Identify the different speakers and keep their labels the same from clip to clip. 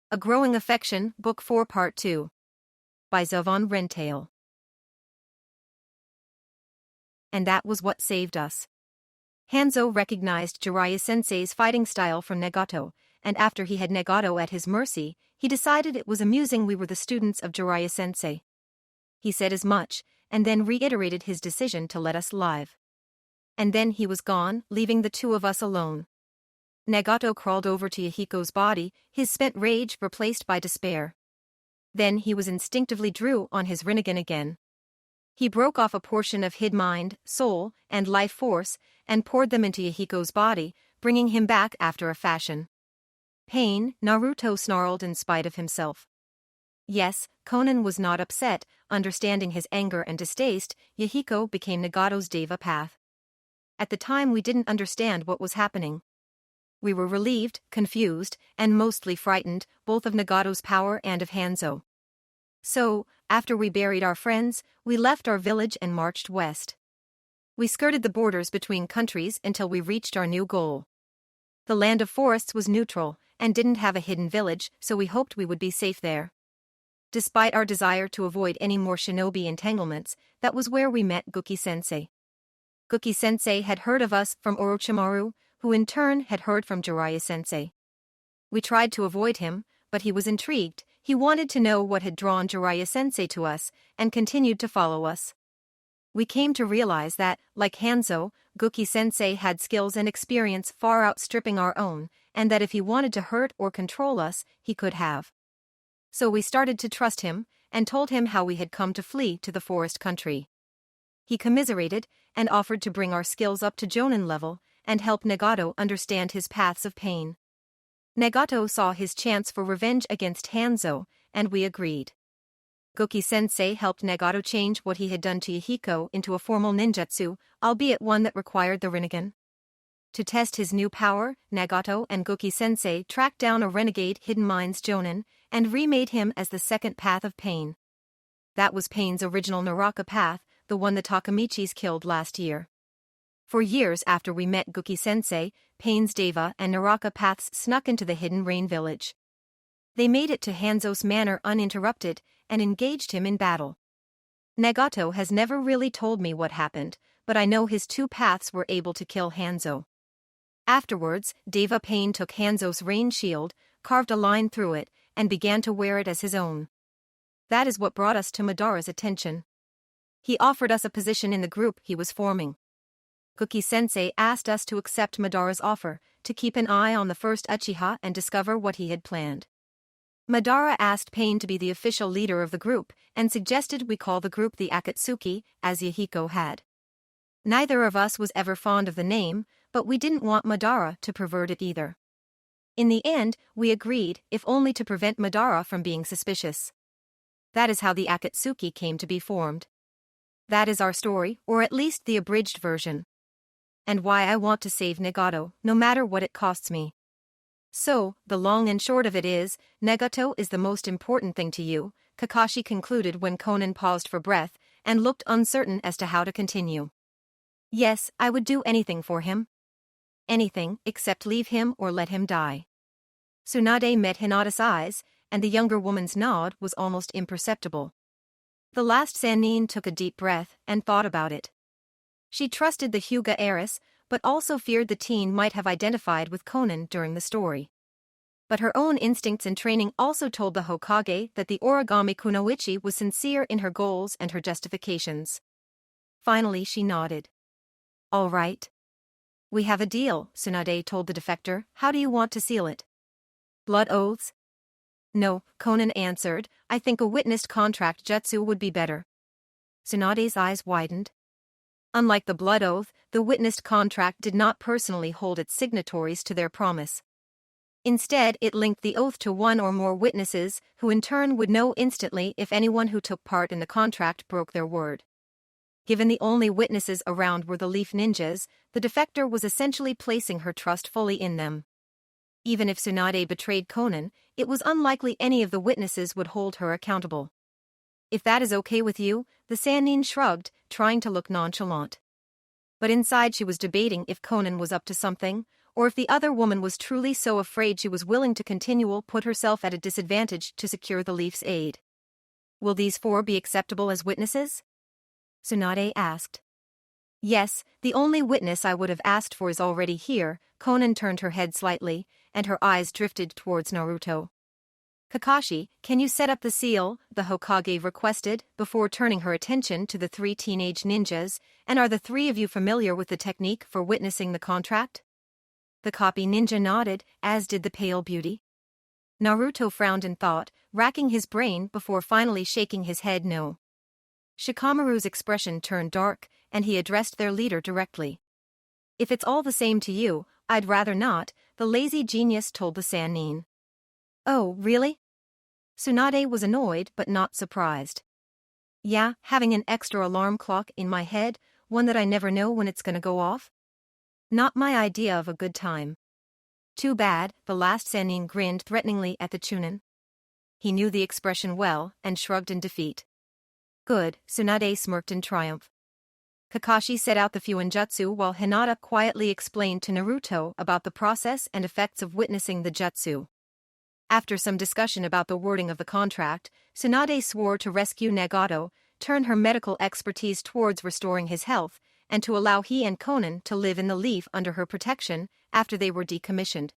Speaker 1: A Growing Affection, Book 4 Part 2. By Xavon Wrentaile. And that was what saved us. Hanzo recognized Jiraiya-sensei's fighting style from Nagato, and after he had Nagato at his mercy, he decided it was amusing we were the students of Jiraiya-sensei. He said as much, and then reiterated his decision to let us live. And then he was gone, leaving the two of us alone. Nagato crawled over to Yahiko's body, his spent rage replaced by despair. Then he was instinctively drew on his Rinnegan again. He broke off a portion of hid mind, soul, and life force, and poured them into Yahiko's body, bringing him back after a fashion. Pain, Naruto snarled in spite of himself. Yes, Konan was not upset, understanding his anger and distaste. Yahiko became Nagato's Deva path. At the time we didn't understand what was happening. We were relieved, confused, and mostly frightened, both of Nagato's power and of Hanzo. So, after we buried our friends, we left our village and marched west. We skirted the borders between countries until we reached our new goal. The land of forests was neutral, and didn't have a hidden village, so we hoped we would be safe there. Despite our desire to avoid any more shinobi entanglements, that was where we met Guki-sensei. Guki-sensei had heard of us from Orochimaru, who in turn had heard from Jiraiya-sensei. We tried to avoid him, but he was intrigued. He wanted to know what had drawn Jiraiya-sensei to us, and continued to follow us. We came to realize that, like Hanzo, Guki-sensei had skills and experience far outstripping our own, and that if he wanted to hurt or control us, he could have. So we started to trust him, and told him how we had come to flee to the forest country. He commiserated, and offered to bring our skills up to Jonin level, and help Nagato understand his paths of pain. Nagato saw his chance for revenge against Hanzo, and we agreed. Guki-sensei helped Nagato change what he had done to Yahiko into a formal ninjutsu, albeit one that required the Rinnegan. To test his new power, Nagato and Guki-sensei tracked down a renegade Hidden Minds Jonin, and remade him as the second path of pain. That was Pain's original Naraka path, the one the Takamichis killed last year. For years after we met Guki-sensei, Pain's Deva and Naraka paths snuck into the Hidden Rain village. They made it to Hanzo's manor uninterrupted, and engaged him in battle. Nagato has never really told me what happened, but I know his two paths were able to kill Hanzo. Afterwards, Deva Pain took Hanzo's rain shield, carved a line through it, and began to wear it as his own. That is what brought us to Madara's attention. He offered us a position in the group he was forming. Guki-sensei asked us to accept Madara's offer, to keep an eye on the first Uchiha and discover what he had planned. Madara asked Pain to be the official leader of the group, and suggested we call the group the Akatsuki, as Yahiko had. Neither of us was ever fond of the name, but we didn't want Madara to pervert it either. In the end, we agreed, if only to prevent Madara from being suspicious. That is how the Akatsuki came to be formed. That is our story, or at least the abridged version. And why I want to save Nagato, no matter what it costs me. So, the long and short of it is, Nagato is the most important thing to you, Kakashi concluded when Konan paused for breath, and looked uncertain as to how to continue. Yes, I would do anything for him. Anything, except leave him or let him die. Tsunade met Hinata's eyes, and the younger woman's nod was almost imperceptible. The last Sannin took a deep breath, and thought about it. She trusted the Hyuga heiress, but also feared the teen might have identified with Konan during the story. But her own instincts and training also told the Hokage that the Origami Kunoichi was sincere in her goals and her justifications. Finally she nodded. All right. We have a deal, Tsunade told the defector. How do you want to seal it? Blood oaths? No, Konan answered. I think a witnessed contract jutsu would be better. Tsunade's eyes widened. Unlike the blood oath, the witnessed contract did not personally hold its signatories to their promise. Instead, it linked the oath to one or more witnesses, who in turn would know instantly if anyone who took part in the contract broke their word. Given the only witnesses around were the Leaf Ninjas, the defector was essentially placing her trust fully in them. Even if Tsunade betrayed Konan, it was unlikely any of the witnesses would hold her accountable. If that is okay with you, the Sannin shrugged, trying to look nonchalant. But inside she was debating if Konan was up to something, or if the other woman was truly so afraid she was willing to put herself at a disadvantage to secure the leaf's aid. Will these 4 be acceptable as witnesses? Tsunade asked. Yes, the only witness I would have asked for is already here. Konan turned her head slightly, and her eyes drifted towards Naruto. Kakashi, can you set up the seal? The Hokage requested, before turning her attention to the 3 teenage ninjas. And are the 3 of you familiar with the technique for witnessing the contract? The copy ninja nodded, as did the pale beauty. Naruto frowned in thought, racking his brain before finally shaking his head no. Shikamaru's expression turned dark, and he addressed their leader directly. If it's all the same to you, I'd rather not, the lazy genius told the Sannin. Oh, really? Tsunade was annoyed but not surprised. Yeah, having an extra alarm clock in my head, one that I never know when it's gonna go off? Not my idea of a good time. Too bad, the last Sannin grinned threateningly at the Chunin. He knew the expression well, and shrugged in defeat. Good, Tsunade smirked in triumph. Kakashi set out the Fuinjutsu while Hinata quietly explained to Naruto about the process and effects of witnessing the jutsu. After some discussion about the wording of the contract, Tsunade swore to rescue Nagato, turn her medical expertise towards restoring his health, and to allow he and Konan to live in the leaf under her protection after they were decommissioned.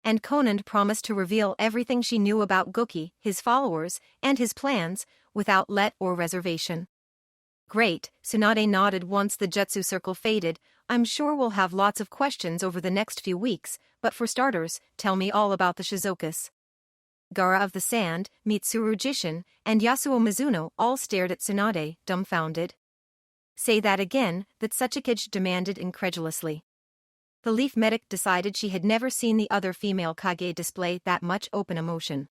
Speaker 1: And Konan promised to reveal everything she knew about Goki, his followers, and his plans, without let or reservation. Great, Tsunade nodded once the jutsu circle faded. I'm sure we'll have lots of questions over the next few weeks, but for starters, tell me all about the Shizokus. Gaara of the Sand, Mitsuru Jishin, and Yasuo Mizuno all stared at Tsunade, dumbfounded. Say that again, that Tsuchikage demanded incredulously. The leaf medic decided she had never seen the other female Kage display that much open emotion.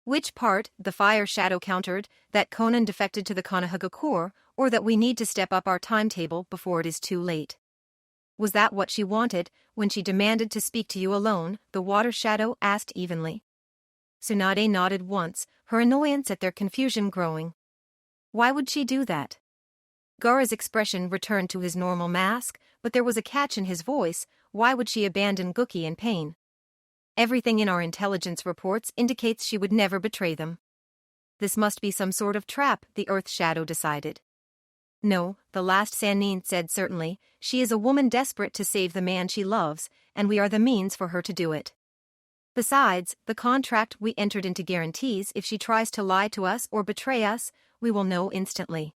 Speaker 1: Which part? The fire shadow countered, that Konan defected to the Konohagakure Corps, or that we need to step up our timetable before it is too late. Was that what she wanted, when she demanded to speak to you alone? The water shadow asked evenly. Tsunade nodded once, her annoyance at their confusion growing. Why would she do that? Gaara's expression returned to his normal mask, but there was a catch in his voice. Why would she abandon Goki in pain? Everything in our intelligence reports indicates she would never betray them. This must be some sort of trap, the Earth Shadow decided. No, the last Sannin said certainly, she is a woman desperate to save the man she loves, and we are the means for her to do it. Besides, the contract we entered into guarantees if she tries to lie to us or betray us, we will know instantly.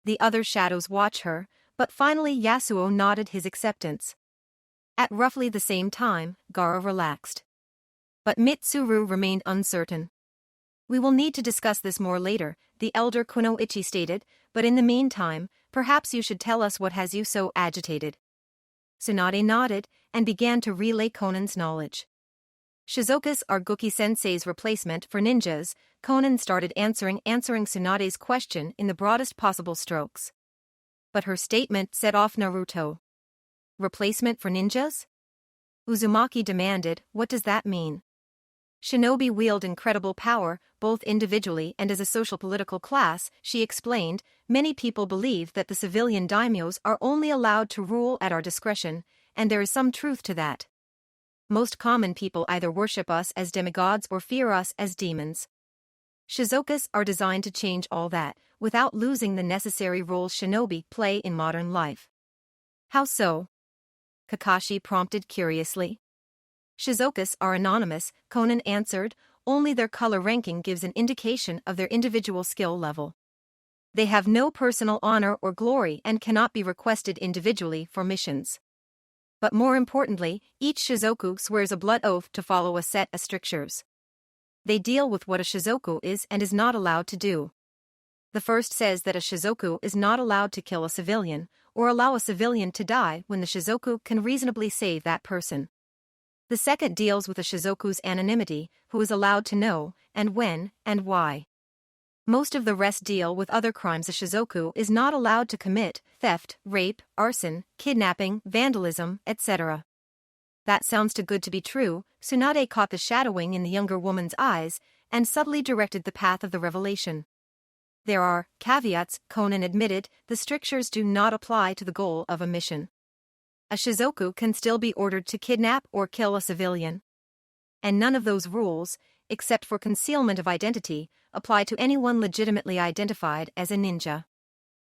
Speaker 1: The other shadows watch her, but finally Yasuo nodded his acceptance. At roughly the same time, Gaara relaxed. But Mitsuru remained uncertain. We will need to discuss this more later, the elder Kunoichi stated, but in the meantime, perhaps you should tell us what has you so agitated. Tsunade nodded, and began to relay Konan's knowledge. Shizokus are Goki-sensei's replacement for ninjas. Konan started answering Tsunade's question in the broadest possible strokes. But her statement set off Naruto. Replacement for ninjas? Uzumaki demanded, what does that mean? Shinobi wield incredible power, both individually and as a social-political class, she explained. Many people believe that the civilian daimyos are only allowed to rule at our discretion, and there is some truth to that. Most common people either worship us as demigods or fear us as demons. Shizokus are designed to change all that, without losing the necessary role shinobi play in modern life. How so? Kakashi prompted curiously. Shizokus are anonymous, Konan answered, only their color ranking gives an indication of their individual skill level. They have no personal honor or glory and cannot be requested individually for missions. But more importantly, each Shizoku swears a blood oath to follow a set of strictures. They deal with what a Shizoku is and is not allowed to do. The first says that a Shizoku is not allowed to kill a civilian, or allow a civilian to die when the Shizoku can reasonably save that person. The second deals with a Shizoku's anonymity, who is allowed to know, and when, and why. Most of the rest deal with other crimes a Shizoku is not allowed to commit: theft, rape, arson, kidnapping, vandalism, etc. That sounds too good to be true. Tsunade caught the shadowing in the younger woman's eyes, and subtly directed the path of the revelation. There are caveats, Konan admitted. The strictures do not apply to the goal of a mission. A a Shizoku can still be ordered to kidnap or kill a civilian. And none of those rules, except for concealment of identity, apply to anyone legitimately identified as a ninja.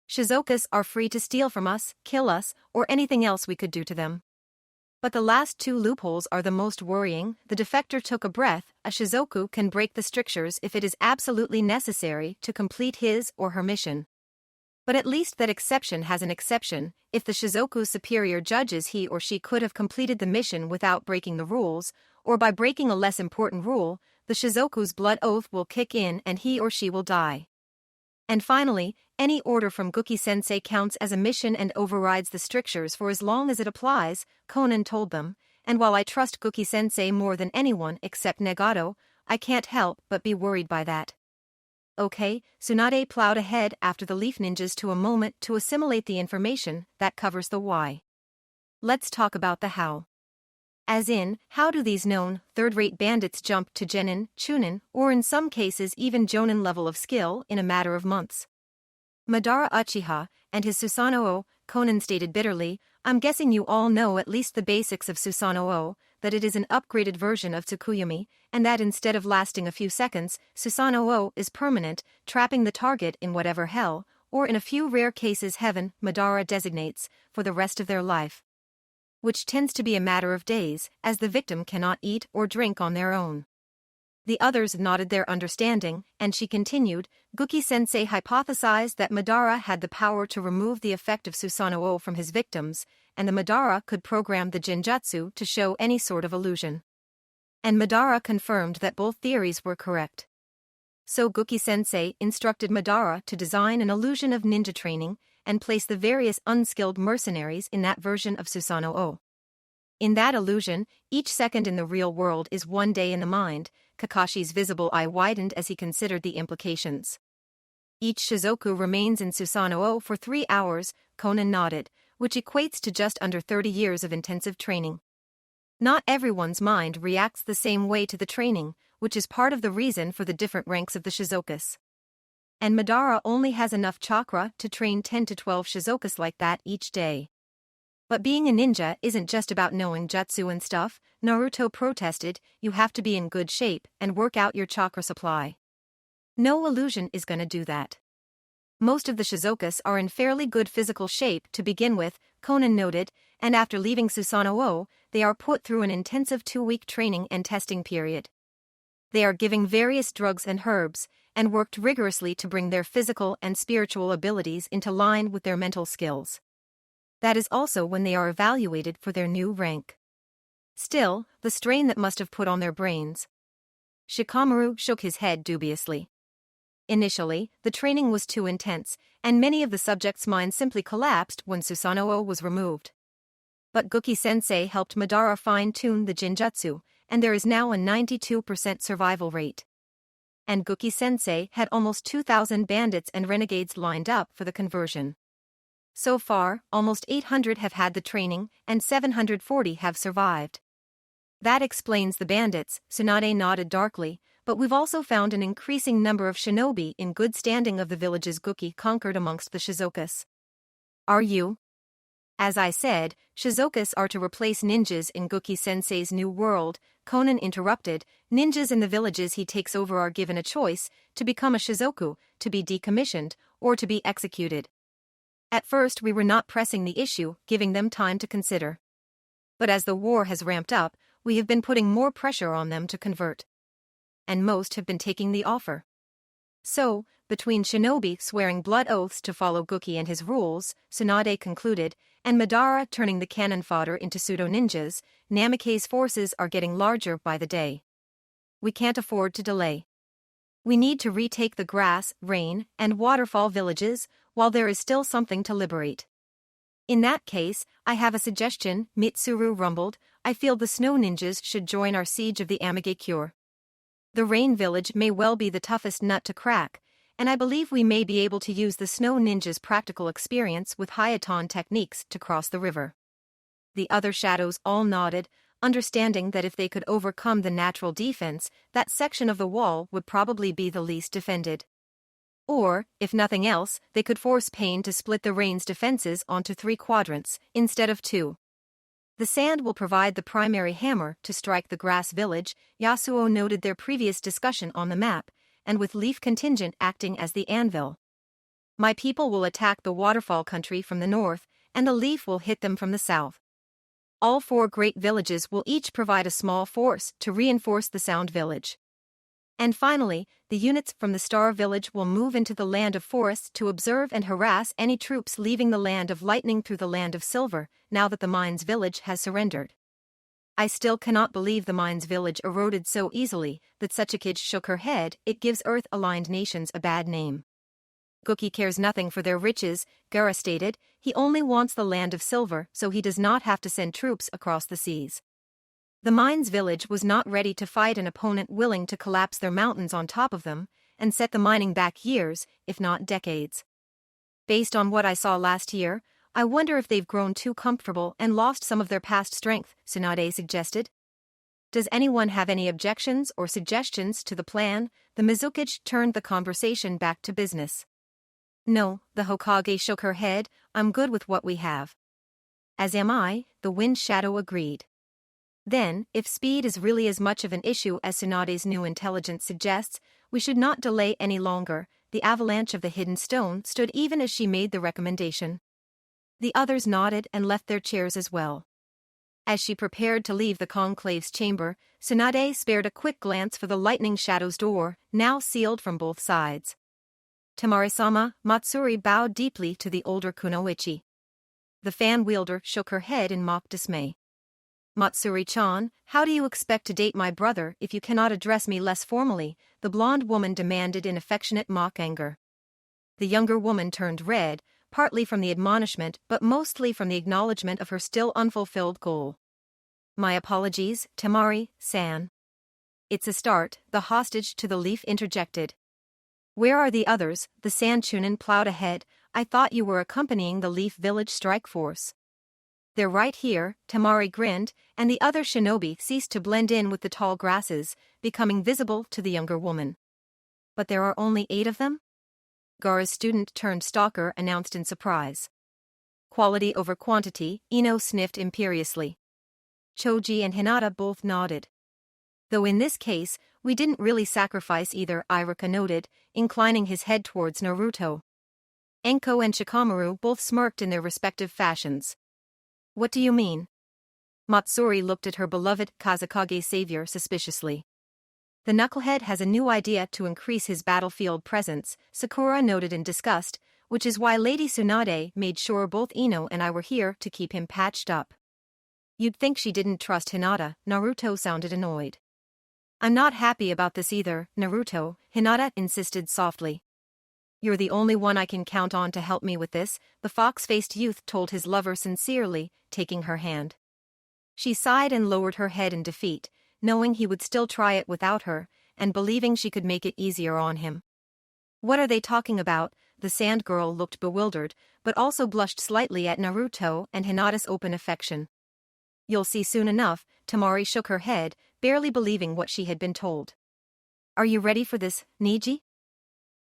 Speaker 1: Shizokus are free to steal from us, kill us, or anything else we could do to them. But the last two loopholes are the most worrying. The defector took a breath. A Shizoku can break the strictures if it is absolutely necessary to complete his or her mission. But at least that exception has an exception. If the Shizoku's superior judges he or she could have completed the mission without breaking the rules, or by breaking a less important rule, the Shizoku's blood oath will kick in and he or she will die. And finally, any order from Guki-sensei counts as a mission and overrides the strictures for as long as it applies, Konan told them, and while I trust Guki-sensei more than anyone except Nagato, I can't help but be worried by that. Okay, Tsunade plowed ahead after the leaf ninjas to a moment to assimilate the information that covers the why. Let's talk about the how. As in, how do these known, third-rate bandits jump to Genin, Chunin, or in some cases even Jonin level of skill in a matter of months? Madara Uchiha and his Susanoo, Konan stated bitterly, I'm guessing you all know at least the basics of Susanoo, that it is an upgraded version of Tsukuyomi, and that instead of lasting a few seconds, Susanoo is permanent, trapping the target in whatever hell, or in a few rare cases heaven, Madara designates, for the rest of their life. Which tends to be a matter of days, as the victim cannot eat or drink on their own. The others nodded their understanding, and she continued, Guki-sensei hypothesized that Madara had the power to remove the effect of Susanoo from his victims, and the Madara could program the Jinjutsu to show any sort of illusion. And Madara confirmed that both theories were correct. So Guki-sensei instructed Madara to design an illusion of ninja training and place the various unskilled mercenaries in that version of Susanoo. In that illusion, each second in the real world is one day in the mind. Kakashi's visible eye widened as he considered the implications. Each Shizoku remains in Susanoo for 3 hours, Konan nodded, which equates to just under 30 years of intensive training. Not everyone's mind reacts the same way to the training, which is part of the reason for the different ranks of the Shizokus. And Madara only has enough chakra to train 10 to 12 Shizokus like that each day. But being a ninja isn't just about knowing jutsu and stuff, Naruto protested, you have to be in good shape and work out your chakra supply. No illusion is gonna do that. Most of the Shizokus are in fairly good physical shape to begin with, Konan noted, and after leaving Susanoo, they are put through an intensive 2-week training and testing period. They are given various drugs and herbs, and worked rigorously to bring their physical and spiritual abilities into line with their mental skills. That is also when they are evaluated for their new rank. Still, the strain that must have put on their brains. Shikamaru shook his head dubiously. Initially, the training was too intense, and many of the subjects' minds simply collapsed when Susanoo was removed. But Guki-sensei helped Madara fine-tune the Jinjutsu, and there is now a 92% survival rate. And Guki-sensei had almost 2,000 bandits and renegades lined up for the conversion. So far, almost 800 have had the training, and 740 have survived. That explains the bandits, Tsunade nodded darkly, but we've also found an increasing number of shinobi in good standing of the villages Guki conquered amongst the Shizokus. Are you? As I said, Shizokus are to replace ninjas in Guki-sensei's new world, Konan interrupted. Ninjas in the villages he takes over are given a choice, to become a Shizoku, to be decommissioned, or to be executed. At first we were not pressing the issue, giving them time to consider. But as the war has ramped up, we have been putting more pressure on them to convert. And most have been taking the offer. So, between shinobi swearing blood oaths to follow Guki and his rules, Tsunade concluded, and Madara turning the cannon fodder into pseudo-ninjas, Namikaze's forces are getting larger by the day. We can't afford to delay. We need to retake the grass, rain, and waterfall villages, while there is still something to liberate. In that case, I have a suggestion, Mitsuru rumbled. I feel the snow ninjas should join our siege of the Amigakure. The rain village may well be the toughest nut to crack, and I believe we may be able to use the snow ninjas' practical experience with Hayaton techniques to cross the river. The other shadows all nodded, understanding that if they could overcome the natural defense, that section of the wall would probably be the least defended. Or, if nothing else, they could force Pain to split the rain's defenses onto 3 quadrants, instead of 2. The sand will provide the primary hammer to strike the grass village, Yasuo noted their previous discussion on the map, and with leaf contingent acting as the anvil. My people will attack the waterfall country from the north, and the leaf will hit them from the south. All 4 great villages will each provide a small force to reinforce the sound village. And finally, the units from the Star Village will move into the Land of Forests to observe and harass any troops leaving the Land of Lightning through the Land of Silver, now that the Mines Village has surrendered. I still cannot believe the Mines Village eroded so easily, that such a kid shook her head. It gives Earth-aligned nations a bad name. Gookie cares nothing for their riches, Gara stated. He only wants the Land of Silver so he does not have to send troops across the seas. The Mines Village was not ready to fight an opponent willing to collapse their mountains on top of them and set the mining back years, if not decades. Based on what I saw last year, I wonder if they've grown too comfortable and lost some of their past strength, Tsunade suggested. Does anyone have any objections or suggestions to the plan? The Mizukage turned the conversation back to business. No, the Hokage shook her head. I'm good with what we have. As am I, the Wind Shadow agreed. Then, if speed is really as much of an issue as Tsunade's new intelligence suggests, we should not delay any longer. The avalanche of the hidden stone stood even as she made the recommendation. The others nodded and left their chairs as well. As she prepared to leave the conclave's chamber, Tsunade spared a quick glance for the lightning shadow's door, now sealed from both sides. Tamari-sama, Matsuri bowed deeply to the older Kunoichi. The fan-wielder shook her head in mock dismay. Matsuri-chan, how do you expect to date my brother if you cannot address me less formally? The blonde woman demanded in affectionate mock anger. The younger woman turned red, partly from the admonishment but mostly from the acknowledgement of her still unfulfilled goal. My apologies, Tamari-san. It's a start, the hostage to the leaf interjected. Where are the others? The Sand Chunin plowed ahead. I thought you were accompanying the Leaf Village strike force. They're right here, Tamari grinned, and the other shinobi ceased to blend in with the tall grasses, becoming visible to the younger woman. But there are only 8 of them? Gara's student-turned-stalker announced in surprise. Quality over quantity, Ino sniffed imperiously. Choji and Hinata both nodded. Though in this case, we didn't really sacrifice either, Iruka noted, inclining his head towards Naruto. Enko and Shikamaru both smirked in their respective fashions. What do you mean? Matsuri looked at her beloved Kazekage savior suspiciously. The knucklehead has a new idea to increase his battlefield presence, Sakura noted in disgust, which is why Lady Tsunade made sure both Ino and I were here to keep him patched up. You'd think she didn't trust Hinata, Naruto sounded annoyed. I'm not happy about this either, Naruto, Hinata insisted softly. You're the only one I can count on to help me with this, the fox-faced youth told his lover sincerely, taking her hand. She sighed and lowered her head in defeat, knowing he would still try it without her, and believing she could make it easier on him. What are they talking about? The sand girl looked bewildered, but also blushed slightly at Naruto and Hinata's open affection. You'll see soon enough, Tamari shook her head, barely believing what she had been told. Are you ready for this, Niji?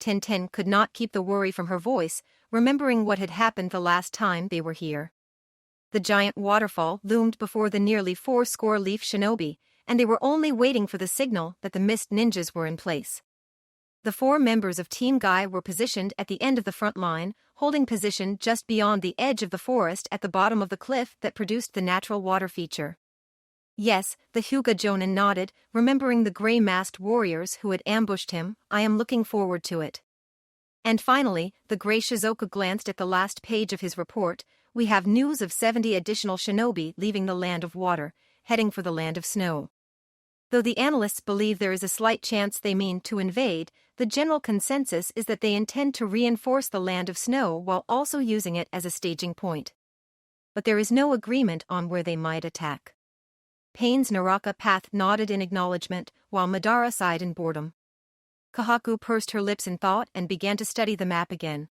Speaker 1: Tintin could not keep the worry from her voice, remembering what had happened the last time they were here. The giant waterfall loomed before the nearly 40 leaf shinobi, and they were only waiting for the signal that the mist ninjas were in place. The 4 members of Team Guy were positioned at the end of the front line, holding position just beyond the edge of the forest at the bottom of the cliff that produced the natural water feature. Yes, the Hyuga Jonin nodded, remembering the gray-masked warriors who had ambushed him. I am looking forward to it. And finally, the gray Shizuoka glanced at the last page of his report. We have news of 70 additional shinobi leaving the land of water, heading for the land of snow. Though the analysts believe there is a slight chance they mean to invade, the general consensus is that they intend to reinforce the land of snow while also using it as a staging point. But there is no agreement on where they might attack. Paine's Naraka Path nodded in acknowledgement, while Madara sighed in boredom. Kahaku pursed her lips in thought and began to study the map again.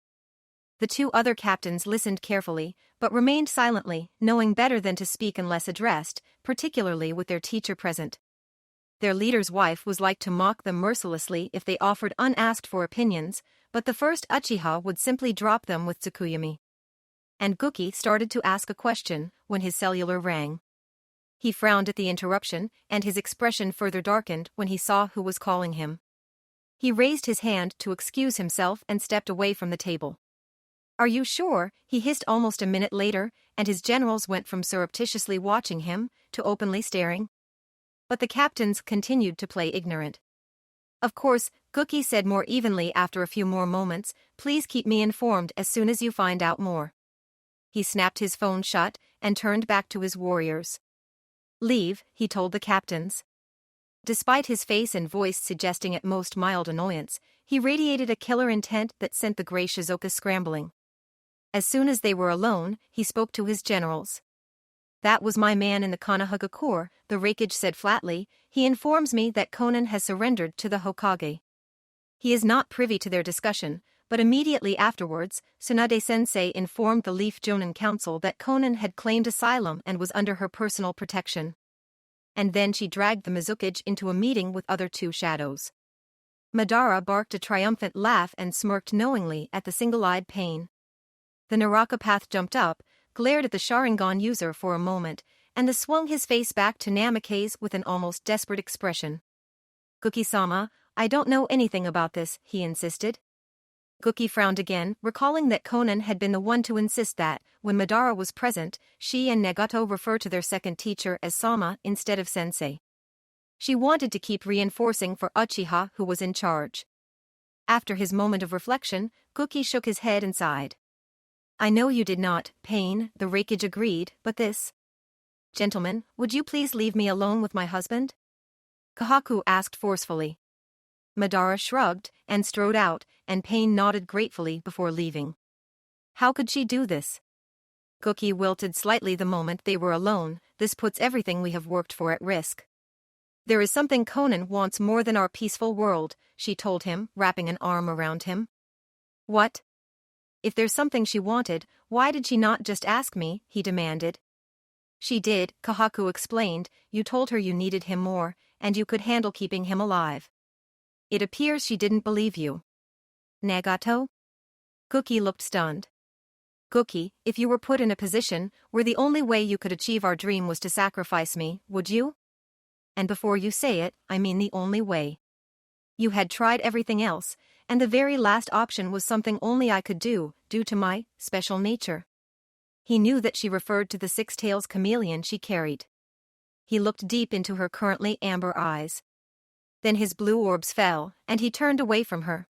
Speaker 1: The 2 other captains listened carefully, but remained silently, knowing better than to speak unless addressed, particularly with their teacher present. Their leader's wife was like to mock them mercilessly if they offered unasked for opinions, but the first Uchiha would simply drop them with Tsukuyami. And Gookie started to ask a question when his cellular rang. He frowned at the interruption, and his expression further darkened when he saw who was calling him. He raised his hand to excuse himself and stepped away from the table. "Are you sure?" he hissed almost a minute later, and his generals went from surreptitiously watching him to openly staring. But the captains continued to play ignorant. "Of course," Gookie said more evenly after a few more moments, "please keep me informed as soon as you find out more." He snapped his phone shut and turned back to his warriors. "Leave," he told the captains. Despite his face and voice suggesting at most mild annoyance, he radiated a killer intent that sent the gray Shizuka scrambling. As soon as they were alone, he spoke to his generals. "That was my man in the Konoha Corps," the Raikage said flatly. "He informs me that Konan has surrendered to the Hokage. He is not privy to their discussion, but immediately afterwards, Tsunade-sensei informed the Leaf Jonin Council that Konan had claimed asylum and was under her personal protection. And then she dragged the Mizukage into a meeting with other two shadows." Madara barked a triumphant laugh and smirked knowingly at the single-eyed Pain. The Narakapath jumped up, glared at the Sharingan user for a moment, and then swung his face back to Namikaze with an almost desperate expression. "Gookie-sama, I don't know anything about this," he insisted. Gookie frowned again, recalling that Konan had been the one to insist that, when Madara was present, she and Nagato refer to their second teacher as Sama instead of Sensei. She wanted to keep reinforcing for Uchiha who was in charge. After his moment of reflection, Gookie shook his head and sighed. "I know you did not, Pain," the Raikage agreed, "but this—" "Gentlemen, would you please leave me alone with my husband?" Kahaku asked forcefully. Madara shrugged and strode out, and Pain nodded gratefully before leaving. How could she do this? Gookie wilted slightly the moment they were alone. "This puts everything we have worked for at risk." "There is something Konan wants more than our peaceful world," she told him, wrapping an arm around him. "What?" "If there's something she wanted, why did she not just ask me?" he demanded. "She did," Kahaku explained. "You told her you needed him more, and you could handle keeping him alive. It appears she didn't believe you." "Nagato?" Gookie looked stunned. "Gookie, if you were put in a position where the only way you could achieve our dream was to sacrifice me, would you? And before you say it, I mean the only way. You had tried everything else, and the very last option was something only I could do, due to my special nature." He knew that she referred to the six-tails chameleon she carried. He looked deep into her currently amber eyes. Then his blue orbs fell, and he turned away from her.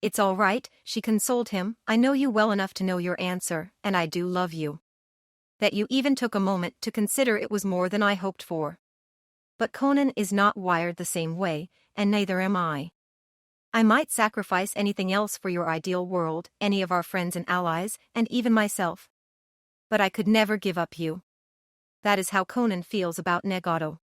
Speaker 1: "It's all right," she consoled him. "I know you well enough to know your answer, and I do love you. That you even took a moment to consider it was more than I hoped for. But Konan is not wired the same way, and neither am I. I might sacrifice anything else for your ideal world, any of our friends and allies, and even myself. But I could never give up you. That is how Konan feels about Nagato."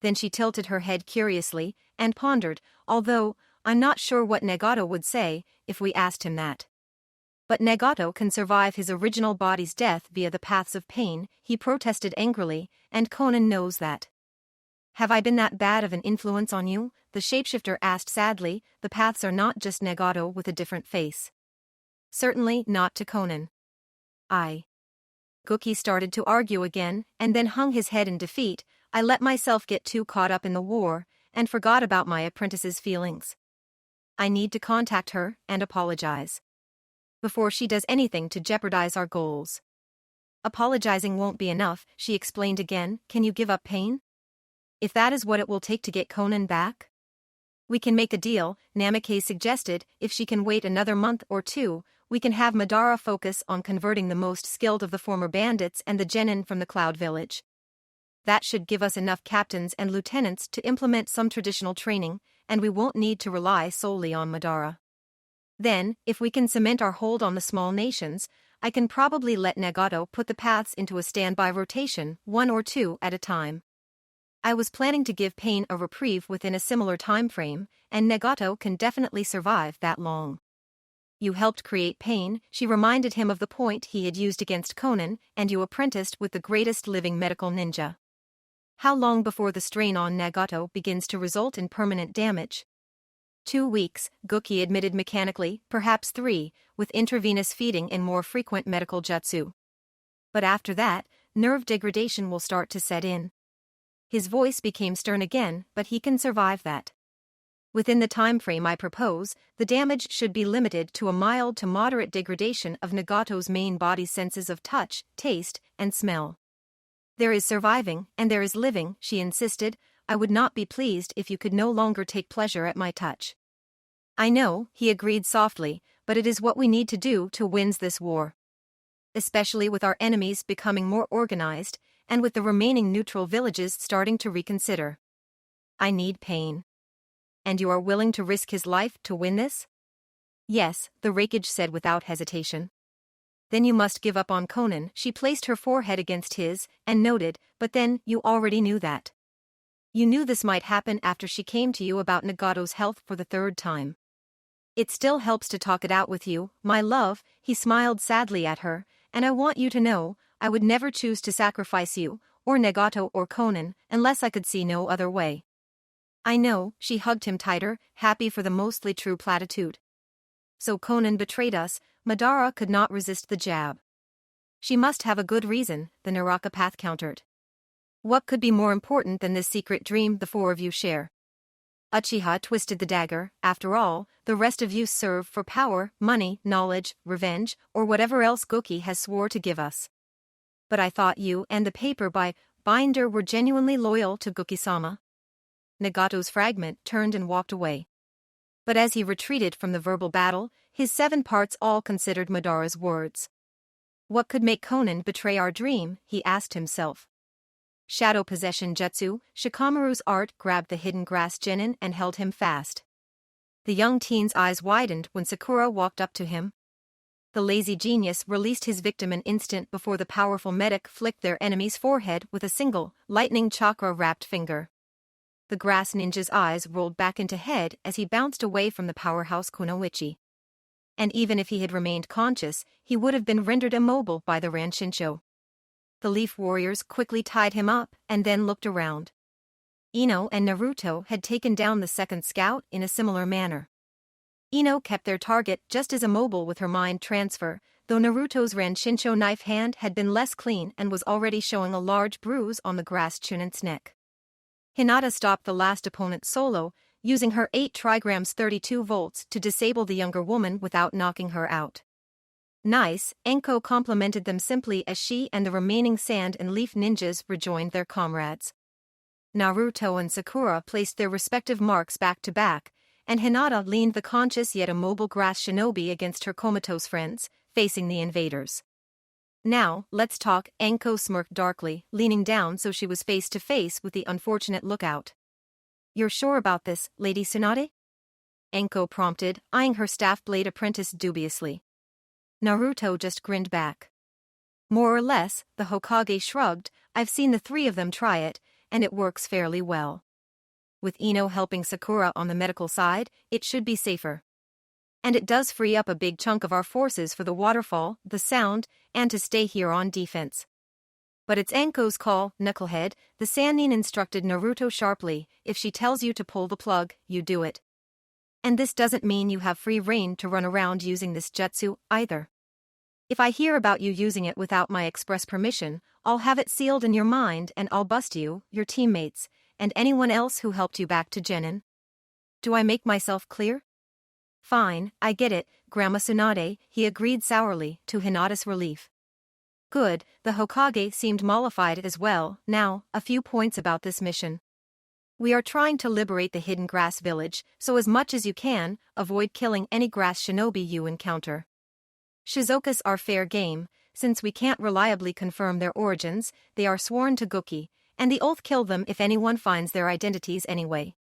Speaker 1: Then she tilted her head curiously and pondered, "Although, I'm not sure what Nagato would say if we asked him that. But Nagato can survive his original body's death via the paths of pain," he protested angrily, "and Konan knows that." "Have I been that bad of an influence on you?" the shapeshifter asked sadly. "The paths are not just Nagato with a different face. Certainly not to Konan." Gookie started to argue again, and then hung his head in defeat. "I let myself get too caught up in the war, and forgot about my apprentice's feelings. I need to contact her and apologize. Before she does anything to jeopardize our goals." "Apologizing won't be enough," she explained again. "Can you give up pain? If that is what it will take to get Konan back?" "We can make a deal," Namikaze suggested. "If she can wait another month or two, we can have Madara focus on converting the most skilled of the former bandits and the genin from the Cloud Village. That should give us enough captains and lieutenants to implement some traditional training, and we won't need to rely solely on Madara. Then, if we can cement our hold on the small nations, I can probably let Nagato put the paths into a standby rotation, 1 or 2 at a time. I was planning to give Pain a reprieve within a similar time frame, and Nagato can definitely survive that long." "You helped create Pain," she reminded him of the point he had used against Konan, "and you apprenticed with the greatest living medical ninja. How long before the strain on Nagato begins to result in permanent damage?" 2 weeks, Gookie admitted mechanically, perhaps 3, with intravenous feeding and more frequent medical jutsu. "But after that, nerve degradation will start to set in. His voice became stern again, but he can survive that. Within the time frame I propose, the damage should be limited to a mild to moderate degradation of Nagato's main body senses of touch, taste, and smell. There is surviving, and there is living, she insisted. I would not be pleased if you could no longer take pleasure at my touch. I know, he agreed softly, but it is what we need to do to win this war. Especially with our enemies becoming more organized, and with the remaining neutral villages starting to reconsider. I need pain. And you are willing to risk his life to win this? Yes, the Raikage said without hesitation. Then you must give up on Conan. She placed her forehead against his, and noted, but then, you already knew that. You knew this might happen after she came to you about Nagato's health for the third time. It still helps to talk it out with you, my love, he smiled sadly at her, and I want you to know, I would never choose to sacrifice you, or Nagato or Conan, unless I could see no other way. I know, she hugged him tighter, happy for the mostly true platitude. So Conan betrayed us. Madara could not resist the jab. She must have a good reason, the Narakapath countered. What could be more important than this secret dream the four of you share? Uchiha twisted the dagger. After all, the rest of you serve for power, money, knowledge, revenge, or whatever else Goki has swore to give us. But I thought you and the paper by binder were genuinely loyal to Goki-sama. Nagato's fragment turned and walked away. But as he retreated from the verbal battle, his 7 parts all considered Madara's words. What could make Conan betray our dream, he asked himself. Shadow possession jutsu, Shikamaru's art grabbed the hidden grass genin and held him fast. The young teen's eyes widened when Sakura walked up to him. The lazy genius released his victim an instant before the powerful medic flicked their enemy's forehead with a single, lightning chakra-wrapped finger. The grass ninja's eyes rolled back into head as he bounced away from the powerhouse Kunoichi. And even if he had remained conscious, he would have been rendered immobile by the Ranshinsho. The Leaf Warriors quickly tied him up and then looked around. Ino and Naruto had taken down the second scout in a similar manner. Ino kept their target just as immobile with her mind transfer, though Naruto's Ranshinsho knife hand had been less clean and was already showing a large bruise on the grass Chunon's neck. Hinata stopped the last opponent solo, using her 8 trigrams 32 volts to disable the younger woman without knocking her out. Nice, Enko complimented them simply as she and the remaining sand and leaf ninjas rejoined their comrades. Naruto and Sakura placed their respective marks back to back, and Hinata leaned the conscious yet immobile grass shinobi against her comatose friends, facing the invaders. Now, let's talk, Enko smirked darkly, leaning down so she was face to face with the unfortunate lookout. You're sure about this, Lady Tsunade? Enko prompted, eyeing her staff blade apprentice dubiously. Naruto just grinned back. More or less, the Hokage shrugged, I've seen the 3 of them try it, and it works fairly well. With Ino helping Sakura on the medical side, it should be safer. And it does free up a big chunk of our forces for the waterfall, the sound, and to stay here on defense. But it's Enko's call, knucklehead, the Sannin instructed Naruto sharply, if she tells you to pull the plug, you do it. And this doesn't mean you have free rein to run around using this jutsu, either. If I hear about you using it without my express permission, I'll have it sealed in your mind and I'll bust you, your teammates, and anyone else who helped you back to Genin. Do I make myself clear? Fine, I get it, Grandma Tsunade, he agreed sourly, to Hinata's relief. Good, the Hokage seemed mollified as well. Now, a few points about this mission. We are trying to liberate the hidden grass village, so as much as you can, avoid killing any grass shinobi you encounter. Shizokas are fair game, since we can't reliably confirm their origins, they are sworn to Goki, and the oath kill them if anyone finds their identities anyway.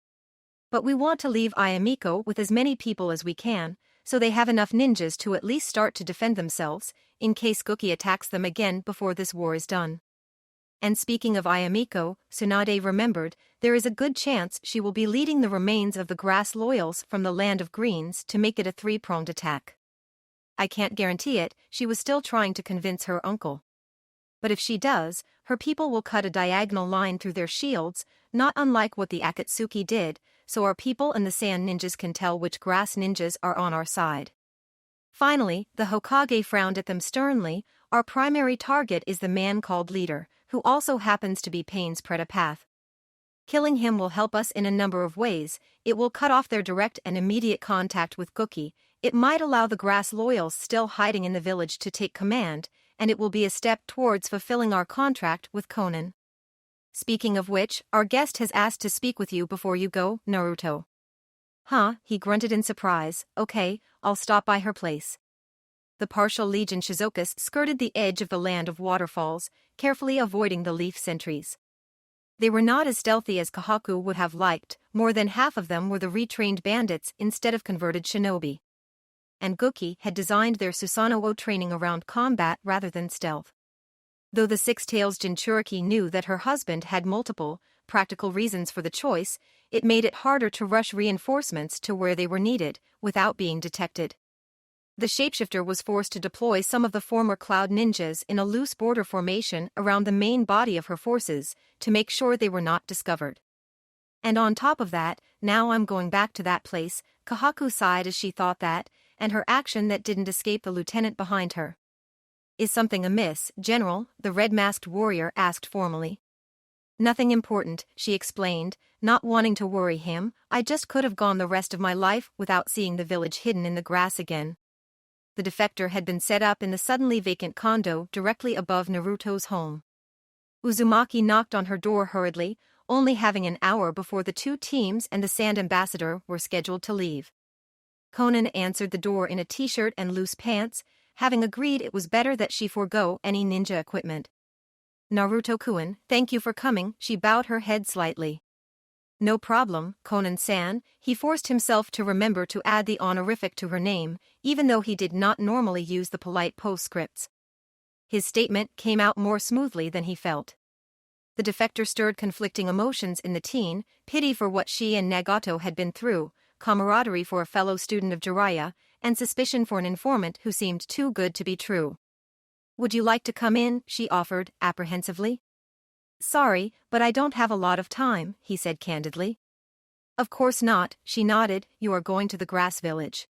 Speaker 1: But we want to leave Ayamiko with as many people as we can, so they have enough ninjas to at least start to defend themselves, in case Goki attacks them again before this war is done. And speaking of Ayamiko, Tsunade remembered, there is a good chance she will be leading the remains of the grass loyals from the land of greens to make it a 3-pronged attack. I can't guarantee it, she was still trying to convince her uncle. But if she does, her people will cut a diagonal line through their shields, not unlike what the Akatsuki did, so our people and the sand ninjas can tell which grass ninjas are on our side. Finally, the Hokage frowned at them sternly, Our primary target is the man called Leader, who also happens to be Pain's predapath. Killing him will help us in a number of ways. It will cut off their direct and immediate contact with Gookie, it might allow the grass loyals still hiding in the village to take command, and it will be a step towards fulfilling our contract with Conan. Speaking of which, our guest has asked to speak with you before you go, Naruto. Huh, he grunted in surprise. Okay, I'll stop by her place. The partial Legion Shizokas skirted the edge of the land of waterfalls, carefully avoiding the leaf sentries. They were not as stealthy as Kahaku would have liked, more than half of them were the retrained bandits instead of converted shinobi. And Gookie had designed their Susanoo training around combat rather than stealth. Though the Six-Tails Jinchuriki knew that her husband had multiple, practical reasons for the choice, it made it harder to rush reinforcements to where they were needed, without being detected. The shapeshifter was forced to deploy some of the former Cloud Ninjas in a loose border formation around the main body of her forces, to make sure they were not discovered. And on top of that, now I'm going back to that place, Kahaku sighed as she thought that, and her action that didn't escape the lieutenant behind her. Is something amiss, General? The red-masked warrior asked formally. Nothing important, she explained, not wanting to worry him. I just could have gone the rest of my life without seeing the village hidden in the grass again. The defector had been set up in the suddenly vacant condo directly above Naruto's home. Uzumaki knocked on her door hurriedly, only having an hour before the two teams and the Sand Ambassador were scheduled to leave. Conan answered the door in a t-shirt and loose pants, having agreed it was better that she forego any ninja equipment. Naruto-kun, thank you for coming, she bowed her head slightly. No problem, Conan-san. He forced himself to remember to add the honorific to her name, even though he did not normally use the polite postscripts. His statement came out more smoothly than he felt. The defector stirred conflicting emotions in the teen, pity for what she and Nagato had been through, camaraderie for a fellow student of Jiraiya, and suspicion for an informant who seemed too good to be true. Would you like to come in? She offered, apprehensively. Sorry, but I don't have a lot of time, he said candidly. Of course not, she nodded, you are going to the grass village.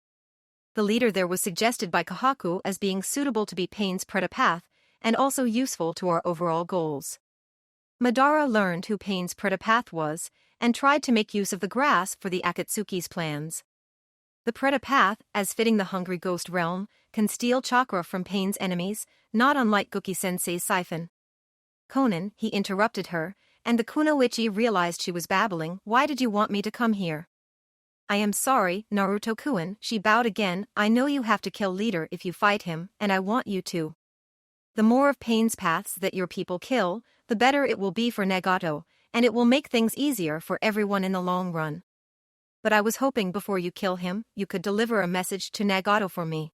Speaker 1: The leader there was suggested by Kahaku as being suitable to be Pain's predapath, and also useful to our overall goals. Madara learned who Pain's predapath was, and tried to make use of the grass for the Akatsuki's plans. The predapath, as fitting the hungry ghost realm, can steal chakra from Pain's enemies, not unlike Gookie-sensei's siphon. Conan, he interrupted her, and the kunoichi realized she was babbling. Why did you want me to come here? I am sorry, Naruto-kun, she bowed again. I know you have to kill Leader if you fight him, and I want you to. The more of Pain's paths that your people kill, the better it will be for Nagato, and it will make things easier for everyone in the long run. But I was hoping before you kill him, you could deliver a message to Nagato for me.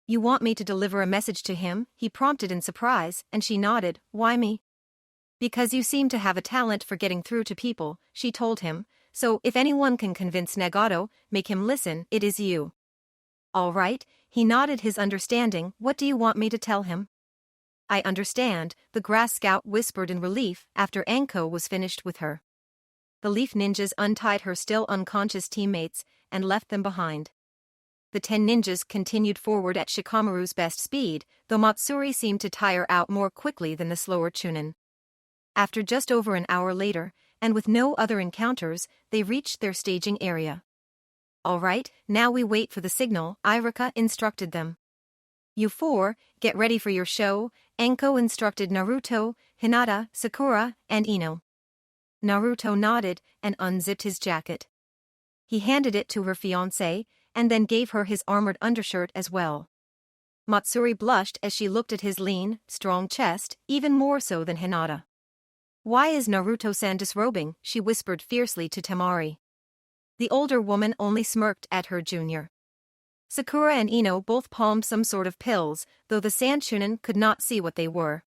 Speaker 1: You want me to deliver a message to him? He prompted in surprise, and she nodded. Why me? Because you seem to have a talent for getting through to people, she told him, so if anyone can convince Nagato, make him listen, it is you. All right, he nodded his understanding. What do you want me to tell him? I understand, the grass scout whispered in relief after Anko was finished with her. The leaf ninjas untied her still unconscious teammates and left them behind. The 10 ninjas continued forward at Shikamaru's best speed, though Matsuri seemed to tire out more quickly than the slower Chunin. After just over an hour later, and with no other encounters, they reached their staging area. All right, now we wait for the signal, Iruka instructed them. You four, get ready for your show, Anko instructed Naruto, Hinata, Sakura, and Ino. Naruto nodded and unzipped his jacket. He handed it to her fiancé, and then gave her his armored undershirt as well. Matsuri blushed as she looked at his lean, strong chest, even more so than Hinata. Why is Naruto-san disrobing? She whispered fiercely to Temari. The older woman only smirked at her junior. Sakura and Ino both palmed some sort of pills, though the Sand Chunin could not see what they were.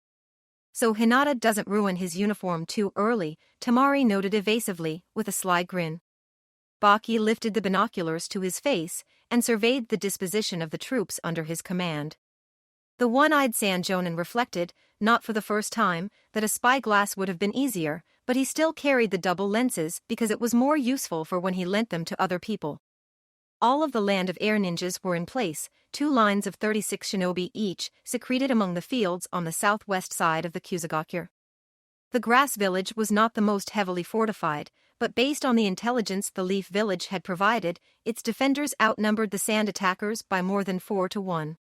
Speaker 1: So Hinata doesn't ruin his uniform too early, Temari noted evasively, with a sly grin. Baki lifted the binoculars to his face and surveyed the disposition of the troops under his command. The one-eyed Sand Jonin reflected, not for the first time, that a spyglass would have been easier, but he still carried the double lenses because it was more useful for when he lent them to other people. All of the Land of Air ninjas were in place, 2 lines of 36 shinobi each, secreted among the fields on the southwest side of the Kusagakure. The grass village was not the most heavily fortified, but based on the intelligence the Leaf Village had provided, its defenders outnumbered the sand attackers by more than 4 to 1.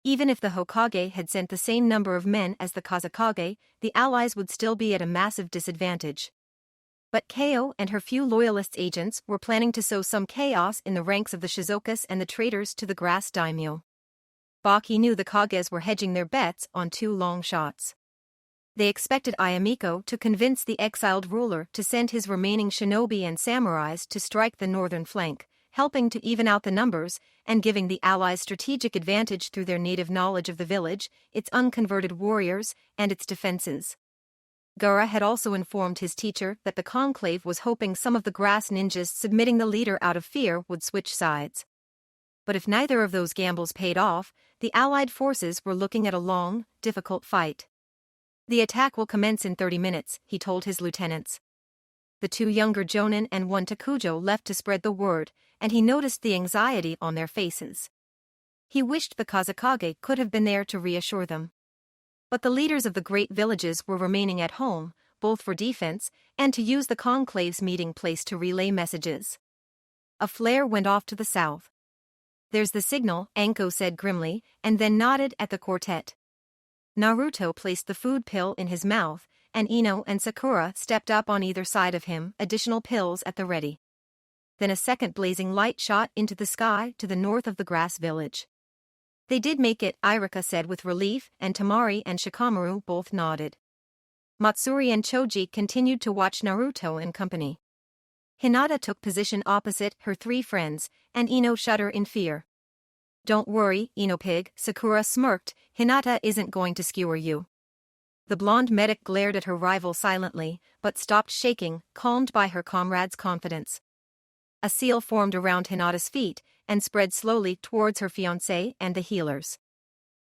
Speaker 1: Even if the Hokage had sent the same number of men as the Kazekage, the allies would still be at a massive disadvantage. But Kao and her few loyalist agents were planning to sow some chaos in the ranks of the Shizokas and the traitors to the grass daimyo. Baki knew the Kages were hedging their bets on 2 long shots. They expected Ayamiko to convince the exiled ruler to send his remaining shinobi and samurais to strike the northern flank, helping to even out the numbers and giving the allies strategic advantage through their native knowledge of the village, its unconverted warriors, and its defenses. Gaara had also informed his teacher that the conclave was hoping some of the grass ninjas submitting the leader out of fear would switch sides. But if neither of those gambles paid off, the allied forces were looking at a long, difficult fight. The attack will commence in 30 minutes, he told his lieutenants. The 2 younger Jonin and 1 Takujo left to spread the word, and he noticed the anxiety on their faces. He wished the Kazekage could have been there to reassure them. But the leaders of the great villages were remaining at home, both for defense and to use the conclave's meeting place to relay messages. A flare went off to the south. "There's the signal," Anko said grimly, and then nodded at the quartet. Naruto placed the food pill in his mouth, and Ino and Sakura stepped up on either side of him, additional pills at the ready. Then a second blazing light shot into the sky to the north of the grass village. "They did make it," Irika said with relief, and Temari and Shikamaru both nodded. Matsuri and Choji continued to watch Naruto and company. Hinata took position opposite her 3 friends, and Ino shuddered in fear. "Don't worry, Ino Pig," Sakura smirked, "Hinata isn't going to skewer you." The blonde medic glared at her rival silently, but stopped shaking, calmed by her comrade's confidence. A seal formed around Hinata's feet, and spread slowly towards her fiancé and the healers.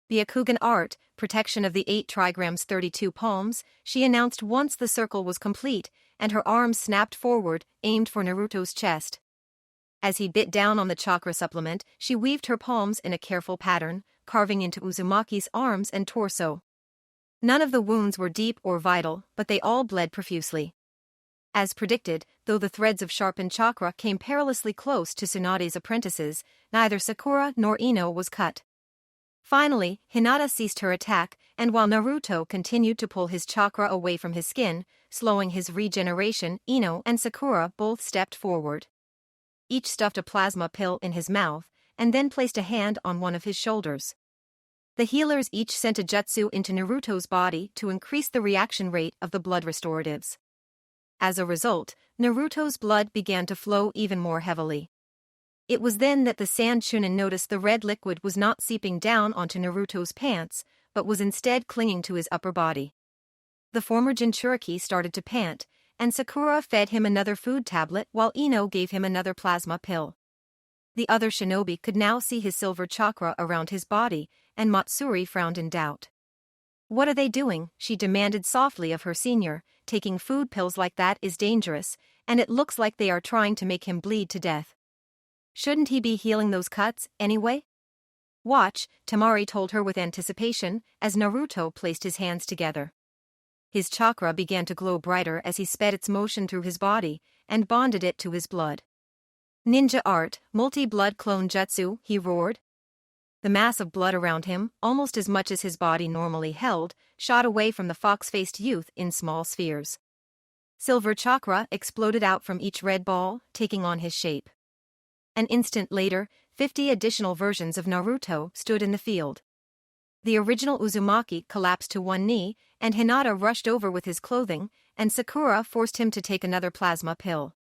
Speaker 1: "Byakugan art, protection of the 8 trigrams 32 palms," she announced once the circle was complete, and her arms snapped forward, aimed for Naruto's chest. As he bit down on the chakra supplement, she weaved her palms in a careful pattern, carving into Uzumaki's arms and torso. None of the wounds were deep or vital, but they all bled profusely. As predicted, though the threads of sharpened chakra came perilously close to Tsunade's apprentices, neither Sakura nor Ino was cut. Finally, Hinata ceased her attack, and while Naruto continued to pull his chakra away from his skin, slowing his regeneration, Ino and Sakura both stepped forward. Each stuffed a plasma pill in his mouth, and then placed a hand on one of his shoulders. The healers each sent a jutsu into Naruto's body to increase the reaction rate of the blood restoratives. As a result, Naruto's blood began to flow even more heavily. It was then that the Sand Chunin noticed the red liquid was not seeping down onto Naruto's pants, but was instead clinging to his upper body. The former Jinchuriki started to pant, and Sakura fed him another food tablet while Ino gave him another plasma pill. The other shinobi could now see his silver chakra around his body, and Matsuri frowned in doubt. "What are they doing?" she demanded softly of her senior. "Taking food pills like that is dangerous, and it looks like they are trying to make him bleed to death. Shouldn't he be healing those cuts, anyway?" "Watch," Temari told her with anticipation, as Naruto placed his hands together. His chakra began to glow brighter as he sped its motion through his body, and bonded it to his blood. "Ninja art, multi-blood clone jutsu," he roared. The mass of blood around him, almost as much as his body normally held, shot away from the fox-faced youth in small spheres. Silver chakra exploded out from each red ball, taking on his shape. An instant later, 50 additional versions of Naruto stood in the field. The original Uzumaki collapsed to one knee, and Hinata rushed over with his clothing, and Sakura forced him to take another plasma pill.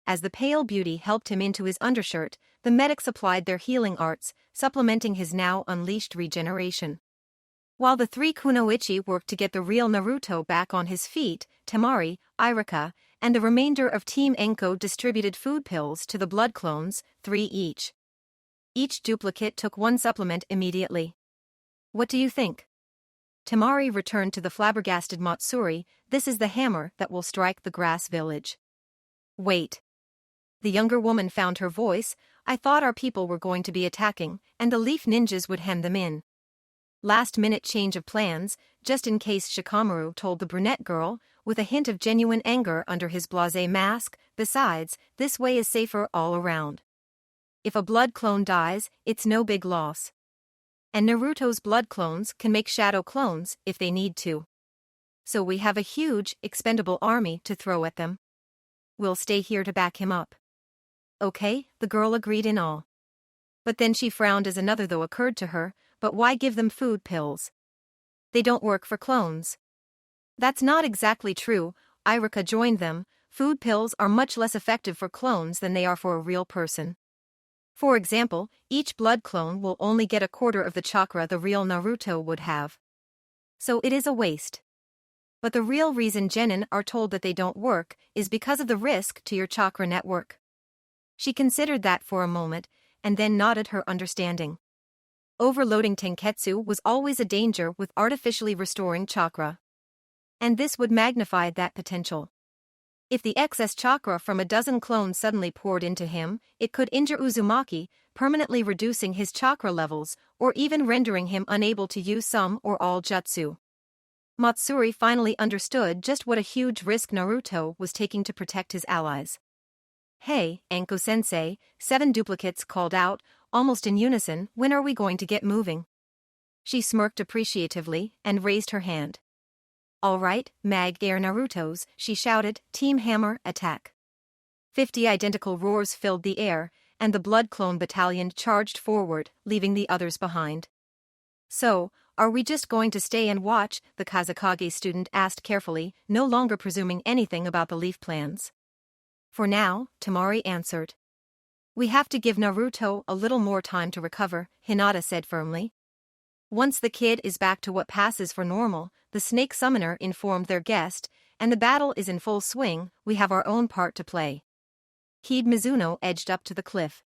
Speaker 1: As the pale beauty helped him into his undershirt, the medics applied their healing arts, supplementing his now unleashed regeneration. While the 3 kunoichi worked to get the real Naruto back on his feet, Temari, Irika, and the remainder of Team Enko distributed food pills to the blood clones, 3 each. Each duplicate took 1 supplement immediately. "What do you think?" Temari returned to the flabbergasted Matsuri. "This is the hammer that will strike the grass village." "Wait." The younger woman found her voice. I thought our people were going to be attacking, and the leaf ninjas would hem them in. Last-minute change of plans, just in case Shikamaru told the brunette girl, with a hint of genuine anger under his blasé mask. Besides, this way is safer all around. If a blood clone dies, it's no big loss. And Naruto's blood clones can make shadow clones if they need to. So we have a huge, expendable army to throw at them. We'll stay here to back him up. Okay, the girl agreed in awe. But then she frowned as another thought occurred to her. But why give them food pills? They don't work for clones. That's not exactly true, Irika joined them. Food pills are much less effective for clones than they are for a real person. For example, each blood clone will only get a quarter of the chakra the real Naruto would have. So it is a waste. But the real reason genin are told that they don't work is because of the risk to your chakra network. She considered that for a moment, and then nodded her understanding. Overloading tenketsu was always a danger with artificially restoring chakra. And this would magnify that potential. If the excess chakra from a dozen clones suddenly poured into him, it could injure Uzumaki, permanently reducing his chakra levels, or even rendering him unable to use some or all jutsu. Matsuri finally understood just what a huge risk Naruto was taking to protect his allies. Hey, Anko-sensei, 7 duplicates called out, almost in unison, when are we going to get moving? She smirked appreciatively and raised her hand. All right, Mag-Air Narutos, she shouted, Team Hammer, attack. 50 identical roars filled the air, and the Blood Clone Battalion charged forward, leaving the others behind. So, are we just going to stay and watch? The Kazekage student asked carefully, no longer presuming anything about the leaf plans. For now, Temari answered. We have to give Naruto a little more time to recover, Hinata said firmly. Once the kid is back to what passes for normal, the snake summoner informed their guest, and the battle is in full swing, we have our own part to play. Kid Mizuno edged up to the cliff.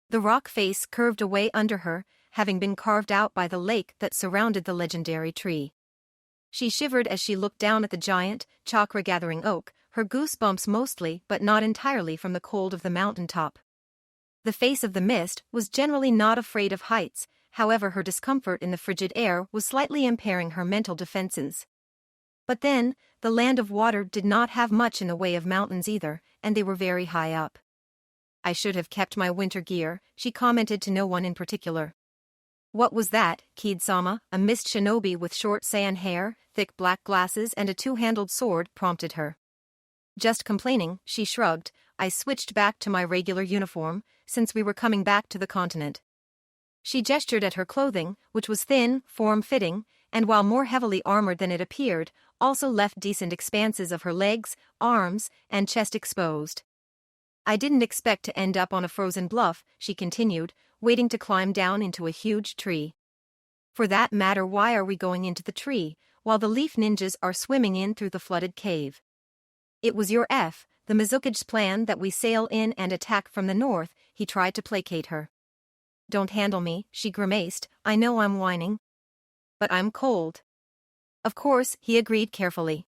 Speaker 1: The rock face curved away under her, having been carved out by the lake that surrounded the legendary tree. She shivered as she looked down at the giant, chakra-gathering oak, her goosebumps mostly but not entirely from the cold of the mountaintop. The face of the mist was generally not afraid of heights, however her discomfort in the frigid air was slightly impairing her mental defenses. But then, the land of water did not have much in the way of mountains either, and they were very high up. I should have kept my winter gear, she commented to no one in particular. What was that, Kid-sama? A mist shinobi with short sand hair, thick black glasses and a two-handled sword prompted her. Just complaining, she shrugged. I switched back to my regular uniform, since we were coming back to the continent. She gestured at her clothing, which was thin, form-fitting, and while more heavily armored than it appeared, also left decent expanses of her legs, arms, and chest exposed. I didn't expect to end up on a frozen bluff, she continued, waiting to climb down into a huge tree. For that matter, why are we going into the tree, while the leaf ninjas are swimming in through the flooded cave? It was the Mizukage's plan that we sail in and attack from the north, he tried to placate her. Don't handle me, she grimaced, I know I'm whining. But I'm cold. Of course, he agreed carefully.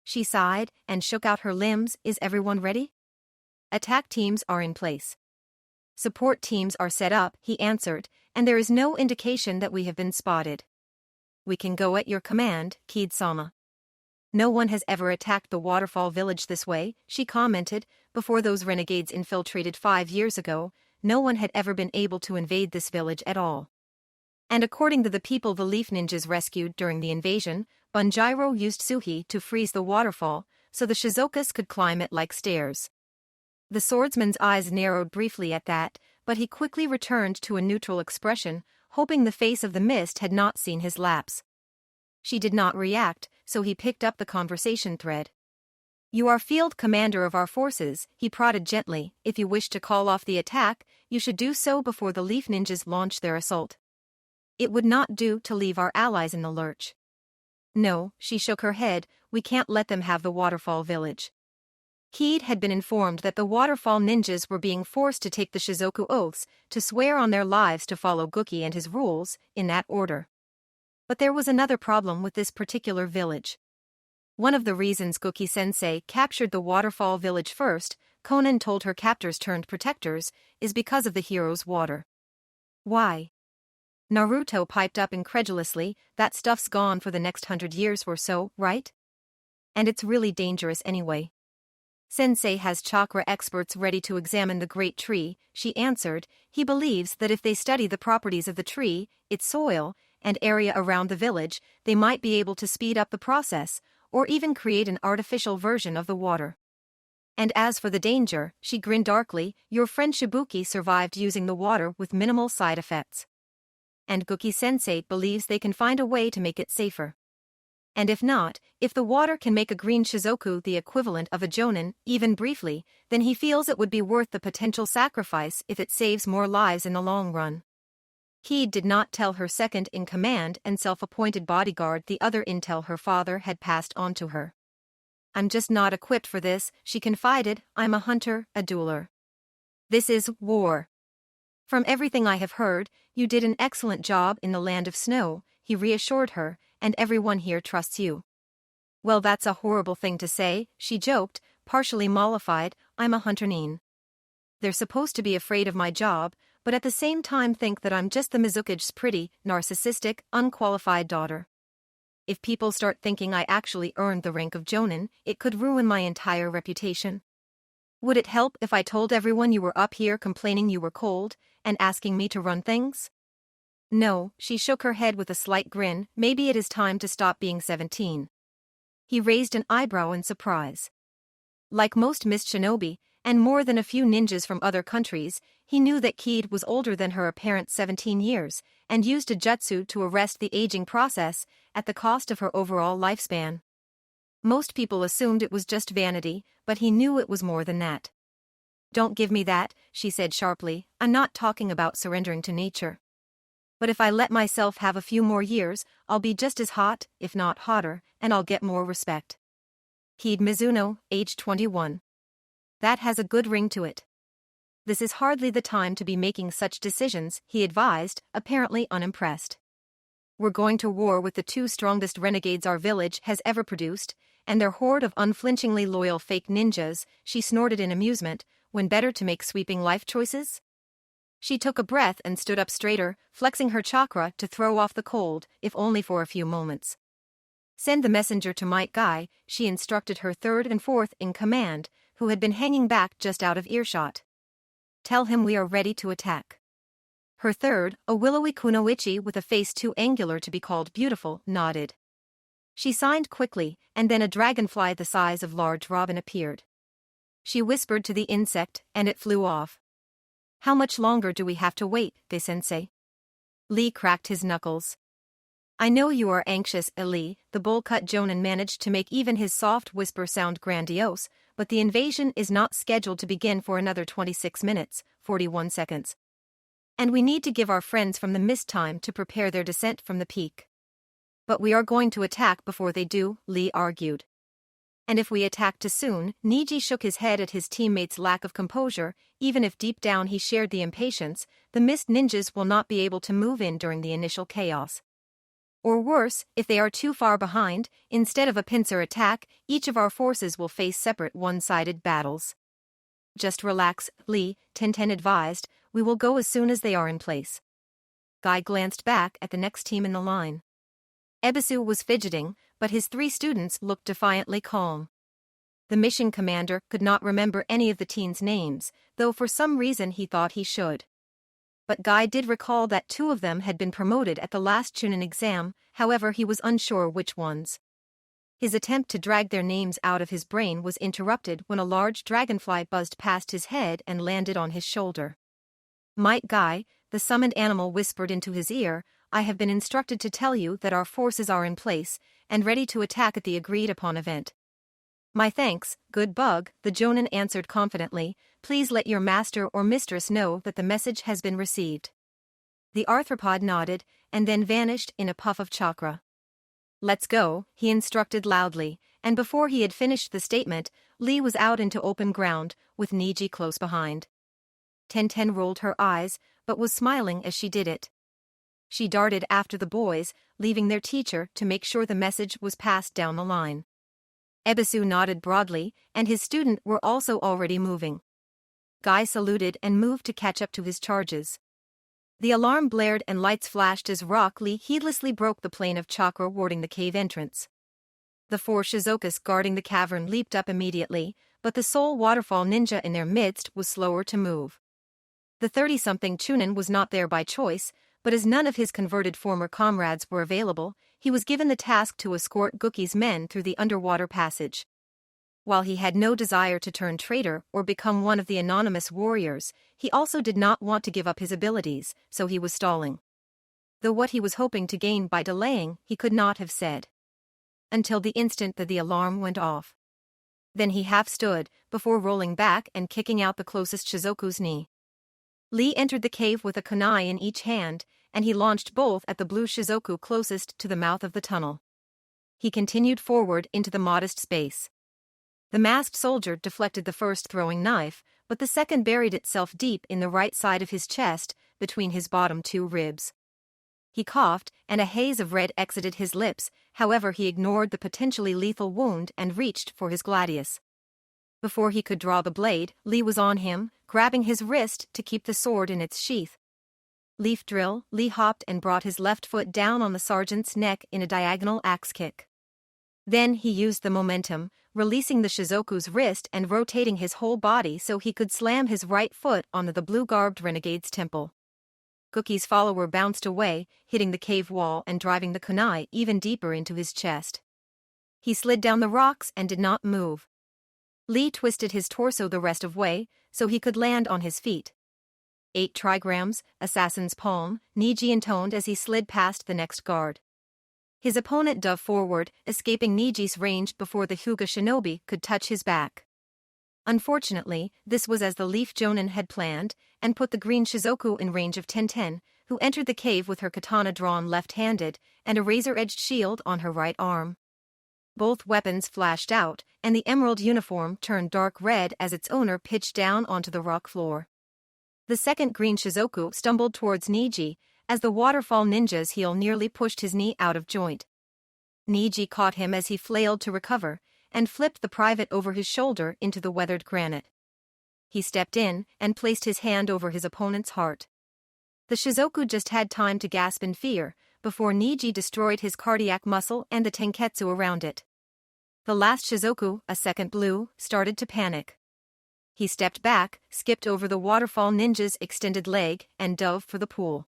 Speaker 1: She sighed and shook out her limbs. Is everyone ready? Attack teams are in place. Support teams are set up, he answered, and there is no indication that we have been spotted. We can go at your command, Kid-sama. No one has ever attacked the waterfall village this way, she commented, before those renegades infiltrated 5 years ago. No one had ever been able to invade this village at all. And according to the people the leaf ninjas rescued during the invasion, Bunjiro used Suhi to freeze the waterfall, so the Shizokas could climb it like stairs. The swordsman's eyes narrowed briefly at that, but he quickly returned to a neutral expression, hoping the face of the mist had not seen his lapse. She did not react, so he picked up the conversation thread. You are field commander of our forces, he prodded gently. If you wish to call off the attack, you should do so before the leaf ninjas launch their assault. It would not do to leave our allies in the lurch. No, she shook her head, we can't let them have the waterfall village. Kid had been informed that the waterfall ninjas were being forced to take the Shizoku oaths, to swear on their lives to follow Guki and his rules, in that order. But there was another problem with this particular village. One of the reasons Guki-sensei captured the waterfall village first, Conan told her captors turned protectors, is because of the hero's water. Why? Naruto piped up incredulously, that stuff's gone for the next 100 years or so, right? And it's really dangerous anyway. Sensei has chakra experts ready to examine the great tree, she answered. He believes that if they study the properties of the tree, its soil, and area around the village, they might be able to speed up the process, or even create an artificial version of the water. And as for the danger, she grinned darkly, your friend Shibuki survived using the water with minimal side effects. And Guki-sensei believes they can find a way to make it safer. And if not, if the water can make a green Shizoku the equivalent of a Jonin, even briefly, then he feels it would be worth the potential sacrifice if it saves more lives in the long run. He did not tell her second-in-command and self-appointed bodyguard the other intel her father had passed on to her. I'm just not equipped for this, she confided. I'm a hunter, a dueler. This is war. From everything I have heard, you did an excellent job in the land of snow, he reassured her, and everyone here trusts you. Well, that's a horrible thing to say, she joked, partially mollified. I'm a hunter-nin. They're supposed to be afraid of my job, but at the same time think that I'm just the Mizukage's pretty, narcissistic, unqualified daughter. If people start thinking I actually earned the rank of Jonin, it could ruin my entire reputation. Would it help if I told everyone you were up here complaining you were cold, and asking me to run things? No, she shook her head with a slight grin. Maybe it is time to stop being 17. He raised an eyebrow in surprise. Like most mist shinobi, and more than a few ninjas from other countries, he knew that Kid was older than her apparent 17 years, and used a jutsu to arrest the aging process, at the cost of her overall lifespan. Most people assumed it was just vanity, but he knew it was more than that. Don't give me that, she said sharply. I'm not talking about surrendering to nature. But if I let myself have a few more years, I'll be just as hot, if not hotter, and I'll get more respect. Kid Mizuno, age 21. That has a good ring to it. This is hardly the time to be making such decisions, he advised, apparently unimpressed. We're going to war with the two strongest renegades our village has ever produced, and their horde of unflinchingly loyal fake ninjas, she snorted in amusement, when better to make sweeping life choices? She took a breath and stood up straighter, flexing her chakra to throw off the cold, if only for a few moments. Send the messenger to Might Guy, she instructed her third and fourth in command, who had been hanging back just out of earshot. Tell him we are ready to attack. Her third, a willowy kunoichi with a face too angular to be called beautiful, nodded. She signed quickly, and then a dragonfly the size of large robin appeared. She whispered to the insect, and it flew off. How much longer do we have to wait, Sensei? Lee cracked his knuckles. I know you are anxious, Lee, the bowl-cut Jonin managed to make even his soft whisper sound grandiose, but the invasion is not scheduled to begin for another 26 minutes, 41 seconds. And we need to give our friends from the mist time to prepare their descent from the peak. But we are going to attack before they do, Lee argued. And if we attack too soon, Niji shook his head at his teammate's lack of composure. Even if deep down he shared the impatience, the mist ninjas will not be able to move in during the initial chaos. Or worse, if they are too far behind, instead of a pincer attack, each of our forces will face separate one-sided battles. Just relax, Lee, Tenten advised, we will go as soon as they are in place. Guy glanced back at the next team in the line. Ebisu was fidgeting, but his three students looked defiantly calm. The mission commander could not remember any of the teens' names, though for some reason he thought he should. But Guy did recall that two of them had been promoted at the last Chunin exam, however he was unsure which ones. His attempt to drag their names out of his brain was interrupted when a large dragonfly buzzed past his head and landed on his shoulder. Might Guy, the summoned animal whispered into his ear, I have been instructed to tell you that our forces are in place, and ready to attack at the agreed-upon event. My thanks, good bug, the Jonin answered confidently, please let your master or mistress know that the message has been received. The arthropod nodded, and then vanished in a puff of chakra. Let's go, he instructed loudly, and before he had finished the statement, Lee was out into open ground, with Niji close behind. Tenten rolled her eyes, but was smiling as she did it. She darted after the boys, leaving their teacher to make sure the message was passed down the line. Ebisu nodded broadly, and his student were also already moving. Guy saluted and moved to catch up to his charges. The alarm blared and lights flashed as Rock Lee heedlessly broke the plane of chakra warding the cave entrance. The 4 Shizokus guarding the cavern leaped up immediately, but the sole waterfall ninja in their midst was slower to move. The 30-something Chunin was not there by choice, but as none of his converted former comrades were available, he was given the task to escort Guki's men through the underwater passage. While he had no desire to turn traitor or become one of the anonymous warriors, he also did not want to give up his abilities, so he was stalling. Though what he was hoping to gain by delaying, he could not have said. Until the instant that the alarm went off. Then he half stood, before rolling back and kicking out the closest Shizoku's knee. Lee entered the cave with a kunai in each hand, and he launched both at the blue Shizoku closest to the mouth of the tunnel. He continued forward into the modest space. The masked soldier deflected the first throwing knife, but the second buried itself deep in the right side of his chest, between his bottom 2 ribs. He coughed, and a haze of red exited his lips, however he ignored the potentially lethal wound and reached for his gladius. Before he could draw the blade, Lee was on him, grabbing his wrist to keep the sword in its sheath. Leaf drill, Lee hopped and brought his left foot down on the sergeant's neck in a diagonal axe kick. Then he used the momentum, releasing the Shizoku's wrist and rotating his whole body so he could slam his right foot onto the blue-garbed renegade's temple. Guki's follower bounced away, hitting the cave wall and driving the kunai even deeper into his chest. He slid down the rocks and did not move. Lee twisted his torso the rest of way, so he could land on his feet. 8 trigrams, assassin's palm, Niji intoned as he slid past the next guard. His opponent dove forward, escaping Niji's range before the Hyuga shinobi could touch his back. Unfortunately, this was as the Leaf Jonin had planned, and put the green Shizoku in range of Tenten, who entered the cave with her katana drawn left-handed, and a razor-edged shield on her right arm. Both weapons flashed out, and the emerald uniform turned dark red as its owner pitched down onto the rock floor. The second green Shizoku stumbled towards Niji, as the waterfall ninja's heel nearly pushed his knee out of joint. Niji caught him as he flailed to recover, and flipped the private over his shoulder into the weathered granite. He stepped in and placed his hand over his opponent's heart. The Shizoku just had time to gasp in fear, before Niji destroyed his cardiac muscle and the tenketsu around it. The last Shizoku, a second blue, started to panic. He stepped back, skipped over the waterfall ninja's extended leg, and dove for the pool.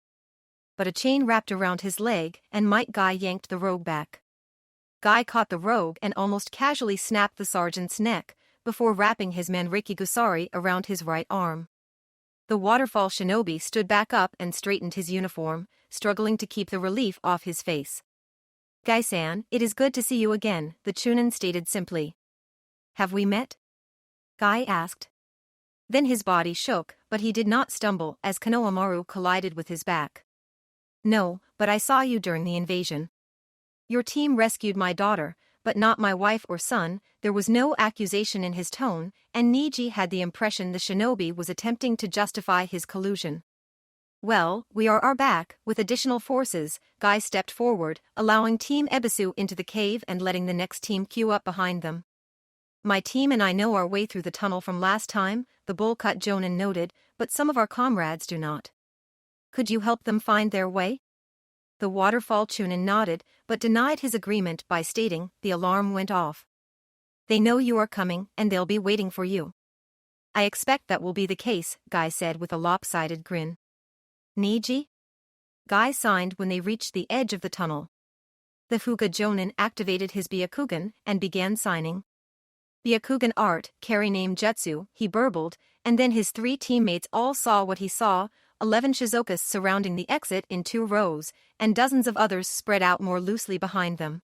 Speaker 1: But a chain wrapped around his leg, and Might Guy yanked the rogue back. Guy caught the rogue and almost casually snapped the sergeant's neck, before wrapping his Manriki Gusari around his right arm. The waterfall shinobi stood back up and straightened his uniform, struggling to keep the relief off his face. Guy-san, it is good to see you again, the Chunin stated simply. Have we met? Guy asked. Then his body shook, but he did not stumble as Konohamaru collided with his back. No, but I saw you during the invasion. Your team rescued my daughter, but not my wife or son. There was no accusation in his tone, and Niji had the impression the shinobi was attempting to justify his collusion. Well, we are back, with additional forces. Guy stepped forward, allowing Team Ebisu into the cave and letting the next team queue up behind them. My team and I know our way through the tunnel from last time, the bowl-cut Jonin noted, but some of our comrades do not. Could you help them find their way? The waterfall Chunin nodded, but denied his agreement by stating, the alarm went off. They know you are coming, and they'll be waiting for you. I expect that will be the case, Guy said with a lopsided grin. Niji? Guy signed when they reached the edge of the tunnel. The Hyuga Jonin activated his Byakugan and began signing. Byakugan art, carry name Jutsu, he burbled, and then his 3 teammates all saw what he saw, 11 Shizokus surrounding the exit in 2 rows, and dozens of others spread out more loosely behind them.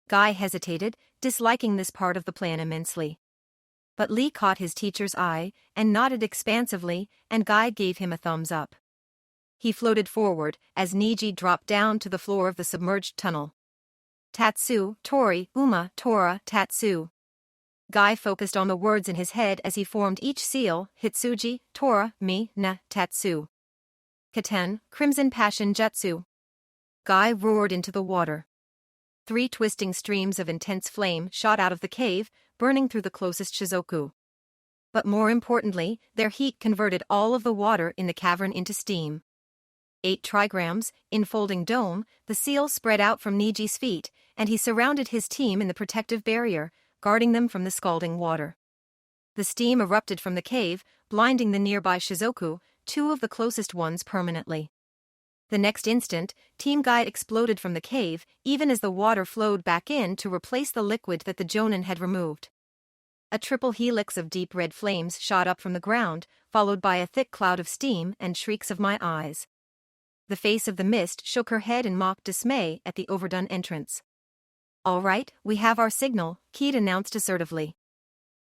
Speaker 1: Guy hesitated, disliking this part of the plan immensely. But Lee caught his teacher's eye, and nodded expansively, and Guy gave him a thumbs up. He floated forward, as Niji dropped down to the floor of the submerged tunnel. Tatsu, Tori, Uma, Tora, Tatsu. Guy focused on the words in his head as he formed each seal, Hitsuji, Tora, Mi, Na, Tatsu. Katen, Crimson Passion Jutsu. Guy roared into the water. 3 twisting streams of intense flame shot out of the cave, burning through the closest Shizoku. But more importantly, their heat converted all of the water in the cavern into steam. 8 trigrams, enfolding dome, the seal spread out from Niji's feet, and he surrounded his team in the protective barrier, guarding them from the scalding water. The steam erupted from the cave, blinding the nearby Shizoku, 2 of the closest ones permanently. The next instant, Team Guide exploded from the cave, even as the water flowed back in to replace the liquid that the Jonin had removed. A triple helix of deep red flames shot up from the ground, followed by a thick cloud of steam and shrieks of "my eyes." The face of the mist shook her head in mock dismay at the overdone entrance. "All right, we have our signal," Keed announced assertively.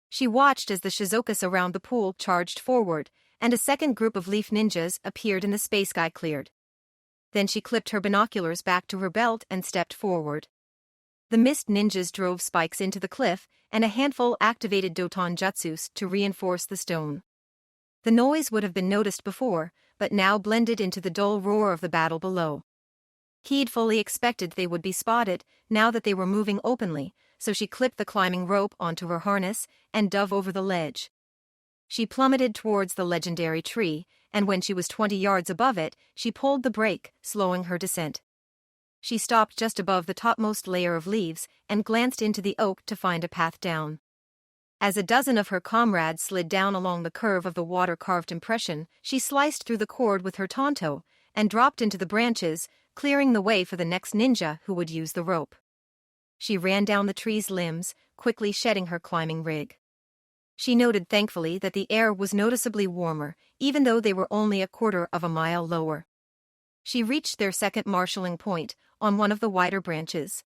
Speaker 1: She watched as the Shizokus around the pool charged forward, and a second group of leaf ninjas appeared in the space sky cleared. Then she clipped her binoculars back to her belt and stepped forward. The mist ninjas drove spikes into the cliff, and a handful activated Doton Jutsus to reinforce the stone. The noise would have been noticed before, but now blended into the dull roar of the battle below. Keed fully expected they would be spotted, now that they were moving openly, so she clipped the climbing rope onto her harness and dove over the ledge. She plummeted towards the legendary tree, and when she was 20 yards above it, she pulled the brake, slowing her descent. She stopped just above the topmost layer of leaves and glanced into the oak to find a path down. As a dozen of her comrades slid down along the curve of the water-carved impression, she sliced through the cord with her tanto and dropped into the branches, clearing the way for the next ninja who would use the rope. She ran down the tree's limbs, quickly shedding her climbing rig. She noted thankfully that the air was noticeably warmer, even though they were only a quarter of a mile lower. She reached their second marshalling point, on one of the wider branches.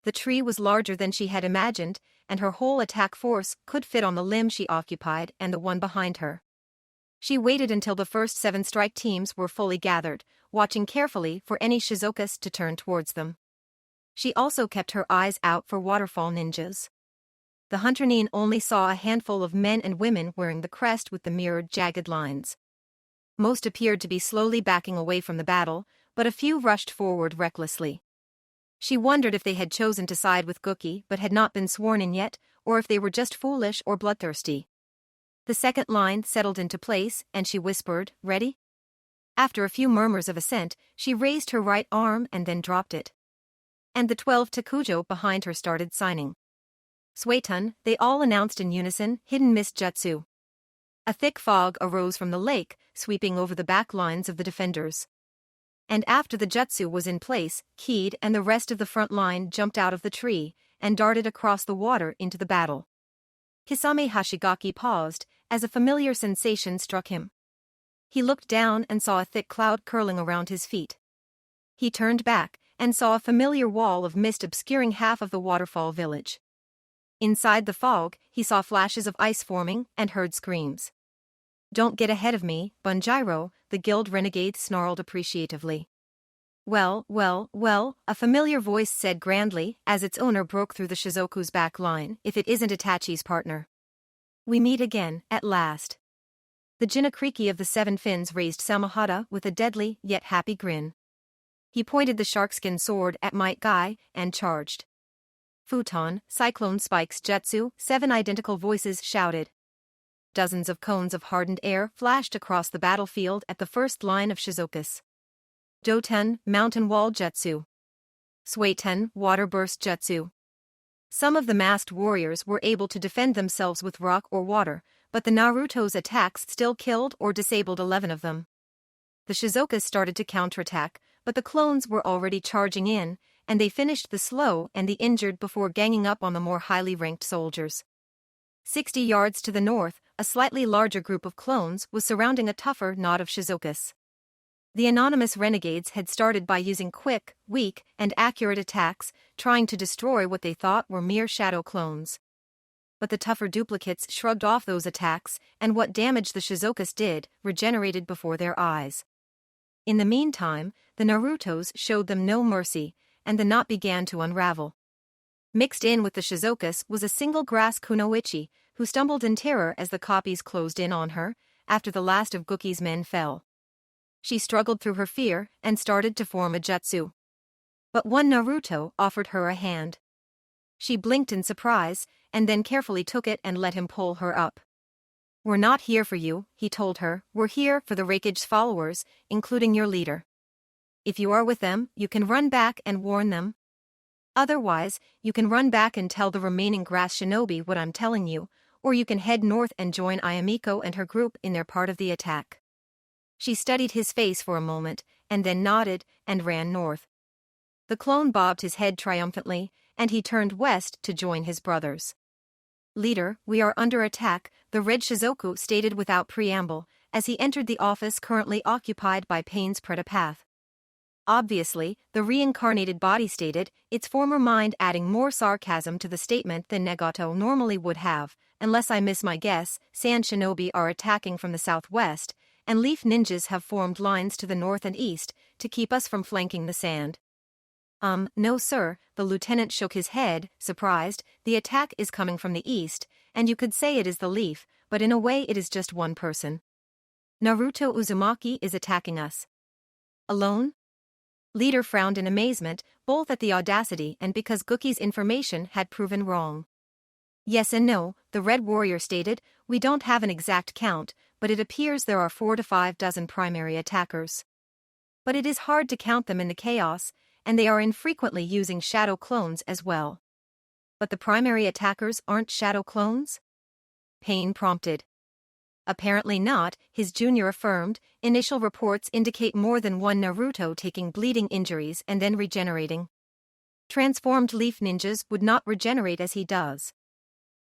Speaker 1: The tree was larger than she had imagined, and her whole attack force could fit on the limb she occupied and the one behind her. She waited until the first 7 strike teams were fully gathered, watching carefully for any Shizokus to turn towards them. She also kept her eyes out for waterfall ninjas. The Hunterine only saw a handful of men and women wearing the crest with the mirrored jagged lines. Most appeared to be slowly backing away from the battle, but a few rushed forward recklessly. She wondered if they had chosen to side with Gookie but had not been sworn in yet, or if they were just foolish or bloodthirsty. The second line settled into place, and she whispered, "Ready?" After a few murmurs of assent, she raised her right arm and then dropped it. And the 12 Takujo behind her started signing. "Suetun," they all announced in unison, "Hidden Mist Jutsu." A thick fog arose from the lake, sweeping over the back lines of the defenders. And after the jutsu was in place, Keed and the rest of the front line jumped out of the tree and darted across the water into the battle. Hisame Hashigaki paused, as a familiar sensation struck him. He looked down and saw a thick cloud curling around his feet. He turned back and saw a familiar wall of mist obscuring half of the waterfall village. Inside the fog, he saw flashes of ice forming and heard screams. "Don't get ahead of me, Bunjiro," the guild renegade snarled appreciatively. "Well, well, well," a familiar voice said grandly as its owner broke through the Shizoku's back line, "if it isn't Itachi's partner. We meet again, at last." The Jinakriki of the 7 Fins raised Samahata with a deadly yet happy grin. He pointed the sharkskin sword at Might Guy and charged. "Futon, Cyclone Spikes Jutsu," 7 identical voices shouted. Dozens of cones of hardened air flashed across the battlefield at the first line of Shizokus. Doten, Mountain Wall Jutsu. Sueten, Water Burst Jutsu. Some of the masked warriors were able to defend themselves with rock or water, but the Naruto's attacks still killed or disabled 11 of them. The Shizokus started to counterattack, but the clones were already charging in, and they finished the slow and the injured before ganging up on the more highly ranked soldiers. 60 yards to the north, a slightly larger group of clones was surrounding a tougher knot of Shizokus. The anonymous renegades had started by using quick, weak, and accurate attacks, trying to destroy what they thought were mere shadow clones. But the tougher duplicates shrugged off those attacks, and what damage the Shizokus did regenerated before their eyes. In the meantime, the Narutos showed them no mercy, and the knot began to unravel. Mixed in with the Shizokus was a single grass kunoichi, who stumbled in terror as the copies closed in on her, after the last of Gookie's men fell. She struggled through her fear and started to form a jutsu. But one Naruto offered her a hand. She blinked in surprise, and then carefully took it and let him pull her up. "We're not here for you," he told her. "We're here for the Raikage's followers, including your leader. If you are with them, you can run back and warn them. Otherwise, you can run back and tell the remaining grass shinobi what I'm telling you, or you can head north and join Ayamiko and her group in their part of the attack." She studied his face for a moment, and then nodded and ran north. The clone bobbed his head triumphantly, and he turned west to join his brothers. "Leader, we are under attack," the Red Shizoku stated without preamble, as he entered the office currently occupied by Pain's Pretapath. Obviously, the reincarnated body stated, its former mind adding more sarcasm to the statement than Nagato normally would have. "Unless I miss my guess, Sand Shinobi are attacking from the southwest, and Leaf Ninjas have formed lines to the north and east to keep us from flanking the sand." No sir," the lieutenant shook his head, surprised. "The attack is coming from the east, and you could say it is the Leaf, but in a way it is just one person. Naruto Uzumaki is attacking us." "Alone?" Leader frowned in amazement, both at the audacity and because Gookie's information had proven wrong. "Yes and no," the Red Warrior stated. "We don't have an exact count, but it appears there are 4 to 5 dozen primary attackers. But it is hard to count them in the chaos, and they are infrequently using shadow clones as well." "But the primary attackers aren't shadow clones?" Pain prompted. "Apparently not," his junior affirmed. "Initial reports indicate more than one Naruto taking bleeding injuries and then regenerating. Transformed Leaf Ninjas would not regenerate as he does."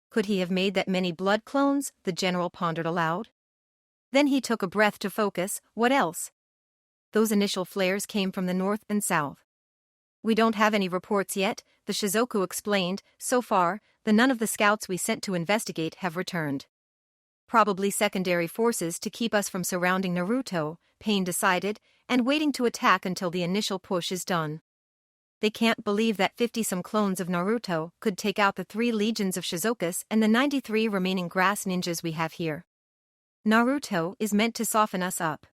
Speaker 1: "Could he have made that many blood clones?" the general pondered aloud. Then he took a breath to focus. "What else?" "Those initial flares came from the north and south." "We don't have any reports yet," the Shizoku explained. "So far, none of the scouts we sent to investigate have returned. Probably secondary forces to keep us from surrounding Naruto," Pain decided, "and waiting to attack until the initial push is done. They can't believe that 50-some clones of Naruto could take out the 3 legions of Shizokus and the 93 remaining grass ninjas we have here. Naruto is meant to soften us up."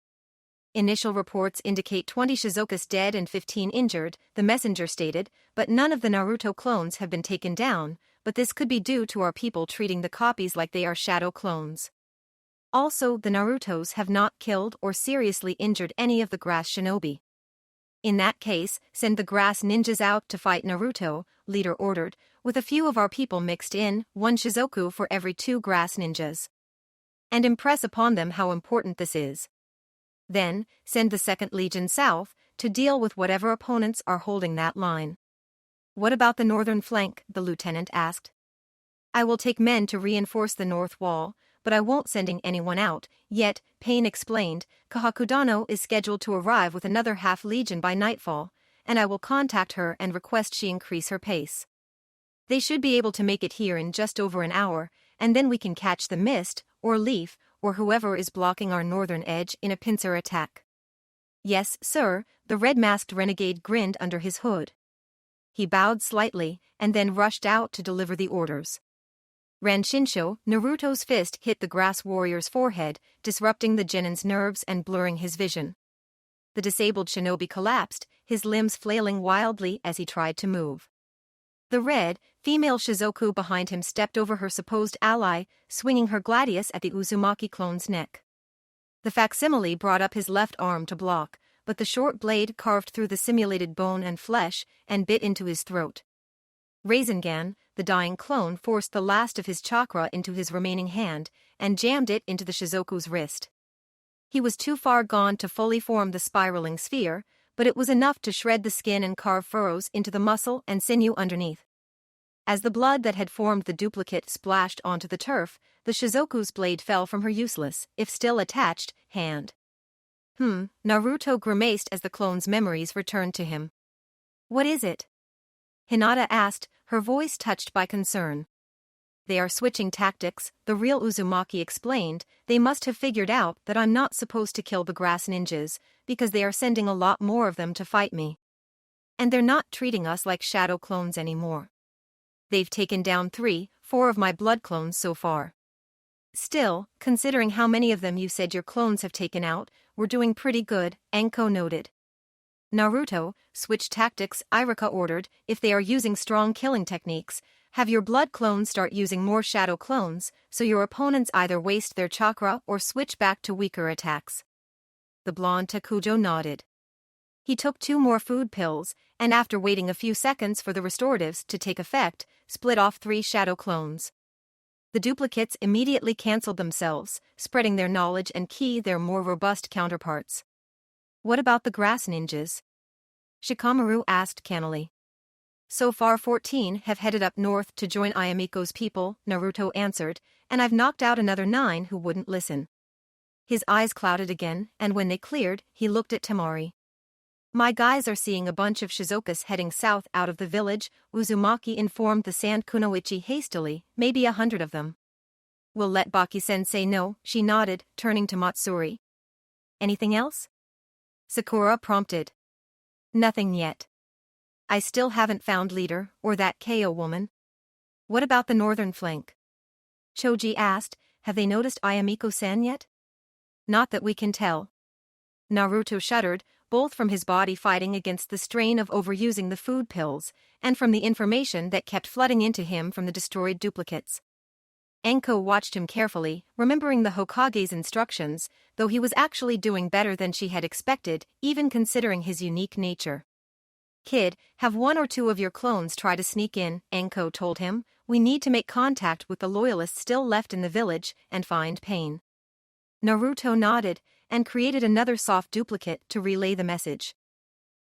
Speaker 1: "Initial reports indicate 20 Shizokus dead and 15 injured," the messenger stated, "but none of the Naruto clones have been taken down, but this could be due to our people treating the copies like they are shadow clones. Also, the Narutos have not killed or seriously injured any of the grass shinobi." "In that case, send the grass ninjas out to fight Naruto," Leader ordered, "with a few of our people mixed in, 1 Shizoku for every 2 grass ninjas. And impress upon them how important this is. Then, send the 2nd Legion south to deal with whatever opponents are holding that line." "What about the northern flank?" the lieutenant asked. "I will take men to reinforce the north wall, but I won't sending anyone out yet," Pain explained. "Kahakudano is scheduled to arrive with another half legion by nightfall, and I will contact her and request she increase her pace. They should be able to make it here in just over an hour, and then we can catch the Mist, or Leaf, or whoever is blocking our northern edge in a pincer attack." "Yes, sir," the red-masked renegade grinned under his hood. He bowed slightly, and then rushed out to deliver the orders. Ranshinsho, Naruto's fist hit the grass warrior's forehead, disrupting the genin's nerves and blurring his vision. The disabled shinobi collapsed, his limbs flailing wildly as he tried to move. The red, female Shizoku behind him stepped over her supposed ally, swinging her gladius at the Uzumaki clone's neck. The facsimile brought up his left arm to block, but the short blade carved through the simulated bone and flesh and bit into his throat. Rasengan, the dying clone, forced the last of his chakra into his remaining hand and jammed it into the Shizoku's wrist. He was too far gone to fully form the spiraling sphere, but it was enough to shred the skin and carve furrows into the muscle and sinew underneath. As the blood that had formed the duplicate splashed onto the turf, the Shizoku's blade fell from her useless, if still attached, hand. Naruto grimaced as the clone's memories returned to him. "What is it?" Hinata asked, her voice touched by concern. "They are switching tactics," the real Uzumaki explained. "They must have figured out that I'm not supposed to kill the grass ninjas, because they are sending a lot more of them to fight me. And they're not treating us like shadow clones anymore. They've taken down 3-4 of my blood clones so far. Still, considering how many of them you said your clones have taken out, we're doing pretty good," Anko noted. Naruto, switch tactics, Iruka ordered. If they are using strong killing techniques, have your blood clones start using more shadow clones, so your opponents either waste their chakra or switch back to weaker attacks. The blonde Takujo nodded. He took 2 more food pills, and after waiting a few seconds for the restoratives to take effect, split off 3 shadow clones. The duplicates immediately cancelled themselves, spreading their knowledge and ki their more robust counterparts. What about the grass ninjas? Shikamaru asked cannily. So far 14 have headed up north to join Ayamiko's people, Naruto answered, and I've knocked out another 9 who wouldn't listen. His eyes clouded again, and when they cleared, he looked at Temari. My guys are seeing a bunch of Shizokas heading south out of the village, Uzumaki informed the Sand Kunoichi hastily, maybe 100 of them. We'll let Baki-sensei know, she nodded, turning to Matsuri. Anything else? Sakura prompted. Nothing yet. I still haven't found leader, or that KO woman. What about the northern flank? Choji asked, have they noticed Ayamiko-san yet? Not that we can tell. Naruto shuddered, both from his body fighting against the strain of overusing the food pills, and from the information that kept flooding into him from the destroyed duplicates. Enko watched him carefully, remembering the Hokage's instructions, though he was actually doing better than she had expected, even considering his unique nature. Kid, have 1 or 2 of your clones try to sneak in, Enko told him. We need to make contact with the loyalists still left in the village and find Pain. Naruto nodded, and created another soft duplicate to relay the message.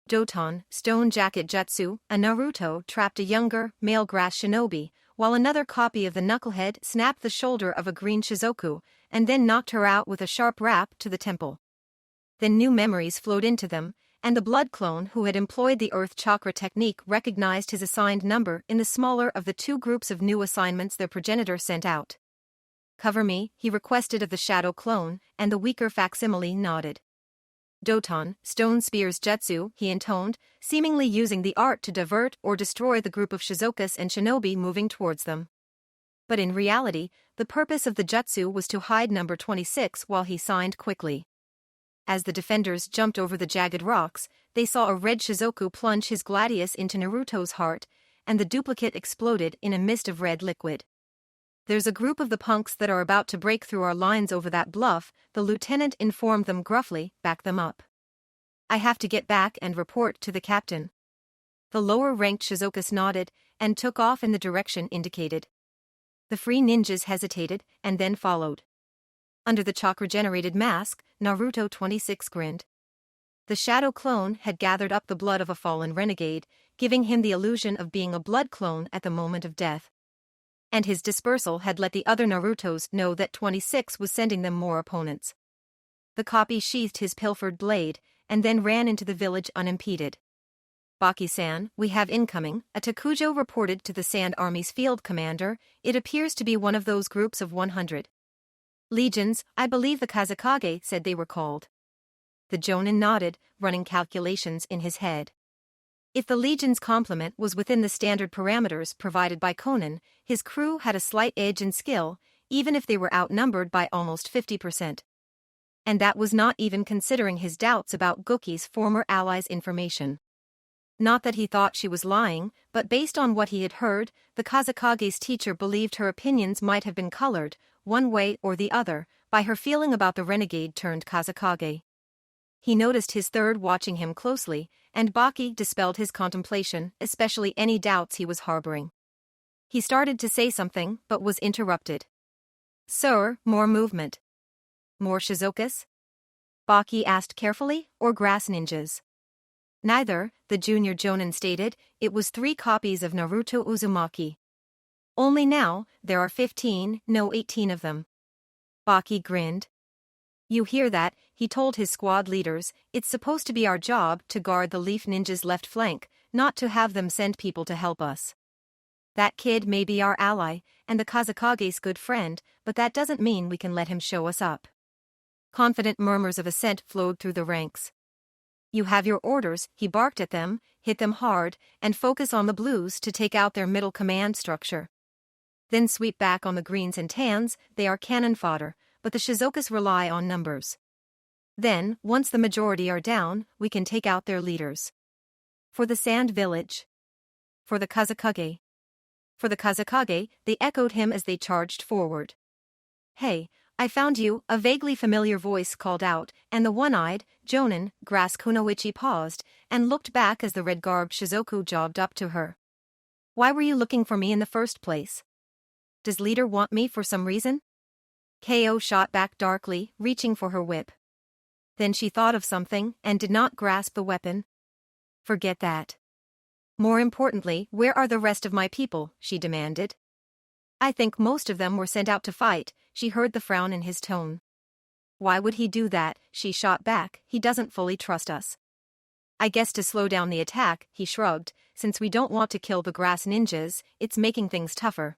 Speaker 1: Doton, Stone Jacket Jutsu, a Naruto trapped a younger, male grass shinobi, while another copy of the knucklehead snapped the shoulder of a green Shizoku, and then knocked her out with a sharp rap to the temple. Then new memories flowed into them, and the blood clone who had employed the earth chakra technique recognized his assigned number in the smaller of the 2 groups of new assignments their progenitor sent out. Cover me, he requested of the shadow clone, and the weaker facsimile nodded. Doton, Stone Spear's Jutsu, he intoned, seemingly using the art to divert or destroy the group of Shizokas and shinobi moving towards them. But in reality, the purpose of the Jutsu was to hide number 26 while he signed quickly. As the defenders jumped over the jagged rocks, they saw a red Shizoku plunge his gladius into Naruto's heart, and the duplicate exploded in a mist of red liquid. There's a group of the punks that are about to break through our lines over that bluff, the lieutenant informed them gruffly, back them up. I have to get back and report to the captain. The lower-ranked Shizokas nodded, and took off in the direction indicated. The free ninjas hesitated, and then followed. Under the chakra-generated mask, Naruto 26 grinned. The shadow clone had gathered up the blood of a fallen renegade, giving him the illusion of being a blood clone at the moment of death. And his dispersal had let the other Narutos know that 26 was sending them more opponents. The copy sheathed his pilfered blade, and then ran into the village unimpeded. Baki-san, we have incoming, a Takujo reported to the Sand Army's field commander. It appears to be one of those groups of 100. Legions, I believe the Kazekage said they were called. The Jonin nodded, running calculations in his head. If the Legion's complement was within the standard parameters provided by Conan, his crew had a slight edge in skill, even if they were outnumbered by almost 50%. And that was not even considering his doubts about Guki's former ally's information. Not that he thought she was lying, but based on what he had heard, the Kazekage's teacher believed her opinions might have been colored, one way or the other, by her feeling about the renegade-turned-Kazekage. He noticed his third watching him closely, and Baki dispelled his contemplation, especially any doubts he was harboring. He started to say something, but was interrupted. Sir, more movement. More Shizokas? Baki asked carefully, or grass ninjas? Neither, the junior Jonin stated. It was 3 copies of Naruto Uzumaki. Only now, there are 15, no 18 of them. Baki grinned. You hear that, he told his squad leaders, it's supposed to be our job to guard the Leaf Ninja's left flank, not to have them send people to help us. That kid may be our ally, and the Kazekage's good friend, but that doesn't mean we can let him show us up. Confident murmurs of assent flowed through the ranks. You have your orders, he barked at them, hit them hard, and focus on the blues to take out their middle command structure. Then sweep back on the greens and tans, they are cannon fodder, but the Shizokas rely on numbers. Then, once the majority are down, we can take out their leaders. For the Sand Village. For the Kazekage. For the Kazekage, they echoed him as they charged forward. Hey, I found you, a vaguely familiar voice called out, and the one-eyed, Jonin, Grass Kunoichi paused, and looked back as the red-garbed Shizuku jogged up to her. Why were you looking for me in the first place? Does leader want me for some reason? Ko shot back darkly, reaching for her whip. Then she thought of something, and did not grasp the weapon. Forget that. More importantly, where are the rest of my people, she demanded. I think most of them were sent out to fight, she heard the frown in his tone. Why would he do that, she shot back, he doesn't fully trust us. I guess to slow down the attack, he shrugged, since we don't want to kill the grass ninjas, it's making things tougher.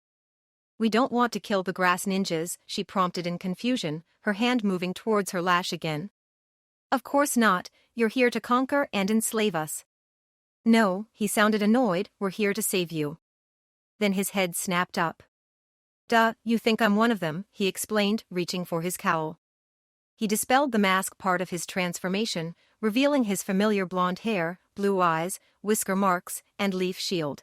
Speaker 1: We don't want to kill the grass ninjas, she prompted in confusion, her hand moving towards her lash again. Of course not, you're here to conquer and enslave us. No, he sounded annoyed, we're here to save you. Then his head snapped up. Duh, you think I'm one of them, he explained, reaching for his cowl. He dispelled the mask part of his transformation, revealing his familiar blonde hair, blue eyes, whisker marks, and leaf shield.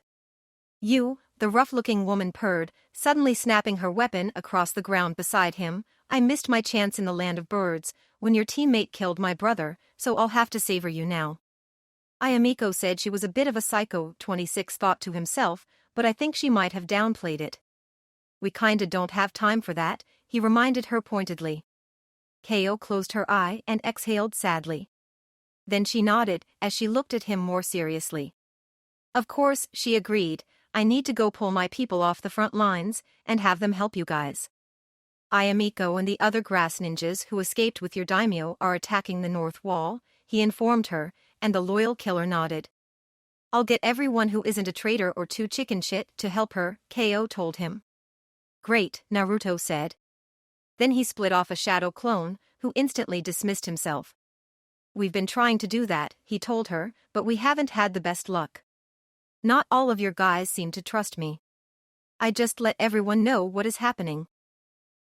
Speaker 1: You, the rough-looking woman purred, suddenly snapping her weapon across the ground beside him, I missed my chance in the land of birds, when your teammate killed my brother, so I'll have to savor you now. Ayamiko said she was a bit of a psycho, 26 thought to himself, but I think she might have downplayed it. We kinda don't have time for that, he reminded her pointedly. Ko closed her eye and exhaled sadly. Then she nodded, as she looked at him more seriously. Of course, she agreed, I need to go pull my people off the front lines, and have them help you guys. Ayamiko and the other grass ninjas who escaped with your daimyo are attacking the north wall, he informed her, and the loyal killer nodded. I'll get everyone who isn't a traitor or too chicken shit to help her, Ko told him. Great, Naruto said. Then he split off a shadow clone, who instantly dismissed himself. We've been trying to do that, he told her, but we haven't had the best luck. Not all of your guys seem to trust me. I just let everyone know what is happening.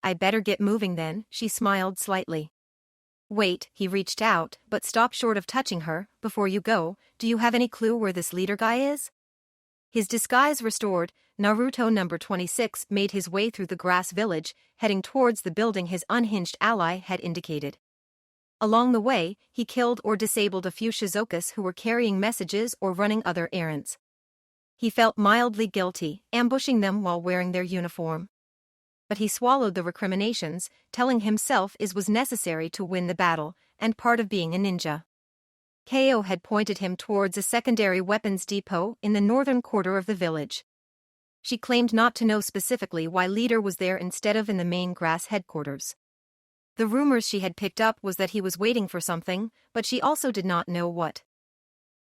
Speaker 1: I better get moving then, she smiled slightly. Wait, he reached out, but stopped short of touching her. Before you go, do you have any clue where this leader guy is? His disguise restored, Naruto number 26 made his way through the grass village, heading towards the building his unhinged ally had indicated. Along the way, he killed or disabled a few Shizukas who were carrying messages or running other errands. He felt mildly guilty, ambushing them while wearing their uniform. But he swallowed the recriminations, telling himself it was necessary to win the battle, and part of being a ninja. Ko had pointed him towards a secondary weapons depot in the northern quarter of the village. She claimed not to know specifically why Leader was there instead of in the main grass headquarters. The rumors she had picked up was that he was waiting for something, but she also did not know what.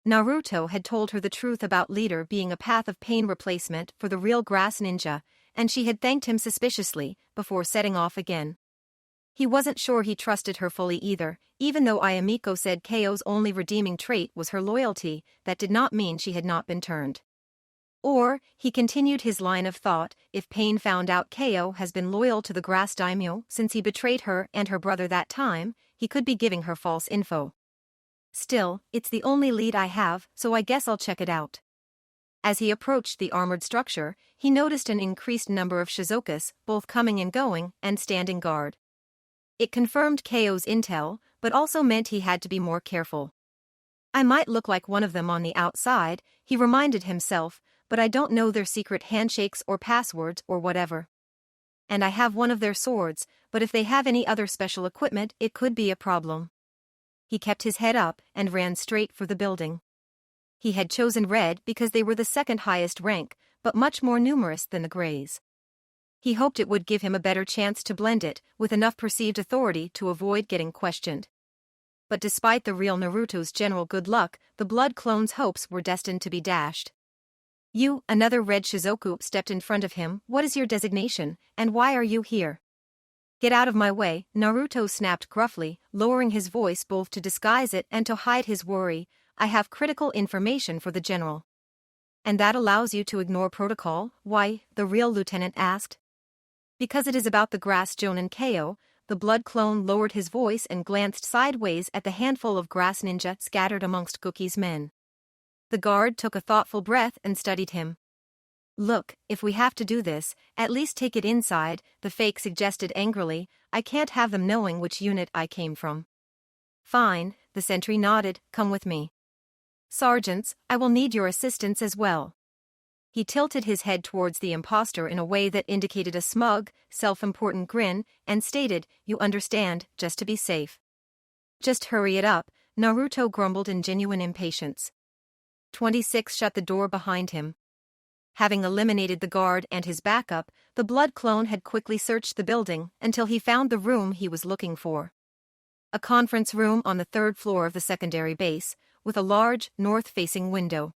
Speaker 1: Naruto had told her the truth about Leader being a path of pain replacement for the real grass ninja, and she had thanked him suspiciously, before setting off again. He wasn't sure he trusted her fully either, even though Ayamiko said Ko's only redeeming trait was her loyalty, that did not mean she had not been turned. Or, he continued his line of thought, if Pain found out Ko has been loyal to the grass daimyo since he betrayed her and her brother that time, he could be giving her false info. Still, it's the only lead I have, so I guess I'll check it out. As he approached the armored structure, he noticed an increased number of Shizukas, both coming and going, and standing guard. It confirmed Ko's intel, but also meant he had to be more careful. I might look like one of them on the outside, he reminded himself, but I don't know their secret handshakes or passwords or whatever. And I have one of their swords, but if they have any other special equipment it could be a problem. He kept his head up and ran straight for the building. He had chosen red because they were the second highest rank, but much more numerous than the Greys. He hoped it would give him a better chance to blend it, with enough perceived authority to avoid getting questioned. But despite the real Naruto's general good luck, the blood clone's hopes were destined to be dashed. You, another red Shizuku, stepped in front of him. What is your designation, and why are you here? Get out of my way, Naruto snapped gruffly, lowering his voice both to disguise it and to hide his worry. I have critical information for the general. And that allows you to ignore protocol? Why? The real lieutenant asked. Because it is about the grass Jonin Ko, the blood clone lowered his voice and glanced sideways at the handful of grass ninja scattered amongst Gookie's men. The guard took a thoughtful breath and studied him. "Look, if we have to do this, at least take it inside," the fake suggested angrily. "I can't have them knowing which unit I came from." "Fine," the sentry nodded, "come with me. Sergeants, I will need your assistance as well." He tilted his head towards the imposter in a way that indicated a smug, self-important grin, and stated, "You understand, just to be safe." "Just hurry it up," Naruto grumbled in genuine impatience. 26 shut the door behind him. Having eliminated the guard and his backup, the blood clone had quickly searched the building until he found the room he was looking for. A conference room on the 3rd floor of the secondary base, with a large, north-facing window.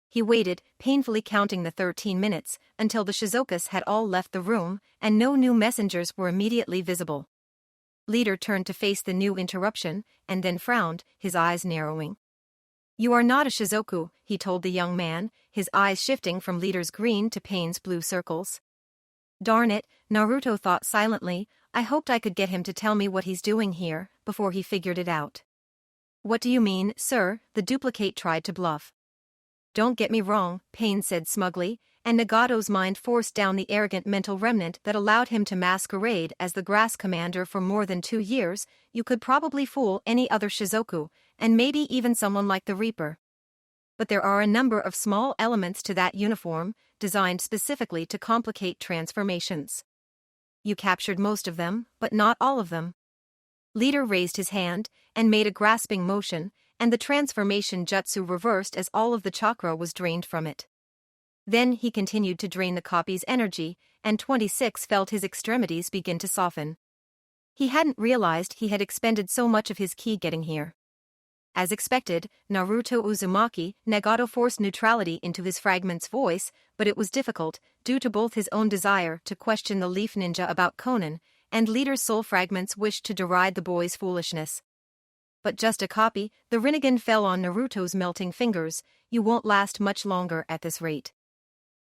Speaker 1: He waited, painfully counting the 13 minutes, until the Shizokas had all left the room, and no new messengers were immediately visible. Leader turned to face the new interruption, and then frowned, his eyes narrowing. "You are not a Shizoku," he told the young man, his eyes shifting from Leader's green to Pain's blue circles. "Darn it," Naruto thought silently, "I hoped I could get him to tell me what he's doing here, before he figured it out." "What do you mean, sir?" the duplicate tried to bluff. "Don't get me wrong," Pain said smugly, and Nagato's mind forced down the arrogant mental remnant that allowed him to masquerade as the grass commander for more than 2 years. "You could probably fool any other Shizoku, and maybe even someone like the Reaper. But there are a number of small elements to that uniform, designed specifically to complicate transformations. You captured most of them, but not all of them." Leader raised his hand, and made a grasping motion, and the transformation jutsu reversed as all of the chakra was drained from it. Then he continued to drain the copy's energy, and 26 felt his extremities begin to soften. He hadn't realized he had expended so much of his ki getting here. As expected, Naruto Uzumaki, Nagato forced neutrality into his fragment's voice, but it was difficult, due to both his own desire to question the Leaf Ninja about Konan, and Leader's soul fragment's wish to deride the boy's foolishness. "But just a copy," the Rinnegan fell on Naruto's melting fingers. "You won't last much longer at this rate."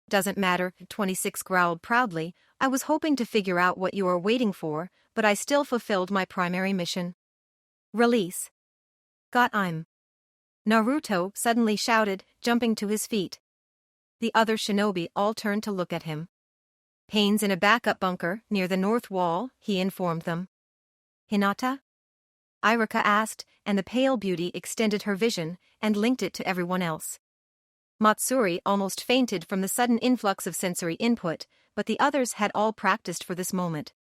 Speaker 1: "Doesn't matter," 26 growled proudly. "I was hoping to figure out what you are waiting for, but I still fulfilled my primary mission." "Release." "Got I'm." Naruto suddenly shouted, jumping to his feet. The other shinobi all turned to look at him. "Pain's in a backup bunker, near the north wall," he informed them. "Hinata?" Irika asked, and the pale beauty extended her vision, and linked it to everyone else. Matsuri almost fainted from the sudden influx of sensory input, but the others had all practiced for this moment.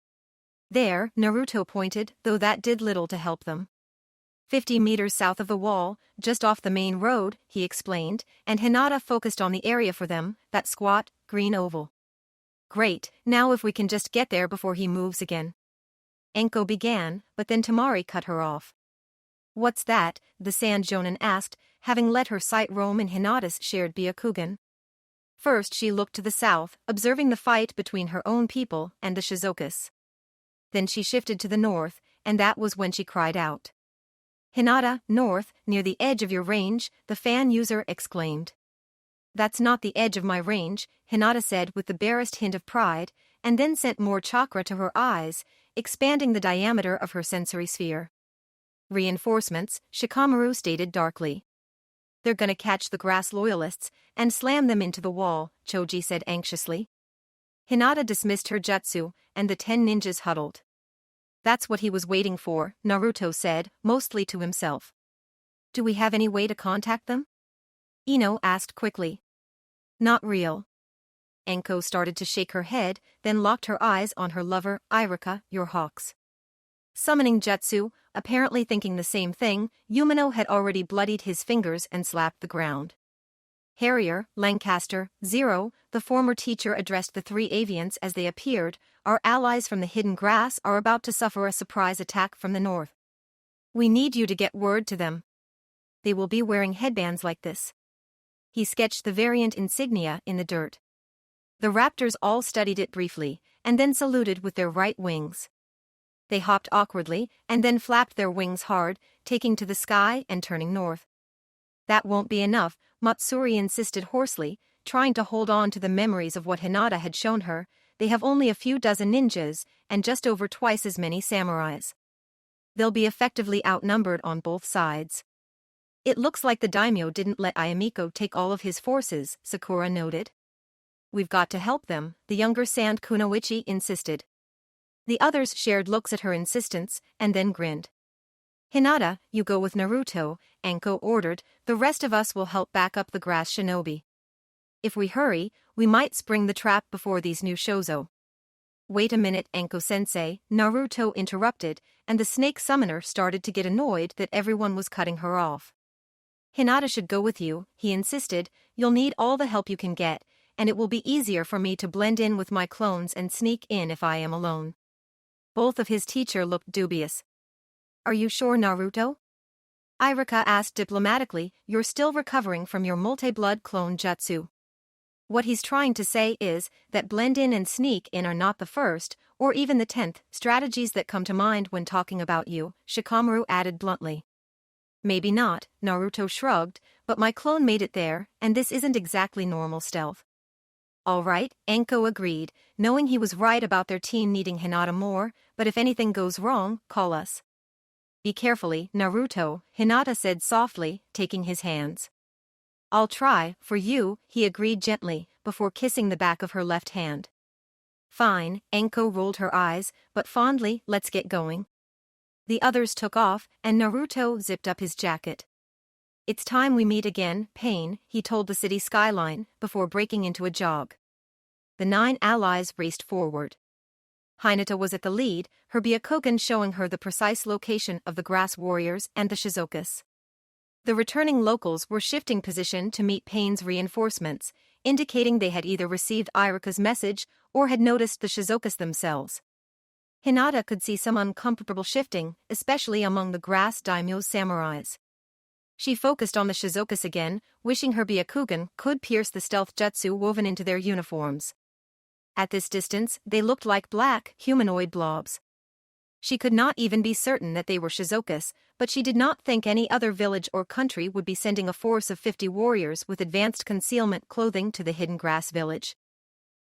Speaker 1: "There," Naruto pointed, though that did little to help them. 50 meters south of the wall, just off the main road, he explained, and Hinata focused on the area for them, that squat, green oval. "Great, now if we can just get there before he moves again." Enko began, but then Tamari cut her off. "What's that?" the Sand Jonin asked, having let her sight roam in Hinata's shared Byakugan. First she looked to the south, observing the fight between her own people and the Shizokas. Then she shifted to the north, and that was when she cried out. "Hinata, north, near the edge of your range," the fan user exclaimed. "That's not the edge of my range," Hinata said with the barest hint of pride, and then sent more chakra to her eyes, expanding the diameter of her sensory sphere. "Reinforcements," Shikamaru stated darkly. "They're gonna catch the grass loyalists and slam them into the wall," Choji said anxiously. Hinata dismissed her jutsu, and the 10 ninjas huddled. "That's what he was waiting for," Naruto said, mostly to himself. "Do we have any way to contact them?" Ino asked quickly. "Not real." Enko started to shake her head, then locked her eyes on her lover, Irika, your hawks. Summoning jutsu, apparently thinking the same thing, Yumino had already bloodied his fingers and slapped the ground. "Harrier, Lancaster, Zero," the former teacher addressed the 3 avians as they appeared, "our allies from the hidden grass are about to suffer a surprise attack from the north. We need you to get word to them. They will be wearing headbands like this." He sketched the variant insignia in the dirt. The raptors all studied it briefly, and then saluted with their right wings. They hopped awkwardly, and then flapped their wings hard, taking to the sky and turning north. "That won't be enough," Matsuri insisted hoarsely, trying to hold on to the memories of what Hinata had shown her. they have only a few dozen ninjas, and just over twice as many samurais. They'll be effectively outnumbered on both sides. It looks like the daimyo didn't let Ayamiko take all of his forces, Sakura noted. We've got to help them, the younger Sand Kunoichi insisted. The others shared looks at her insistence, and then grinned. Hinata, you go with Naruto, Anko ordered, the rest of us will help back up the grass shinobi. If we hurry, we might spring the trap before these new shozo. Wait a minute, Anko-sensei, Naruto interrupted, and the snake summoner started to get annoyed that everyone was cutting her off. Hinata should go with you, he insisted, you'll need all the help you can get, and it will be easier for me to blend in with my clones and sneak in if I am alone. Both of his teacher looked dubious. Are you sure, Naruto? Irika asked diplomatically, you're still recovering from your multi-blood clone jutsu. What he's trying to say is that blend in and sneak in are not the first, or even the 10th, strategies that come to mind when talking about you, Shikamaru added bluntly. Maybe not, Naruto shrugged, but my clone made it there, and this isn't exactly normal stealth. All right, Anko agreed, knowing he was right about their team needing Hinata more, but if anything goes wrong, call us. Be carefully, Naruto, Hinata said softly, taking his hands. I'll try, for you, he agreed gently, before kissing the back of her left hand. Fine, Anko rolled her eyes, but fondly, let's get going. The others took off, and Naruto zipped up his jacket. It's time we meet again, Pain, he told the city skyline, before breaking into a jog. The 9 allies raced forward. Hinata was at the lead, her Byakugan showing her the precise location of the grass warriors and the Shizokas. The returning locals were shifting position to meet Pain's reinforcements, indicating they had either received Irika's message or had noticed the Shizokas themselves. Hinata could see some uncomfortable shifting, especially among the grass daimyo's samurais. She focused on the Shizokas again, wishing her Byakugan could pierce the stealth jutsu woven into their uniforms. At this distance, they looked like black, humanoid blobs. She could not even be certain that they were Shizokas, but she did not think any other village or country would be sending a force of 50 warriors with advanced concealment clothing to the hidden grass village.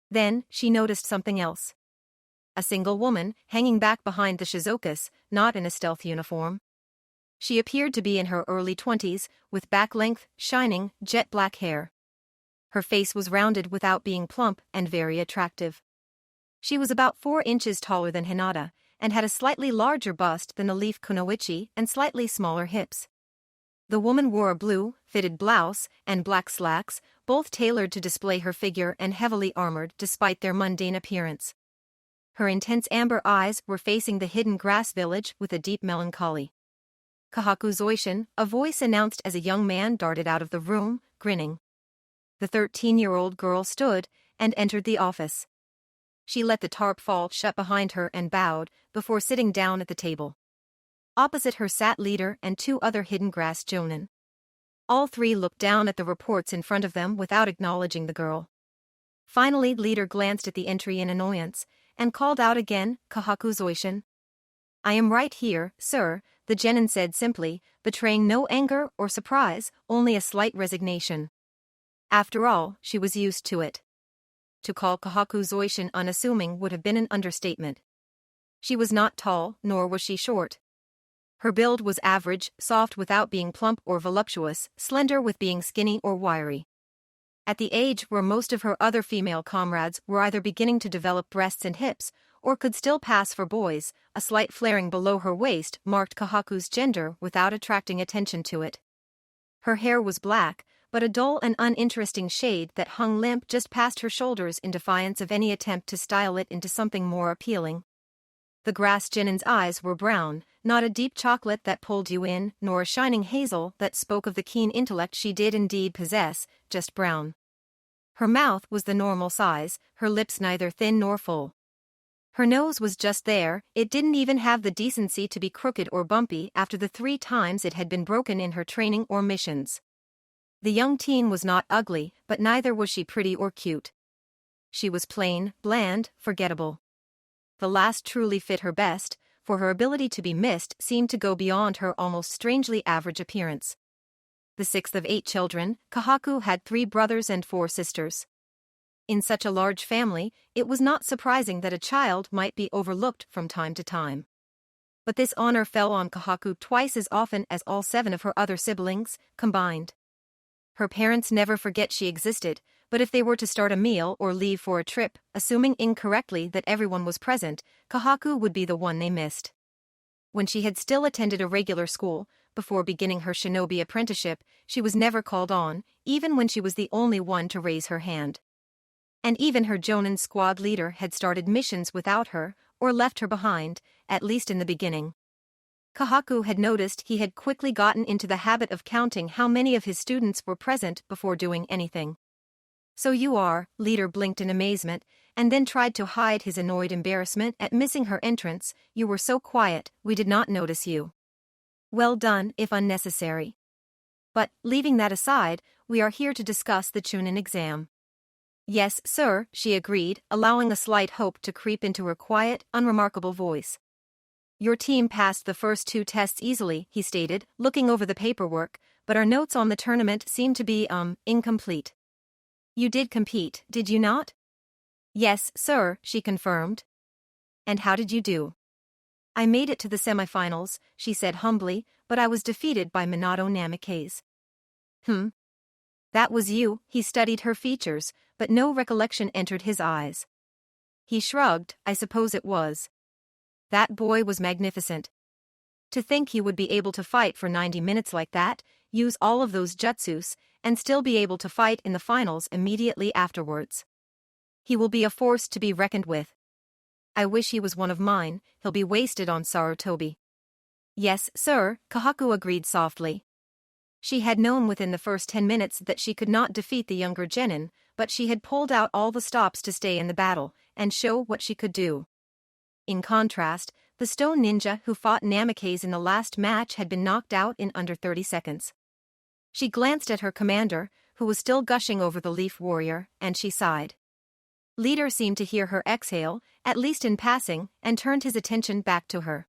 Speaker 1: Then, she noticed something else. A single woman, hanging back behind the Shizokas, not in a stealth uniform. She appeared to be in her early 20s, with back-length, shining, jet-black hair. Her face was rounded without being plump and very attractive. She was about 4 inches taller than Hinata, and had a slightly larger bust than the Leaf Kunoichi and slightly smaller hips. The woman wore a blue, fitted blouse and black slacks, both tailored to display her figure and heavily armored despite their mundane appearance. Her intense amber eyes were facing the hidden grass village with a deep melancholy. Kahaku Zoishin, a voice announced as a young man darted out of the room, grinning. The 13-year-old girl stood and entered the office. She let the tarp fall shut behind her and bowed, before sitting down at the table. Opposite her sat Leader and 2 other hidden grass jonin. All 3 looked down at the reports in front of them without acknowledging the girl. Finally, Leader glanced at the entry in annoyance, and called out again, Kahaku Zoishin. I am right here, sir, the genin said simply, betraying no anger or surprise, only a slight resignation. After all, she was used to it. To call Kahaku Zoishin unassuming would have been an understatement. She was not tall, nor was she short. Her build was average, soft without being plump or voluptuous, slender with being skinny or wiry. At the age where most of her other female comrades were either beginning to develop breasts and hips, or could still pass for boys, a slight flaring below her waist marked Kahaku's gender without attracting attention to it. Her hair was black, but a dull and uninteresting shade that hung limp just past her shoulders in defiance of any attempt to style it into something more appealing. The grass genin's eyes were brown, not a deep chocolate that pulled you in, nor a shining hazel that spoke of the keen intellect she did indeed possess, just brown. Her mouth was the normal size, her lips neither thin nor full. Her nose was just there, it didn't even have the decency to be crooked or bumpy after the 3 times it had been broken in her training or missions. The young teen was not ugly, but neither was she pretty or cute. She was plain, bland, forgettable. The last truly fit her best, for her ability to be missed seemed to go beyond her almost strangely average appearance. The 6th of 8 children, Kahaku had 3 brothers and 4 sisters. In such a large family, it was not surprising that a child might be overlooked from time to time. But this honor fell on Kahaku twice as often as all 7 of her other siblings combined. Her parents never forget she existed, but if they were to start a meal or leave for a trip, assuming incorrectly that everyone was present, Kahaku would be the one they missed. When she had still attended a regular school, before beginning her shinobi apprenticeship, she was never called on, even when she was the only one to raise her hand. And even her Jonin squad leader had started missions without her, or left her behind, at least in the beginning. Kahaku had noticed he had quickly gotten into the habit of counting how many of his students were present before doing anything. "So you are," leader blinked in amazement, and then tried to hide his annoyed embarrassment at missing her entrance. "You were so quiet, we did not notice you." "Well done, if unnecessary. But, leaving that aside, we are here to discuss the Chunin exam." "Yes, sir," she agreed, allowing a slight hope to creep into her quiet, unremarkable voice. "Your team passed the first 2 tests easily," he stated, looking over the paperwork, "but our notes on the tournament seem to be, incomplete." "You did compete, did you not?" "Yes, sir," she confirmed. "And how did you do?" "I made it to the semifinals," she said humbly, "but I was defeated by Minato Namikaze." "That was you." He studied her features, but no recollection entered his eyes. He shrugged. "I suppose it was. That boy was magnificent. To think he would be able to fight for 90 minutes like that, use all of those jutsus, and still be able to fight in the finals immediately afterwards. He will be a force to be reckoned with. I wish he was one of mine. He'll be wasted on Sarutobi." "Yes, sir," Kahaku agreed softly. She had known within the first 10 minutes that she could not defeat the younger genin, but she had pulled out all the stops to stay in the battle and show what she could do. In contrast, the stone ninja who fought Namikaze in the last match had been knocked out in under 30 seconds. She glanced at her commander, who was still gushing over the leaf warrior, and she sighed. Leader seemed to hear her exhale, at least in passing, and turned his attention back to her.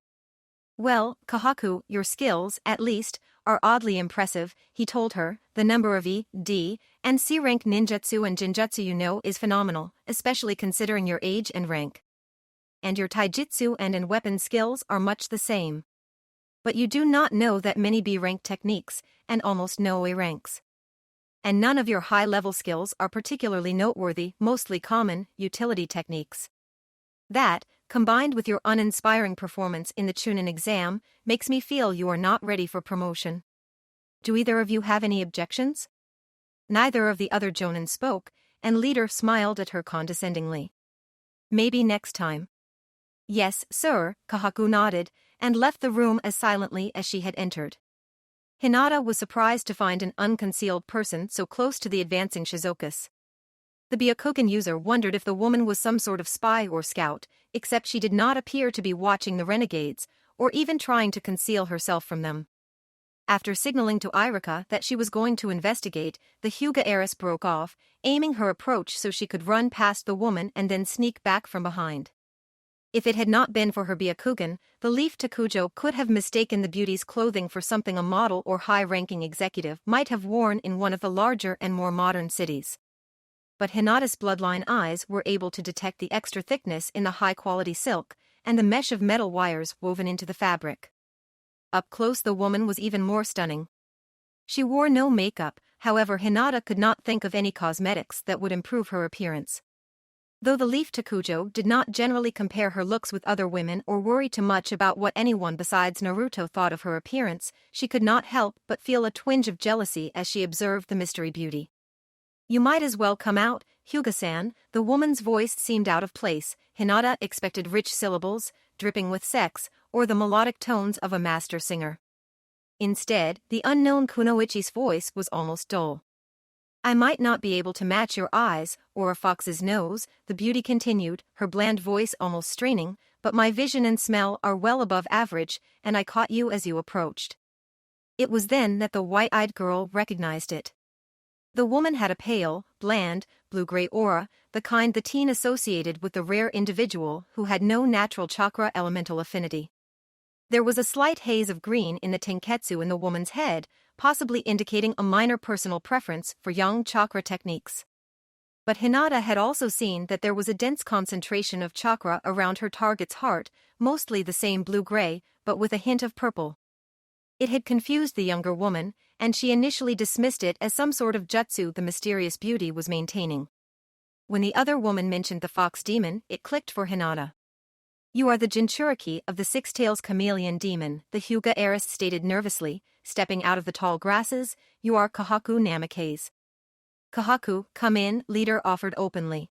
Speaker 1: "Well, Kahaku, your skills, at least, are oddly impressive," he told her. "The number of E, D, and C rank ninjutsu and jinjutsu you know is phenomenal, especially considering your age and rank. And your taijutsu and weapon skills are much the same. But you do not know that many B-rank techniques, and almost no A ranks. And none of your high-level skills are particularly noteworthy, mostly common, utility techniques. That, combined with your uninspiring performance in the Chunin exam, makes me feel you are not ready for promotion. Do either of you have any objections?" Neither of the other jonin spoke, and Leader smiled at her condescendingly. "Maybe next time." "Yes, sir," Kahaku nodded, and left the room as silently as she had entered. Hinata was surprised to find an unconcealed person so close to the advancing Shizokus. The Byakugan user wondered if the woman was some sort of spy or scout, except she did not appear to be watching the renegades, or even trying to conceal herself from them. After signaling to Irika that she was going to investigate, the Hyuga heiress broke off, aiming her approach so she could run past the woman and then sneak back from behind. If it had not been for her Byakugan, the Leaf Takujo could have mistaken the beauty's clothing for something a model or high-ranking executive might have worn in one of the larger and more modern cities. But Hinata's bloodline eyes were able to detect the extra thickness in the high-quality silk, and the mesh of metal wires woven into the fabric. Up close the woman was even more stunning. She wore no makeup, however Hinata could not think of any cosmetics that would improve her appearance. Though the Leaf Takujo did not generally compare her looks with other women or worry too much about what anyone besides Naruto thought of her appearance, she could not help but feel a twinge of jealousy as she observed the mystery beauty. "You might as well come out, Hyuga-san." The woman's voice seemed out of place. Hinata expected rich syllables, dripping with sex, or the melodic tones of a master singer. Instead, the unknown Kunoichi's voice was almost dull. "I might not be able to match your eyes, or a fox's nose," the beauty continued, her bland voice almost straining, "but my vision and smell are well above average, and I caught you as you approached." It was then that the white-eyed girl recognized it. The woman had a pale, bland, blue-gray aura, the kind the teen associated with the rare individual who had no natural chakra elemental affinity. There was a slight haze of green in the tenketsu in the woman's head, possibly indicating a minor personal preference for young chakra techniques. But Hinata had also seen that there was a dense concentration of chakra around her target's heart, mostly the same blue-gray, but with a hint of purple. It had confused the younger woman, and she initially dismissed it as some sort of jutsu the mysterious beauty was maintaining. When the other woman mentioned the fox demon, it clicked for Hinata. "You are the Jinchuriki of the Six-Tails Chameleon Demon," the Hyuga heiress stated nervously, stepping out of the tall grasses. "You are Kahaku Namikaze." "Kahaku, come in," leader offered openly.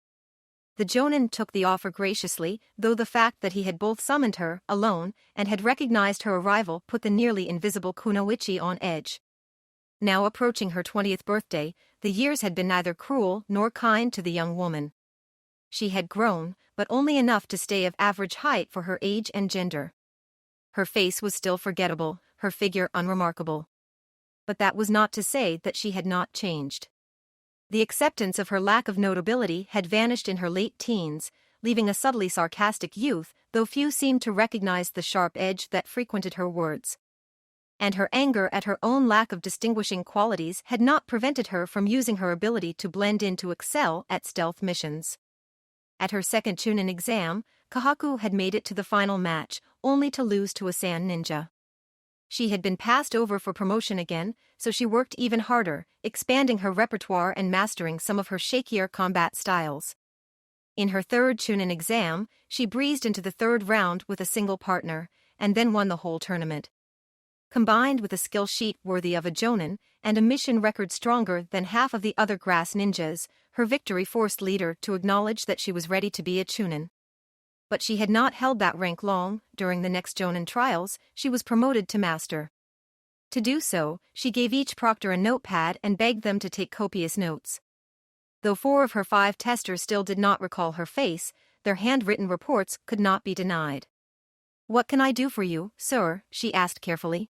Speaker 1: The Jonin took the offer graciously, though the fact that he had both summoned her, alone, and had recognized her arrival put the nearly invisible Kunoichi on edge. Now approaching her 20th birthday, the years had been neither cruel nor kind to the young woman. She had grown, but only enough to stay of average height for her age and gender. Her face was still forgettable, her figure unremarkable. But that was not to say that she had not changed. The acceptance of her lack of notability had vanished in her late teens, leaving a subtly sarcastic youth, though few seemed to recognize the sharp edge that frequented her words. And her anger at her own lack of distinguishing qualities had not prevented her from using her ability to blend in to excel at stealth missions. At her second Chunin exam, Kahaku had made it to the final match, only to lose to a Sand ninja. She had been passed over for promotion again, so she worked even harder, expanding her repertoire and mastering some of her shakier combat styles. In her third Chunin exam, she breezed into the third round with a single partner, and then won the whole tournament. Combined with a skill sheet worthy of a Jonin, and a mission record stronger than half of the other grass ninjas, her victory forced leader to acknowledge that she was ready to be a Chunin. But she had not held that rank long. During the next Jonin trials, she was promoted to master. To do so, she gave each proctor a notepad and begged them to take copious notes. Though 4 of her 5 testers still did not recall her face, their handwritten reports could not be denied. "What can I do for you, sir?" she asked carefully.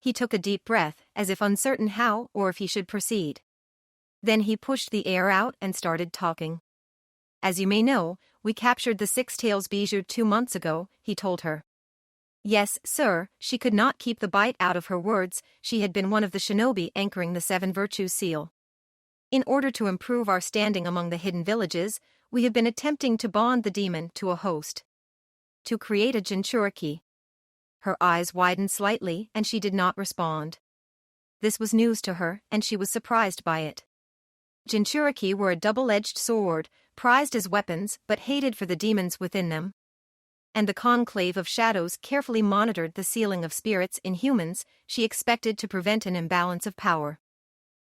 Speaker 1: He took a deep breath, as if uncertain how or if he should proceed. Then he pushed the air out and started talking. "As you may know, we captured the Six-Tails Bijou 2 months ago," he told her. "Yes, sir," she could not keep the bite out of her words. She had been one of the shinobi anchoring the 7 Virtues seal. "In order to improve our standing among the hidden villages, we have been attempting to bond the demon to a host. To create a Jinchuriki." Her eyes widened slightly and she did not respond. This was news to her, and she was surprised by it. Jinchuriki were a double-edged sword, prized as weapons but hated for the demons within them. And the conclave of shadows carefully monitored the sealing of spirits in humans she expected to prevent an imbalance of power.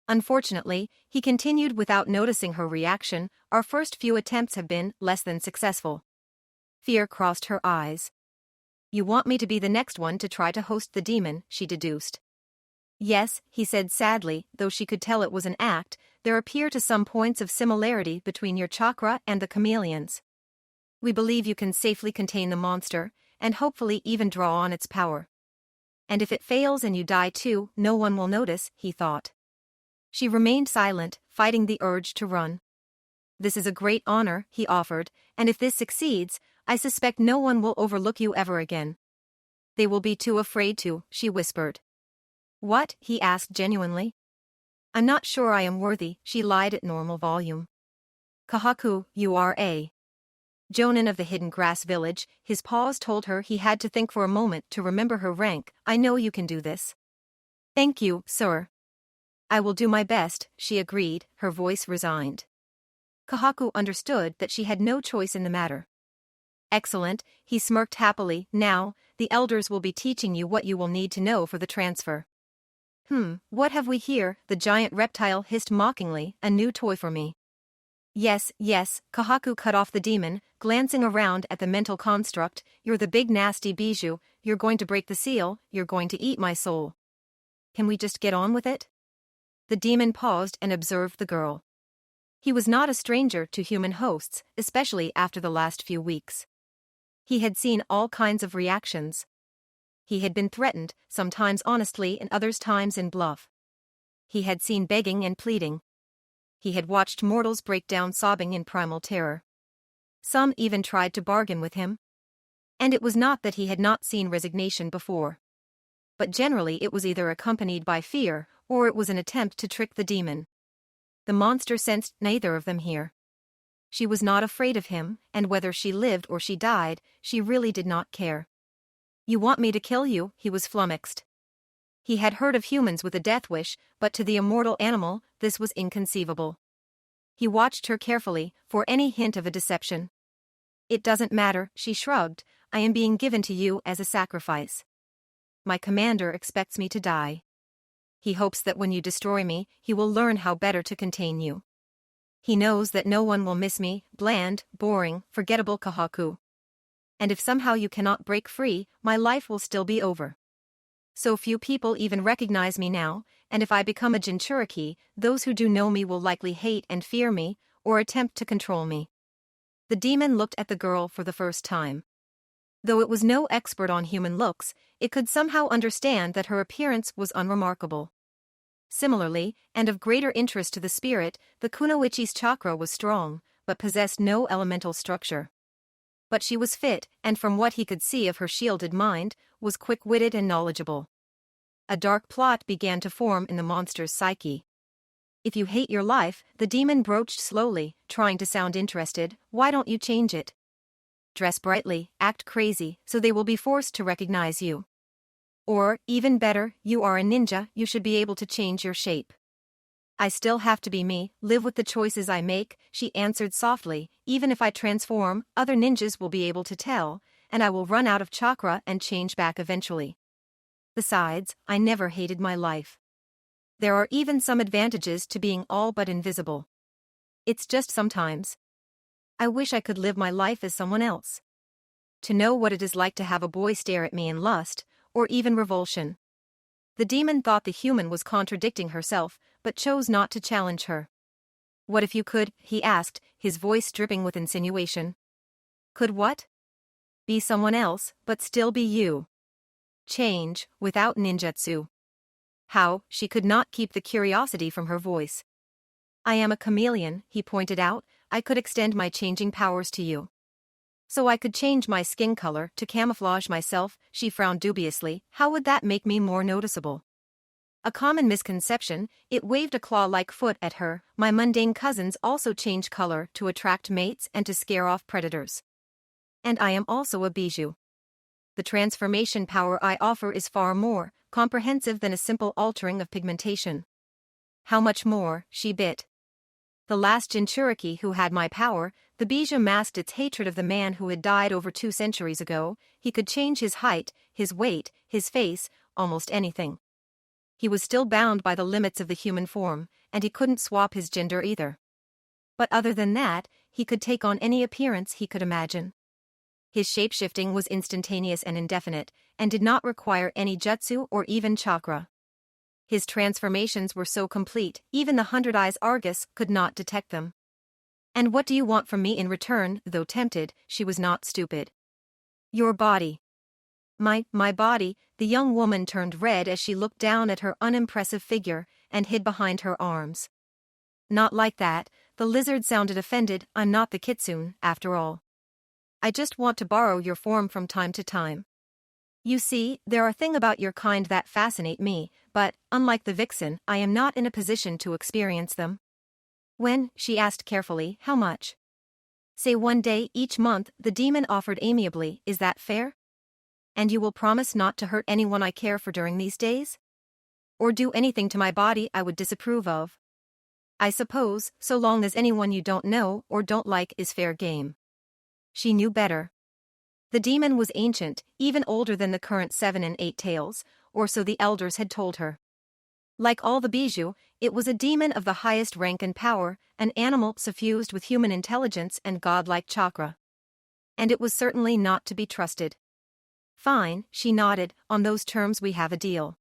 Speaker 1: Unfortunately, he continued without noticing her reaction, "Our first few attempts have been less than successful." Fear crossed her eyes. "You want me to be the next one to try to host the demon," she deduced. "Yes," he said sadly, though she could tell it was an act. "There appear to some points of similarity between your chakra and the chameleon's. We believe you can safely contain the monster, and hopefully even draw on its power. And if it fails and you die too, no one will notice," he thought. She remained silent, fighting the urge to run. "This is a great honor," he offered, "and if this succeeds, I suspect no one will overlook you ever again." "They will be too afraid to," she whispered. "What?" he asked genuinely. "I'm not sure I am worthy," she lied at normal volume. "Kahaku, you are a Jonin of the hidden grass village." His pause told her he had to think for a moment to remember her rank. "I know you can do this." "Thank you, sir." "I will do my best," she agreed, her voice resigned. Kahaku understood that she had no choice in the matter. "Excellent," he smirked happily. "Now, the elders will be teaching you what you will need to know for the transfer." What have we here?" the giant reptile hissed mockingly. "A new toy for me." Yes, Kahaku cut off the demon, glancing around at the mental construct. "You're the big nasty bijou, you're going to break the seal, you're going to eat my soul. Can we just get on with it?" The demon paused and observed the girl. He was not a stranger to human hosts, especially after the last few weeks. He had seen all kinds of reactions. He had been threatened, sometimes honestly and others times in bluff. He had seen begging and pleading. He had watched mortals break down sobbing in primal terror. Some even tried to bargain with him. And it was not that he had not seen resignation before. But generally it was either accompanied by fear, or it was an attempt to trick the demon. the monster sensed neither of them here. She was not afraid of him, and whether she lived or she died, she really did not care. You want me to kill you? He was flummoxed. He had heard of humans with a death wish, but to the immortal animal, this was inconceivable. He watched her carefully, for any hint of a deception. It doesn't matter, she shrugged, I am being given to you as a sacrifice. My commander expects me to die. He hopes that when you destroy me, he will learn how better to contain you. He knows that no one will miss me, bland, boring, forgettable Kahaku. And if somehow you cannot break free, my life will still be over. So few people even recognize me now, and if I become a Jinchuriki, those who do know me will likely hate and fear me, or attempt to control me. The demon looked at the girl for the first time. Though it was no expert on human looks, it could somehow understand that her appearance was unremarkable. Similarly, and of greater interest to the spirit, the Kunoichi's chakra was strong, but possessed no elemental structure. But she was fit, and from what he could see of her shielded mind, was quick-witted and knowledgeable. A dark plot began to form in the monster's psyche. If you hate your life, the demon broached slowly, trying to sound interested, why don't you change it? Dress brightly, act crazy, so they will be forced to recognize you. Or, even better, you are a ninja, you should be able to change your shape. I still have to be me, live with the choices I make, she answered softly, even if I transform, other ninjas will be able to tell, and I will run out of chakra and change back eventually. Besides, I never hated my life. There are even some advantages to being all but invisible. It's just sometimes. I wish I could live my life as someone else. To know what it is like to have a boy stare at me in lust, or even revulsion. The demon thought the human was contradicting herself, but chose not to challenge her. What if you could, he asked, his voice dripping with insinuation. Could what? Be someone else, but still be you. Change, without ninjutsu. How, she could not keep the curiosity from her voice. I am a chameleon, he pointed out, I could extend my changing powers to you. So I could change my skin color to camouflage myself, she frowned dubiously, how would that make me more noticeable? A common misconception, it waved a claw-like foot at her, my mundane cousins also change color to attract mates and to scare off predators. And I am also a bijou. The transformation power I offer is far more comprehensive than a simple altering of pigmentation. How much more, she bit. The last Jinchuriki who had my power, the bijou masked its hatred of the man who had died over 2 centuries ago, he could change his height, his weight, his face, almost anything. He was still bound by the limits of the human form, and he couldn't swap his gender either. But other than that, he could take on any appearance he could imagine. His shapeshifting was instantaneous and indefinite, and did not require any jutsu or even chakra. His transformations were so complete, even the 100 Eyes Argus could not detect them. And what do you want from me in return? Though tempted, she was not stupid. Your body. My body, the young woman turned red as she looked down at her unimpressive figure, and hid behind her arms. Not like that, the lizard sounded offended, I'm not the kitsune, after all. I just want to borrow your form from time to time. You see, there are things about your kind that fascinate me, but, unlike the vixen, I am not in a position to experience them. When, she asked carefully, how much? Say 1 day each month, the demon offered amiably, is that fair? And you will promise not to hurt anyone I care for during these days? Or do anything to my body I would disapprove of? I suppose, so long as anyone you don't know or don't like is fair game. She knew better. The demon was ancient, even older than the current 7 and 8 tails, or so the elders had told her. Like all the bijou, it was a demon of the highest rank and power, an animal suffused with human intelligence and godlike chakra. And it was certainly not to be trusted. Fine, she nodded, on those terms we have a deal.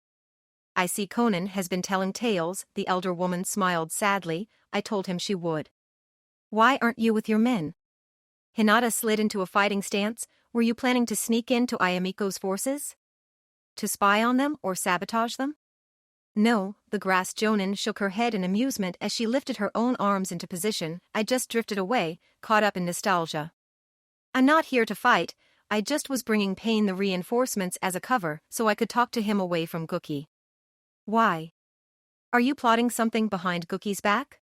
Speaker 1: I see Conan has been telling tales, the elder woman smiled sadly, I told him she would. Why aren't you with your men? Hinata slid into a fighting stance, were you planning to sneak into Ayamiko's forces? To spy on them or sabotage them? No, the grass jonin shook her head in amusement as she lifted her own arms into position, I just drifted away, caught up in nostalgia. I'm not here to fight, I just was bringing Pain the reinforcements as a cover so I could talk to him away from Gookie. Why? Are you plotting something behind Gookie's back?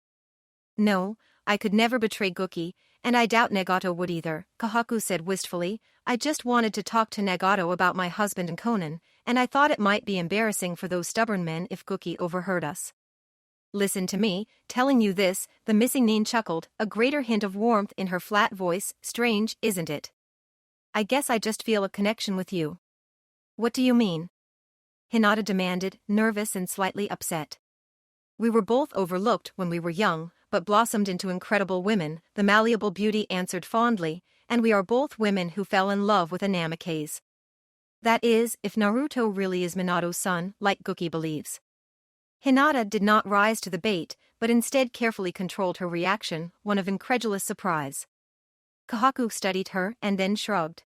Speaker 1: No, I could never betray Guki, and I doubt Nagato would either, Kahaku said wistfully. I just wanted to talk to Nagato about my husband and Conan, and I thought it might be embarrassing for those stubborn men if Guki overheard us. Listen to me, telling you this, the missing Nin chuckled, a greater hint of warmth in her flat voice. Strange, isn't it? I guess I just feel a connection with you. What do you mean? Hinata demanded, nervous and slightly upset. We were both overlooked when we were young, but blossomed into incredible women, the malleable beauty answered fondly, and we are both women who fell in love with a Namikaze. That is, if Naruto really is Minato's son, like Guki believes. Hinata did not rise to the bait, but instead carefully controlled her reaction, one of incredulous surprise. Kahaku studied her and then shrugged.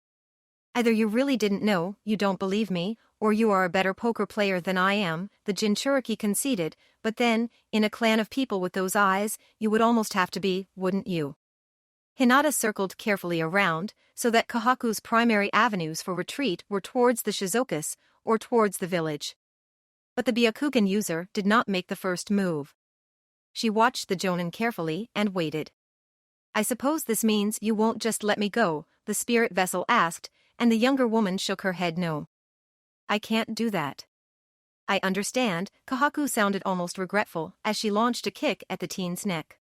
Speaker 1: Either you really didn't know, you don't believe me, or you are a better poker player than I am, the Jinchuriki conceded, but then, in a clan of people with those eyes, you would almost have to be, wouldn't you? Hinata circled carefully around, so that Kahaku's primary avenues for retreat were towards the Shizuokas, or towards the village. But the Byakugan user did not make the first move. She watched the Jonin carefully and waited. I suppose this means you won't just let me go, the spirit vessel asked, and the younger woman shook her head no. I can't do that. I understand, Kahaku sounded almost regretful as she launched a kick at the teen's neck.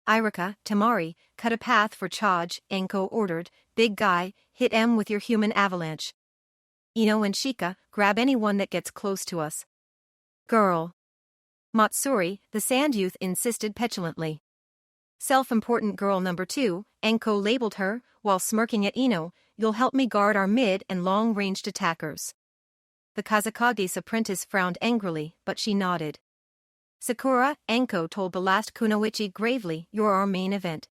Speaker 1: Irika, Tamari, cut a path for Chaj, Enko ordered, big guy, hit M with your human avalanche. Ino and Shika, grab anyone that gets close to us. Girl. Matsuri, the sand youth insisted petulantly. Self-important girl number 2, Enko labeled her, while smirking at Ino, you'll help me guard our mid and long-ranged attackers. The Kazakage's apprentice frowned angrily, but she nodded. Sakura, Enko told the last Kunoichi gravely, you're our main event.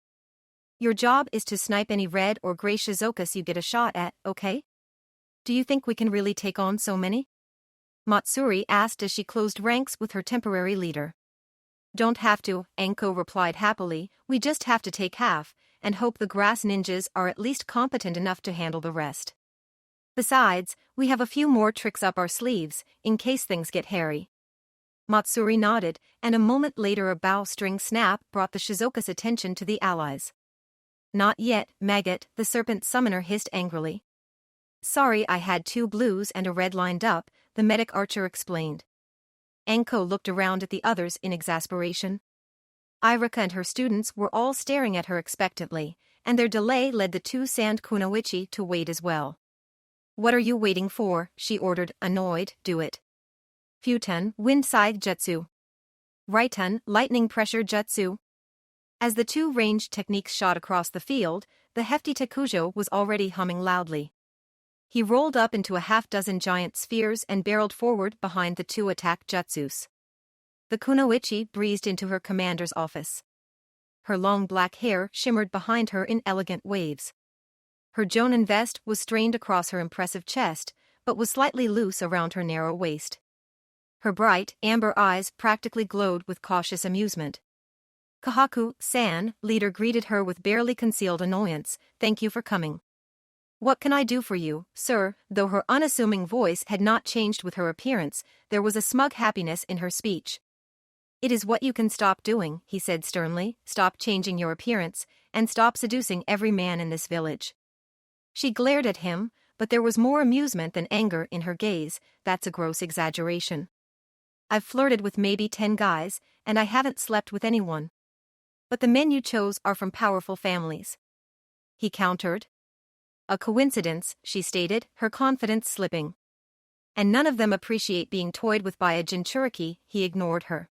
Speaker 1: Your job is to snipe any red or gray Shizuokas you get a shot at, okay? Do you think we can really take on so many? Matsuri asked as she closed ranks with her temporary leader. Don't have to, Enko replied happily, we just have to take half, and hope the grass ninjas are at least competent enough to handle the rest. Besides, we have a few more tricks up our sleeves, in case things get hairy. Matsuri nodded, and a moment later a bowstring snap brought the Shizuoka's attention to the allies. Not yet, maggot, the serpent summoner hissed angrily. Sorry, I had 2 blues and a red lined up, the medic archer explained. Enko looked around at the others in exasperation. Irika and her students were all staring at her expectantly, and their delay led the 2 sand kunoichi to wait as well. What are you waiting for? She ordered, annoyed, do it. Futon, wind side jutsu. Raiton, lightning pressure jutsu. As the 2 ranged techniques shot across the field, the hefty Takujo was already humming loudly. He rolled up into a half-dozen giant spheres and barreled forward behind the 2 attack jutsus. The kunoichi breezed into her commander's office. Her long black hair shimmered behind her in elegant waves. Her jonin vest was strained across her impressive chest, but was slightly loose around her narrow waist. Her bright, amber eyes practically glowed with cautious amusement. Kahaku-san, leader greeted her with barely concealed annoyance, thank you for coming. What can I do for you, sir? Though her unassuming voice had not changed with her appearance, there was a smug happiness in her speech. It is what you can stop doing, he said sternly, stop changing your appearance, and stop seducing every man in this village. She glared at him, but there was more amusement than anger in her gaze, that's a gross exaggeration. I've flirted with maybe 10 guys, and I haven't slept with anyone. But the men you chose are from powerful families. He countered. A coincidence, she stated, her confidence slipping. And none of them appreciate being toyed with by a Jinchuriki, he ignored her.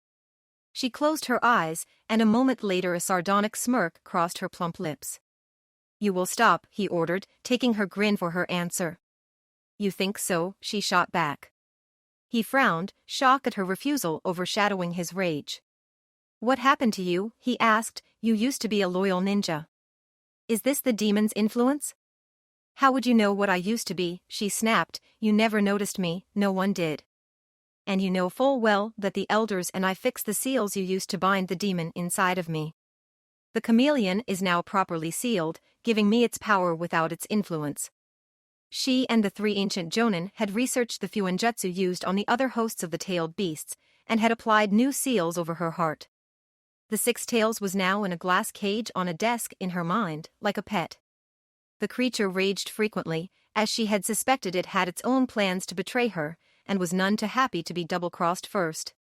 Speaker 1: She closed her eyes, and a moment later a sardonic smirk crossed her plump lips. You will stop, he ordered, taking her grin for her answer. You think so, she shot back. He frowned, shock at her refusal overshadowing his rage. What happened to you, he asked, you used to be a loyal ninja. Is this the demon's influence? How would you know what I used to be, she snapped, you never noticed me, no one did. And you know full well that the elders and I fixed the seals you used to bind the demon inside of me. The chameleon is now properly sealed, giving me its power without its influence. She and the 3 ancient jonin had researched the fuinjutsu used on the other hosts of the tailed beasts, and had applied new seals over her heart. The six tails was now in a glass cage on a desk in her mind, like a pet. The creature raged frequently, as she had suspected it had its own plans to betray her, and was none too happy to be double-crossed first.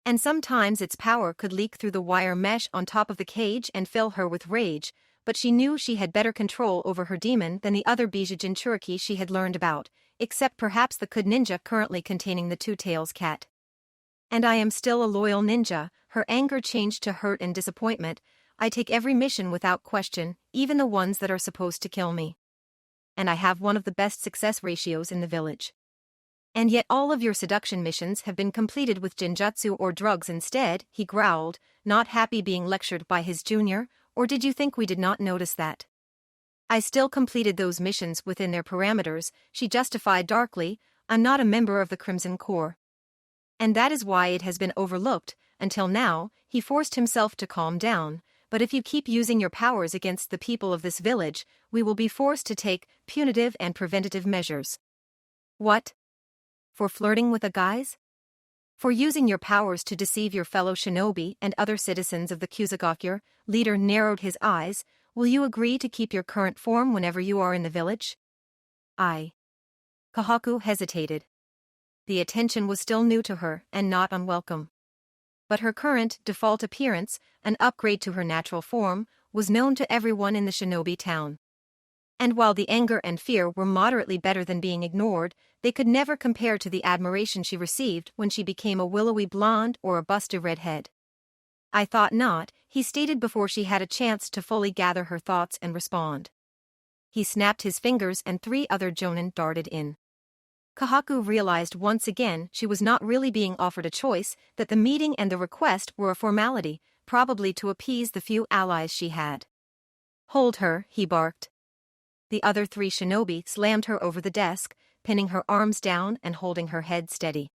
Speaker 1: And sometimes its power could leak through the wire mesh on top of the cage and fill her with rage, but she knew she had better control over her demon than the other Bija Jinchuriki she had learned about, except perhaps the Could Ninja currently containing the Two-Tails cat. And I am still a loyal ninja. Her anger changed to hurt and disappointment. I take every mission without question, even the ones that are supposed to kill me. And I have one of the best success ratios in the village. And yet all of your seduction missions have been completed with jinjutsu or drugs instead, he growled, not happy being lectured by his junior, or did you think we did not notice that? I still completed those missions within their parameters, she justified darkly. I'm not a member of the Crimson Corps. And that is why it has been overlooked. Until now, he forced himself to calm down, but if you keep using your powers against the people of this village, we will be forced to take punitive and preventative measures. What? For flirting with a guise? For using your powers to deceive your fellow shinobi and other citizens of the Kusagakure? Leader narrowed his eyes. Will you agree to keep your current form whenever you are in the village? Kahaku hesitated. The attention was still new to her and not unwelcome. But her current, default appearance, an upgrade to her natural form, was known to everyone in the shinobi town. And while the anger and fear were moderately better than being ignored, they could never compare to the admiration she received when she became a willowy blonde or a busty redhead. I thought not, he stated before she had a chance to fully gather her thoughts and respond. He snapped his fingers and 3 other jonin darted in. Kahaku realized once again she was not really being offered a choice, that the meeting and the request were a formality, probably to appease the few allies she had. Hold her, he barked. The other 3 shinobi slammed her over the desk, pinning her arms down and holding her head steady.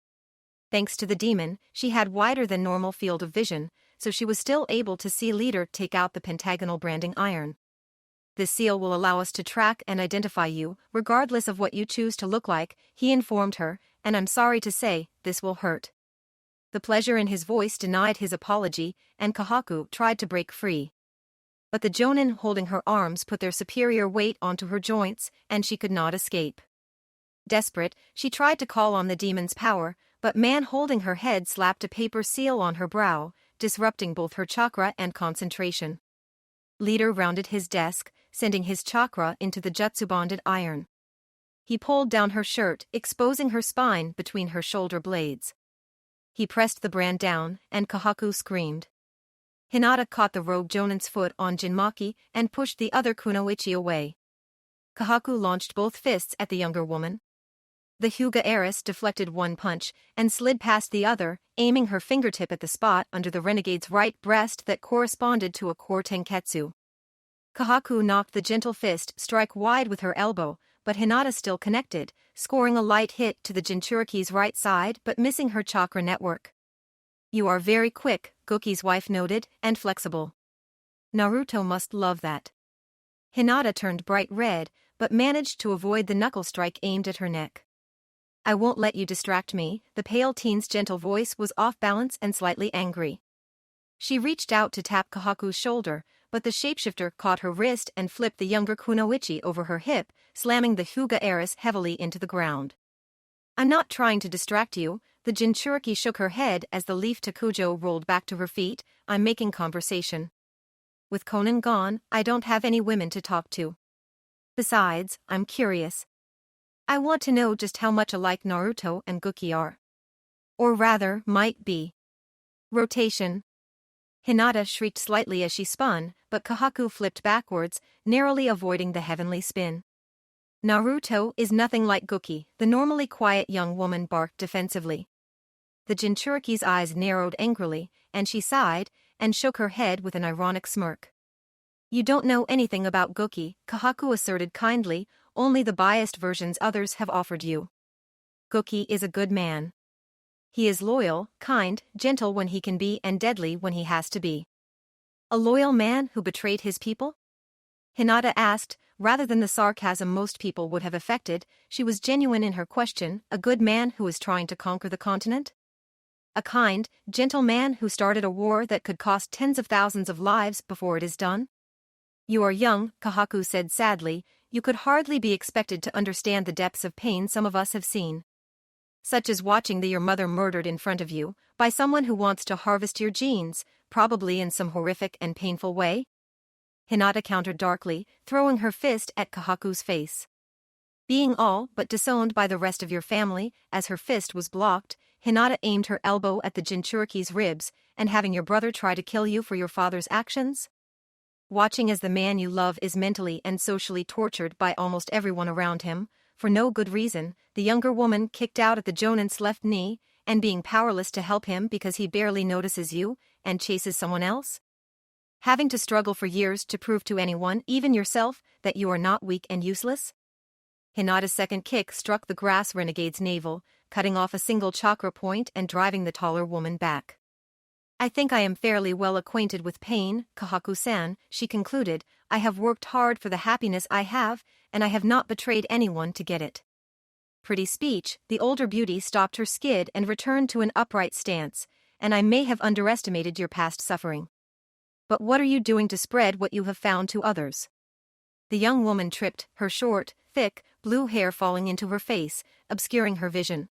Speaker 1: Thanks to the demon, she had wider than normal field of vision, so she was still able to see Leader take out the pentagonal branding iron. This seal will allow us to track and identify you, regardless of what you choose to look like, he informed her, and I'm sorry to say, this will hurt. The pleasure in his voice denied his apology, and Kahaku tried to break free. But the jonin holding her arms put their superior weight onto her joints, and she could not escape. Desperate, she tried to call on the demon's power, but man holding her head slapped a paper seal on her brow, disrupting both her chakra and concentration. Leader rounded his desk, sending his chakra into the jutsu-bonded iron. He pulled down her shirt, exposing her spine between her shoulder blades. He pressed the brand down, and Kahaku screamed. Hinata caught the rogue jonin's foot on Jinmaki and pushed the other kunoichi away. Kahaku launched both fists at the younger woman. The Hyuga heiress deflected one punch and slid past the other, aiming her fingertip at the spot under the renegade's right breast that corresponded to a core tenketsu. Kahaku knocked the gentle fist strike wide with her elbow, but Hinata still connected, scoring a light hit to the Jinchuriki's right side but missing her chakra network. You are very quick, Goki's wife noted, and flexible. Naruto must love that. Hinata turned bright red, but managed to avoid the knuckle strike aimed at her neck. I won't let you distract me, the pale teen's gentle voice was off balance and slightly angry. She reached out to tap Kahaku's shoulder, but the shapeshifter caught her wrist and flipped the younger kunoichi over her hip, slamming the Hyuga heiress heavily into the ground. I'm not trying to distract you, the Jinchuriki shook her head as the leaf Takujo rolled back to her feet, I'm making conversation. With Conan gone, I don't have any women to talk to. Besides, I'm curious. I want to know just how much alike Naruto and Goki are. Or rather, might be. Rotation. Hinata shrieked slightly as she spun, but Kahaku flipped backwards, narrowly avoiding the heavenly spin. Naruto is nothing like Goki, the normally quiet young woman barked defensively. The Jinchuriki's eyes narrowed angrily, and she sighed, and shook her head with an ironic smirk. You don't know anything about Goki, Kahaku asserted kindly, only the biased versions others have offered you. Goki is a good man. He is loyal, kind, gentle when he can be and deadly when he has to be. A loyal man who betrayed his people? Hinata asked, rather than the sarcasm most people would have affected, she was genuine in her question, a good man who is trying to conquer the continent? A kind, gentle man who started a war that could cost tens of thousands of lives before it is done? You are young, Kahaku said sadly, you could hardly be expected to understand the depths of pain some of us have seen. Such as watching your mother murdered in front of you, by someone who wants to harvest your genes, probably in some horrific and painful way? Hinata countered darkly, throwing her fist at Kahaku's face. Being all but disowned by the rest of your family, as her fist was blocked, Hinata aimed her elbow at the Jinchuriki's ribs, and having your brother try to kill you for your father's actions? Watching as the man you love is mentally and socially tortured by almost everyone around him, for no good reason, the younger woman kicked out at the Jonin's left knee, and being powerless to help him because he barely notices you, and chases someone else? Having to struggle for years to prove to anyone, even yourself, that you are not weak and useless? Hinata's second kick struck the grass renegade's navel, cutting off a single chakra point and driving the taller woman back. I think I am fairly well acquainted with pain, Kahaku-san, she concluded. I have worked hard for the happiness I have, and I have not betrayed anyone to get it. Pretty speech, the older beauty stopped her skid and returned to an upright stance, and I may have underestimated your past suffering. But what are you doing to spread what you have found to others? The young woman tripped, her short, thick, blue hair falling into her face, obscuring her vision.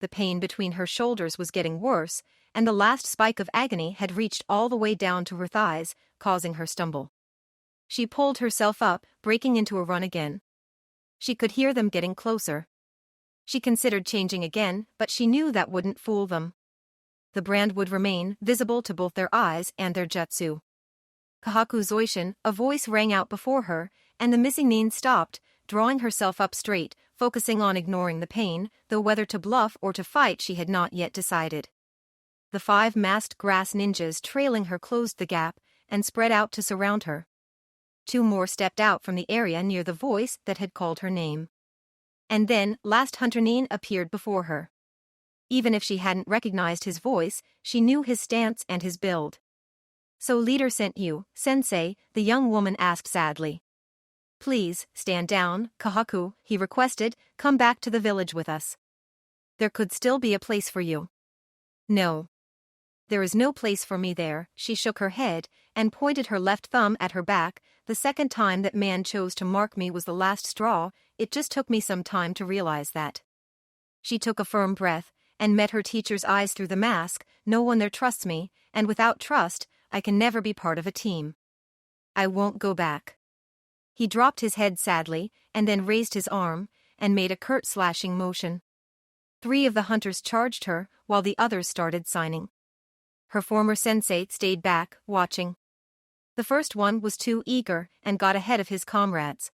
Speaker 1: The pain between her shoulders was getting worse, and the last spike of agony had reached all the way down to her thighs, causing her stumble. She pulled herself up, breaking into a run again. She could hear them getting closer. She considered changing again, but she knew that wouldn't fool them. The brand would remain visible to both their eyes and their jutsu. Kahaku Zoishin, a voice rang out before her, and the missing nin stopped, drawing herself up straight, focusing on ignoring the pain, though whether to bluff or to fight she had not yet decided. The 5 masked grass ninjas trailing her closed the gap, and spread out to surround her. 2 more stepped out from the area near the voice that had called her name. And then, last Hunter Nin appeared before her. Even if she hadn't recognized his voice, she knew his stance and his build. So leader sent you, sensei, the young woman asked sadly. Please, stand down, Kahaku, he requested, come back to the village with us. There could still be a place for you. No. There is no place for me there, she shook her head, and pointed her left thumb at her back. The second time that man chose to mark me was the last straw, it just took me some time to realize that. She took a firm breath, and met her teacher's eyes through the mask. No one there trusts me, and without trust, I can never be part of a team. I won't go back. He dropped his head sadly, and then raised his arm, and made a curt slashing motion. 3 of the hunters charged her, while the others started signing. Her former sensei stayed back, watching. The first one was too eager, and got ahead of his comrades.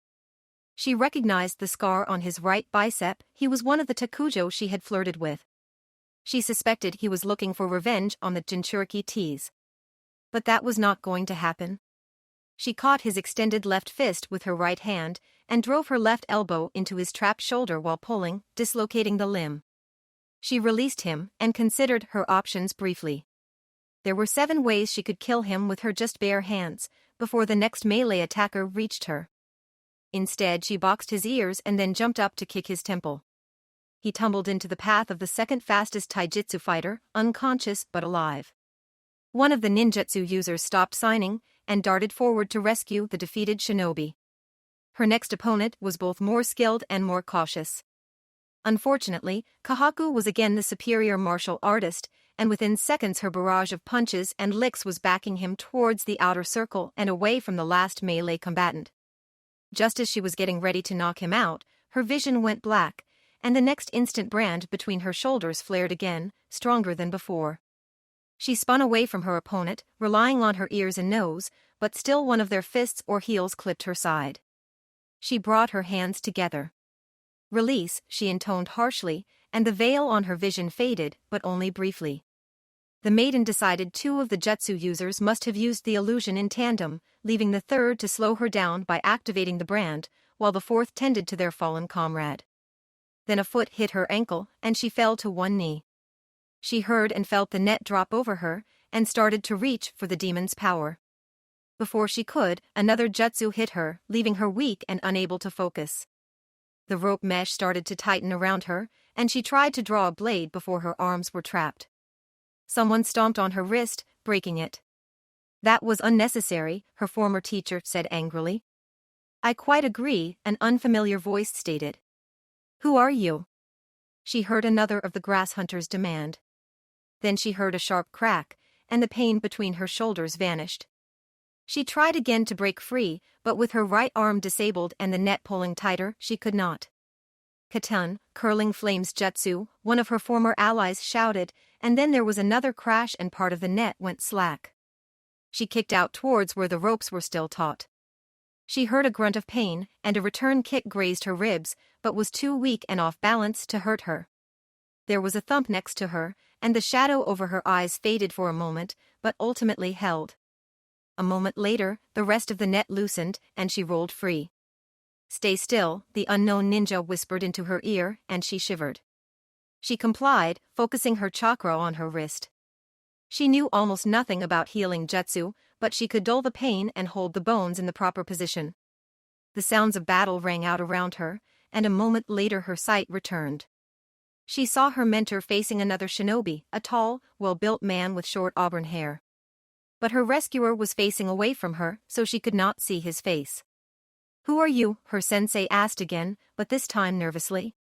Speaker 1: She recognized the scar on his right bicep. He was one of the Takujo she had flirted with. She suspected he was looking for revenge on the Jinchuriki tease. But that was not going to happen. She caught his extended left fist with her right hand, and drove her left elbow into his trapped shoulder while pulling, dislocating the limb. She released him, and considered her options briefly. There were 7 ways she could kill him with her just bare hands, before the next melee attacker reached her. Instead she boxed his ears and then jumped up to kick his temple. He tumbled into the path of the second fastest taijutsu fighter, unconscious but alive. One of the ninjutsu users stopped signing, and darted forward to rescue the defeated shinobi. Her next opponent was both more skilled and more cautious. Unfortunately, Kahaku was again the superior martial artist, and within seconds her barrage of punches and licks was backing him towards the outer circle and away from the last melee combatant. Just as she was getting ready to knock him out, her vision went black, and the next instant brand between her shoulders flared again, stronger than before. She spun away from her opponent, relying on her ears and nose, but still one of their fists or heels clipped her side. She brought her hands together. Release, she intoned harshly, and the veil on her vision faded, but only briefly. The maiden decided 2 of the jutsu users must have used the illusion in tandem, leaving the third to slow her down by activating the brand, while the fourth tended to their fallen comrade. Then a foot hit her ankle, and she fell to one knee. She heard and felt the net drop over her, and started to reach for the demon's power. Before she could, another jutsu hit her, leaving her weak and unable to focus. The rope mesh started to tighten around her, and she tried to draw a blade before her arms were trapped. Someone stomped on her wrist, breaking it. That was unnecessary, her former teacher said angrily. I quite agree, an unfamiliar voice stated. Who are you? She heard another of the grass hunters demand. Then she heard a sharp crack, and the pain between her shoulders vanished. She tried again to break free, but with her right arm disabled and the net pulling tighter, she could not. Katun, curling flames jutsu, one of her former allies shouted, and then there was another crash and part of the net went slack. She kicked out towards where the ropes were still taut. She heard a grunt of pain, and a return kick grazed her ribs, but was too weak and off balance to hurt her. There was a thump next to her, and the shadow over her eyes faded for a moment, but ultimately held. A moment later, the rest of the net loosened, and she rolled free. Stay still, the unknown ninja whispered into her ear, and she shivered. She complied, focusing her chakra on her wrist. She knew almost nothing about healing jutsu, but she could dull the pain and hold the bones in the proper position. The sounds of battle rang out around her, and a moment later her sight returned. She saw her mentor facing another shinobi, a tall, well-built man with short auburn hair. But her rescuer was facing away from her, so she could not see his face. Who are you? Her sensei asked again, but this time nervously.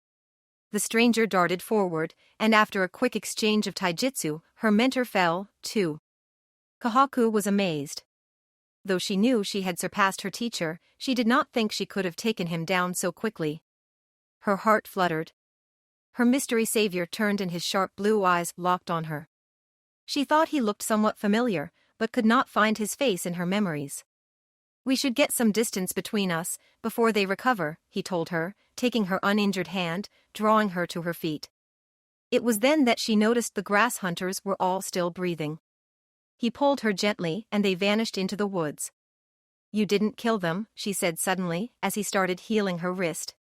Speaker 1: The stranger darted forward, and after a quick exchange of taijutsu, her mentor fell, too. Kahaku was amazed. Though she knew she had surpassed her teacher, she did not think she could have taken him down so quickly. Her heart fluttered. Her mystery savior turned and his sharp blue eyes locked on her. She thought he looked somewhat familiar, but could not find his face in her memories. We should get some distance between us, before they recover, he told her, taking her uninjured hand, drawing her to her feet. It was then that she noticed the grass hunters were all still breathing. He pulled her gently and they vanished into the woods. You didn't kill them, she said suddenly, as he started healing her wrist.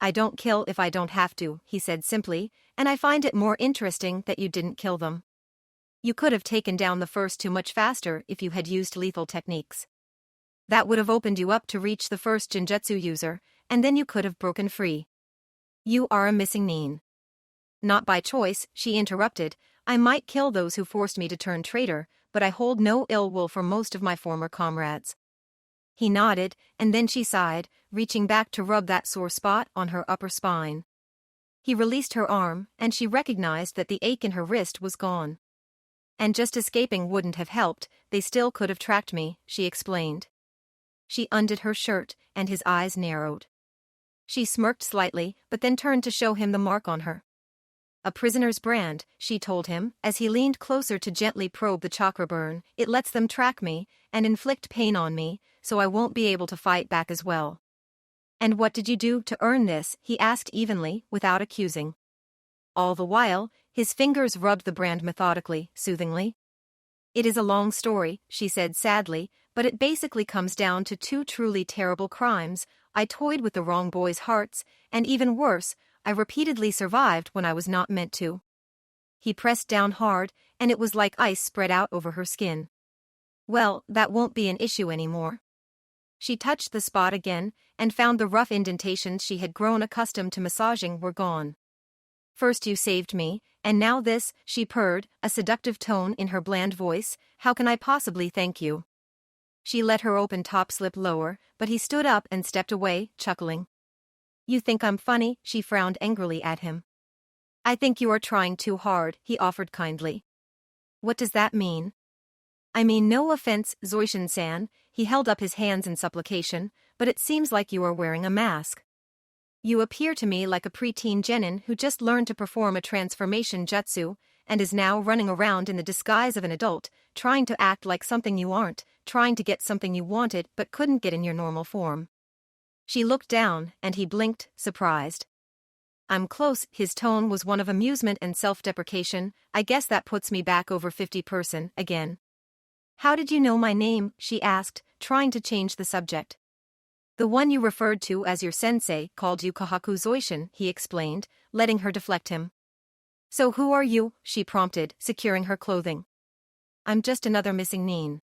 Speaker 1: I don't kill if I don't have to, he said simply, and I find it more interesting that you didn't kill them. You could have taken down the first two much faster if you had used lethal techniques. That would have opened you up to reach the first Genjutsu user, and then you could have broken free. You are a missing nin. Not by choice, she interrupted. I might kill those who forced me to turn traitor, but I hold no ill will for most of my former comrades. He nodded, and then she sighed, reaching back to rub that sore spot on her upper spine. He released her arm, and she recognized that the ache in her wrist was gone. And just escaping wouldn't have helped, they still could have tracked me, she explained. She undid her shirt, and his eyes narrowed. She smirked slightly, but then turned to show him the mark on her. A prisoner's brand, she told him, as he leaned closer to gently probe the chakra burn. It lets them track me, and inflict pain on me, so I won't be able to fight back as well. And what did you do to earn this? He asked evenly, without accusing. All the while, his fingers rubbed the brand methodically, soothingly. It is a long story, she said sadly, but it basically comes down to two truly terrible crimes. I toyed with the wrong boys' hearts, and even worse, I repeatedly survived when I was not meant to. He pressed down hard, and it was like ice spread out over her skin. Well, that won't be an issue anymore. She touched the spot again, and found the rough indentations she had grown accustomed to massaging were gone. First you saved me, and now this, she purred, a seductive tone in her bland voice. How can I possibly thank you? She let her open top slip lower, but he stood up and stepped away, chuckling. You think I'm funny? She frowned angrily at him. I think you are trying too hard, he offered kindly. What does that mean? I mean no offense, Zoishin-san, he held up his hands in supplication, but it seems like you are wearing a mask. You appear to me like a preteen genin who just learned to perform a transformation jutsu, and is now running around in the disguise of an adult, trying to act like something you aren't, trying to get something you wanted but couldn't get in your normal form. She looked down, and he blinked, surprised. I'm close, his tone was one of amusement and self-deprecation. I guess that puts me back over 50% again. How did you know my name? She asked, trying to change the subject. The one you referred to as your sensei called you Kahaku Zoishin, he explained, letting her deflect him. So who are you? She prompted, securing her clothing. I'm just another missing nin.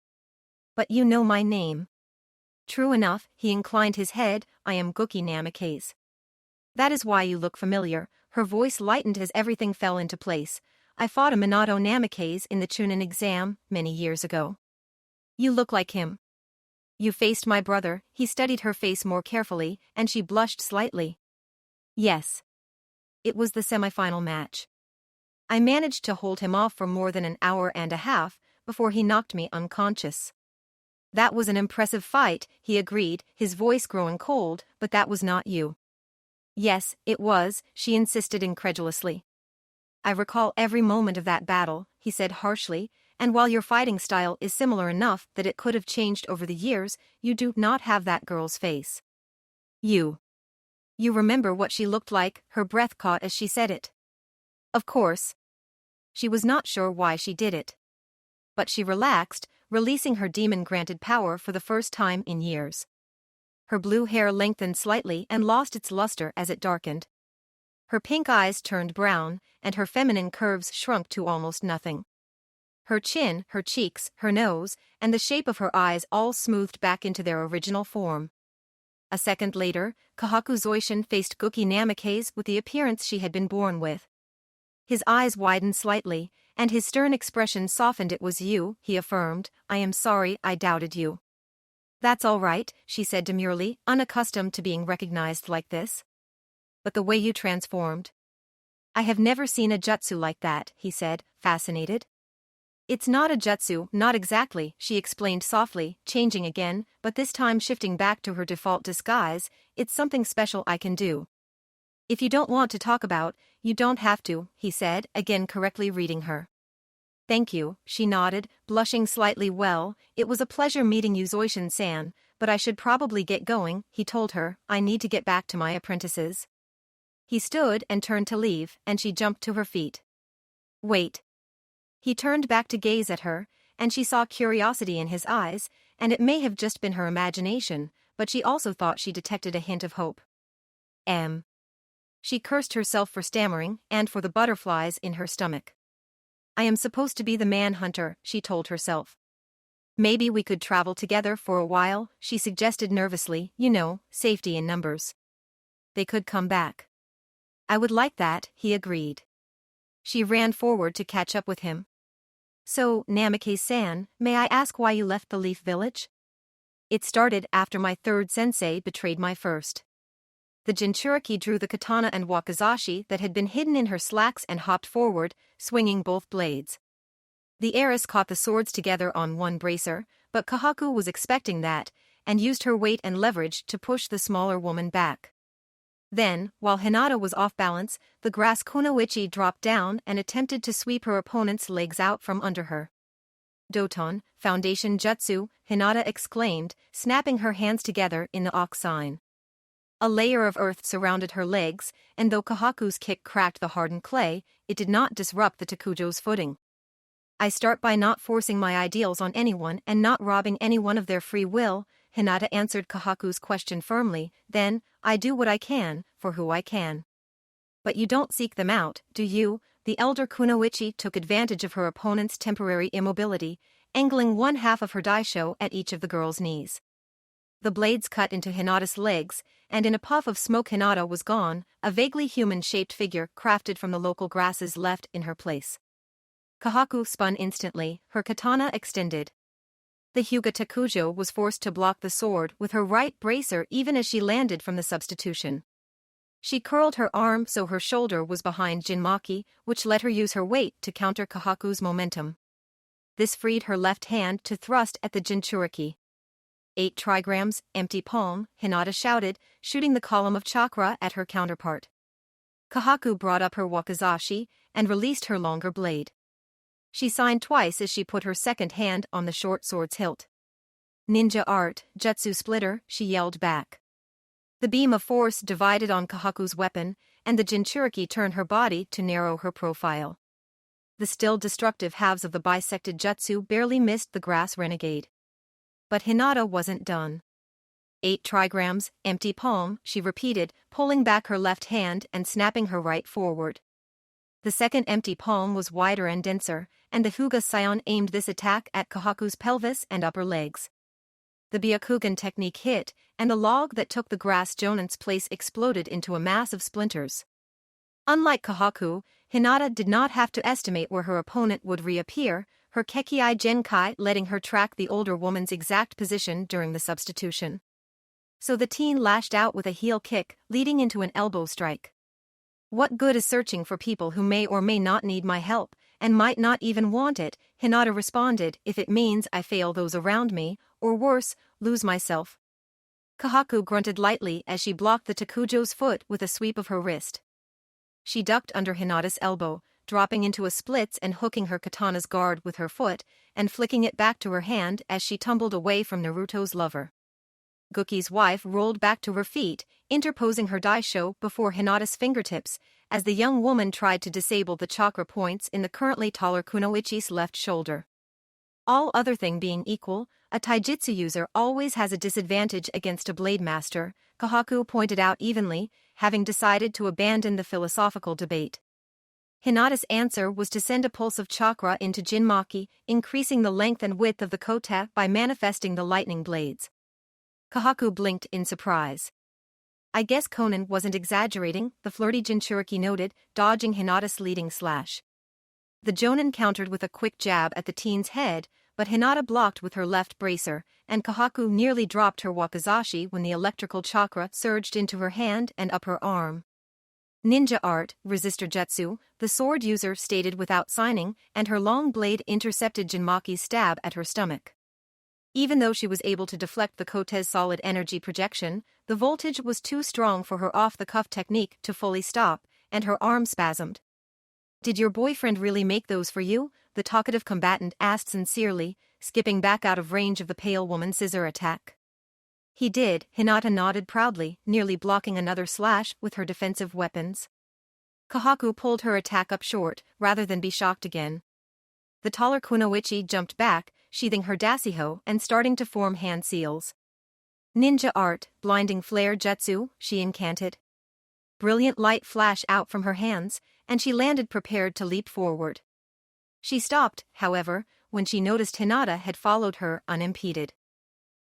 Speaker 1: But you know my name. True enough, he inclined his head. I am Guki Namikaze. That is why you look familiar. Her voice lightened as everything fell into place. I fought a Minato Namikaze in the Chunin exam many years ago. You look like him. You faced my brother. He studied her face more carefully, and she blushed slightly. Yes. It was the semifinal match. I managed to hold him off for more than an hour and a half before he knocked me unconscious. That was an impressive fight, he agreed, his voice growing cold, but that was not you. Yes, it was, she insisted incredulously. I recall every moment of that battle, he said harshly, and while your fighting style is similar enough that it could have changed over the years, you do not have that girl's face. You remember what she looked like, her breath caught as she said it. Of course. She was not sure why she did it. But she relaxed, releasing her demon-granted power for the first time in years. Her blue hair lengthened slightly and lost its luster as it darkened. Her pink eyes turned brown, and her feminine curves shrunk to almost nothing. Her chin, her cheeks, her nose, and the shape of her eyes all smoothed back into their original form. A second later, Kahaku Zoishin faced Guki Namikaze with the appearance she had been born with. His eyes widened slightly, and his stern expression softened. It was you, he affirmed. I am sorry I doubted you. That's all right, she said demurely, unaccustomed to being recognized like this. But the way you transformed. I have never seen a jutsu like that, he said, fascinated. It's not a jutsu, not exactly, she explained softly, changing again, but this time shifting back to her default disguise. It's something special I can do. If you don't want to talk about, you don't have to, he said, again correctly reading her. Thank you, she nodded, blushing slightly. Well, it was a pleasure meeting you, Zoishin-san, but I should probably get going, he told her. I need to get back to my apprentices. He stood and turned to leave, and she jumped to her feet. Wait. He turned back to gaze at her, and she saw curiosity in his eyes, and it may have just been her imagination, but she also thought she detected a hint of hope. She cursed herself for stammering and for the butterflies in her stomach. I am supposed to be the manhunter, she told herself. Maybe we could travel together for a while, she suggested nervously, safety in numbers. They could come back. I would like that, he agreed. She ran forward to catch up with him. So, Namikaze-san, may I ask why you left the Leaf Village? It started after my third sensei betrayed my first. The Jinchuriki drew the katana and wakizashi that had been hidden in her slacks and hopped forward, swinging both blades. The heiress caught the swords together on one bracer, but Kahaku was expecting that, and used her weight and leverage to push the smaller woman back. Then, while Hinata was off balance, the grass kunoichi dropped down and attempted to sweep her opponent's legs out from under her. Doton, Foundation Jutsu, Hinata exclaimed, snapping her hands together in the ox sign. A layer of earth surrounded her legs, and though Kahaku's kick cracked the hardened clay, it did not disrupt the Takujo's footing. I start by not forcing my ideals on anyone and not robbing anyone of their free will, Hinata answered Kahaku's question firmly. Then, I do what I can, for who I can. But you don't seek them out, do you? The elder kunoichi took advantage of her opponent's temporary immobility, angling one half of her daisho at each of the girl's knees. The blades cut into Hinata's legs, and in a puff of smoke Hinata was gone, a vaguely human-shaped figure crafted from the local grasses left in her place. Kahaku spun instantly, her katana extended. The Hyuga Takujo was forced to block the sword with her right bracer even as she landed from the substitution. She curled her arm so her shoulder was behind Jinmaki, which let her use her weight to counter Kahaku's momentum. This freed her left hand to thrust at the Jinchuriki. 8 trigrams, empty palm, Hinata shouted, shooting the column of chakra at her counterpart. Kahaku brought up her wakizashi and released her longer blade. She signed twice as she put her second hand on the short sword's hilt. Ninja art, jutsu splitter, she yelled back. The beam of force divided on Kahaku's weapon, and the Jinchuriki turned her body to narrow her profile. The still destructive halves of the bisected jutsu barely missed the grass renegade. But Hinata wasn't done. 8 trigrams, empty palm, she repeated, pulling back her left hand and snapping her right forward. The second empty palm was wider and denser, and the Hyuga Scion aimed this attack at Kahaku's pelvis and upper legs. The Byakugan technique hit, and the log that took the grass Jonan's place exploded into a mass of splinters. Unlike Kahaku, Hinata did not have to estimate where her opponent would reappear, her Kekii Genkai letting her track the older woman's exact position during the substitution. So the teen lashed out with a heel kick, leading into an elbow strike. What good is searching for people who may or may not need my help, and might not even want it, Hinata responded, if it means I fail those around me, or worse, lose myself. Kahaku grunted lightly as she blocked the Takujo's foot with a sweep of her wrist. She ducked under Hinata's elbow, dropping into a splits and hooking her katana's guard with her foot, and flicking it back to her hand as she tumbled away from Naruto's lover. Guki's wife rolled back to her feet, interposing her daisho before Hinata's fingertips, as the young woman tried to disable the chakra points in the currently taller Kunoichi's left shoulder. All other thing being equal, a taijutsu user always has a disadvantage against a blade master, Kahaku pointed out evenly, having decided to abandon the philosophical debate. Hinata's answer was to send a pulse of chakra into Jinmaki, increasing the length and width of the kota by manifesting the lightning blades. Kahaku blinked in surprise. I guess Konan wasn't exaggerating, the flirty Jinchuriki noted, dodging Hinata's leading slash. The Jonin countered with a quick jab at the teen's head, but Hinata blocked with her left bracer, and Kahaku nearly dropped her wakizashi when the electrical chakra surged into her hand and up her arm. Ninja art, resistor jutsu, the sword user stated without signing, and her long blade intercepted Jinmaki's stab at her stomach. Even though she was able to deflect the kote's solid energy projection, the voltage was too strong for her off-the-cuff technique to fully stop, and her arm spasmed. Did your boyfriend really make those for you? The talkative combatant asked sincerely, skipping back out of range of the pale woman's scissor attack. He did, Hinata nodded proudly, nearly blocking another slash with her defensive weapons. Kahaku pulled her attack up short, rather than be shocked again. The taller Kunoichi jumped back, sheathing her dasiho and starting to form hand seals. Ninja art, blinding flare jutsu, she incanted. Brilliant light flashed out from her hands, and she landed prepared to leap forward. She stopped, however, when she noticed Hinata had followed her unimpeded.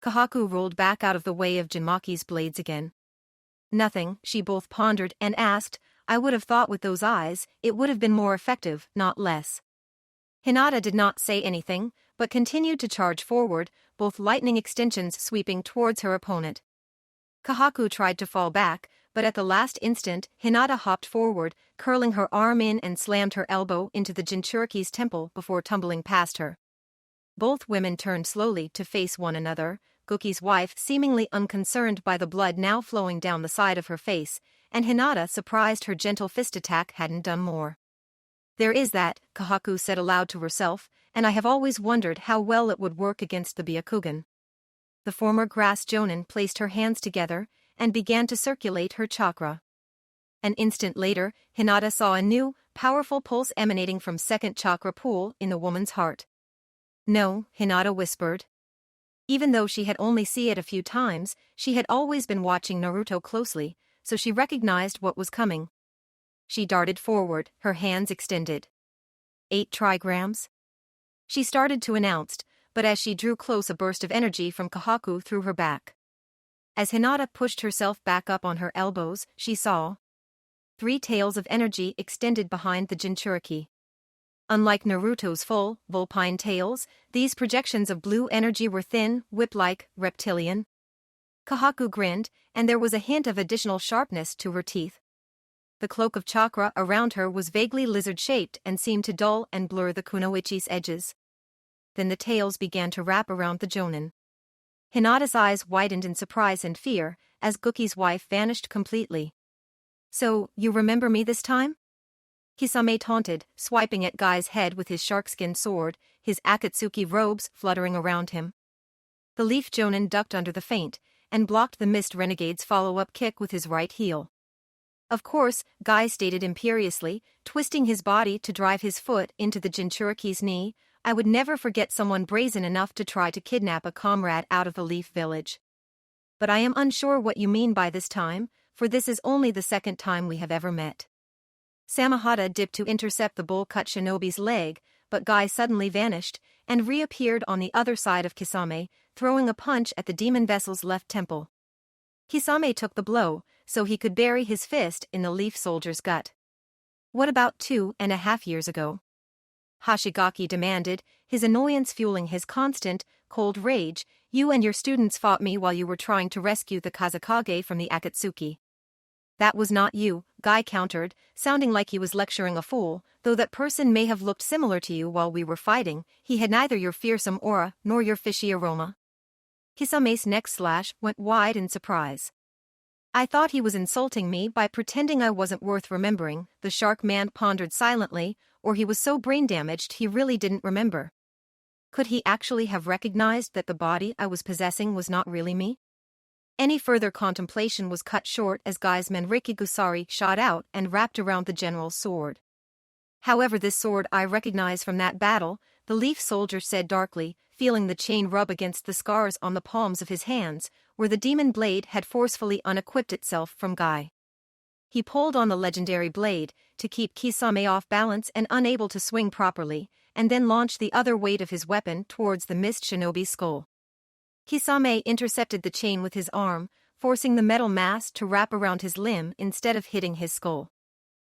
Speaker 1: Kahaku rolled back out of the way of Jinmaki's blades again. Nothing, she both pondered and asked, I would have thought with those eyes, it would have been more effective, not less. Hinata did not say anything, but continued to charge forward, both lightning extensions sweeping towards her opponent. Kahaku tried to fall back, but at the last instant, Hinata hopped forward, curling her arm in and slammed her elbow into the Jinchuriki's temple before tumbling past her. Both women turned slowly to face one another, Guki's wife seemingly unconcerned by the blood now flowing down the side of her face, and Hinata surprised her gentle fist attack hadn't done more. There is that, Kahaku said aloud to herself, and I have always wondered how well it would work against the Byakugan. The former grass Jonin placed her hands together and began to circulate her chakra. An instant later, Hinata saw a new, powerful pulse emanating from second chakra pool in the woman's heart. No, Hinata whispered. Even though she had only seen it a few times, she had always been watching Naruto closely, so she recognized what was coming. She darted forward, her hands extended. 8 trigrams? She started to announce, but as she drew close a burst of energy from Kahaku through her back. As Hinata pushed herself back up on her elbows, she saw 3 tails of energy extended behind the Jinchuriki. Unlike Naruto's full, vulpine tails, these projections of blue energy were thin, whip-like, reptilian. Kahaku grinned, and there was a hint of additional sharpness to her teeth. The cloak of chakra around her was vaguely lizard-shaped and seemed to dull and blur the Kunoichi's edges. Then the tails began to wrap around the Jonin. Hinata's eyes widened in surprise and fear, as Guki's wife vanished completely. So, you remember me this time? Kisame taunted, swiping at Guy's head with his sharkskin sword, his Akatsuki robes fluttering around him. The leaf Jonin ducked under the feint, and blocked the mist renegade's follow-up kick with his right heel. Of course, Guy stated imperiously, twisting his body to drive his foot into the Jinchuriki's knee, I would never forget someone brazen enough to try to kidnap a comrade out of the Leaf Village. But I am unsure what you mean by this time, for this is only the second time we have ever met. Samahata dipped to intercept the bull-cut shinobi's leg, but Guy suddenly vanished, and reappeared on the other side of Kisame, throwing a punch at the demon vessel's left temple. Kisame took the blow, so he could bury his fist in the leaf soldier's gut. What about 2.5 years ago? Hoshigaki demanded, his annoyance fueling his constant, cold rage. You and your students fought me while you were trying to rescue the Kazakage from the Akatsuki. That was not you, Guy countered, sounding like he was lecturing a fool. Though that person may have looked similar to you while we were fighting, he had neither your fearsome aura nor your fishy aroma. Kisame's neck went wide in surprise. I thought he was insulting me by pretending I wasn't worth remembering, the shark man pondered silently, or he was so brain-damaged he really didn't remember. Could he actually have recognized that the body I was possessing was not really me? Any further contemplation was cut short as Guy's Menriki Gusari shot out and wrapped around the general's sword. However, this sword I recognize from that battle, the leaf soldier said darkly, feeling the chain rub against the scars on the palms of his hands, where the demon blade had forcefully unequipped itself from Guy. He pulled on the legendary blade to keep Kisame off balance and unable to swing properly, and then launched the other weight of his weapon towards the mist shinobi's skull. Kisame intercepted the chain with his arm, forcing the metal mass to wrap around his limb instead of hitting his skull.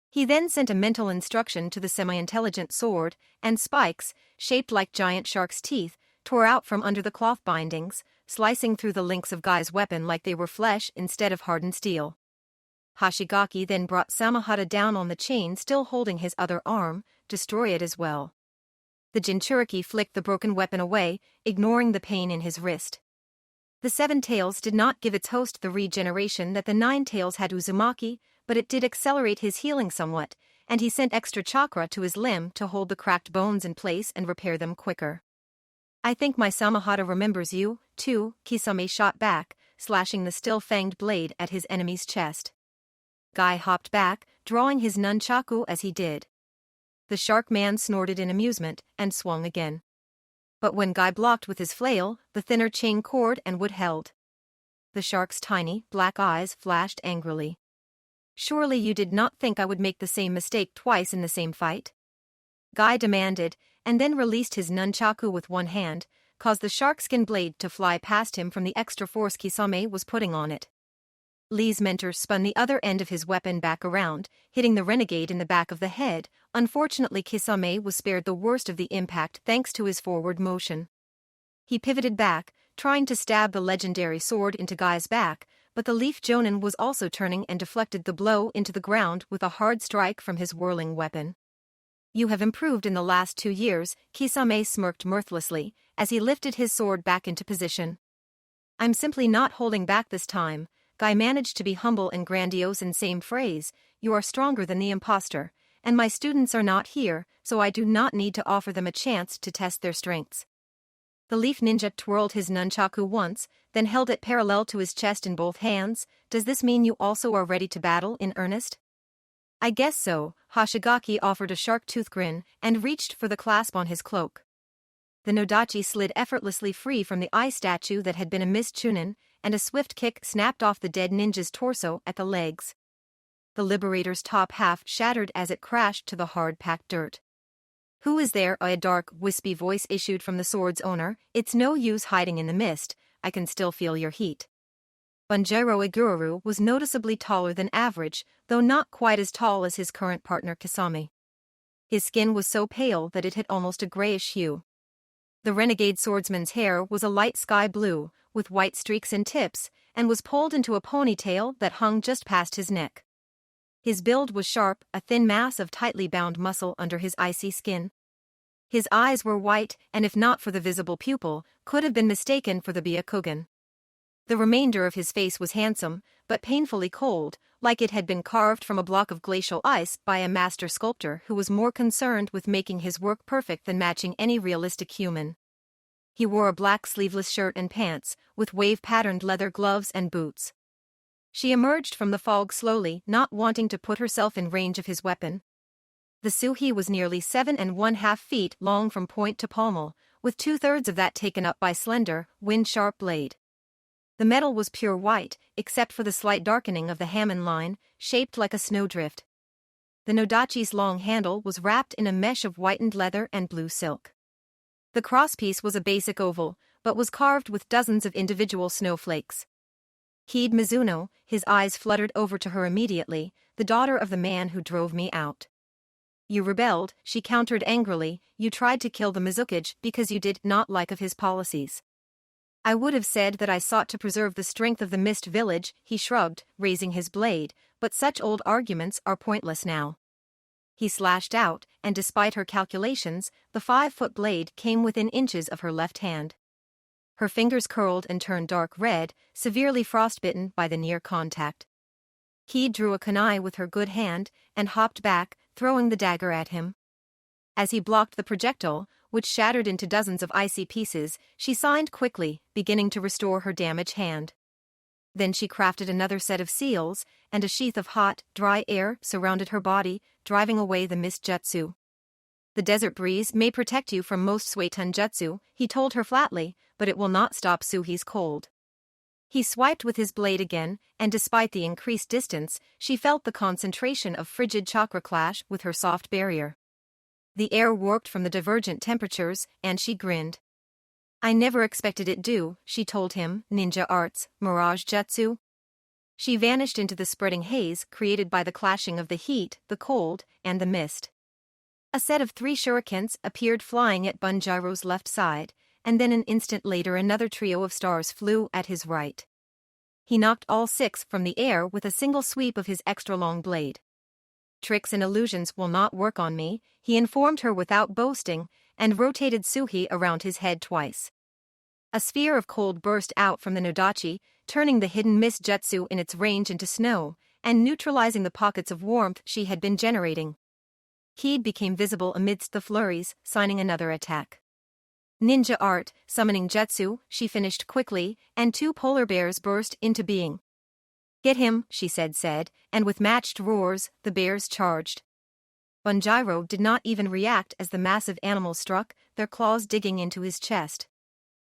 Speaker 1: He then sent a mental instruction to the semi-intelligent sword, and spikes, shaped like giant shark's teeth, tore out from under the cloth bindings, slicing through the links of Guy's weapon like they were flesh instead of hardened steel. Hoshigaki then brought Samahata down on the chain still holding his other arm, destroy it as well. The Jinchuriki flicked the broken weapon away, ignoring the pain in his wrist. The Seven Tails did not give its host the regeneration that the Nine Tails had Uzumaki, but it did accelerate his healing somewhat, and he sent extra chakra to his limb to hold the cracked bones in place and repair them quicker. I think my Samahata remembers you, too, Kisame shot back, slashing the still-fanged blade at his enemy's chest. Guy hopped back, drawing his nunchaku as he did. The shark man snorted in amusement and swung again. But when Guy blocked with his flail, the thinner chain cord and wood held. The shark's tiny, black eyes flashed angrily. Surely you did not think I would make the same mistake twice in the same fight? Guy demanded, and then released his nunchaku with one hand, caused the sharkskin blade to fly past him from the extra force Kisame was putting on it. Lee's mentor spun the other end of his weapon back around, hitting the renegade in the back of the head. Unfortunately, Kisame was spared the worst of the impact thanks to his forward motion. He pivoted back, trying to stab the legendary sword into Guy's back, but the Leaf Jonin was also turning and deflected the blow into the ground with a hard strike from his whirling weapon. You have improved in the last 2 years, Kisame smirked mirthlessly, as he lifted his sword back into position. I'm simply not holding back this time. Guy managed to be humble and grandiose in same phrase, you are stronger than the imposter, and my students are not here, so I do not need to offer them a chance to test their strengths. The leaf ninja twirled his nunchaku once, then held it parallel to his chest in both hands. Does this mean you also are ready to battle in earnest? I guess so, Hoshigaki offered a shark-tooth grin and reached for the clasp on his cloak. The Nodachi slid effortlessly free from the eye statue that had been a mist chunin, and a swift kick snapped off the dead ninja's torso at the legs. The Liberator's top half shattered as it crashed to the hard-packed dirt. Who is there? A dark, wispy voice issued from the sword's owner. It's no use hiding in the mist, I can still feel your heat. Bunjiro Igururu was noticeably taller than average, though not quite as tall as his current partner Kisame. His skin was so pale that it had almost a grayish hue. The renegade swordsman's hair was a light sky blue, with white streaks and tips, and was pulled into a ponytail that hung just past his neck. His build was sharp, a thin mass of tightly bound muscle under his icy skin. His eyes were white, and if not for the visible pupil, could have been mistaken for the Byakugan. The remainder of his face was handsome, but painfully cold, like it had been carved from a block of glacial ice by a master sculptor who was more concerned with making his work perfect than matching any realistic human. He wore a black sleeveless shirt and pants, with wave-patterned leather gloves and boots. She emerged from the fog slowly, not wanting to put herself in range of his weapon. The Suhi was nearly 7½ feet long from point to pommel, with 2/3 of that taken up by slender, wind-sharp blade. The metal was pure white, except for the slight darkening of the Hammond line, shaped like a snowdrift. The Nodachi's long handle was wrapped in a mesh of whitened leather and blue silk. The crosspiece was a basic oval, but was carved with dozens of individual snowflakes. Heed Mizuno, his eyes fluttered over to her immediately, the daughter of the man who drove me out. You rebelled, she countered angrily. You tried to kill the Mizukage because you did not like of his policies. I would have said that I sought to preserve the strength of the Mist Village, he shrugged, raising his blade, but such old arguments are pointless now. He slashed out, and despite her calculations, the 5-foot blade came within inches of her left hand. Her fingers curled and turned dark red, severely frostbitten by the near contact. He drew a kunai with her good hand, and hopped back, throwing the dagger at him. As he blocked the projectile, which shattered into dozens of icy pieces, she signed quickly, beginning to restore her damaged hand. Then she crafted another set of seals, and a sheath of hot, dry air surrounded her body, driving away the mist jutsu. The desert breeze may protect you from most Suetun jutsu, he told her flatly, but it will not stop Suhi's cold. He swiped with his blade again, and despite the increased distance, she felt the concentration of frigid chakra clash with her soft barrier. The air warped from the divergent temperatures, and she grinned. I never expected it do, she told him, ninja arts, mirage jutsu. She vanished into the spreading haze created by the clashing of the heat, the cold, and the mist. A set of 3 shurikens appeared flying at Bunjiro's left side, and then an instant later another trio of stars flew at his right. He knocked all 6 from the air with a single sweep of his extra-long blade. Tricks and illusions will not work on me, he informed her without boasting, and rotated Suhi around his head twice. A sphere of cold burst out from the Nodachi, turning the hidden mist jutsu in its range into snow, and neutralizing the pockets of warmth she had been generating. He became visible amidst the flurries, signing another attack. Ninja art, summoning jutsu, she finished quickly, and 2 polar bears burst into being. Get him, she said, and with matched roars, the bears charged. Bunjiro did not even react as the massive animals struck, their claws digging into his chest.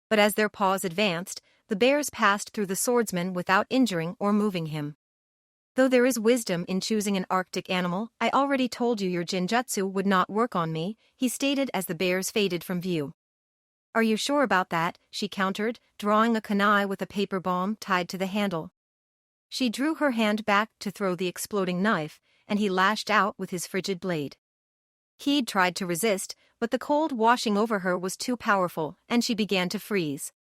Speaker 1: But as their paws advanced, the bears passed through the swordsman without injuring or moving him. Though there is wisdom in choosing an Arctic animal, I already told you your jinjutsu would not work on me, he stated as the bears faded from view. Are you sure about that, she countered, drawing a kunai with a paper bomb tied to the handle. She drew her hand back to throw the exploding knife, and he lashed out with his frigid blade. He'd tried to resist, but the cold washing over her was too powerful, and she began to freeze.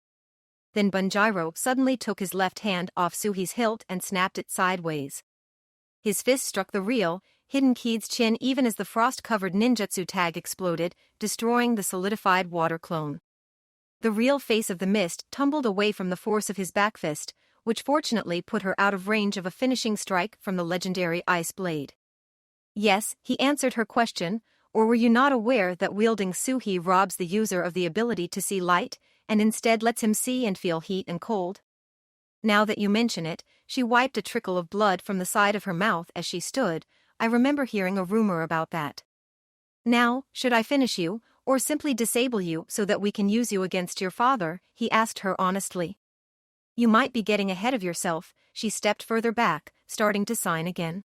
Speaker 1: Then Bunjiro suddenly took his left hand off Suhi's hilt and snapped it sideways. His fist struck the real, hidden Keed's chin even as the frost-covered ninjutsu tag exploded, destroying the solidified water clone. The real face of the mist tumbled away from the force of his back fist, which fortunately put her out of range of a finishing strike from the legendary ice blade. Yes, he answered her question, or were you not aware that wielding Suhi robs the user of the ability to see light, and instead lets him see and feel heat and cold? Now that you mention it, she wiped a trickle of blood from the side of her mouth as she stood. I remember hearing a rumor about that. Now, should I finish you, or simply disable you so that we can use you against your father? He asked her honestly. You might be getting ahead of yourself, she stepped further back, starting to sign again.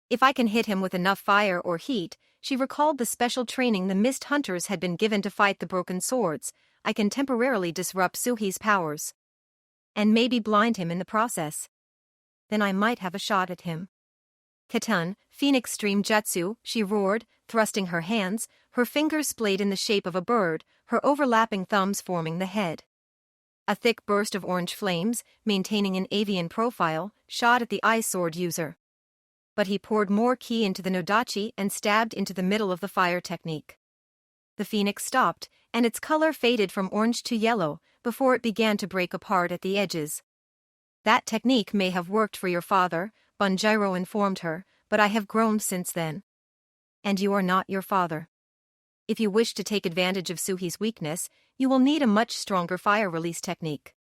Speaker 1: If I can hit him with enough fire or heat, she recalled the special training the mist hunters had been given to fight the broken swords, I can temporarily disrupt Suhi's powers. And maybe blind him in the process. Then I might have a shot at him. Katun, Phoenix Stream Jutsu, she roared, thrusting her hands, her fingers splayed in the shape of a bird, her overlapping thumbs forming the head. A thick burst of orange flames, maintaining an avian profile, shot at the ice sword user. But he poured more ki into the Nodachi and stabbed into the middle of the fire technique. The phoenix stopped, and its color faded from orange to yellow, before it began to break apart at the edges. That technique may have worked for your father, Bunjiro informed her, but I have grown since then. And you are not your father. If you wish to take advantage of Suhi's weakness, you will need a much stronger fire release technique.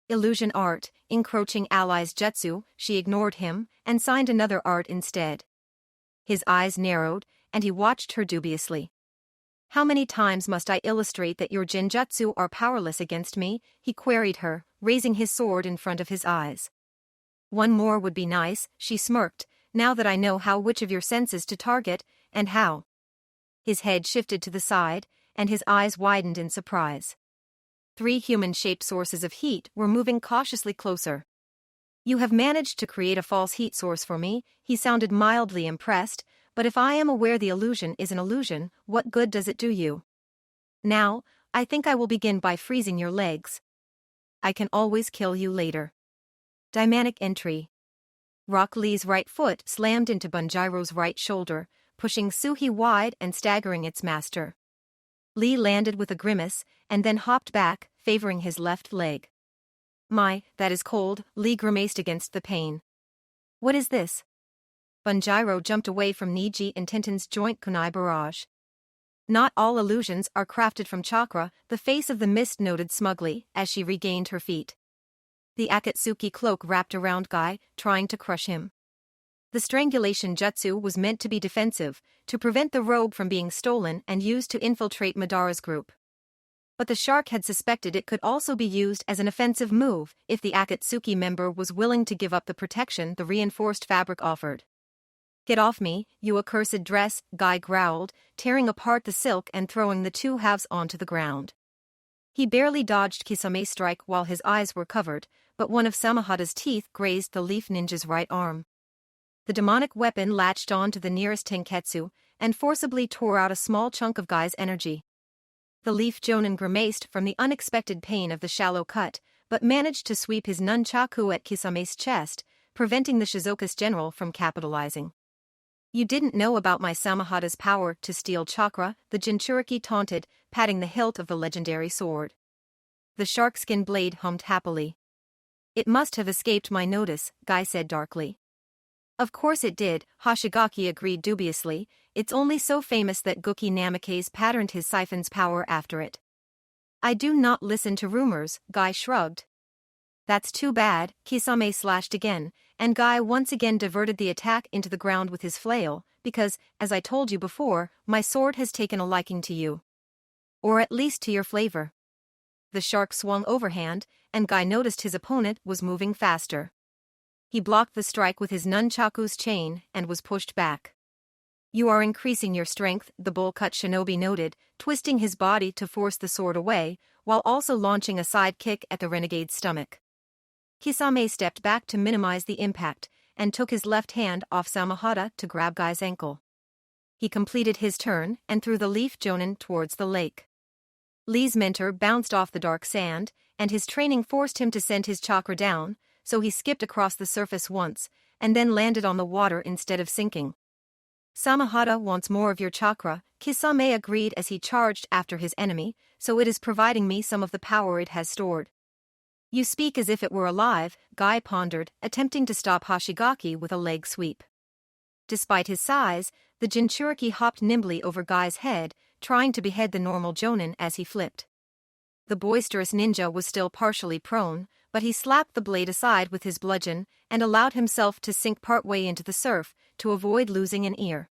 Speaker 1: Illusion art, encroaching allies jutsu, she ignored him, and signed another art instead. His eyes narrowed, and he watched her dubiously. How many times must I illustrate that your jinjutsu are powerless against me? He queried her, raising his sword in front of his eyes. One more would be nice, she smirked, now that I know which of your senses to target, and how. His head shifted to the side, and his eyes widened in surprise. 3 human-shaped sources of heat were moving cautiously closer. You have managed to create a false heat source for me, he sounded mildly impressed, but if I am aware the illusion is an illusion, what good does it do you? Now, I think I will begin by freezing your legs. I can always kill you later. Dynamic entry. Rock Lee's right foot slammed into Bunjiro's right shoulder, pushing Suhi wide and staggering its master. Lee landed with a grimace, and then hopped back, favoring his left leg. My, that is cold, Lee grimaced against the pain. What is this? Bunjiro jumped away from Niji and Tintin's joint kunai barrage. Not all illusions are crafted from chakra, the face of the mist noted smugly, as she regained her feet. The Akatsuki cloak wrapped around Guy, trying to crush him. The strangulation jutsu was meant to be defensive, to prevent the robe from being stolen and used to infiltrate Madara's group. But the shark had suspected it could also be used as an offensive move if the Akatsuki member was willing to give up the protection the reinforced fabric offered. Get off me, you accursed dress, Guy growled, tearing apart the silk and throwing the two halves onto the ground. He barely dodged Kisame's strike while his eyes were covered, but one of Samahada's teeth grazed the leaf ninja's right arm. The demonic weapon latched on to the nearest tenketsu and forcibly tore out a small chunk of Guy's energy. The leaf jonin grimaced from the unexpected pain of the shallow cut, but managed to sweep his nunchaku at Kisame's chest, preventing the Shizuka's general from capitalizing. You didn't know about my Samahada's power to steal chakra, the Jinchuriki taunted, patting the hilt of the legendary sword. The sharkskin blade hummed happily. It must have escaped my notice, Guy said darkly. Of course it did, Hoshigaki agreed dubiously, it's only so famous that Guki Namikaze patterned his siphon's power after it. I do not listen to rumors, Guy shrugged. That's too bad, Kisame slashed again, and Guy once again diverted the attack into the ground with his flail, because, as I told you before, my sword has taken a liking to you. Or at least to your flavor. The shark swung overhand, and Guy noticed his opponent was moving faster. He blocked the strike with his nunchaku's chain and was pushed back. You are increasing your strength, the bowl-cut shinobi noted, twisting his body to force the sword away, while also launching a side kick at the renegade's stomach. Kisame stepped back to minimize the impact, and took his left hand off Samahada to grab Guy's ankle. He completed his turn and threw the leaf jonin towards the lake. Lee's mentor bounced off the dark sand, and his training forced him to send his chakra down, so he skipped across the surface once, and then landed on the water instead of sinking. Samahada wants more of your chakra, Kisame agreed as he charged after his enemy, so it is providing me some of the power it has stored. You speak as if it were alive, Guy pondered, attempting to stop Hoshigaki with a leg sweep. Despite his size, the Jinchuriki hopped nimbly over Guy's head, trying to behead the normal jonin as he flipped. The boisterous ninja was still partially prone, but he slapped the blade aside with his bludgeon and allowed himself to sink partway into the surf to avoid losing an ear.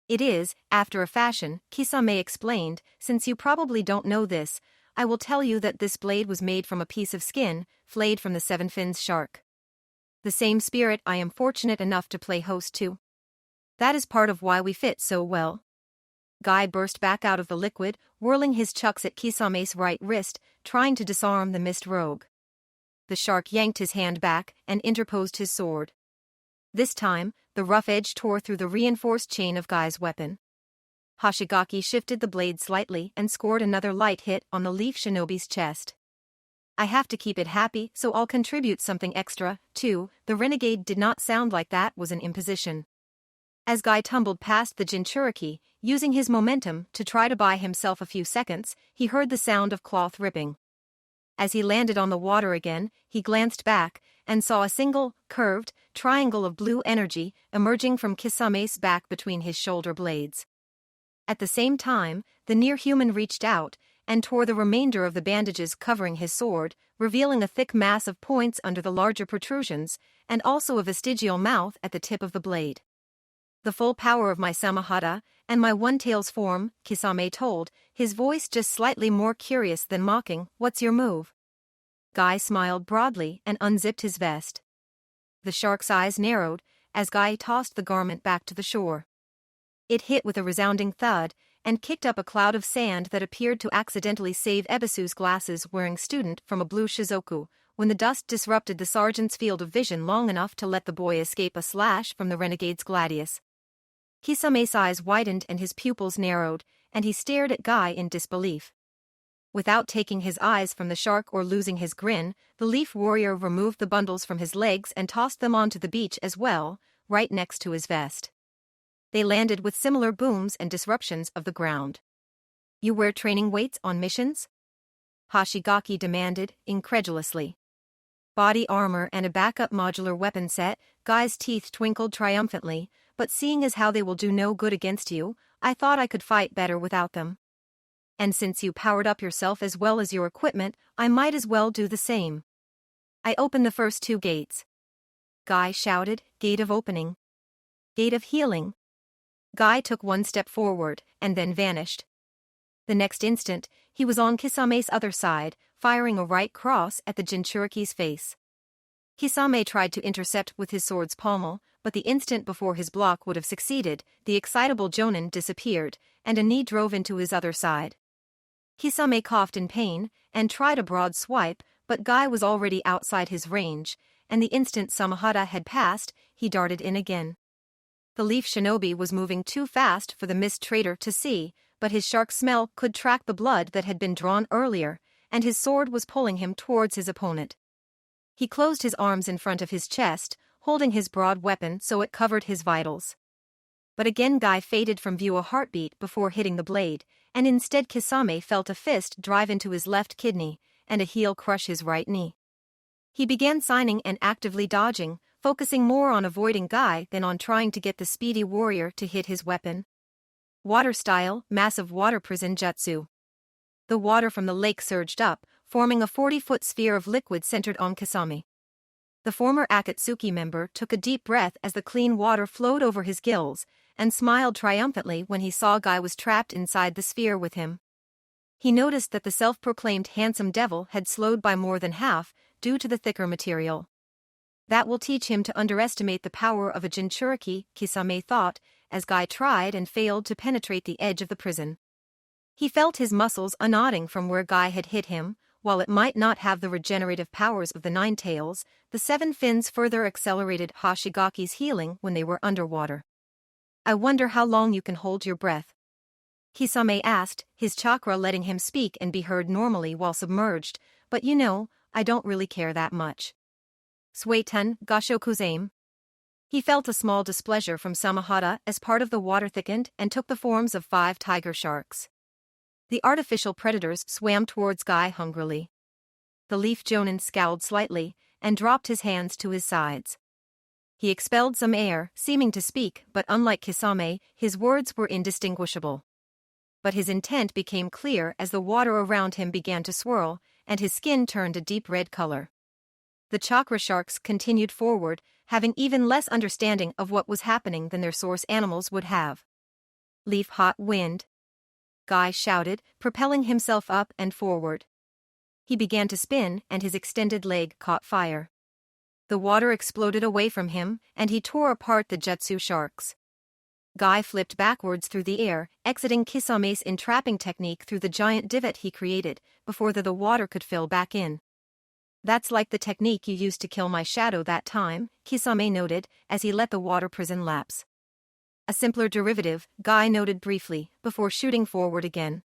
Speaker 1: It is, after a fashion, Kisame explained, since you probably don't know this, I will tell you that this blade was made from a piece of skin, flayed from the seven fins shark. The same spirit I am fortunate enough to play host to. That is part of why we fit so well. Guy burst back out of the liquid, whirling his chucks at Kisame's right wrist, trying to disarm the mist rogue. The shark yanked his hand back and interposed his sword. This time, the rough edge tore through the reinforced chain of Guy's weapon. Hoshigaki shifted the blade slightly and scored another light hit on the leaf shinobi's chest. I have to keep it happy, so I'll contribute something extra, too. The renegade did not sound like that was an imposition. As Guy tumbled past the Jinchuriki, using his momentum to try to buy himself a few seconds, he heard the sound of cloth ripping. As he landed on the water again, he glanced back and saw a single, curved, triangle of blue energy emerging from Kisame's back between his shoulder blades. At the same time, the near-human reached out and tore the remainder of the bandages covering his sword, revealing a thick mass of points under the larger protrusions, and also a vestigial mouth at the tip of the blade. The full power of my Samahada, and my one-tail's form, Kisame told, his voice just slightly more curious than mocking, what's your move? Guy smiled broadly and unzipped his vest. The shark's eyes narrowed, as Guy tossed the garment back to the shore. It hit with a resounding thud, and kicked up a cloud of sand that appeared to accidentally save Ebisu's glasses-wearing student from a blue shizoku, when the dust disrupted the sergeant's field of vision long enough to let the boy escape a slash from the renegade's gladius. Kisame's eyes widened and his pupils narrowed, and he stared at Guy in disbelief. Without taking his eyes from the shark or losing his grin, the leaf warrior removed the bundles from his legs and tossed them onto the beach as well, right next to his vest. They landed with similar booms and disruptions of the ground. "You wear training weights on missions?" Hoshigaki demanded, incredulously. Body armor and a backup modular weapon set. Guy's teeth twinkled triumphantly, but seeing as how they will do no good against you, I thought I could fight better without them. And since you powered up yourself as well as your equipment, I might as well do the same. I open the first 2 gates. Guy shouted, "Gate of opening. Gate of healing." Guy took 1 step forward, and then vanished. The next instant, he was on Kisame's other side, firing a right cross at the Jinchuriki's face. Kisame tried to intercept with his sword's pommel, but the instant before his block would have succeeded, the excitable Jonin disappeared, and a knee drove into his other side. Kisame coughed in pain, and tried a broad swipe, but Guy was already outside his range, and the instant Samahata had passed, he darted in again. The leaf shinobi was moving too fast for the mist trader to see, but his shark smell could track the blood that had been drawn earlier, and his sword was pulling him towards his opponent. He closed his arms in front of his chest, holding his broad weapon so it covered his vitals. But again Guy faded from view a heartbeat before hitting the blade, and instead Kisame felt a fist drive into his left kidney, and a heel crush his right knee. He began signing and actively dodging, focusing more on avoiding Guy than on trying to get the speedy warrior to hit his weapon. Water style, massive water prison jutsu. The water from the lake surged up, forming a 40-foot sphere of liquid centered on Kisame. The former Akatsuki member took a deep breath as the clean water flowed over his gills, and smiled triumphantly when he saw Guy was trapped inside the sphere with him. He noticed that the self-proclaimed handsome devil had slowed by more than half, due to the thicker material. That will teach him to underestimate the power of a Jinchuriki, Kisame thought, as Guy tried and failed to penetrate the edge of the prison. He felt his muscles unknotting from where Guy had hit him. While it might not have the regenerative powers of the 9 tails, the 7 fins further accelerated Hoshigaki's healing when they were underwater. "I wonder how long you can hold your breath?" Kisame asked, his chakra letting him speak and be heard normally while submerged, "But you know, I don't really care that much." Suetun, Gashokuzame. He felt a small displeasure from Samahata as part of the water thickened and took the forms of 5 tiger sharks. The artificial predators swam towards Guy hungrily. The leaf jonin scowled slightly, and dropped his hands to his sides. He expelled some air, seeming to speak, but unlike Kisame, his words were indistinguishable. But his intent became clear as the water around him began to swirl, and his skin turned a deep red color. The chakra sharks continued forward, having even less understanding of what was happening than their source animals would have. "Leaf hot wind," Guy shouted, propelling himself up and forward. He began to spin, and his extended leg caught fire. The water exploded away from him, and he tore apart the jutsu sharks. Guy flipped backwards through the air, exiting Kisame's entrapping technique through the giant divot he created, before the water could fill back in. "That's like the technique you used to kill my shadow that time," Kisame noted, as he let the water prison lapse. "A simpler derivative," Guy noted briefly, before shooting forward again.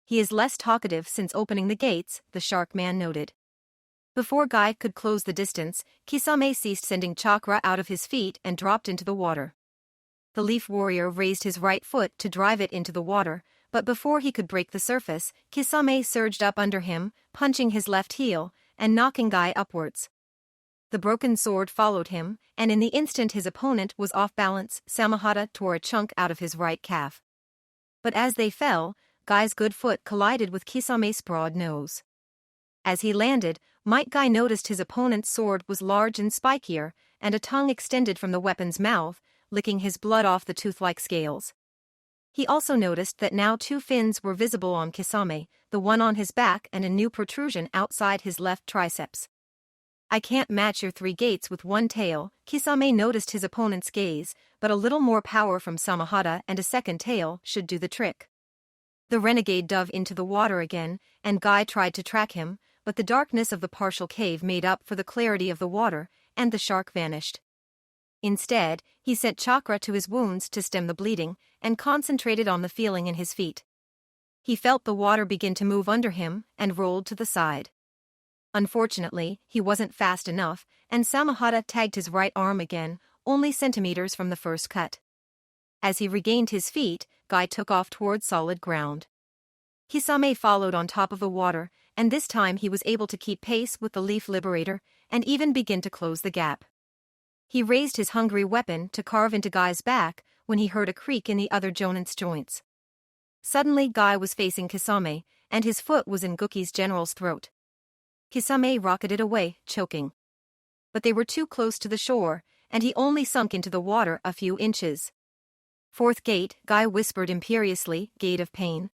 Speaker 1: "He is less talkative since opening the gates," the shark man noted. Before Guy could close the distance, Kisame ceased sending chakra out of his feet and dropped into the water. The leaf warrior raised his right foot to drive it into the water, but before he could break the surface, Kisame surged up under him, punching his left heel, and knocking Guy upwards. The broken sword followed him, and in the instant his opponent was off balance, Samahata tore a chunk out of his right calf. But as they fell, Guy's good foot collided with Kisame's broad nose. As he landed, Might Guy noticed his opponent's sword was large and spikier, and a tongue extended from the weapon's mouth, licking his blood off the tooth-like scales. He also noticed that now 2 fins were visible on Kisame, the one on his back and a new protrusion outside his left triceps. "I can't match your 3 gates with 1 tail," Kisame noticed his opponent's gaze, but a little more power from Samahata and a second tail should do the trick. The renegade dove into the water again, and Guy tried to track him, but the darkness of the partial cave made up for the clarity of the water, and the shark vanished. Instead, he sent chakra to his wounds to stem the bleeding, and concentrated on the feeling in his feet. He felt the water begin to move under him, and rolled to the side. Unfortunately, he wasn't fast enough, and Samahata tagged his right arm again, only centimeters from the first cut. As he regained his feet, Guy took off toward solid ground. Kisame followed on top of the water, and this time he was able to keep pace with the Leaf Liberator, and even begin to close the gap. He raised his hungry weapon to carve into Guy's back when he heard a creak in the other Jonan's joints. Suddenly Guy was facing Kisame, and his foot was in Guki's general's throat. Kisame rocketed away, choking. But they were too close to the shore, and he only sunk into the water a few inches. Fourth gate, Guy whispered imperiously, gate of pain.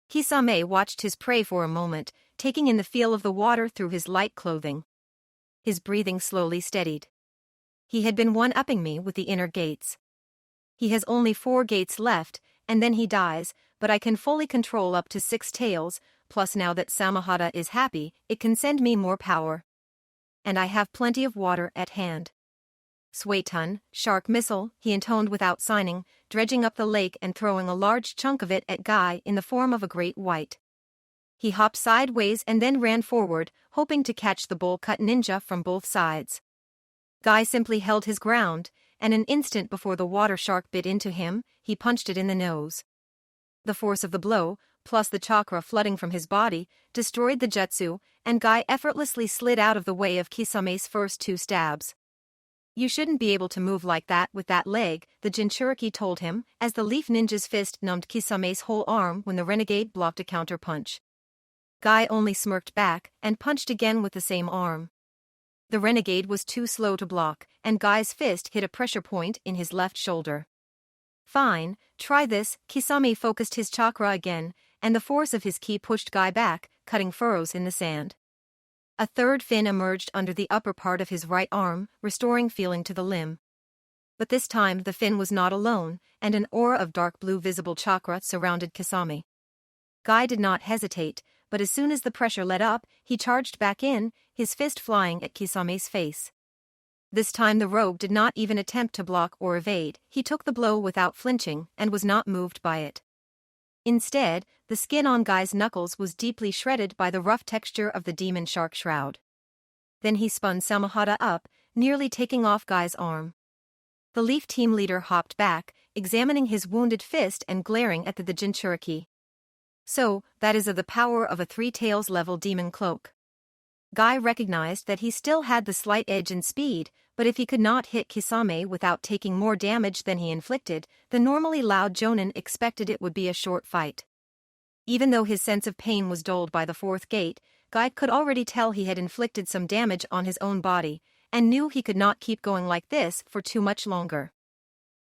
Speaker 1: Kisame watched his prey for a moment, taking in the feel of the water through his light clothing. His breathing slowly steadied. He had been one-upping me with the inner gates. He has only 4 gates left, and then he dies, but I can fully control up to 6 tails, plus now that Samahata is happy, it can send me more power. And I have plenty of water at hand. Suetun, shark missile, he intoned without signing, dredging up the lake and throwing a large chunk of it at Guy in the form of a great white. He hopped sideways and then ran forward, hoping to catch the bowl-cut ninja from both sides. Guy simply held his ground, and an instant before the water shark bit into him, he punched it in the nose. The force of the blow, plus the chakra flooding from his body, destroyed the jutsu, and Guy effortlessly slid out of the way of Kisame's first 2 stabs. You shouldn't be able to move like that with that leg, the Jinchuriki told him, as the Leaf Ninja's fist numbed Kisame's whole arm when the renegade blocked a counter-punch. Guy only smirked back, and punched again with the same arm. The renegade was too slow to block, and Guy's fist hit a pressure point in his left shoulder. Fine, try this, Kisame focused his chakra again, and the force of his ki pushed Guy back, cutting furrows in the sand. A third fin emerged under the upper part of his right arm, restoring feeling to the limb. But this time the fin was not alone, and an aura of dark blue visible chakra surrounded Kisame. Guy did not hesitate, but as soon as the pressure let up, he charged back in, his fist flying at Kisame's face. This time the rogue did not even attempt to block or evade, he took the blow without flinching, and was not moved by it. Instead, the skin on Guy's knuckles was deeply shredded by the rough texture of the demon shark shroud. Then he spun Samahata up, nearly taking off Guy's arm. The Leaf team leader hopped back, examining his wounded fist and glaring at the Jinchuriki. So, that is of the power of a 3 tails level demon cloak. Guy recognized that he still had the slight edge in speed, but if he could not hit Kisame without taking more damage than he inflicted, the normally loud Jonin expected it would be a short fight. Even though his sense of pain was dulled by the 4th gate, Guy could already tell he had inflicted some damage on his own body, and knew he could not keep going like this for too much longer.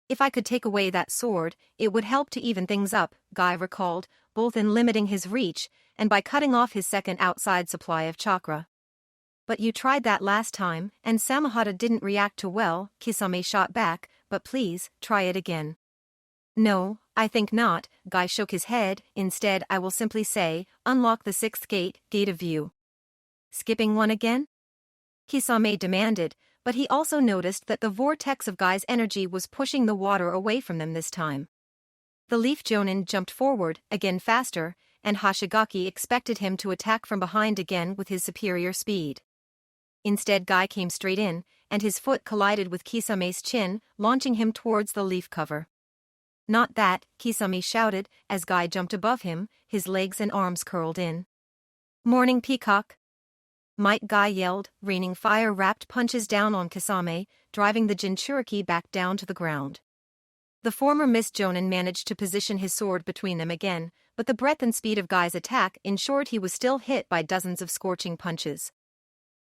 Speaker 1: If I could take away that sword, it would help to even things up, Guy recalled, both in limiting his reach, and by cutting off his second outside supply of chakra. But you tried that last time, and Samahata didn't react too well, Kisame shot back, but please, try it again. No, I think not, Guy shook his head, instead I will simply say, unlock the 6th gate, gate of view. Skipping one again? Kisame demanded, but he also noticed that the vortex of Guy's energy was pushing the water away from them this time. The Leaf Jonin jumped forward, again faster, and Hashigaki expected him to attack from behind again with his superior speed. Instead Guy came straight in, and his foot collided with Kisame's chin, launching him towards the leaf cover. Not that, Kisame shouted, as Guy jumped above him, his legs and arms curled in. Morning Peacock! Might, Guy yelled, raining fire-wrapped punches down on Kisame, driving the Jinchuriki back down to the ground. The former Miss Jonin managed to position his sword between them again, but the breadth and speed of Guy's attack ensured he was still hit by dozens of scorching punches.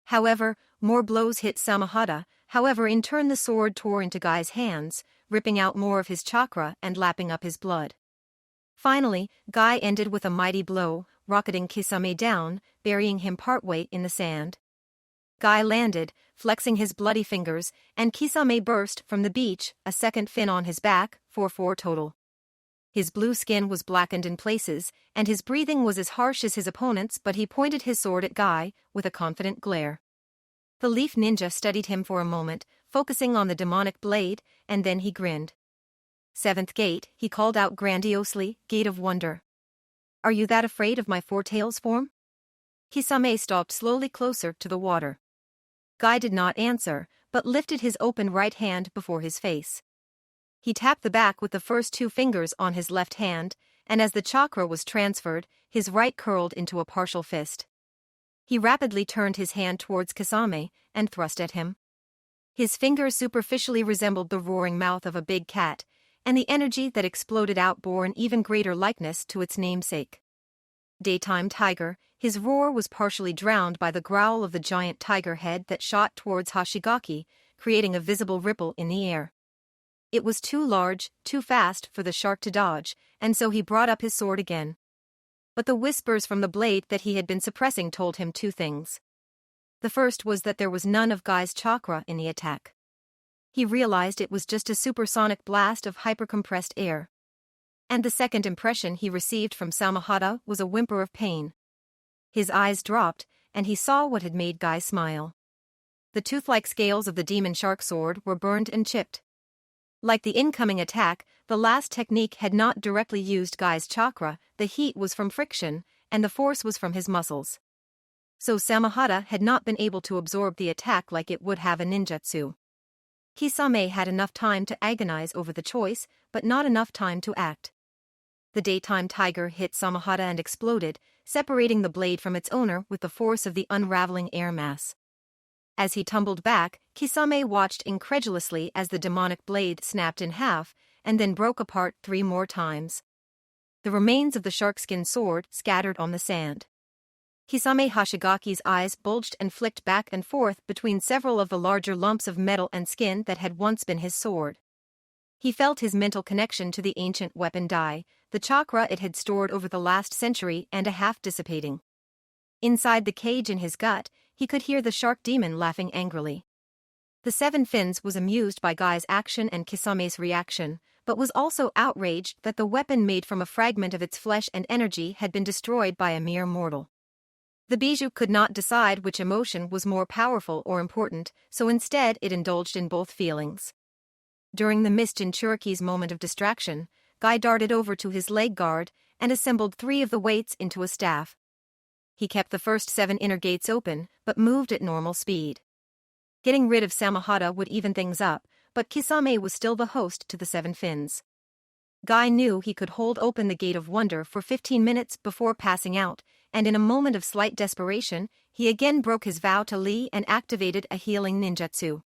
Speaker 1: However, more blows hit Samahata, in turn the sword tore into Guy's hands, ripping out more of his chakra and lapping up his blood. Finally, Guy ended with a mighty blow, rocketing Kisame down, burying him partway in the sand. Guy landed, flexing his bloody fingers, and Kisame burst from the beach, a second fin on his back, 4-4 total. His blue skin was blackened in places, and his breathing was as harsh as his opponent's, but he pointed his sword at Guy, with a confident glare. The Leaf Ninja studied him for a moment, focusing on the demonic blade, and then he grinned. "Seventh gate," he called out grandiosely, "Gate of Wonder. Are you that afraid of my four tails form?" Kisame stopped slowly closer to the water. Guy did not answer, but lifted his open right hand before his face. He tapped the back with the first two fingers on his left hand, and as the chakra was transferred, his right curled into a partial fist. He rapidly turned his hand towards Kisame and thrust at him. His fingers superficially resembled the roaring mouth of a big cat, and the energy that exploded out bore an even greater likeness to its namesake. Daytime tiger, his roar was partially drowned by the growl of the giant tiger head that shot towards Hashigaki, creating a visible ripple in the air. It was too large, too fast for the shark to dodge, and so he brought up his sword again. But the whispers from the blade that he had been suppressing told him two things. The first was that there was none of Guy's chakra in the attack. He realized it was just a supersonic blast of hypercompressed air. And the second impression he received from Samahata was a whimper of pain. His eyes dropped, and he saw what had made Guy smile. The tooth-like scales of the demon shark sword were burned and chipped. Like the incoming attack, the last technique had not directly used Guy's chakra, the heat was from friction, and the force was from his muscles. So Samahata had not been able to absorb the attack like it would have a ninjutsu. Kisame had enough time to agonize over the choice, but not enough time to act. The daytime tiger hit Samahata and exploded, separating the blade from its owner with the force of the unraveling air mass. As he tumbled back, Kisame watched incredulously as the demonic blade snapped in half, and then broke apart 3 more times. The remains of the sharkskin sword scattered on the sand. Kisame Hashigaki's eyes bulged and flicked back and forth between several of the larger lumps of metal and skin that had once been his sword. He felt his mental connection to the ancient weapon die, the chakra it had stored over the last century and a half dissipating. Inside the cage in his gut, he could hear the shark demon laughing angrily. The Seven Fins was amused by Guy's action and Kisame's reaction, but was also outraged that the weapon made from a fragment of its flesh and energy had been destroyed by a mere mortal. The bijou could not decide which emotion was more powerful or important, so instead it indulged in both feelings. During the Miss Jinchuriki's moment of distraction, Guy darted over to his leg guard and assembled 3 of the weights into a staff. He kept the first 7 inner gates open, but moved at normal speed. Getting rid of Samahata would even things up, but Kisame was still the host to the 7 fins. Guy knew he could hold open the Gate of Wonder for 15 minutes before passing out, and in a moment of slight desperation, he again broke his vow to Lee and activated a healing ninjutsu.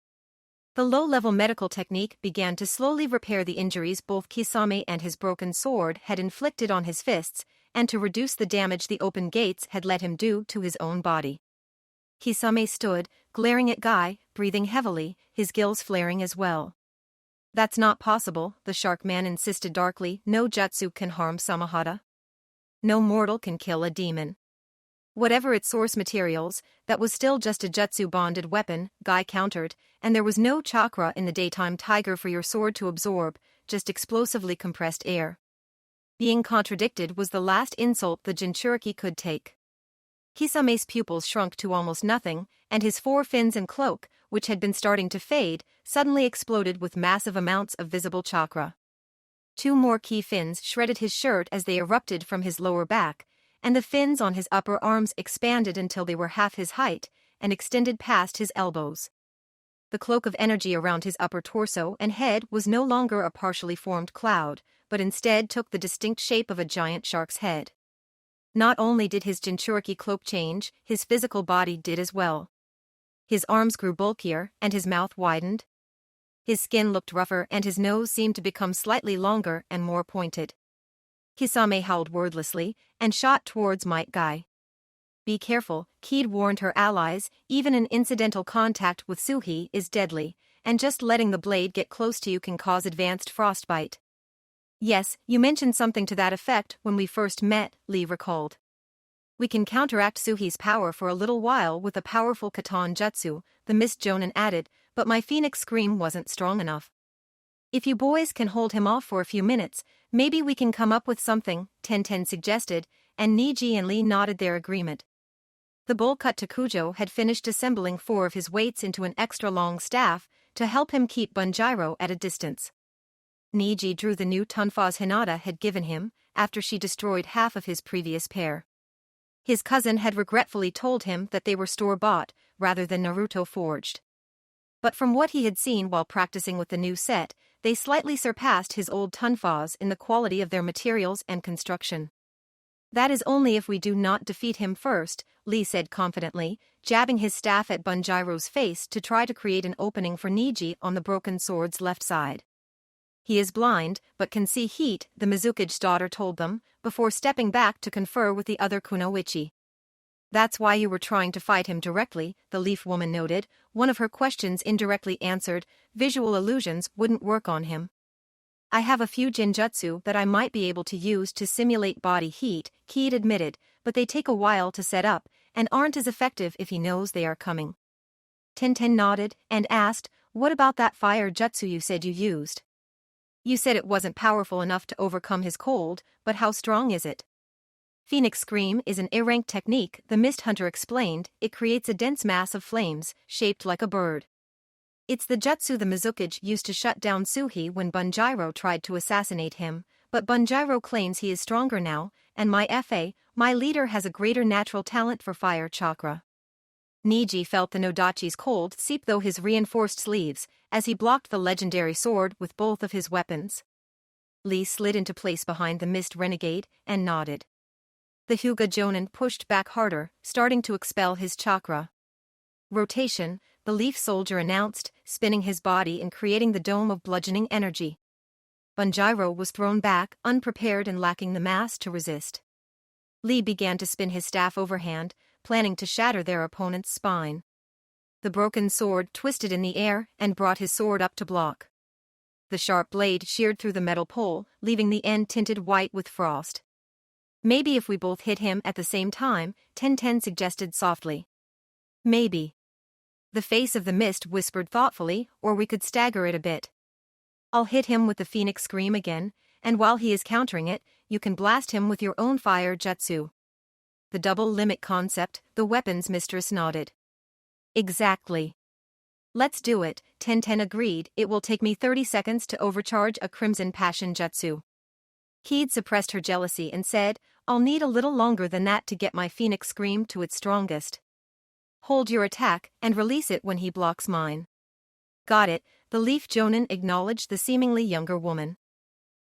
Speaker 1: The low-level medical technique began to slowly repair the injuries both Kisame and his broken sword had inflicted on his fists, and to reduce the damage the open gates had let him do to his own body. Kisame stood, glaring at Guy, breathing heavily, his gills flaring as well. "That's not possible," the shark man insisted darkly. "No jutsu can harm Samahata. No mortal can kill a demon. Whatever its source materials, that was still just a jutsu-bonded weapon," Guy countered, "and there was no chakra in the daytime tiger for your sword to absorb, just explosively compressed air." Being contradicted was the last insult the Jinchuriki could take. Kisame's pupils shrunk to almost nothing, and his 4 fins and cloak, which had been starting to fade, suddenly exploded with massive amounts of visible chakra. 2 more key fins shredded his shirt as they erupted from his lower back, and the fins on his upper arms expanded until they were half his height and extended past his elbows. The cloak of energy around his upper torso and head was no longer a partially formed cloud, but instead took the distinct shape of a giant shark's head. Not only did his Jinchuriki cloak change, his physical body did as well. His arms grew bulkier and his mouth widened. His skin looked rougher and his nose seemed to become slightly longer and more pointed. Kisame howled wordlessly and shot towards Might Guy. "Be careful," Keed warned her allies, "even an incidental contact with Suhi is deadly, and just letting the blade get close to you can cause advanced frostbite." "Yes, you mentioned something to that effect when we first met," Lee recalled. "We can counteract Suhi's power for a little while with a powerful Katan Jutsu," the Miss Jonan added, "but my Phoenix Scream wasn't strong enough. If you boys can hold him off for a few minutes, maybe we can come up with something," Tenten suggested, and Niji and Lee nodded their agreement. The bowl cut Takujo had finished assembling 4 of his weights into an extra-long staff, to help him keep Bunjiro at a distance. Niji drew the new tonfas Hinata had given him, after she destroyed half of his previous pair. His cousin had regretfully told him that they were store-bought, rather than Naruto forged. But from what he had seen while practicing with the new set, they slightly surpassed his old tonfas in the quality of their materials and construction. That is only if we do not defeat him first, Lee said confidently, jabbing his staff at Bunjiro's face to try to create an opening for Niji on the broken sword's left side. He is blind, but can see heat, the Mizukage's daughter told them, before stepping back to confer with the other kunoichi. That's why you were trying to fight him directly, the leaf woman noted. One of her questions indirectly answered, visual illusions wouldn't work on him. I have a few genjutsu that I might be able to use to simulate body heat, Keed admitted, but they take a while to set up, and aren't as effective if he knows they are coming. Tenten nodded, and asked, what about that fire jutsu you said you used? You said it wasn't powerful enough to overcome his cold, but how strong is it? Phoenix Scream is an A-rank technique, the Mist Hunter explained. It creates a dense mass of flames, shaped like a bird. It's the jutsu the Mizukage used to shut down Suhi when Bunjiro tried to assassinate him, but Bunjiro claims he is stronger now, and my leader has a greater natural talent for fire chakra. Niji felt the Nodachi's cold seep through his reinforced sleeves, as he blocked the legendary sword with both of his weapons. Lee slid into place behind the Mist Renegade, and nodded. The Hyuga Jonin pushed back harder, starting to expel his chakra. Rotation, the leaf soldier announced, spinning his body and creating the dome of bludgeoning energy. Bunjiro was thrown back, unprepared and lacking the mass to resist. Lee began to spin his staff overhand, planning to shatter their opponent's spine. The broken sword twisted in the air and brought his sword up to block. The sharp blade sheared through the metal pole, leaving the end tinted white with frost. Maybe if we both hit him at the same time, Tenten suggested softly. Maybe. The face of the mist whispered thoughtfully, or we could stagger it a bit. I'll hit him with the Phoenix Scream again, and while he is countering it, you can blast him with your own fire jutsu. The double limit concept, the weapons mistress nodded. Exactly. Let's do it, Tenten agreed. It will take me 30 seconds to overcharge a Crimson Passion jutsu. Keed suppressed her jealousy and said, I'll need a little longer than that to get my Phoenix Scream to its strongest. Hold your attack and release it when he blocks mine. Got it, the Leaf Jonin acknowledged the seemingly younger woman.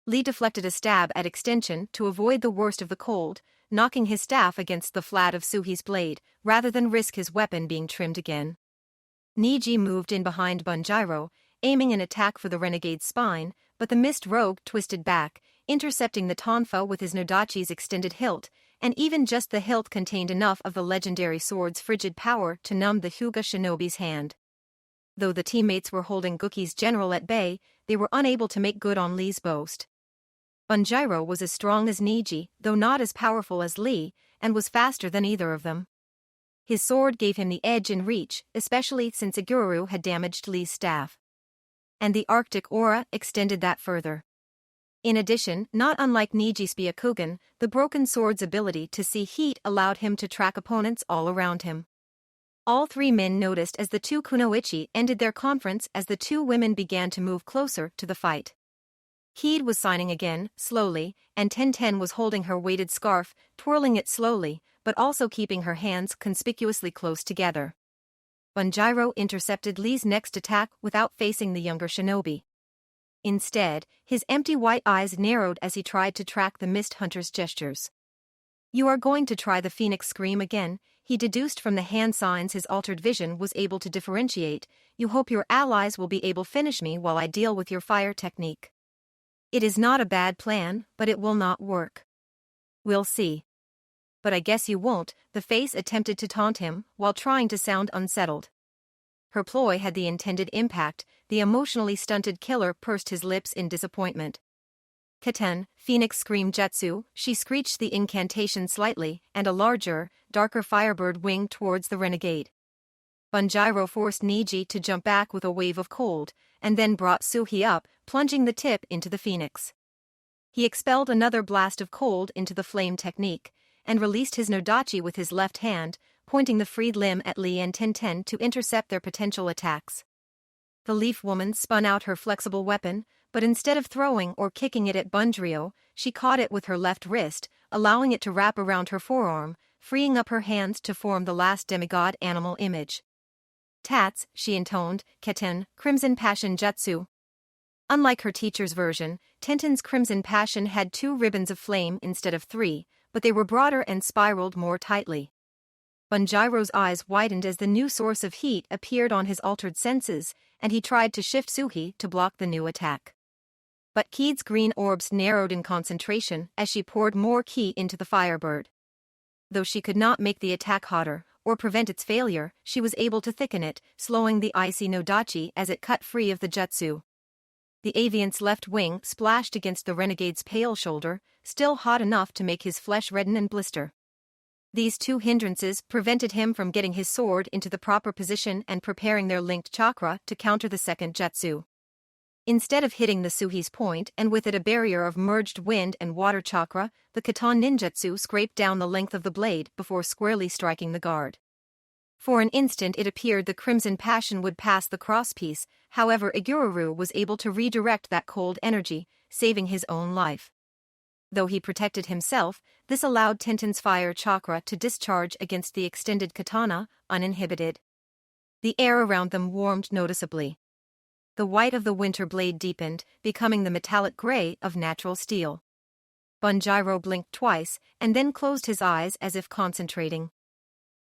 Speaker 1: Lee deflected a stab at extension to avoid the worst of the cold, knocking his staff against the flat of Suhi's blade, rather than risk his weapon being trimmed again. Niji moved in behind Bunjiro, aiming an attack for the renegade's spine, but the mist rogue twisted back, intercepting the tonfa with his Nodachi's extended hilt, and even just the hilt contained enough of the legendary sword's frigid power to numb the Hyuga shinobi's hand. Though the teammates were holding Guki's general at bay, they were unable to make good on Lee's boast. Bunjiro was as strong as Niji, though not as powerful as Lee, and was faster than either of them. His sword gave him the edge in reach, especially since Iguraru had damaged Lee's staff. And the Arctic aura extended that further. In addition, not unlike Niji's Byakugan, the broken sword's ability to see heat allowed him to track opponents all around him. All three men noticed as the two kunoichi ended their conference as the two women began to move closer to the fight. Keed was signing again, slowly, and Tenten was holding her weighted scarf, twirling it slowly, but also keeping her hands conspicuously close together. Bunjiro intercepted Lee's next attack without facing the younger shinobi. Instead, his empty white eyes narrowed as he tried to track the Mist Hunter's gestures. You are going to try the Phoenix Scream again, he deduced from the hand signs his altered vision was able to differentiate. You hope your allies will be able to finish me while I deal with your fire technique. It is not a bad plan, but it will not work. We'll see. But I guess you won't, the face attempted to taunt him, while trying to sound unsettled. Her ploy had the intended impact, the emotionally stunted killer pursed his lips in disappointment. Katen, Phoenix Scream Jutsu, she screeched the incantation slightly, and a larger, darker firebird winged towards the renegade. Bunjiro forced Niji to jump back with a wave of cold, and then brought Suhi up, plunging the tip into the phoenix. He expelled another blast of cold into the flame technique, and released his Nodachi with his left hand, pointing the freed limb at Lee and Tenten to intercept their potential attacks. The leaf woman spun out her flexible weapon, but instead of throwing or kicking it at Bunjiro, she caught it with her left wrist, allowing it to wrap around her forearm, freeing up her hands to form the last demigod animal image. Tats, she intoned, Keten, Crimson Passion Jutsu. Unlike her teacher's version, Tenten's Crimson Passion had 2 ribbons of flame instead of 3, but they were broader and spiraled more tightly. Bunjiro's eyes widened as the new source of heat appeared on his altered senses, and he tried to shift Suhi to block the new attack. But Kied's green orbs narrowed in concentration as she poured more ki into the firebird. Though she could not make the attack hotter, or prevent its failure, she was able to thicken it, slowing the icy Nodachi as it cut free of the jutsu. The aviant's left wing splashed against the renegade's pale shoulder, still hot enough to make his flesh redden and blister. These 2 hindrances prevented him from getting his sword into the proper position and preparing their linked chakra to counter the second jutsu. Instead of hitting the Suhi's point and with it a barrier of merged wind and water chakra, the Katan ninjutsu scraped down the length of the blade before squarely striking the guard. For an instant it appeared the Crimson Passion would pass the crosspiece, however Igururu was able to redirect that cold energy, saving his own life. Though he protected himself, this allowed Tenten's fire chakra to discharge against the extended katana, uninhibited. The air around them warmed noticeably. The white of the winter blade deepened, becoming the metallic gray of natural steel. Bunjiro blinked twice, and then closed his eyes as if concentrating.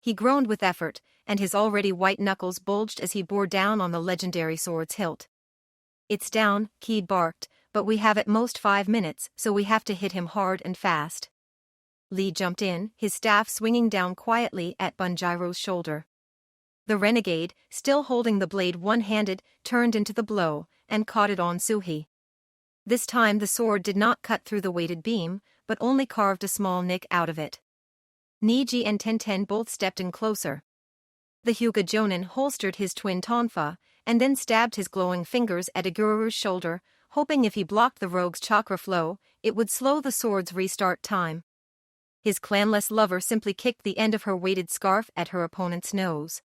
Speaker 1: He groaned with effort, and his already white knuckles bulged as he bore down on the legendary sword's hilt. "It's down," Kied barked, "but we have at most 5 minutes, so we have to hit him hard and fast." Lee jumped in, his staff swinging down quietly at Bunjiro's shoulder. The renegade, still holding the blade one-handed, turned into the blow, and caught it on Suhi. This time the sword did not cut through the weighted beam, but only carved a small nick out of it. Niji and Tenten both stepped in closer. The Hyuga Jonin holstered his twin tonfa, and then stabbed his glowing fingers at Iguru's shoulder, hoping if he blocked the rogue's chakra flow, it would slow the sword's restart time. His clanless lover simply kicked the end of her weighted scarf at her opponent's nose.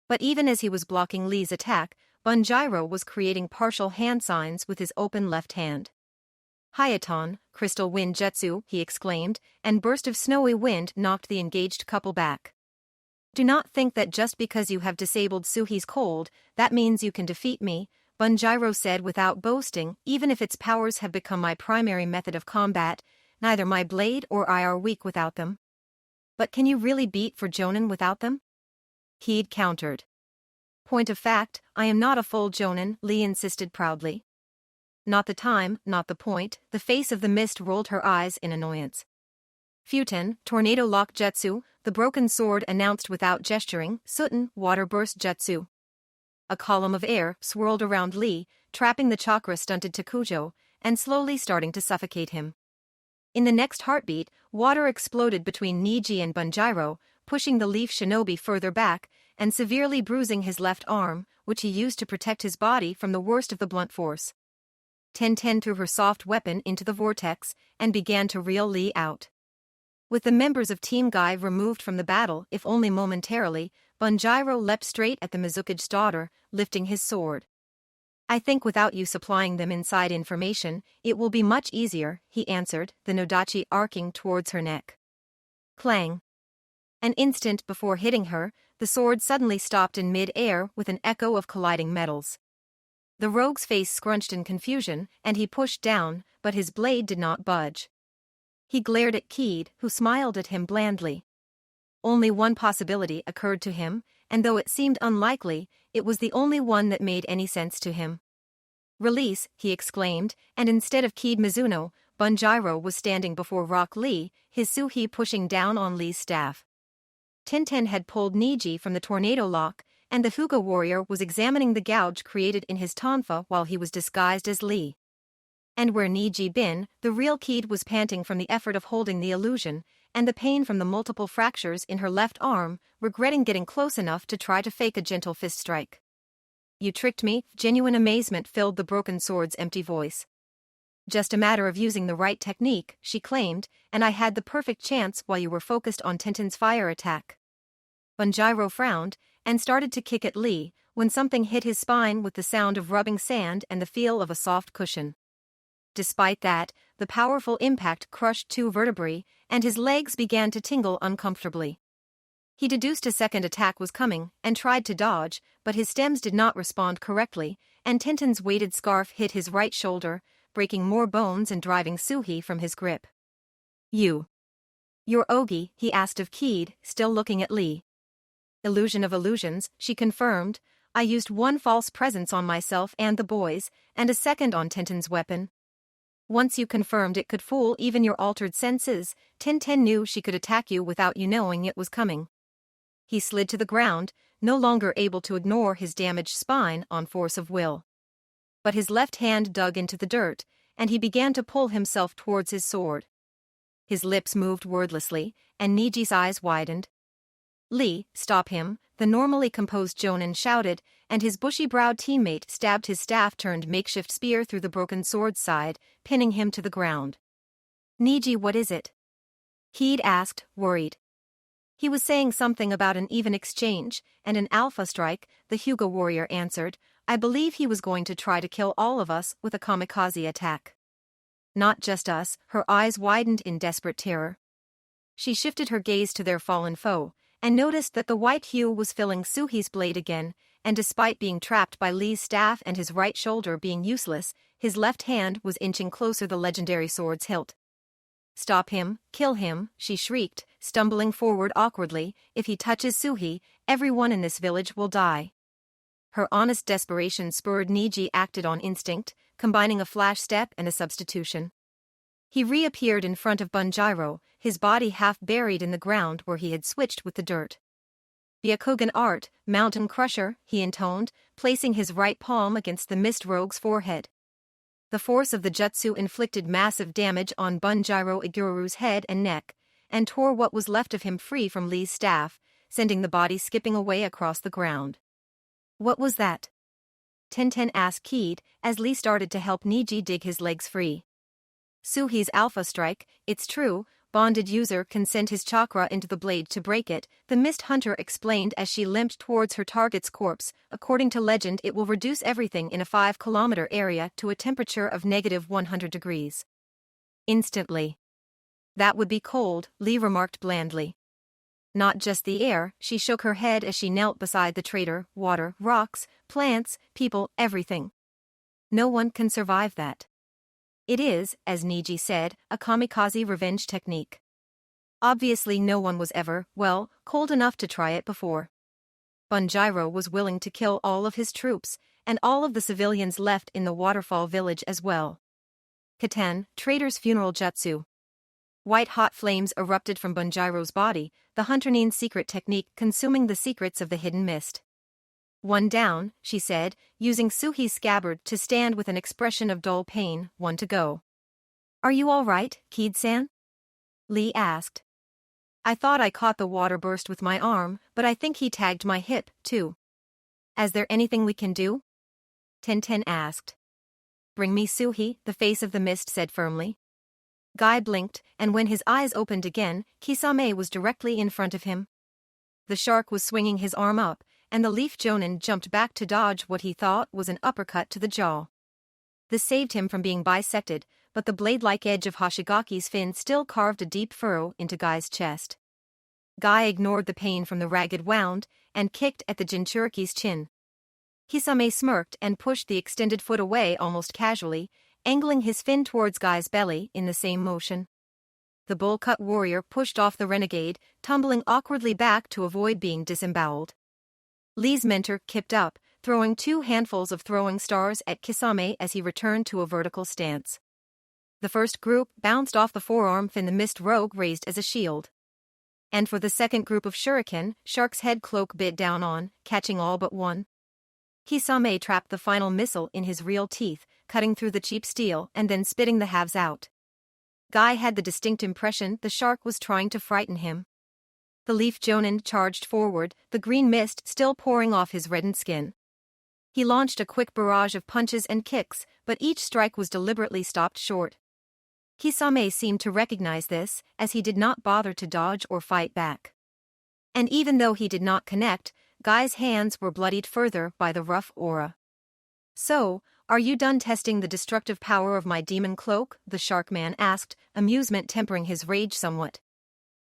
Speaker 1: But even as he was blocking Lee's attack, Bunjiro was creating partial hand signs with his open left hand. "Hayaton, crystal wind jutsu," he exclaimed, and burst of snowy wind knocked the engaged couple back. "Do not think that just because you have disabled Suhi's cold, that means you can defeat me," Bunjiro said without boasting. "Even if its powers have become my primary method of combat, neither my blade or I are weak without them." "But can you really beat for Jonin without them?" Kied countered. "Point of fact, I am not a full Jonin," Lee insisted proudly. "Not the time, not the point," the face of the mist rolled her eyes in annoyance. "Futen, tornado lock jutsu," the broken sword announced without gesturing. "Suten, water burst jutsu." A column of air swirled around Lee, trapping the chakra-stunted Takujo, and slowly starting to suffocate him. In the next heartbeat, water exploded between Niji and Bunjiro, pushing the leaf shinobi further back, and severely bruising his left arm, which he used to protect his body from the worst of the blunt force. Tenten threw her soft weapon into the vortex, and began to reel Lee out. With the members of Team Guy removed from the battle, if only momentarily, Bunjiro leapt straight at the Mizukage's daughter, lifting his sword. "I think without you supplying them inside information, it will be much easier," he answered, the Nodachi arcing towards her neck. Clang. An instant before hitting her, the sword suddenly stopped in mid-air with an echo of colliding metals. The rogue's face scrunched in confusion, and he pushed down, but his blade did not budge. He glared at Kied, who smiled at him blandly. Only one possibility occurred to him, and though it seemed unlikely, it was the only one that made any sense to him. "Release," he exclaimed, and instead of Kied Mizuno, Bunjiro was standing before Rock Lee, his Suhi pushing down on Lee's staff. Tenten had pulled Niji from the tornado lock, and the Hyuga warrior was examining the gouge created in his tonfa while he was disguised as Lee. And where Niji been, the real Kied was panting from the effort of holding the illusion, and the pain from the multiple fractures in her left arm, regretting getting close enough to try to fake a gentle fist strike. "You tricked me," genuine amazement filled the broken sword's empty voice. "Just a matter of using the right technique," she claimed, "and I had the perfect chance while you were focused on Tenten's fire attack." Bunjiro frowned, and started to kick at Lee, when something hit his spine with the sound of rubbing sand and the feel of a soft cushion. Despite that, the powerful impact crushed 2 vertebrae, and his legs began to tingle uncomfortably. He deduced a second attack was coming and tried to dodge, but his stems did not respond correctly, and Tintin's weighted scarf hit his right shoulder, breaking more bones and driving Suhi from his grip. You're Ogi, he asked of Keed, still looking at Lee. Illusion of illusions, she confirmed. I used 1 false presence on myself and the boys, and a second on Tintin's weapon. Once you confirmed it could fool even your altered senses, Tintin knew she could attack you without you knowing it was coming. He slid to the ground, no longer able to ignore his damaged spine on force of will. But his left hand dug into the dirt, and he began to pull himself towards his sword. His lips moved wordlessly, and Niji's eyes widened. Lee, stop him, the normally composed Jonin shouted, and his bushy-browed teammate stabbed his staff-turned makeshift spear through the broken sword's side, pinning him to the ground. Niji, what is it? Keed asked, worried. He was saying something about an even exchange, and an alpha strike, the Hyuga warrior answered. I believe he was going to try to kill all of us with a kamikaze attack. Not just us, her eyes widened in desperate terror. She shifted her gaze to their fallen foe, and noticed that the white hue was filling Suhi's blade again, and despite being trapped by Lee's staff and his right shoulder being useless, his left hand was inching closer the legendary sword's hilt. Stop him, kill him, she shrieked, stumbling forward awkwardly. If he touches Suhi, everyone in this village will die. Her honest desperation spurred Niji acted on instinct, combining a flash step and a substitution. He reappeared in front of Bunjiro, his body half buried in the ground where he had switched with the dirt. Byakugan art, mountain crusher, he intoned, placing his right palm against the mist rogue's forehead. The force of the jutsu inflicted massive damage on Bunjiro Iguru's head and neck, and tore what was left of him free from Lee's staff, sending the body skipping away across the ground. What was that? Tintin asked Keed, as Lee started to help Niji dig his legs free. Suhi's alpha strike, it's true, bonded user can send his chakra into the blade to break it, the mist hunter explained as she limped towards her target's corpse. According to legend, it will reduce everything in a 5-kilometer area to a temperature of -100 degrees. Instantly. That would be cold, Lee remarked blandly. Not just the air, she shook her head as she knelt beside the traitor. Water, rocks, plants, people, everything. No one can survive that. It is, as Niji said, a kamikaze revenge technique. Obviously no one was ever, well, cold enough to try it before. Bunjiro was willing to kill all of his troops, and all of the civilians left in the waterfall village as well. Katan, traitor's funeral jutsu. White-hot flames erupted from Bunjiro's body, the Hunternine's secret technique consuming the secrets of the hidden mist. One down, she said, using Suhi's scabbard to stand with an expression of dull pain. One to go. Are you all right, Keed-san? Lee asked. I thought I caught the water burst with my arm, but I think he tagged my hip, too. Is there anything we can do? Tintin asked. Bring me Suhi, the face of the mist said firmly. Guy blinked, and when his eyes opened again, Kisame was directly in front of him. The shark was swinging his arm up, and the leaf Jonin jumped back to dodge what he thought was an uppercut to the jaw. This saved him from being bisected, but the blade-like edge of Hashigaki's fin still carved a deep furrow into Guy's chest. Guy ignored the pain from the ragged wound, and kicked at the Jinchuriki's chin. Kisame smirked and pushed the extended foot away almost casually, angling his fin towards Guy's belly in the same motion. The bull-cut warrior pushed off the renegade, tumbling awkwardly back to avoid being disemboweled. Lee's mentor kipped up, throwing 2 handfuls of throwing stars at Kisame as he returned to a vertical stance. The first group bounced off the forearm fin the mist rogue raised as a shield. And for the second group of shuriken, Shark's head cloak bit down on, catching all but one. Kisame trapped the final missile in his real teeth, cutting through the cheap steel and then spitting the halves out. Guy had the distinct impression the shark was trying to frighten him. The leaf Jonin charged forward, the green mist still pouring off his reddened skin. He launched a quick barrage of punches and kicks, but each strike was deliberately stopped short. Kisame seemed to recognize this, as he did not bother to dodge or fight back. And even though he did not connect, Guy's hands were bloodied further by the rough aura. "So, are you done testing the destructive power of my demon cloak?" the shark man asked, amusement tempering his rage somewhat.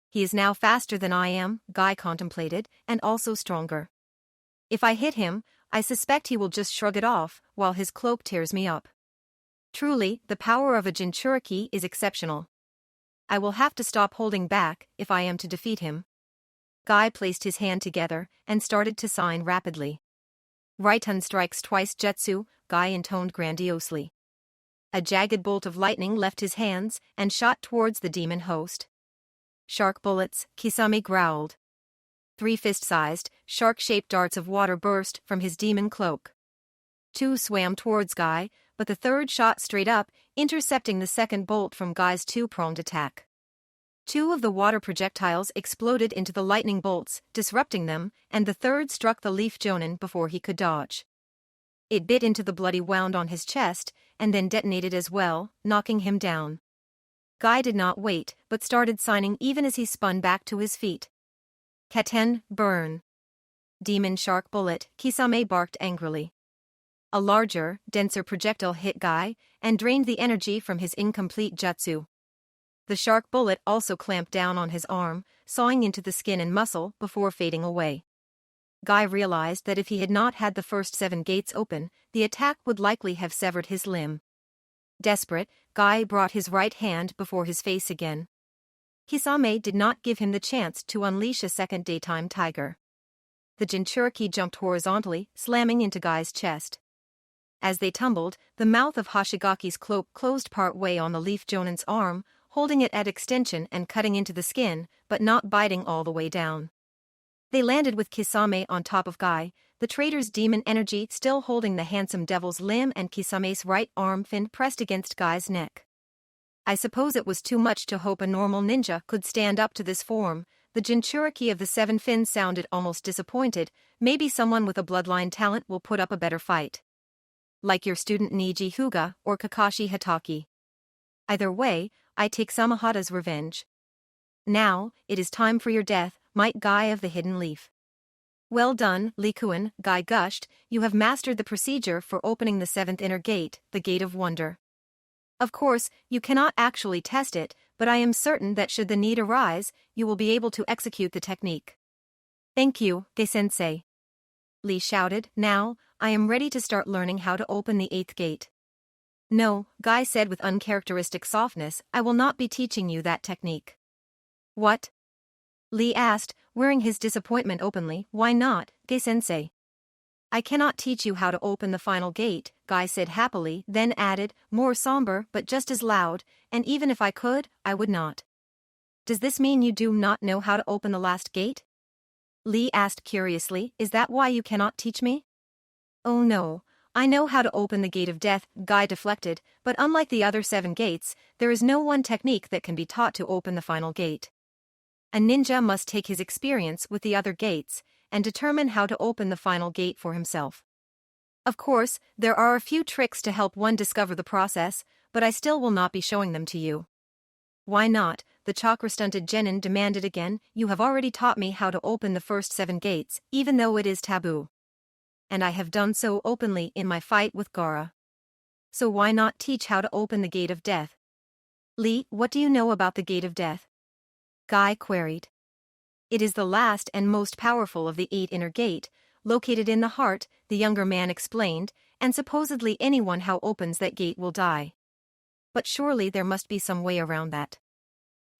Speaker 1: "He is now faster than I am," Guy contemplated, "and also stronger. If I hit him, I suspect he will just shrug it off, while his cloak tears me up. Truly, the power of a Jinchuriki is exceptional. I will have to stop holding back if I am to defeat him." Guy placed his hand together and started to sign rapidly. "Raiton strikes twice jutsu," Guy intoned grandiosely. A jagged bolt of lightning left his hands and shot towards the demon host. "Shark bullets," Kisame growled. 3 fist-sized, shark-shaped darts of water burst from his demon cloak. 2 swam towards Guy, but the third shot straight up, intercepting the second bolt from Guy's 2-pronged attack. 2 of the water projectiles exploded into the lightning bolts, disrupting them, and the third struck the leaf jonin before he could dodge. It bit into the bloody wound on his chest, and then detonated as well, knocking him down. Guy did not wait, but started signing even as he spun back to his feet. "Katen, burn." "Demon shark bullet," Kisame barked angrily. A larger, denser projectile hit Guy, and drained the energy from his incomplete jutsu. The shark bullet also clamped down on his arm, sawing into the skin and muscle before fading away. Guy realized that if he had not had the first 7 gates open, the attack would likely have severed his limb. Desperate, Guy brought his right hand before his face again. Kisame did not give him the chance to unleash a second daytime tiger. The Jinchuriki jumped horizontally, slamming into Guy's chest. As they tumbled, the mouth of Hashigaki's cloak closed part way on the leaf jonin's arm, holding it at extension and cutting into the skin, but not biting all the way down. They landed with Kisame on top of Guy, the traitor's demon energy still holding the handsome devil's limb and Kisame's right arm fin pressed against Guy's neck. "I suppose it was too much to hope a normal ninja could stand up to this form," the Jinchuriki of the 7 fins sounded almost disappointed. "Maybe someone with a bloodline talent will put up a better fight. Like your student Niji Hyuga or Kakashi Hatake. Either way, I take Samahata's revenge. Now, it is time for your death, might Guy of the Hidden Leaf." "Well done, Likuan," Guy gushed, "you have mastered the procedure for opening the 7th inner gate, the Gate of Wonder. Of course, you cannot actually test it, but I am certain that should the need arise, you will be able to execute the technique." "Thank you, Ge-sensei," Lee shouted. "Now, I am ready to start learning how to open the 8th gate." "No," Guy said with uncharacteristic softness, "I will not be teaching you that technique." "What?" Lee asked, wearing his disappointment openly. "Why not, Ge-sensei?" "I cannot teach you how to open the final gate," Guy said happily, then added, more somber but just as loud, "and even if I could, I would not." "Does this mean you do not know how to open the last gate?" Lee asked curiously. "Is that why you cannot teach me?" "Oh no, I know how to open the Gate of Death," Guy deflected, "but unlike the other 7 gates, there is no one technique that can be taught to open the final gate. A ninja must take his experience with the other gates and determine how to open the final gate for himself. Of course, there are a few tricks to help one discover the process, but I still will not be showing them to you." "Why not?" the chakra-stunted genin demanded again. "You have already taught me how to open the first 7 gates, even though it is taboo. And I have done so openly in my fight with Gaara. So why not teach how to open the Gate of Death?" "Lee, what do you know about the Gate of Death?" Guy queried. "It is the last and most powerful of the 8 inner gate, located in the heart," the younger man explained, "and supposedly anyone who opens that gate will die. But surely there must be some way around that."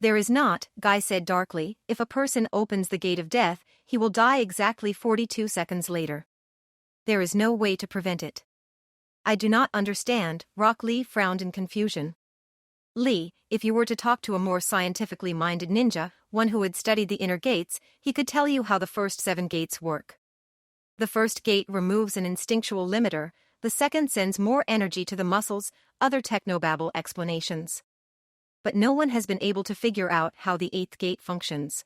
Speaker 1: "There is not," Guy said darkly. "If a person opens the Gate of Death, he will die exactly 42 seconds later. There is no way to prevent it." "I do not understand," Rock Lee frowned in confusion. "Lee, if you were to talk to a more scientifically minded ninja, one who had studied the inner gates, he could tell you how the first 7 gates work. The first gate removes an instinctual limiter, the second sends more energy to the muscles, other technobabble explanations. But no one has been able to figure out how the 8th gate functions.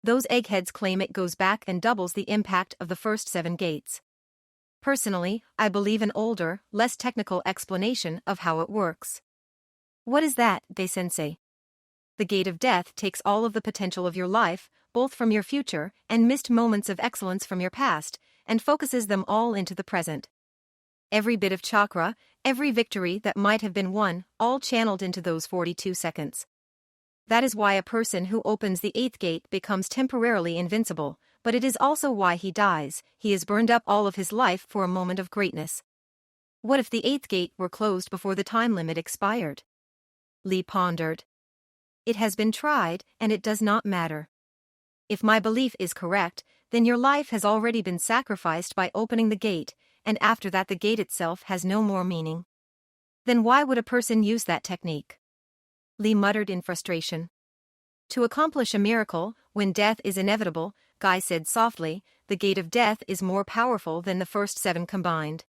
Speaker 1: Those eggheads claim it goes back and doubles the impact of the first 7 gates. Personally, I believe an older, less technical explanation of how it works." "What is that, Ge-sensei?" "The Gate of Death takes all of the potential of your life, both from your future and missed moments of excellence from your past, and focuses them all into the present. Every bit of chakra, every victory that might have been won, all channeled into those 42 seconds. That is why a person who opens the 8th gate becomes temporarily invincible, but it is also why he dies. He has burned up all of his life for a moment of greatness. What if the 8th gate were closed before the time limit expired? Lee pondered. It has been tried, and it does not matter. If my belief is correct, then your life has already been sacrificed by opening the gate, and after that the gate itself has no more meaning. Then why would a person use that technique? Lee muttered in frustration. To accomplish a miracle, when death is inevitable, Guy said softly, the gate of death is more powerful than the first 7 combined.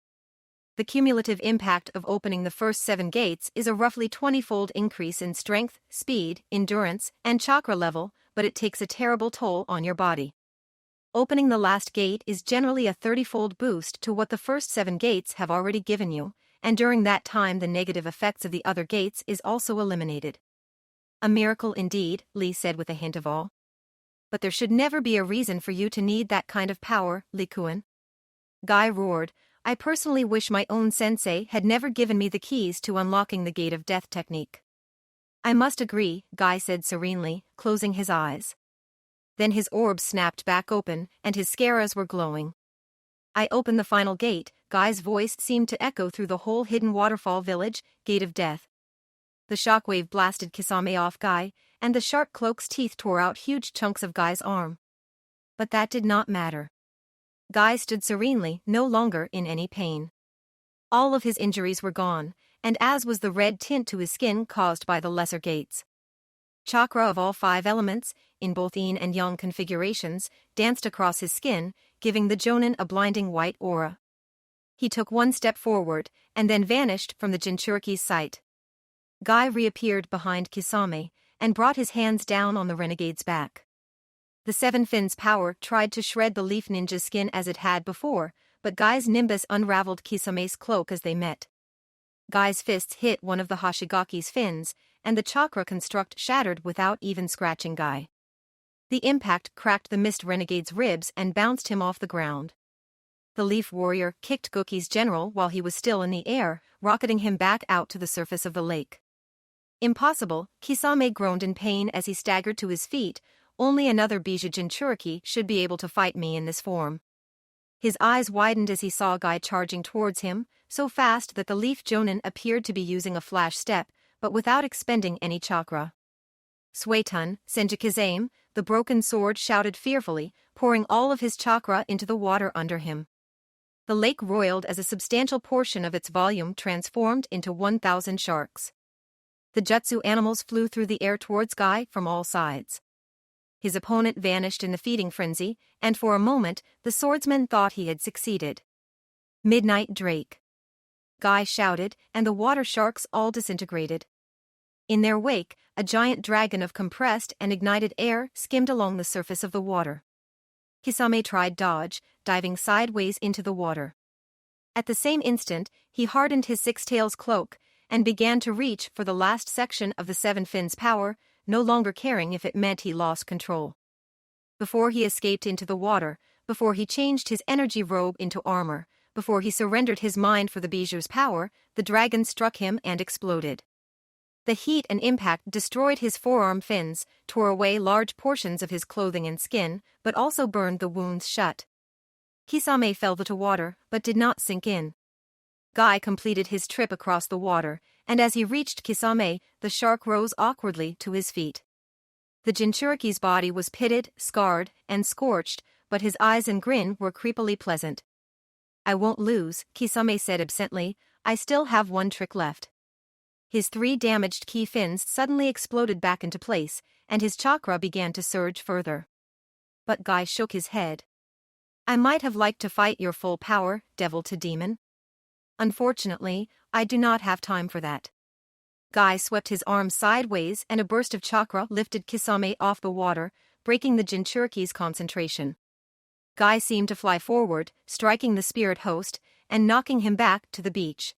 Speaker 1: The cumulative impact of opening the first 7 gates is a roughly 20-fold increase in strength, speed, endurance, and chakra level, but it takes a terrible toll on your body. Opening the last gate is generally a 30-fold boost to what the first 7 gates have already given you, and during that time the negative effects of the other gates is also eliminated. A miracle indeed, Lee said with a hint of awe. But there should never be a reason for you to need that kind of power, Lee-kun. Guy roared, I personally wish my own sensei had never given me the keys to unlocking the gate of death technique. I must agree, Guy said serenely, closing his eyes. Then his orbs snapped back open, and his scaras were glowing. I opened the final gate, Guy's voice seemed to echo through the whole hidden waterfall village, gate of death. The shockwave blasted Kisame off Guy, and the shark cloak's teeth tore out huge chunks of Guy's arm. But that did not matter. Guy stood serenely, no longer in any pain. All of his injuries were gone, and as was the red tint to his skin caused by the lesser gates. Chakra of all 5 elements, in both yin and yang configurations, danced across his skin, giving the Jonin a blinding white aura. He took 1 step forward, and then vanished from the Jinchuriki's sight. Guy reappeared behind Kisame, and brought his hands down on the renegade's back. The 7 Fins' power tried to shred the leaf ninja's skin as it had before, but Guy's nimbus unraveled Kisame's cloak as they met. Guy's fists hit one of the Hashigaki's fins, and the chakra construct shattered without even scratching Guy. The impact cracked the mist renegade's ribs and bounced him off the ground. The leaf warrior kicked Goki's general while he was still in the air, rocketing him back out to the surface of the lake. Impossible, Kisame groaned in pain as he staggered to his feet. Only another Bija Jinchuriki should be able to fight me in this form. His eyes widened as he saw Guy charging towards him, so fast that the leaf Jonin appeared to be using a flash step, but without expending any chakra. Suetun, Senjikizame, the broken sword shouted fearfully, pouring all of his chakra into the water under him. The lake roiled as a substantial portion of its volume transformed into 1,000 sharks. The jutsu animals flew through the air towards Guy from all sides. His opponent vanished in the feeding frenzy, and for a moment, the swordsman thought he had succeeded. Midnight Drake! Guy shouted, and the water sharks all disintegrated. In their wake, a giant dragon of compressed and ignited air skimmed along the surface of the water. Kisame tried dodge, diving sideways into the water. At the same instant, he hardened his 6 tails cloak, and began to reach for the last section of the 7 Fins' power, no longer caring if it meant he lost control. Before he escaped into the water, before he changed his energy robe into armor, before he surrendered his mind for the Biju's power, the dragon struck him and exploded. The heat and impact destroyed his forearm fins, tore away large portions of his clothing and skin, but also burned the wounds shut. Kisame fell to water, but did not sink in. Guy completed his trip across the water, and as he reached Kisame, the shark rose awkwardly to his feet. The Jinchuriki's body was pitted, scarred, and scorched, but his eyes and grin were creepily pleasant. I won't lose, Kisame said absently, I still have 1 trick left. His 3 damaged key fins suddenly exploded back into place, and his chakra began to surge further. But Guy shook his head. I might have liked to fight your full power, devil to demon. Unfortunately, I do not have time for that. Guy swept his arm sideways and a burst of chakra lifted Kisame off the water, breaking the Jinchuriki's concentration. Guy seemed to fly forward, striking the spirit host, and knocking him back to the beach.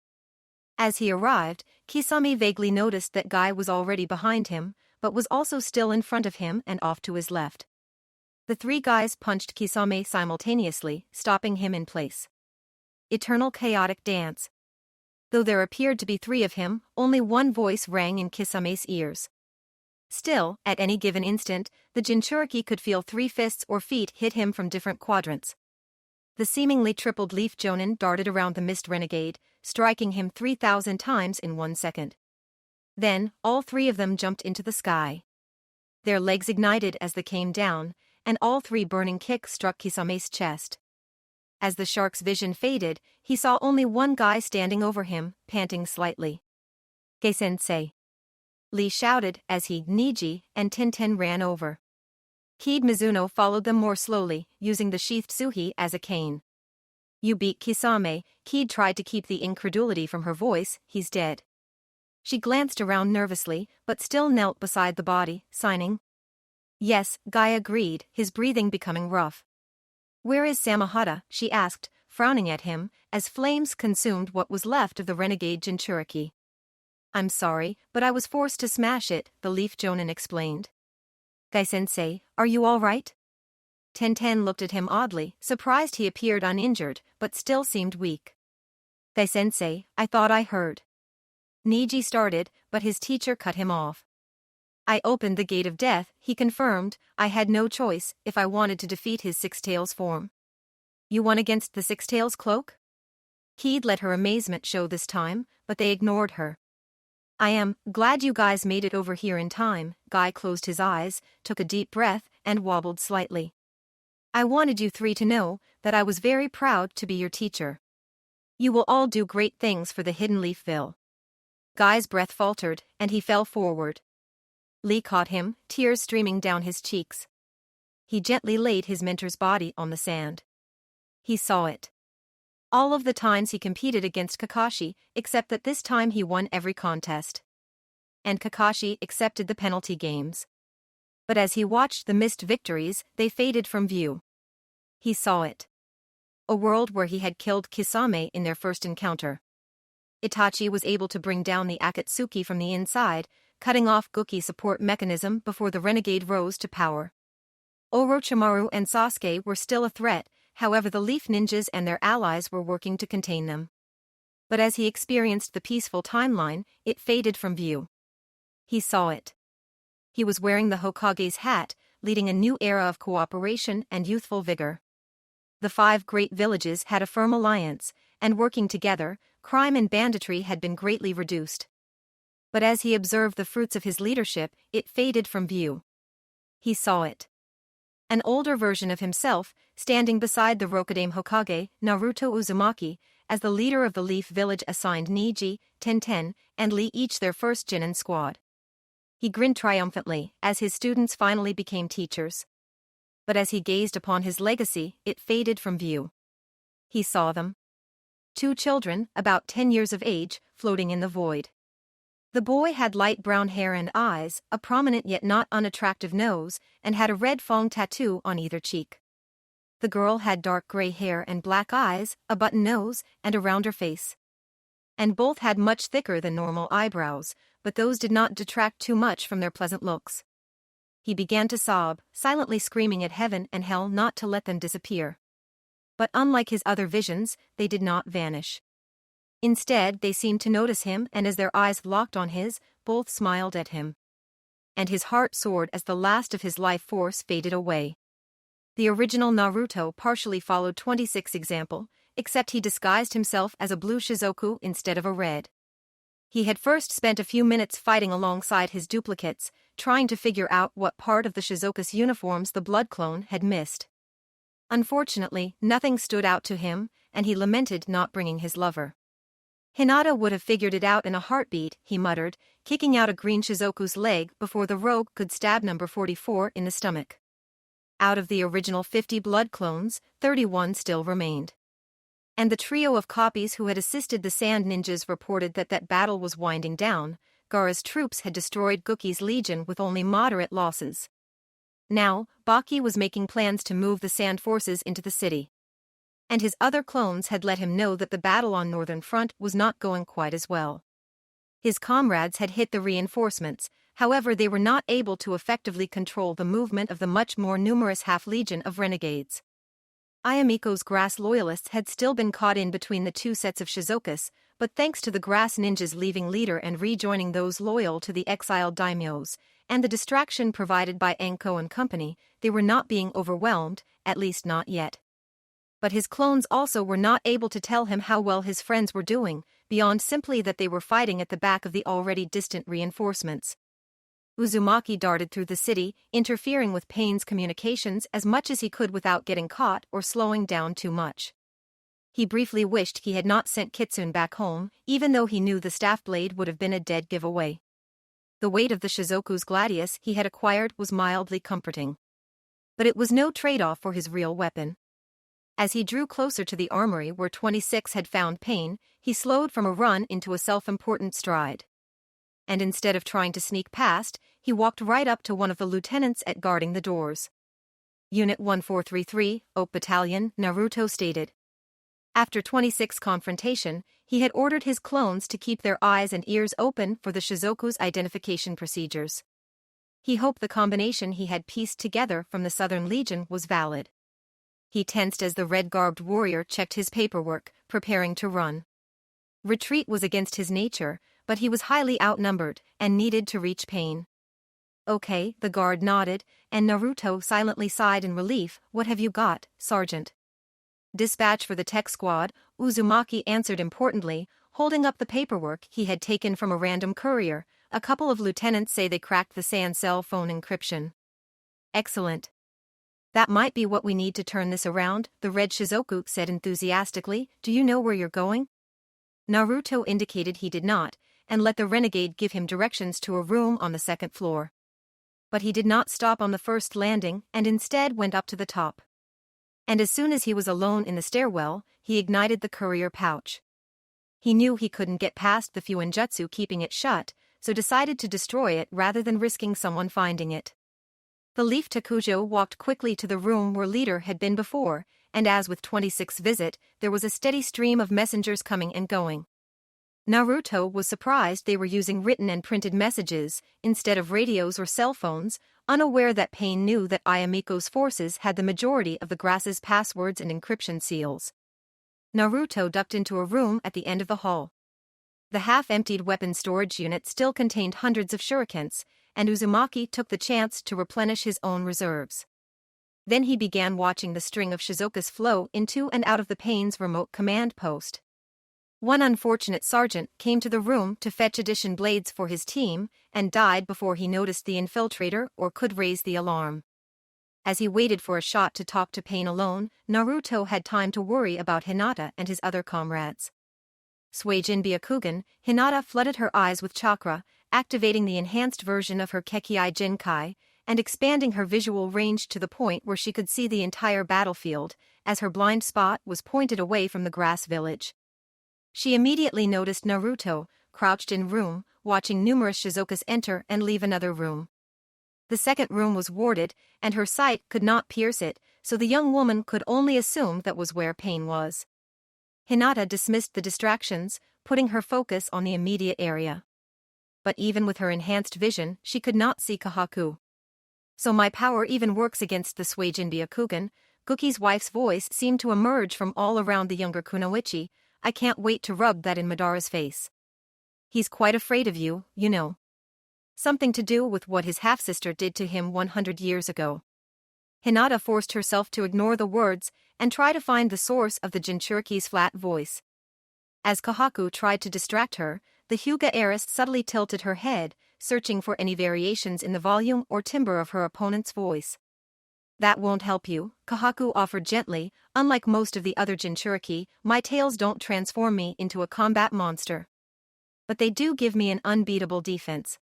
Speaker 1: As he arrived, Kisame vaguely noticed that Guy was already behind him, but was also still in front of him and off to his left. The three guys punched Kisame simultaneously, stopping him in place. Eternal chaotic dance. Though there appeared to be three of him, only one voice rang in Kisame's ears. Still, at any given instant, the Jinchuriki could feel 3 fists or feet hit him from different quadrants. The seemingly tripled leaf jonin darted around the mist renegade, striking him 3,000 times in 1 second. Then, all 3 of them jumped into the sky. Their legs ignited as they came down, and all 3 burning kicks struck Kisame's chest. As the shark's vision faded, he saw only one guy standing over him, panting slightly. "Ge-sensei!" Lee shouted as he, Niji, and Tenten ran over. Kid Mizuno followed them more slowly, using the sheathed Tsuhi as a cane. "You beat Kisame," Kid tried to keep the incredulity from her voice, "he's dead." She glanced around nervously, but still knelt beside the body, signing. "Yes," Guy agreed, his breathing becoming rough. "Where is Samahata?" she asked, frowning at him, as flames consumed what was left of the renegade Jinchuriki. "I'm sorry, but I was forced to smash it," the leaf jonin explained. "Gai-sensei, are you all right?" Tenten looked at him oddly, surprised he appeared uninjured, but still seemed weak. "Gai-sensei, I thought I heard." Niji started, but his teacher cut him off. "I opened the gate of death," he confirmed. "I had no choice if I wanted to defeat his Six-Tails form." "You won against the Six-Tails cloak?" Kid let her amazement show this time, but they ignored her. "I am glad you guys made it over here in time." Guy closed his eyes, took a deep breath, and wobbled slightly. "I wanted you 3 to know that I was very proud to be your teacher. You will all do great things for the Hidden Leafville." Guy's breath faltered, and he fell forward. Lee caught him, tears streaming down his cheeks. He gently laid his mentor's body on the sand. He saw it. All of the times he competed against Kakashi, except that this time he won every contest. And Kakashi accepted the penalty games. But as he watched the missed victories, they faded from view. He saw it. A world where he had killed Kisame in their first encounter. Itachi was able to bring down the Akatsuki from the inside, cutting off Guki's support mechanism before the renegade rose to power. Orochimaru and Sasuke were still a threat, however the Leaf Ninjas and their allies were working to contain them. But as he experienced the peaceful timeline, it faded from view. He saw it. He was wearing the Hokage's hat, leading a new era of cooperation and youthful vigor. The 5 great villages had a firm alliance, and working together, crime and banditry had been greatly reduced. But as he observed the fruits of his leadership, it faded from view. He saw it. An older version of himself, standing beside the Rokudaime Hokage, Naruto Uzumaki, as the leader of the Leaf Village assigned Niji, Tenten, and Lee each their first Genin squad. He grinned triumphantly as his students finally became teachers. But as he gazed upon his legacy, it faded from view. He saw them. 2 children, about 10 years of age, floating in the void. The boy had light brown hair and eyes, a prominent yet not unattractive nose, and had a red fong tattoo on either cheek. The girl had dark gray hair and black eyes, a button nose, and a rounder face. And both had much thicker than normal eyebrows, but those did not detract too much from their pleasant looks. He began to sob, silently screaming at heaven and hell not to let them disappear. But unlike his other visions, they did not vanish. Instead, they seemed to notice him, and as their eyes locked on his, both smiled at him. And his heart soared as the last of his life force faded away. The original Naruto partially followed 26's example, except he disguised himself as a blue Shizoku instead of a red. He had first spent a few minutes fighting alongside his duplicates, trying to figure out what part of the Shizoka's uniforms the blood clone had missed. Unfortunately, nothing stood out to him, and he lamented not bringing his lover. Hinata would have figured it out in a heartbeat, he muttered, kicking out a green Shizoku's leg before the rogue could stab number 44 in the stomach. Out of the original 50 blood clones, 31 still remained. And the trio of copies who had assisted the Sand Ninjas reported that that battle was winding down. Gaara's troops had destroyed Guki's legion with only moderate losses. Now, Baki was making plans to move the Sand forces into the city. And his other clones had let him know that the battle on Northern Front was not going quite as well. His comrades had hit the reinforcements, However, they were not able to effectively control the movement of the much more numerous half-legion of renegades. Ayamiko's grass loyalists had still been caught in between the two sets of Shizokas, but thanks to the grass ninjas leaving leader and rejoining those loyal to the exiled daimyos, and the distraction provided by Enko and company, they were not being overwhelmed, at least not yet. But his clones also were not able to tell him how well his friends were doing, beyond simply that they were fighting at the back of the already distant reinforcements. Uzumaki darted through the city, interfering with Pain's communications as much as he could without getting caught or slowing down too much. He briefly wished he had not sent Kitsune back home, even though he knew the staff blade would have been a dead giveaway. The weight of the Shizoku's gladius he had acquired was mildly comforting. But it was no trade-off for his real weapon. As he drew closer to the armory where 26 had found Pain, he slowed from a run into a self-important stride. And instead of trying to sneak past, he walked right up to one of the lieutenants at guarding the doors. Unit 1433, Oak Battalion, Naruto stated. After 26 confrontation, he had ordered his clones to keep their eyes and ears open for the Shizoku's identification procedures. He hoped the combination he had pieced together from the Southern Legion was valid. He tensed as the red-garbed warrior checked his paperwork, preparing to run. Retreat was against his nature, but he was highly outnumbered and needed to reach Pain. Okay, the guard nodded, and Naruto silently sighed in relief. What have you got, Sergeant? Dispatch for the tech squad, Uzumaki answered importantly, holding up the paperwork he had taken from a random courier. A couple of lieutenants say they cracked the Sand cell phone encryption. Excellent. That might be what we need to turn this around, the Red Shizoku said enthusiastically. Do you know where you're going? Naruto indicated he did not, and let the renegade give him directions to a room on the second floor. But he did not stop on the first landing and instead went up to the top. And as soon as he was alone in the stairwell, he ignited the courier pouch. He knew he couldn't get past the Fuinjutsu keeping it shut, so decided to destroy it rather than risking someone finding it. The Leaf Takujo walked quickly to the room where Leader had been before, and as with 26's visit, there was a steady stream of messengers coming and going. Naruto was surprised they were using written and printed messages instead of radios or cell phones, unaware that Pain knew that Ayamiko's forces had the majority of the grass's passwords and encryption seals. Naruto ducked into a room at the end of the hall. The half-emptied weapon storage unit still contained hundreds of shurikens, and Uzumaki took the chance to replenish his own reserves. Then he began watching the string of Shizokas flow into and out of the Pain's remote command post. One unfortunate sergeant came to the room to fetch addition blades for his team and died before he noticed the infiltrator or could raise the alarm. As he waited for a shot to talk to Pain alone, Naruto had time to worry about Hinata and his other comrades. Suijin Byakugan, Hinata flooded her eyes with chakra, activating the enhanced version of her Kekkei Jinkai, and expanding her visual range to the point where she could see the entire battlefield, as her blind spot was pointed away from the grass village. She immediately noticed Naruto, crouched in room, watching numerous Shizokas enter and leave another room. The second room was warded, and her sight could not pierce it, so the young woman could only assume that was where Pain was. Hinata dismissed the distractions, putting her focus on the immediate area. But even with her enhanced vision, she could not see Kahaku. So my power even works against the Suijin Byakugan. Guki's wife's voice seemed to emerge from all around the younger Kunoichi. I can't wait to rub that in Madara's face. He's quite afraid of you, you know. Something to do with what his half-sister did to him 100 years ago. Hinata forced herself to ignore the words and try to find the source of the Jinchuriki's flat voice. As Kahaku tried to distract her, the Hyuga heiress subtly tilted her head, searching for any variations in the volume or timbre of her opponent's voice. That won't help you, Kahaku offered gently. Unlike most of the other Jinchuriki, my tails don't transform me into a combat monster. But they do give me an unbeatable defense.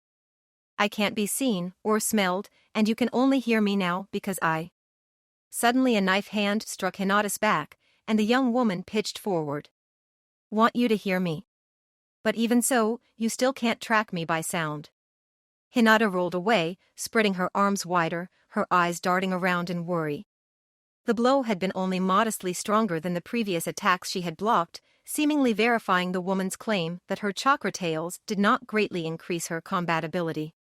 Speaker 1: I can't be seen or smelled, and you can only hear me now because I... Suddenly a knife hand struck Hinata's back, and the young woman pitched forward. Want you to hear me. But even so, you still can't track me by sound. Hinata rolled away, spreading her arms wider, her eyes darting around in worry. The blow had been only modestly stronger than the previous attacks she had blocked, seemingly verifying the woman's claim that her chakra tails did not greatly increase her combat ability.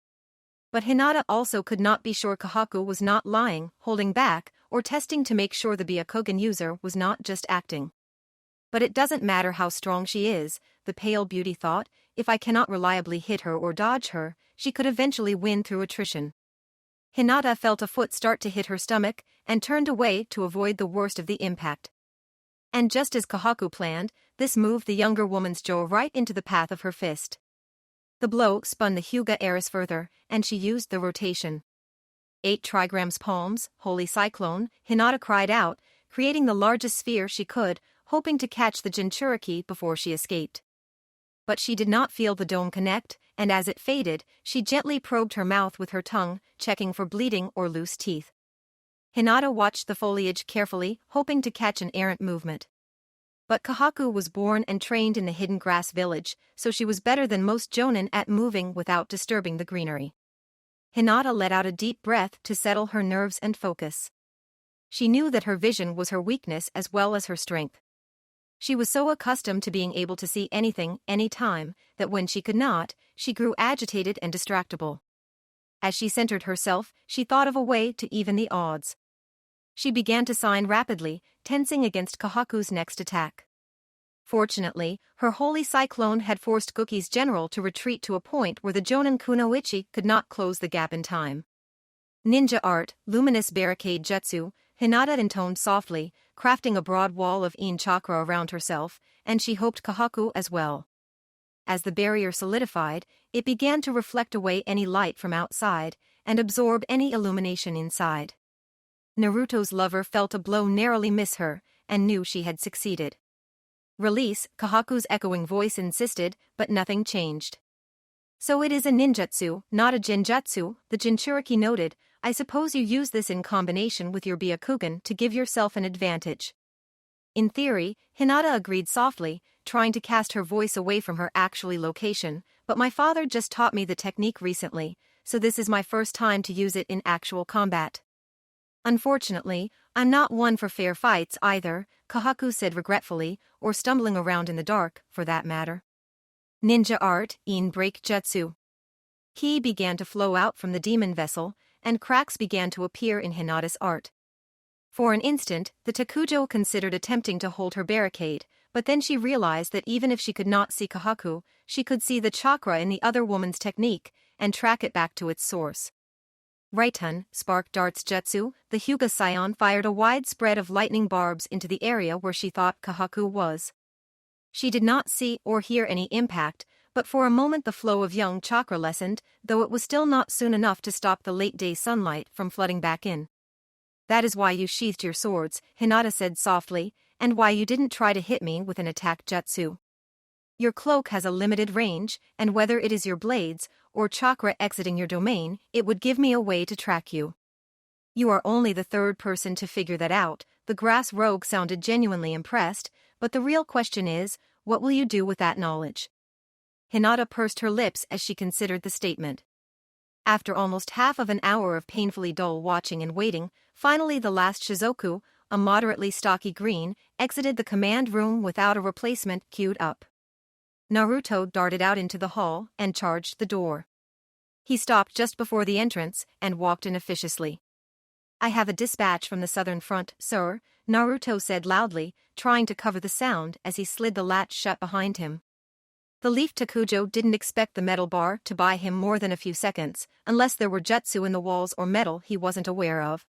Speaker 1: But Hinata also could not be sure Kahaku was not lying, holding back, or testing to make sure the Byakugan user was not just acting. But it doesn't matter how strong she is, the pale beauty thought, if I cannot reliably hit her or dodge her, she could eventually win through attrition. Hinata felt a foot start to hit her stomach, and turned away to avoid the worst of the impact. And just as Kahaku planned, this moved the younger woman's jaw right into the path of her fist. The blow spun the Hyuga heiress further, and she used the rotation. 8 trigrams palms, holy cyclone, Hinata cried out, creating the largest sphere she could, hoping to catch the Jinchuriki before she escaped. But she did not feel the dome connect, and as it faded, she gently probed her mouth with her tongue, checking for bleeding or loose teeth. Hinata watched the foliage carefully, hoping to catch an errant movement. But Kahaku was born and trained in the hidden grass village, so she was better than most jonin at moving without disturbing the greenery. Hinata let out a deep breath to settle her nerves and focus. She knew that her vision was her weakness as well as her strength. She was so accustomed to being able to see anything, anytime, that when she could not, she grew agitated and distractible. As she centered herself, she thought of a way to even the odds. She began to sign rapidly, tensing against Kahaku's next attack. Fortunately, her holy cyclone had forced Guki's general to retreat to a point where the Jonin Kunoichi could not close the gap in time. Ninja art, luminous barricade jutsu, Hinata intoned softly, crafting a broad wall of Yin chakra around herself, and she hoped Kahaku as well. As the barrier solidified, it began to reflect away any light from outside, and absorb any illumination inside. Naruto's lover felt a blow narrowly miss her, and knew she had succeeded. Release, Kahaku's echoing voice insisted, but nothing changed. So it is a ninjutsu, not a genjutsu, the Jinchuriki noted. I suppose you use this in combination with your Byakugan to give yourself an advantage. In theory, Hinata agreed softly, trying to cast her voice away from her actual location, but my father just taught me the technique recently, so this is my first time to use it in actual combat. Unfortunately, I'm not one for fair fights either, Kahaku said regretfully, or stumbling around in the dark, for that matter. Ninja art, Yin break jutsu. Ki began to flow out from the demon vessel, and cracks began to appear in Hinata's art. For an instant, the Takujo considered attempting to hold her barricade, but then she realized that even if she could not see Kahaku, she could see the chakra in the other woman's technique, and track it back to its source. Raitun, spark darts jutsu, the Hyuga scion fired a wide spread of lightning barbs into the area where she thought Kahaku was. She did not see or hear any impact, but for a moment the flow of young chakra lessened, though it was still not soon enough to stop the late-day sunlight from flooding back in. That is why you sheathed your swords, Hinata said softly, and why you didn't try to hit me with an attack jutsu. Your cloak has a limited range, and whether it is your blades or chakra exiting your domain, it would give me a way to track you. You are only the third person to figure that out. The grass rogue sounded genuinely impressed, but the real question is, what will you do with that knowledge? Hinata pursed her lips as she considered the statement. After almost half of an hour of painfully dull watching and waiting, finally the last Shizoku, a moderately stocky green, exited the command room without a replacement queued up. Naruto darted out into the hall and charged the door. He stopped just before the entrance and walked in officiously. I have a dispatch from the southern front, sir, Naruto said loudly, trying to cover the sound as he slid the latch shut behind him. The Leaf Takujo didn't expect the metal bar to buy him more than a few seconds, unless there were jutsu in the walls or metal he wasn't aware of.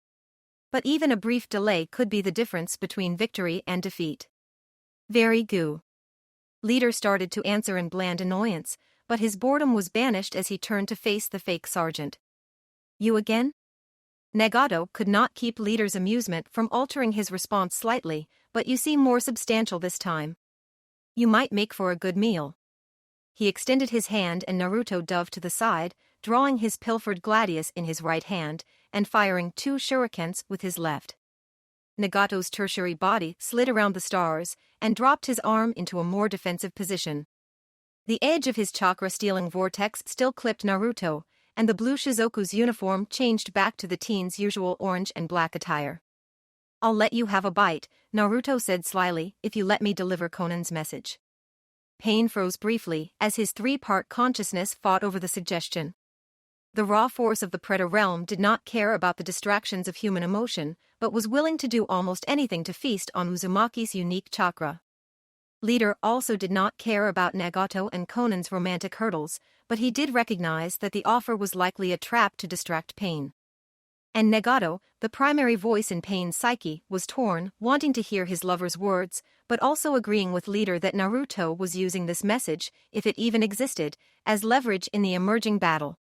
Speaker 1: But even a brief delay could be the difference between victory and defeat. Very good. Leader started to answer in bland annoyance, but his boredom was banished as he turned to face the fake sergeant. You again? Nagato could not keep Leader's amusement from altering his response slightly, but you seem more substantial this time. You might make for a good meal. He extended his hand and Naruto dove to the side, drawing his pilfered gladius in his right hand, and firing 2 shurikens with his left. Nagato's tertiary body slid around the stars, and dropped his arm into a more defensive position. The edge of his chakra-stealing vortex still clipped Naruto, and the blue Shizoku's uniform changed back to the teen's usual orange and black attire. I'll let you have a bite, Naruto said slyly, if you let me deliver Conan's message. Pain froze briefly as his 3-part consciousness fought over the suggestion. The raw force of the Predator realm did not care about the distractions of human emotion, but was willing to do almost anything to feast on Uzumaki's unique chakra. Leader also did not care about Nagato and Conan's romantic hurdles, but he did recognize that the offer was likely a trap to distract Pain. And Nagato, the primary voice in Pain's psyche, was torn, wanting to hear his lover's words, but also agreeing with Leader that Naruto was using this message, if it even existed, as leverage in the emerging battle.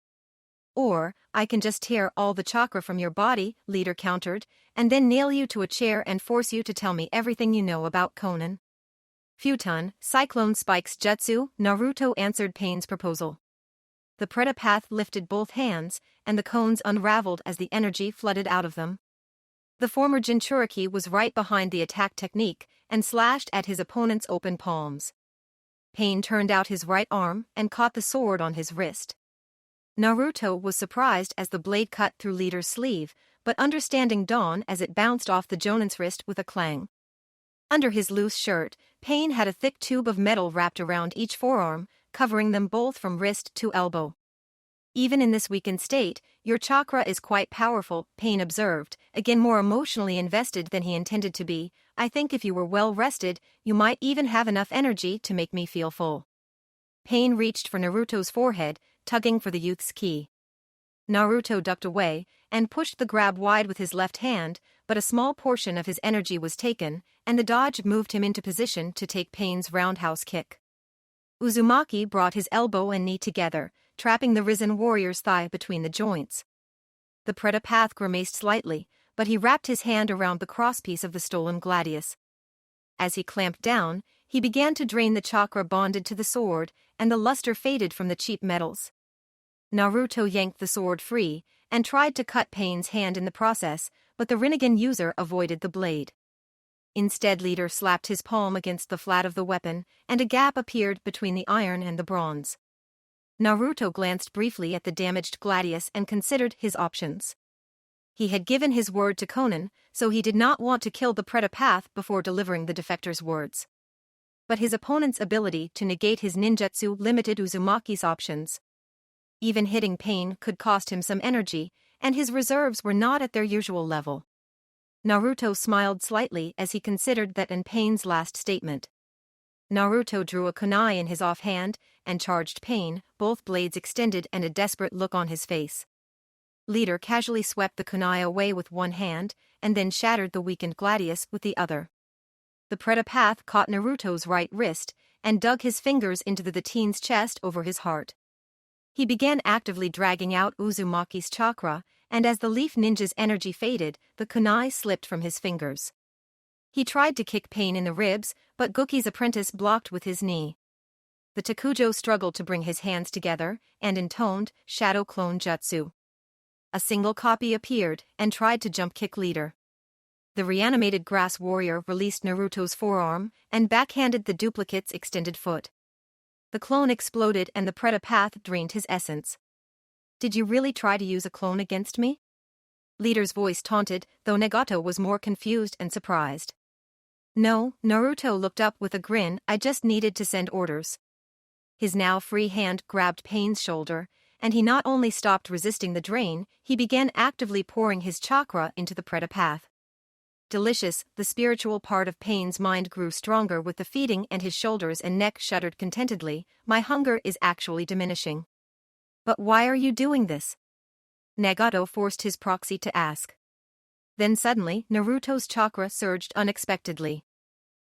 Speaker 1: Or, I can just tear all the chakra from your body, Leader countered, and then nail you to a chair and force you to tell me everything you know about Conan. Futon, Cyclone Spike's jutsu, Naruto answered Pain's proposal. The Predator path lifted both hands, and the cones unraveled as the energy flooded out of them. The former Jinchuriki was right behind the attack technique and slashed at his opponent's open palms. Pain turned out his right arm and caught the sword on his wrist. Naruto was surprised as the blade cut through Leader's sleeve, but understanding dawned as it bounced off the Jonin's wrist with a clang. Under his loose shirt, Pain had a thick tube of metal wrapped around each forearm, covering them both from wrist to elbow. Even in this weakened state, your chakra is quite powerful, Pain observed, again more emotionally invested than he intended to be. I think if you were well rested, you might even have enough energy to make me feel full. Pain reached for Naruto's forehead, tugging for the youth's ki. Naruto ducked away and pushed the grab wide with his left hand, but a small portion of his energy was taken, and the dodge moved him into position to take Pain's roundhouse kick. Uzumaki brought his elbow and knee together, trapping the risen warrior's thigh between the joints. The Predator path grimaced slightly, but he wrapped his hand around the crosspiece of the stolen gladius. As he clamped down, he began to drain the chakra bonded to the sword, and the luster faded from the cheap metals. Naruto yanked the sword free and tried to cut Pain's hand in the process, but the Rinnegan user avoided the blade. Instead, Leader slapped his palm against the flat of the weapon, and a gap appeared between the iron and the bronze. Naruto glanced briefly at the damaged gladius and considered his options. He had given his word to Conan, so he did not want to kill the Predator path before delivering the defector's words. But his opponent's ability to negate his ninjutsu limited Uzumaki's options. Even hitting Pain could cost him some energy, and his reserves were not at their usual level. Naruto smiled slightly as he considered that in Pain's last statement. Naruto drew a kunai in his offhand and charged Pain, both blades extended and a desperate look on his face. Leader casually swept the kunai away with one hand and then shattered the weakened gladius with the other. The Predator path caught Naruto's right wrist and dug his fingers into the teen's chest over his heart. He began actively dragging out Uzumaki's chakra, and as the leaf ninja's energy faded, the kunai slipped from his fingers. He tried to kick Pain in the ribs, but Guki's apprentice blocked with his knee. The Takujo struggled to bring his hands together and intoned Shadow Clone Jutsu. A single copy appeared and tried to jump kick Leader. The reanimated grass warrior released Naruto's forearm and backhanded the duplicate's extended foot. The clone exploded and the Predator path drained his essence. Did you really try to use a clone against me? Leader's voice taunted, though Nagato was more confused and surprised. No, Naruto looked up with a grin. I just needed to send orders. His now free hand grabbed Pain's shoulder, and he not only stopped resisting the drain, he began actively pouring his chakra into the Predator path. Delicious, the spiritual part of Pain's mind grew stronger with the feeding and his shoulders and neck shuddered contentedly. My hunger is actually diminishing. But why are you doing this? Nagato forced his proxy to ask. Then suddenly, Naruto's chakra surged unexpectedly.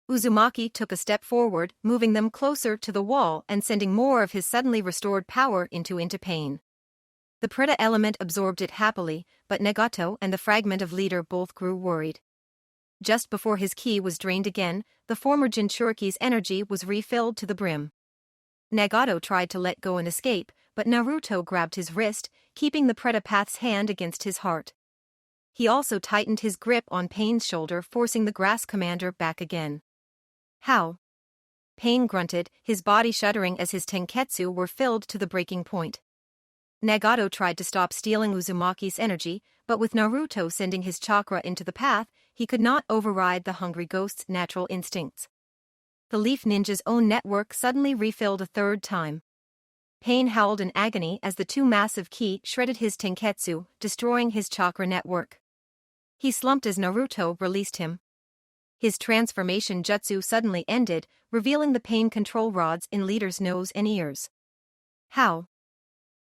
Speaker 1: Uzumaki took a step forward, moving them closer to the wall and sending more of his suddenly restored power into Pain. The Predator element absorbed it happily, but Nagato and the fragment of Leader both grew worried. Just before his ki was drained again, the former Jinchuriki's energy was refilled to the brim. Nagato tried to let go and escape, but Naruto grabbed his wrist, keeping the Predator path's hand against his heart. He also tightened his grip on Pain's shoulder, forcing the grass commander back again. How? Pain grunted, his body shuddering as his tenketsu were filled to the breaking point. Nagato tried to stop stealing Uzumaki's energy, but with Naruto sending his chakra into the path, he could not override the hungry ghost's natural instincts. The Leaf Ninja's own network suddenly refilled a third time. Pain howled in agony as the two massive ki shredded his tenketsu, destroying his chakra network. He slumped as Naruto released him. His transformation jutsu suddenly ended, revealing the pain control rods in Leader's nose and ears. How?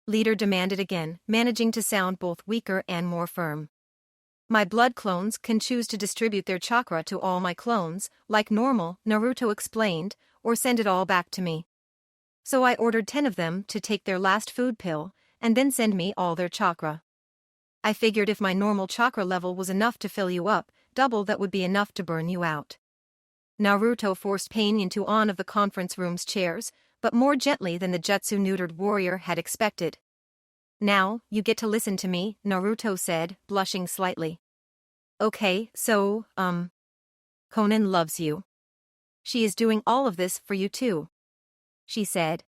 Speaker 1: Leader demanded again, managing to sound both weaker and more firm. My blood clones can choose to distribute their chakra to all my clones, like normal, Naruto explained, or send it all back to me. So I ordered 10 of them to take their last food pill, and then send me all their chakra. I figured if my normal chakra level was enough to fill you up, double that would be enough to burn you out. Naruto forced Pain into one of the conference room's chairs, but more gently than the jutsu-neutered warrior had expected. Now, you get to listen to me, Naruto said, blushing slightly. Okay, so, Konan loves you. She is doing all of this for you too. She said.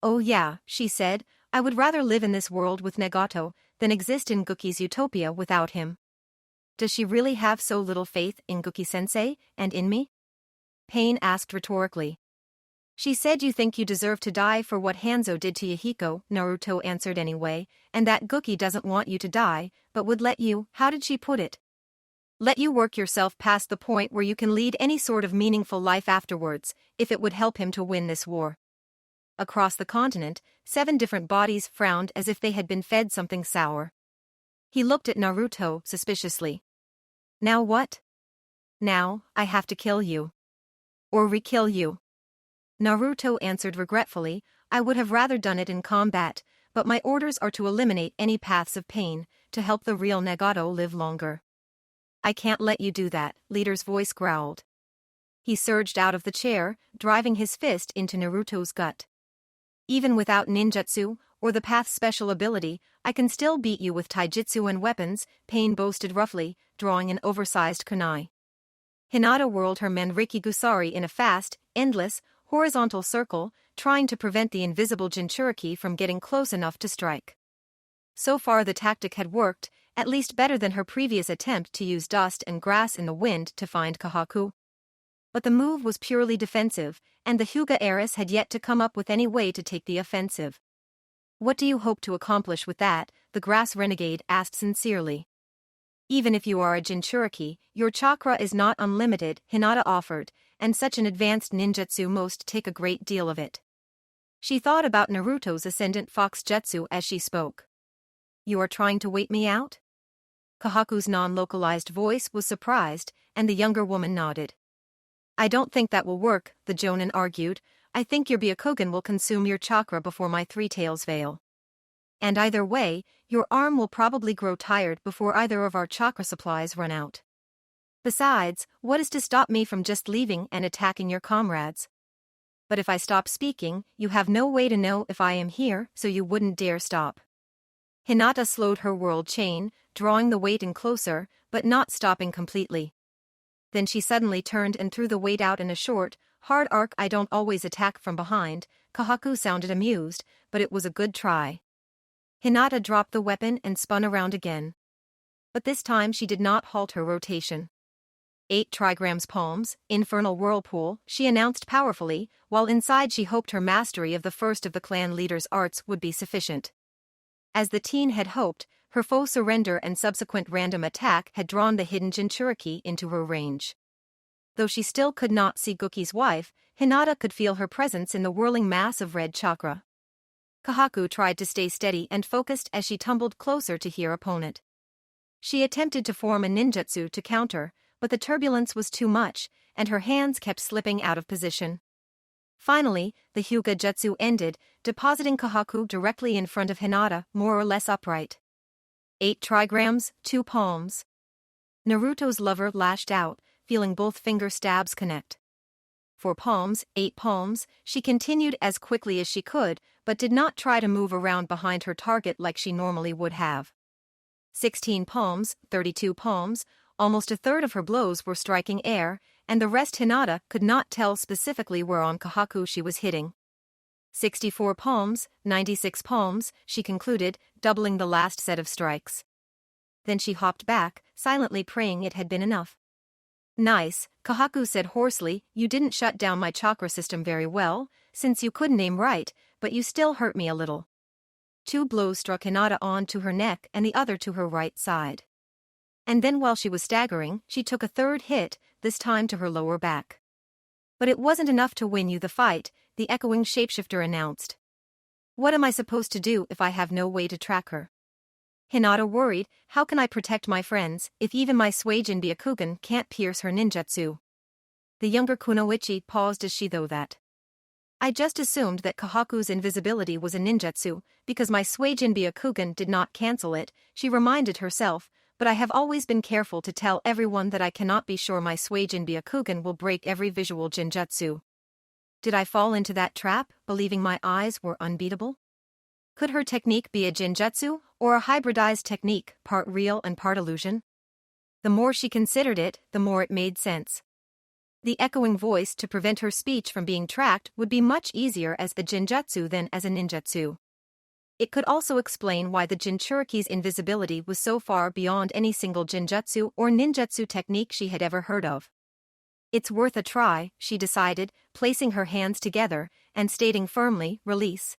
Speaker 1: Oh yeah, she said, I would rather live in this world with Nagato than exist in Guki's utopia without him. Does she really have so little faith in Guki-sensei and in me? Pain asked rhetorically. She said you think you deserve to die for what Hanzo did to Yahiko, Naruto answered anyway, and that Guki doesn't want you to die, but would let you, how did she put it? Let you work yourself past the point where you can lead any sort of meaningful life afterwards, if it would help him to win this war. Across the continent, 7 different bodies frowned as if they had been fed something sour. He looked at Naruto suspiciously. Now what? Now, I have to kill you. Or re-kill you. Naruto answered regretfully, I would have rather done it in combat, but my orders are to eliminate any paths of pain, to help the real Nagato live longer. I can't let you do that, Leader's voice growled. He surged out of the chair, driving his fist into Naruto's gut. Even without ninjutsu, or the path's special ability, I can still beat you with taijutsu and weapons, Pain boasted roughly, drawing an oversized kunai. Hinata whirled her Manriki Gusari in a fast, endless, horizontal circle, trying to prevent the invisible Jinchuriki from getting close enough to strike. So far the tactic had worked, at least better than her previous attempt to use dust and grass in the wind to find Kahaku. But the move was purely defensive, and the Hyuga heiress had yet to come up with any way to take the offensive. What do you hope to accomplish with that? The grass renegade asked sincerely. Even if you are a Jinchuriki, your chakra is not unlimited, Hinata offered, and such an advanced ninjutsu most take a great deal of it. She thought about Naruto's ascendant fox jutsu as she spoke. You are trying to wait me out? Kahaku's non-localized voice was surprised, and the younger woman nodded. I don't think that will work, the Jonin argued. I think your Byakugan will consume your chakra before my Three Tails Veil. And either way, your arm will probably grow tired before either of our chakra supplies run out. Besides, what is to stop me from just leaving and attacking your comrades? But if I stop speaking, you have no way to know if I am here, so you wouldn't dare stop. Hinata slowed her world chain, drawing the weight in closer, but not stopping completely. Then she suddenly turned and threw the weight out in a short, hard arc. I don't always attack from behind, Kahaku sounded amused, but it was a good try. Hinata dropped the weapon and spun around again. But this time she did not halt her rotation. 8 trigrams palms, infernal whirlpool, she announced powerfully, while inside she hoped her mastery of the first of the clan leader's arts would be sufficient. As the teen had hoped, her foe's surrender and subsequent random attack had drawn the hidden Jinchuriki into her range. Though she still could not see Guki's wife, Hinata could feel her presence in the whirling mass of red chakra. Kahaku tried to stay steady and focused as she tumbled closer to her opponent. She attempted to form a ninjutsu to counter, but the turbulence was too much, and her hands kept slipping out of position. Finally, the Hyuga jutsu ended, depositing Kahaku directly in front of Hinata, more or less upright. 8 trigrams, 2 palms. Naruto's lover lashed out, feeling both finger stabs connect. 4 palms, 8 palms, she continued as quickly as she could, but did not try to move around behind her target like she normally would have. 16 palms, 32 palms, almost a third of her blows were striking air, and the rest Hinata could not tell specifically where on Kahaku she was hitting. 64 palms, 96 palms, she concluded, doubling the last set of strikes. Then she hopped back, silently praying it had been enough. Nice, Kahaku said hoarsely, you didn't shut down my chakra system very well, since you couldn't aim right, but you still hurt me a little. 2 blows struck Hinata onto her neck and the other to her right side. And then while she was staggering, she took a third hit, this time to her lower back. But it wasn't enough to win you the fight, the echoing shapeshifter announced. What am I supposed to do if I have no way to track her? Hinata worried, how can I protect my friends if even my Suijin Byakugan can't pierce her ninjutsu? The younger Kunoichi paused as she though that. I just assumed that Kahaku's invisibility was a ninjutsu, because my Suijin Byakugan did not cancel it, she reminded herself, but I have always been careful to tell everyone that I cannot be sure my Suijin Byakugan will break every visual jinjutsu. Did I fall into that trap, believing my eyes were unbeatable? Could her technique be a jinjutsu, or a hybridized technique, part real and part illusion? The more she considered it, the more it made sense. The echoing voice to prevent her speech from being tracked would be much easier as a jinjutsu than as a ninjutsu. It could also explain why the Jinchuriki's invisibility was so far beyond any single jinjutsu or ninjutsu technique she had ever heard of. It's worth a try, she decided, placing her hands together and stating firmly, release.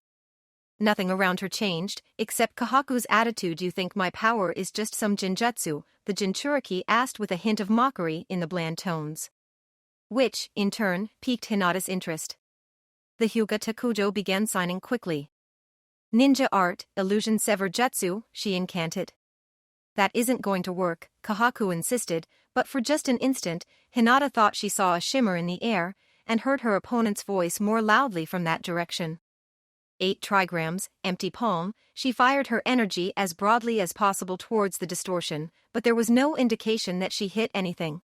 Speaker 1: Nothing around her changed, except Kahaku's attitude. You think my power is just some jinjutsu, the Jinchuriki asked with a hint of mockery in the bland tones. Which, in turn, piqued Hinata's interest. The Hyuga Takujo began signing quickly. Ninja art, illusion sever jutsu, she incanted. That isn't going to work, Kahaku insisted, but for just an instant, Hinata thought she saw a shimmer in the air, and heard her opponent's voice more loudly from that direction. 8 trigrams, empty palm, she fired her energy as broadly as possible towards the distortion, but there was no indication that she hit anything.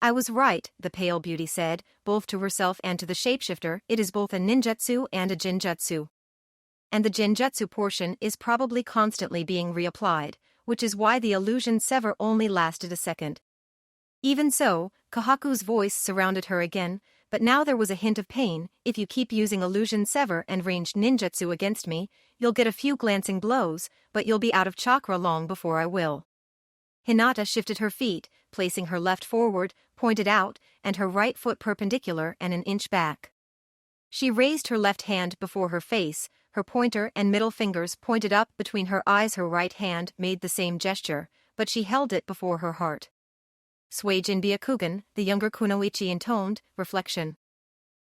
Speaker 1: I was right, the pale beauty said, both to herself and to the shapeshifter, it is both a ninjutsu and a jinjutsu. And the jinjutsu portion is probably constantly being reapplied, which is why the illusion sever only lasted a second. Even so, Kahaku's voice surrounded her again, but now there was a hint of pain. If you keep using illusion sever and ranged ninjutsu against me, you'll get a few glancing blows, but you'll be out of chakra long before I will. Hinata shifted her feet, placing her left forward, pointed out, and her right foot perpendicular and an inch back. She raised her left hand before her face, her pointer and middle fingers pointed up between her eyes. Her right hand made the same gesture, but she held it before her heart. Suijin Byakugan, the younger Kunoichi intoned, reflection.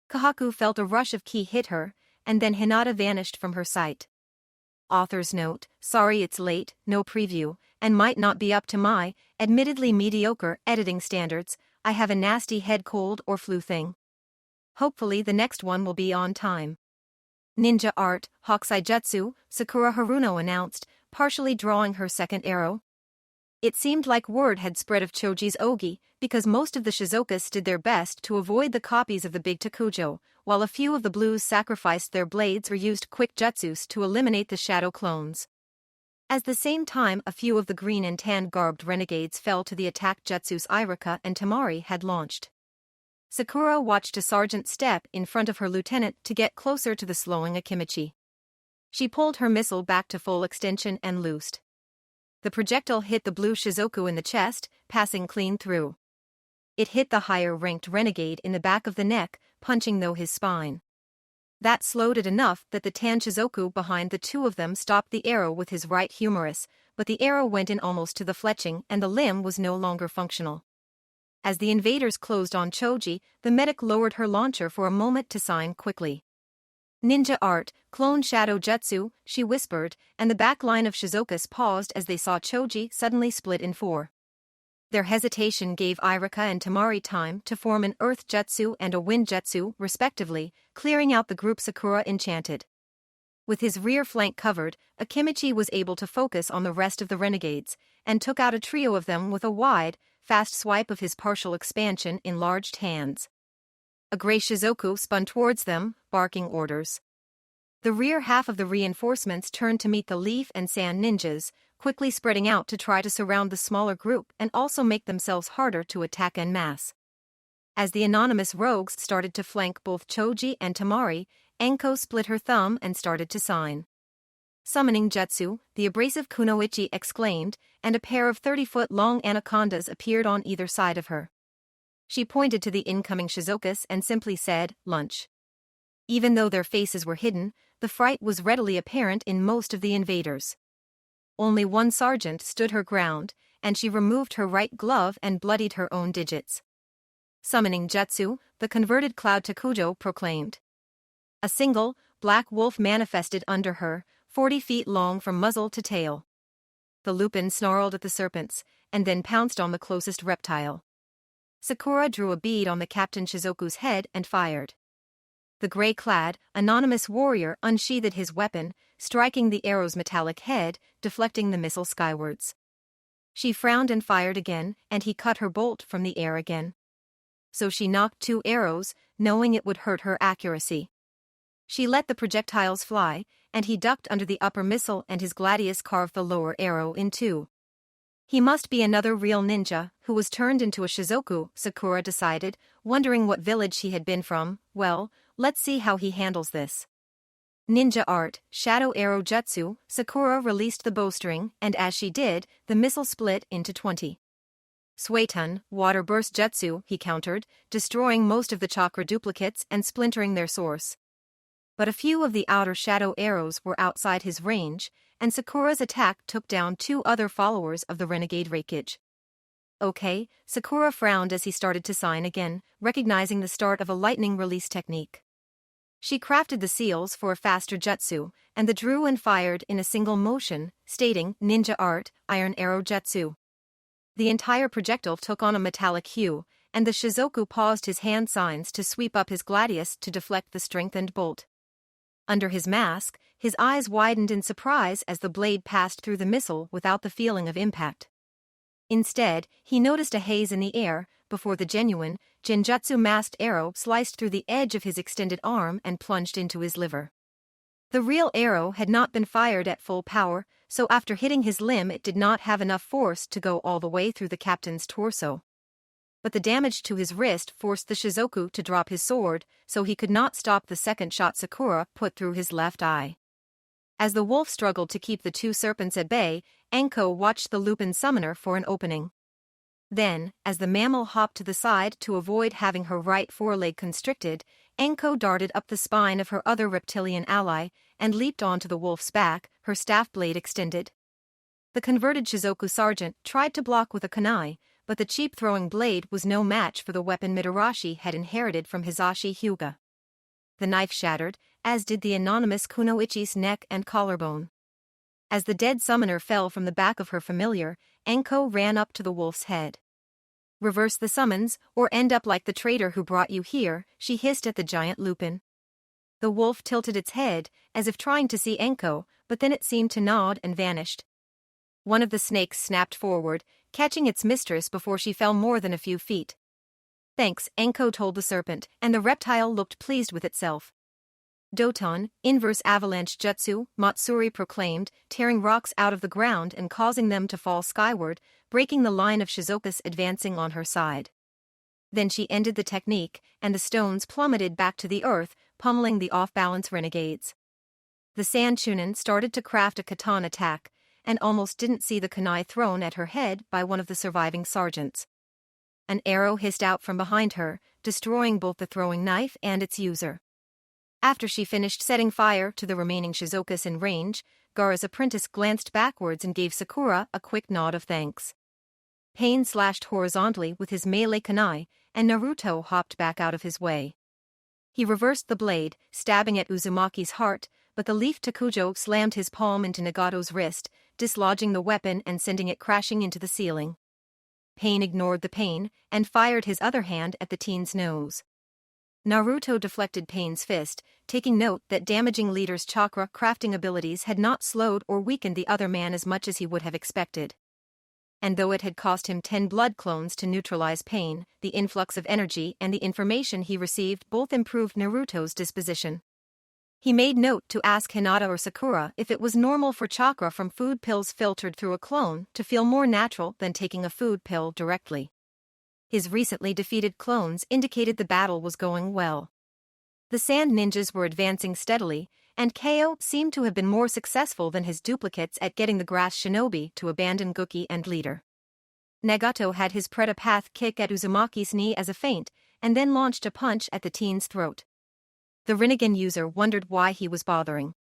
Speaker 1: Kahaku felt a rush of ki hit her, and then Hinata vanished from her sight. Author's note, sorry it's late, no preview, and might not be up to my, admittedly mediocre, editing standards. I have a nasty head cold or flu thing. Hopefully the next one will be on time. Ninja art, Hokusai Jutsu, Sakura Haruno announced, partially drawing her second arrow. It seemed like word had spread of Choji's Ogi, because most of the Shizokas did their best to avoid the copies of the big Takujo, while a few of the blues sacrificed their blades or used quick jutsus to eliminate the shadow clones. At the same time, a few of the green and tan-garbed renegades fell to the attack jutsus Irika and Tamari had launched. Sakura watched a sergeant step in front of her lieutenant to get closer to the slowing Akimichi. She pulled her missile back to full extension and loosed. The projectile hit the blue Shizoku in the chest, passing clean through. It hit the higher-ranked renegade in the back of the neck, punching through his spine. That slowed it enough that the tan Shizoku behind the two of them stopped the arrow with his right humerus, but the arrow went in almost to the fletching and the limb was no longer functional. As the invaders closed on Choji, the medic lowered her launcher for a moment to sign quickly. Ninja art, clone shadow jutsu, she whispered, and the back line of Shizokas paused as they saw Choji suddenly split in 4. Their hesitation gave Irika and Tamari time to form an earth jutsu and a wind jutsu, respectively, clearing out the group Sakura enchanted. With his rear flank covered, Akimichi was able to focus on the rest of the renegades, and took out a trio of them with a wide, fast swipe of his partial expansion enlarged hands. A gray Shizoku spun towards them, barking orders. The rear half of the reinforcements turned to meet the leaf and sand ninjas, quickly spreading out to try to surround the smaller group and also make themselves harder to attack en masse. As the anonymous rogues started to flank both Choji and Tamari, Enko split her thumb and started to sign. Summoning jutsu, the abrasive Kunoichi exclaimed, and a pair of 30-foot-long anacondas appeared on either side of her. She pointed to the incoming Shizokas and simply said, lunch. Even though their faces were hidden, the fright was readily apparent in most of the invaders. Only one sergeant stood her ground, and she removed her right glove and bloodied her own digits. Summoning jutsu, the converted Cloud Takujo proclaimed. A single, black wolf manifested under her, 40 feet long from muzzle to tail. The lupin snarled at the serpents, and then pounced on the closest reptile. Sakura drew a bead on the Captain Shizoku's head and fired. The gray-clad, anonymous warrior unsheathed his weapon, striking the arrow's metallic head, deflecting the missile skywards. She frowned and fired again, and he cut her bolt from the air again. So she knocked 2 arrows, knowing it would hurt her accuracy. She let the projectiles fly, and he ducked under the upper missile and his gladius carved the lower arrow in 2. He must be another real ninja, who was turned into a Shizoku, Sakura decided, wondering what village he had been from. Well, let's see how he handles this. Ninja art, shadow arrow jutsu, Sakura released the bowstring, and as she did, the missile split into 20. Suiton, water burst jutsu, he countered, destroying most of the chakra duplicates and splintering their source. But a few of the outer shadow arrows were outside his range, and Sakura's attack took down 2 other followers of the renegade Reikage. Okay, Sakura frowned as he started to sign again, recognizing the start of a lightning release technique. She crafted the seals for a faster jutsu, and the drew and fired in a single motion, stating, Ninja art, iron arrow jutsu. The entire projectile took on a metallic hue, and the Shizoku paused his hand signs to sweep up his gladius to deflect the strengthened bolt. Under his mask, his eyes widened in surprise as the blade passed through the missile without the feeling of impact. Instead, he noticed a haze in the air, before the genuine, genjutsu masked arrow sliced through the edge of his extended arm and plunged into his liver. The real arrow had not been fired at full power, so after hitting his limb it did not have enough force to go all the way through the captain's torso. But the damage to his wrist forced the Shizoku to drop his sword, so he could not stop the second shot Sakura put through his left eye. As the wolf struggled to keep the 2 serpents at bay, Anko watched the lupin summoner for an opening. Then, as the mammal hopped to the side to avoid having her right foreleg constricted, Anko darted up the spine of her other reptilian ally and leaped onto the wolf's back, her staff blade extended. The converted Shizoku sergeant tried to block with a kunai, but the cheap throwing blade was no match for the weapon Mitarashi had inherited from Hisashi Hyuga. The knife shattered, as did the anonymous Kunoichi's neck and collarbone. As the dead summoner fell from the back of her familiar, Anko ran up to the wolf's head. Reverse the summons, or end up like the traitor who brought you here, she hissed at the giant lupin. The wolf tilted its head, as if trying to see Anko, but then it seemed to nod and vanished. One of the snakes snapped forward, catching its mistress before she fell more than a few feet. Thanks, Anko told the serpent, and the reptile looked pleased with itself. Doton, inverse avalanche jutsu, Matsuri proclaimed, tearing rocks out of the ground and causing them to fall skyward, breaking the line of Shizokus advancing on her side. Then she ended the technique, and the stones plummeted back to the earth, pummeling the off-balance renegades. The Sand Chunin started to craft a katana attack, and almost didn't see the kunai thrown at her head by one of the surviving sergeants. An arrow hissed out from behind her, destroying both the throwing knife and its user. After she finished setting fire to the remaining Shizokus in range, Gaara's apprentice glanced backwards and gave Sakura a quick nod of thanks. Pain slashed horizontally with his melee kunai, and Naruto hopped back out of his way. He reversed the blade, stabbing at Uzumaki's heart, but the leaf Takujo slammed his palm into Nagato's wrist, dislodging the weapon and sending it crashing into the ceiling. Pain ignored the pain, and fired his other hand at the teen's nose. Naruto deflected Pain's fist, taking note that damaging leader's chakra crafting abilities had not slowed or weakened the other man as much as he would have expected. And though it had cost him 10 blood clones to neutralize Pain, the influx of energy and the information he received both improved Naruto's disposition. He made note to ask Hinata or Sakura if it was normal for chakra from food pills filtered through a clone to feel more natural than taking a food pill directly. His recently defeated clones indicated the battle was going well. The sand ninjas were advancing steadily, and Ko seemed to have been more successful than his duplicates at getting the grass shinobi to abandon Guki and leader. Nagato had his Preta-path kick at Uzumaki's knee as a feint, and then launched a punch at the teen's throat. The Rinnegan user wondered why he was bothering.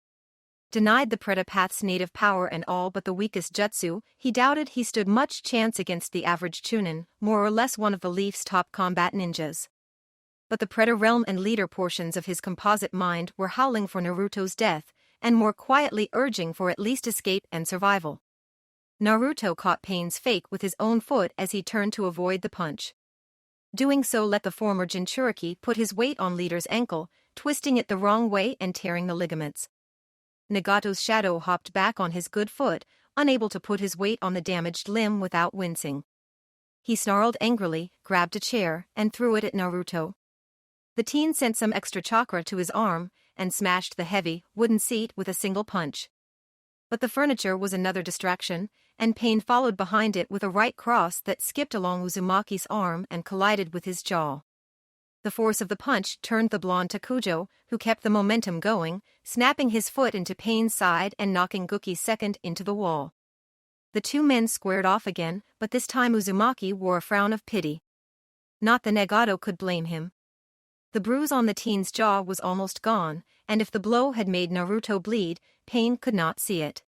Speaker 1: Denied the Predapath's native power and all but the weakest jutsu, he doubted he stood much chance against the average Chunin, more or less one of the Leaf's top combat ninjas. But the Preda realm and leader portions of his composite mind were howling for Naruto's death, and more quietly urging for at least escape and survival. Naruto caught Pain's fake with his own foot as he turned to avoid the punch. Doing so let the former Jinchuriki put his weight on leader's ankle, twisting it the wrong way and tearing the ligaments. Nagato's shadow hopped back on his good foot, unable to put his weight on the damaged limb without wincing. He snarled angrily, grabbed a chair, and threw it at Naruto. The teen sent some extra chakra to his arm, and smashed the heavy, wooden seat with a single punch. But the furniture was another distraction, and Pain followed behind it with a right cross that skipped along Uzumaki's arm and collided with his jaw. The force of the punch turned the blonde Takujo, who kept the momentum going, snapping his foot into Pain's side and knocking Guki's second into the wall. The two men squared off again, but this time Uzumaki wore a frown of pity. Not that Nagato could blame him. The bruise on the teen's jaw was almost gone, and if the blow had made Naruto bleed, Pain could not see it.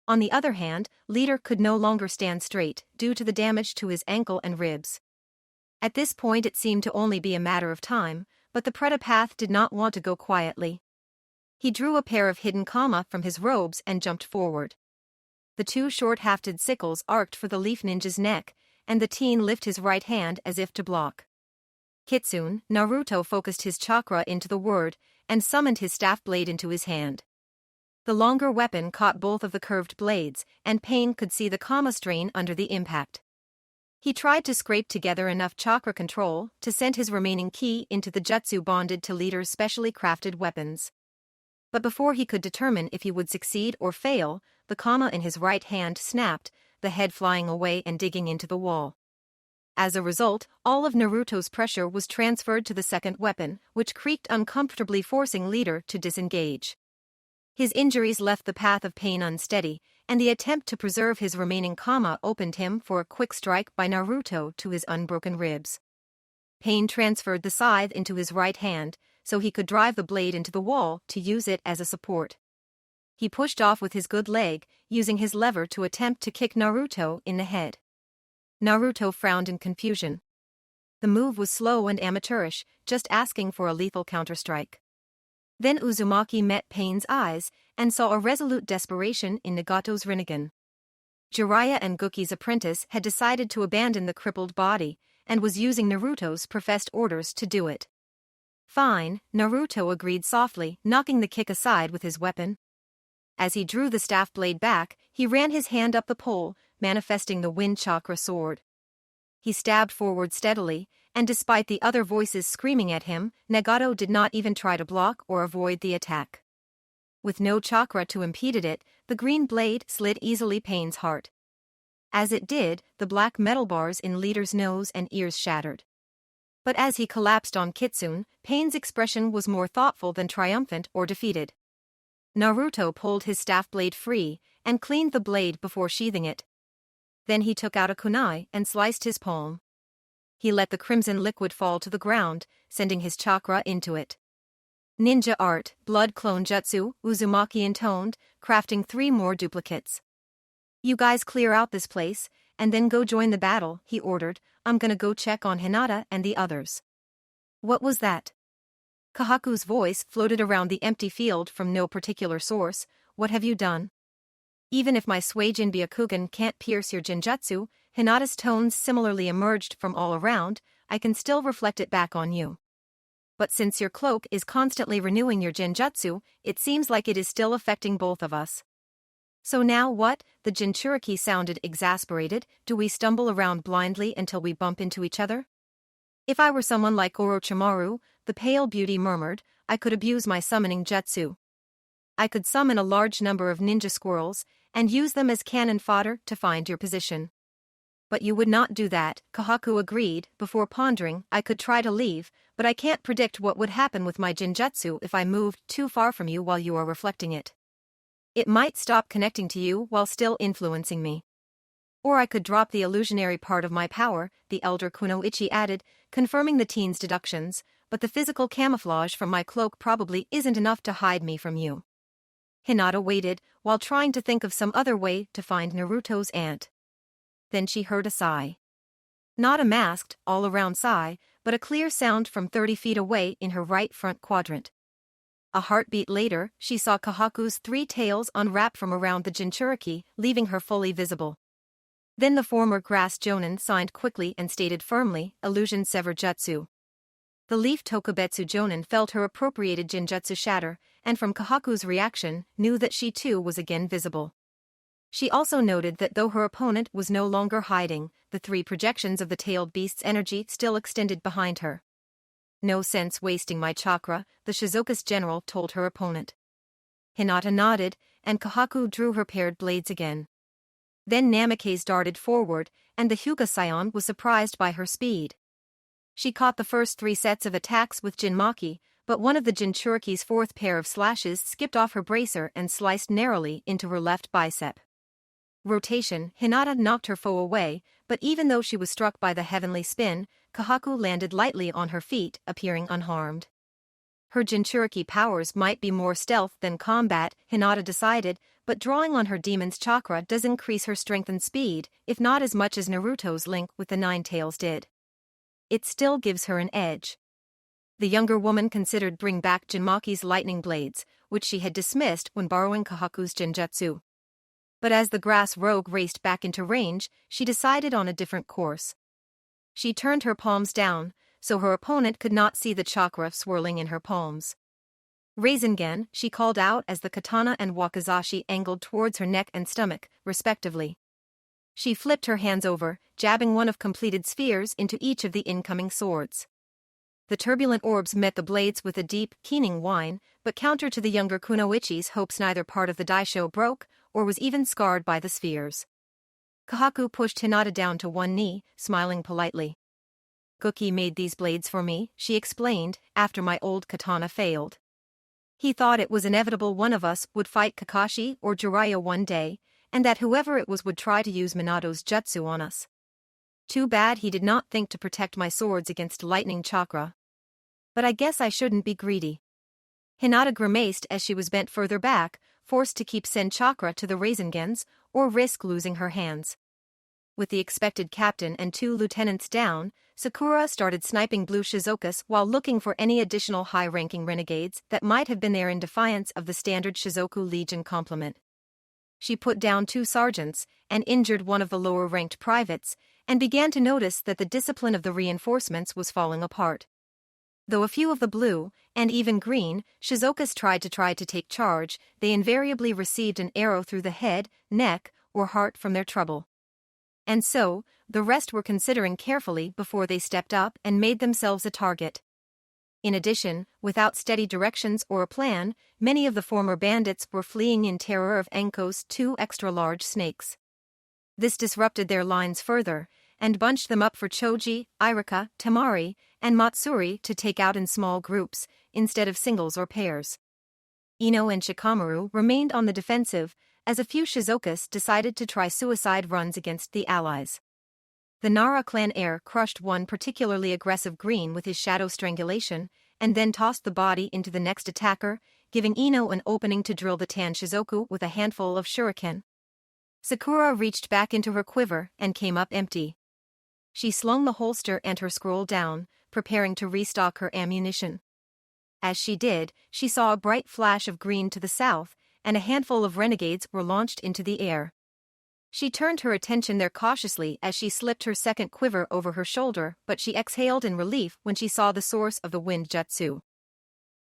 Speaker 1: On the other hand, Leader could no longer stand straight, due to the damage to his ankle and ribs. At this point it seemed to only be a matter of time, but the Predapath did not want to go quietly. He drew a pair of hidden kama from his robes and jumped forward. The two short-hafted sickles arced for the Leaf Ninja's neck, and the teen lifted his right hand as if to block. Kitsune, Naruto focused his chakra into the word, and summoned his staff blade into his hand. The longer weapon caught both of the curved blades, and Pain could see the kama strain under the impact. He tried to scrape together enough chakra control to send his remaining ki into the jutsu bonded to Leader's specially crafted weapons. But before he could determine if he would succeed or fail, the kama in his right hand snapped, the head flying away and digging into the wall. As a result, all of Naruto's pressure was transferred to the second weapon, which creaked uncomfortably, forcing Leader to disengage. His injuries left the path of Pain unsteady, and the attempt to preserve his remaining kama opened him for a quick strike by Naruto to his unbroken ribs. Pain transferred the scythe into his right hand, so he could drive the blade into the wall to use it as a support. He pushed off with his good leg, using his lever to attempt to kick Naruto in the head. Naruto frowned in confusion. The move was slow and amateurish, just asking for a lethal counterstrike. Then Uzumaki met Pain's eyes, and saw a resolute desperation in Nagato's Rinnegan. Jiraiya and Guki's apprentice had decided to abandon the crippled body, and was using Naruto's professed orders to do it. Fine, Naruto agreed softly, knocking the kick aside with his weapon. As he drew the staff blade back, he ran his hand up the pole, manifesting the wind chakra sword. He stabbed forward steadily, and despite the other voices screaming at him, Nagato did not even try to block or avoid the attack. With no chakra to impede it, the green blade slid easily Pain's heart. As it did, the black metal bars in Leader's nose and ears shattered. But as he collapsed on Kitsune, Pain's expression was more thoughtful than triumphant or defeated. Naruto pulled his staff blade free, and cleaned the blade before sheathing it. Then he took out a kunai and sliced his palm. He let the crimson liquid fall to the ground, sending his chakra into it. Ninja art, blood clone jutsu, Uzumaki intoned, crafting 3 more duplicates. You guys clear out this place, and then go join the battle, he ordered. I'm gonna go check on Hinata and the others. What was that? Kahaku's voice floated around the empty field from no particular source. What have you done? Even if my Suijin Byakugan can't pierce your Jinjutsu, Hinata's tones similarly emerged from all around. I can still reflect it back on you. But since your cloak is constantly renewing your Jinjutsu, it seems like it is still affecting both of us. So now what? The Jinchuriki sounded exasperated. Do we stumble around blindly until we bump into each other? If I were someone like Orochimaru, the pale beauty murmured, I could abuse my summoning jutsu. I could summon a large number of ninja squirrels, and use them as cannon fodder to find your position. But you would not do that, Kahaku agreed, before pondering. I could try to leave, but I can't predict what would happen with my Jinjutsu if I moved too far from you while you are reflecting it. It might stop connecting to you while still influencing me. Or I could drop the illusionary part of my power, the elder Kunoichi added, confirming the teen's deductions, but the physical camouflage from my cloak probably isn't enough to hide me from you. Hinata waited while trying to think of some other way to find Naruto's aunt. Then she heard a sigh. Not a masked, all-around sigh, but a clear sound from 30 feet away in her right front quadrant. A heartbeat later, she saw Kahaku's 3 tails unwrap from around the Jinchuriki, leaving her fully visible. Then the former grass Jonin signed quickly and stated firmly, "Illusion Sever Jutsu." The leaf Tokubetsu Jonin felt her appropriated Jinjutsu shatter, and from Kahaku's reaction, knew that she too was again visible. She also noted that though her opponent was no longer hiding, the 3 projections of the tailed beast's energy still extended behind her. "No sense wasting my chakra," the Shizuka's general told her opponent. Hinata nodded, and Kahaku drew her paired blades again. Then Namikaze darted forward, and the Hyuga Scion was surprised by her speed. She caught the first 3 sets of attacks with Jinmaki, but one of the Jinchuriki's 4th pair of slashes skipped off her bracer and sliced narrowly into her left bicep. Rotation, Hinata knocked her foe away, but even though she was struck by the heavenly spin, Kahaku landed lightly on her feet, appearing unharmed. Her Jinchuriki powers might be more stealth than combat, Hinata decided, but drawing on her demon's chakra does increase her strength and speed, if not as much as Naruto's link with the 9 tails did. It still gives her an edge. The younger woman considered bring back Jinmaki's lightning blades, which she had dismissed when borrowing Kahaku's Jinjutsu. But as the grass rogue raced back into range, she decided on a different course. She turned her palms down, so her opponent could not see the chakra swirling in her palms. Rasengan, she called out as the katana and wakizashi angled towards her neck and stomach, respectively. She flipped her hands over, jabbing one of completed spheres into each of the incoming swords. The turbulent orbs met the blades with a deep, keening whine, but counter to the younger Kunoichi's hopes neither part of the daisho broke, or was even scarred by the spheres. Kahaku pushed Hinata down to one knee, smiling politely. "Cookie made these blades for me," she explained, "after my old katana failed. He thought it was inevitable one of us would fight Kakashi or Jiraiya one day, and that whoever it was would try to use Minato's jutsu on us. Too bad he did not think to protect my swords against lightning chakra. But I guess I shouldn't be greedy." Hinata grimaced as she was bent further back, forced to keep Sen chakra to the Rasengans, or risk losing her hands. With the expected captain and 2 lieutenants down, Sakura started sniping blue Shizukas while looking for any additional high-ranking renegades that might have been there in defiance of the standard Shizoku Legion complement. She put down 2 sergeants and injured one of the lower-ranked privates, and began to notice that the discipline of the reinforcements was falling apart. Though a few of the blue, and even green, Shizukas tried to take charge, they invariably received an arrow through the head, neck, or heart from their trouble. And so, the rest were considering carefully before they stepped up and made themselves a target. In addition, without steady directions or a plan, many of the former bandits were fleeing in terror of Enko's 2 extra-large snakes. This disrupted their lines further, and bunched them up for Choji, Irika, Temari, and Matsuri to take out in small groups, instead of singles or pairs. Ino and Shikamaru remained on the defensive, as a few Shizukas decided to try suicide runs against the allies. The Nara clan heir crushed one particularly aggressive green with his shadow strangulation, and then tossed the body into the next attacker, giving Ino an opening to drill the Tan Shizoku with a handful of shuriken. Sakura reached back into her quiver and came up empty. She slung the holster and her scroll down, preparing to restock her ammunition. As she did, she saw a bright flash of green to the south, and a handful of renegades were launched into the air. She turned her attention there cautiously as she slipped her second quiver over her shoulder, but she exhaled in relief when she saw the source of the wind jutsu.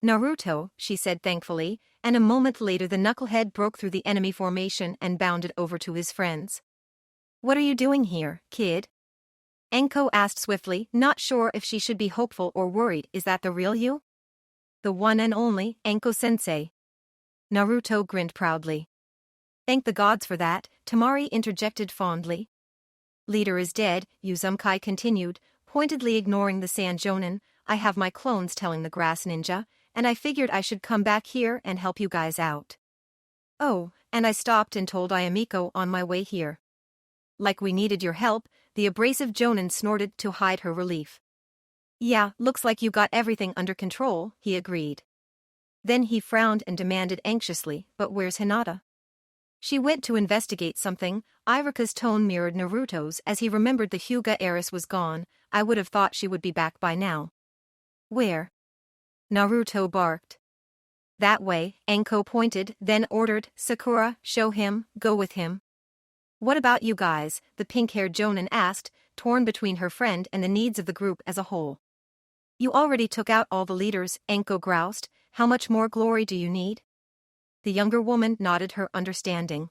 Speaker 1: "Naruto," she said thankfully, and a moment later the knucklehead broke through the enemy formation and bounded over to his friends. "What are you doing here, kid?" Enko asked swiftly, not sure if she should be hopeful or worried. "Is that the real you?" "The one and only, Enko-sensei." Naruto grinned proudly. "Thank the gods for that," Temari interjected fondly. "Leader is dead," Uzumaki continued, pointedly ignoring the Sand Jonin. "I have my clones telling the grass ninja, and I figured I should come back here and help you guys out. Oh, and I stopped and told Ayamiko on my way here." "Like we needed your help," the abrasive Jonin snorted to hide her relief. Yeah, looks like you got everything under control, he agreed. Then he frowned and demanded anxiously, but where's Hinata? She went to investigate something. Iruka's tone mirrored Naruto's as he remembered the Hyuga heiress was gone. I would have thought she would be back by now. Where? Naruto barked. That way, Anko pointed, then ordered, Sakura, show him, go with him. What about you guys? The pink-haired Jonin asked, torn between her friend and the needs of the group as a whole. You already took out all the leaders, Anko groused. How much more glory do you need? The younger woman nodded her understanding.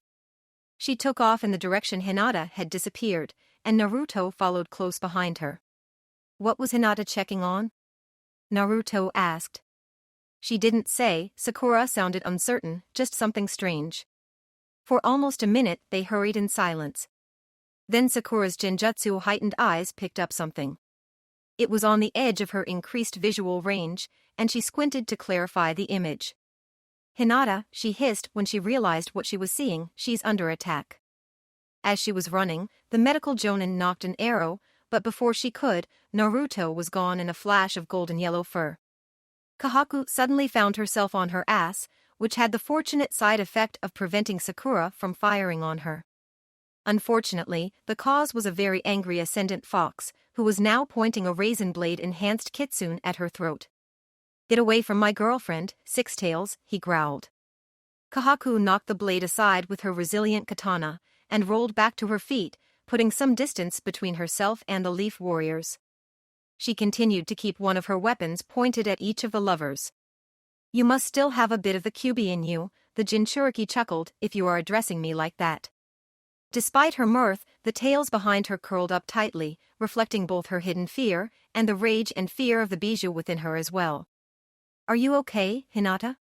Speaker 1: She took off in the direction Hinata had disappeared, and Naruto followed close behind her. What was Hinata checking on? Naruto asked. She didn't say. Sakura sounded uncertain, just something strange. For almost a minute they hurried in silence. Then Sakura's genjutsu heightened eyes picked up something. It was on the edge of her increased visual range, and she squinted to clarify the image. Hinata, she hissed when she realized what she was seeing, she's under attack. As she was running, the medical Jonin knocked an arrow, but before she could, Naruto was gone in a flash of golden yellow fur. Kahaku suddenly found herself on her ass, which had the fortunate side effect of preventing Sakura from firing on her. Unfortunately, the cause was a very angry ascendant fox, who was now pointing a raisin blade-enhanced kitsune at her throat. Get away from my girlfriend, Six Tails, he growled. Kahaku knocked the blade aside with her resilient katana, and rolled back to her feet, putting some distance between herself and the leaf warriors. She continued to keep one of her weapons pointed at each of the lovers. You must still have a bit of the Kyuubi in you, the Jinchuriki chuckled, if you are addressing me like that. Despite her mirth, the tails behind her curled up tightly, reflecting both her hidden fear and the rage and fear of the bijou within her as well. Are you okay, Hinata?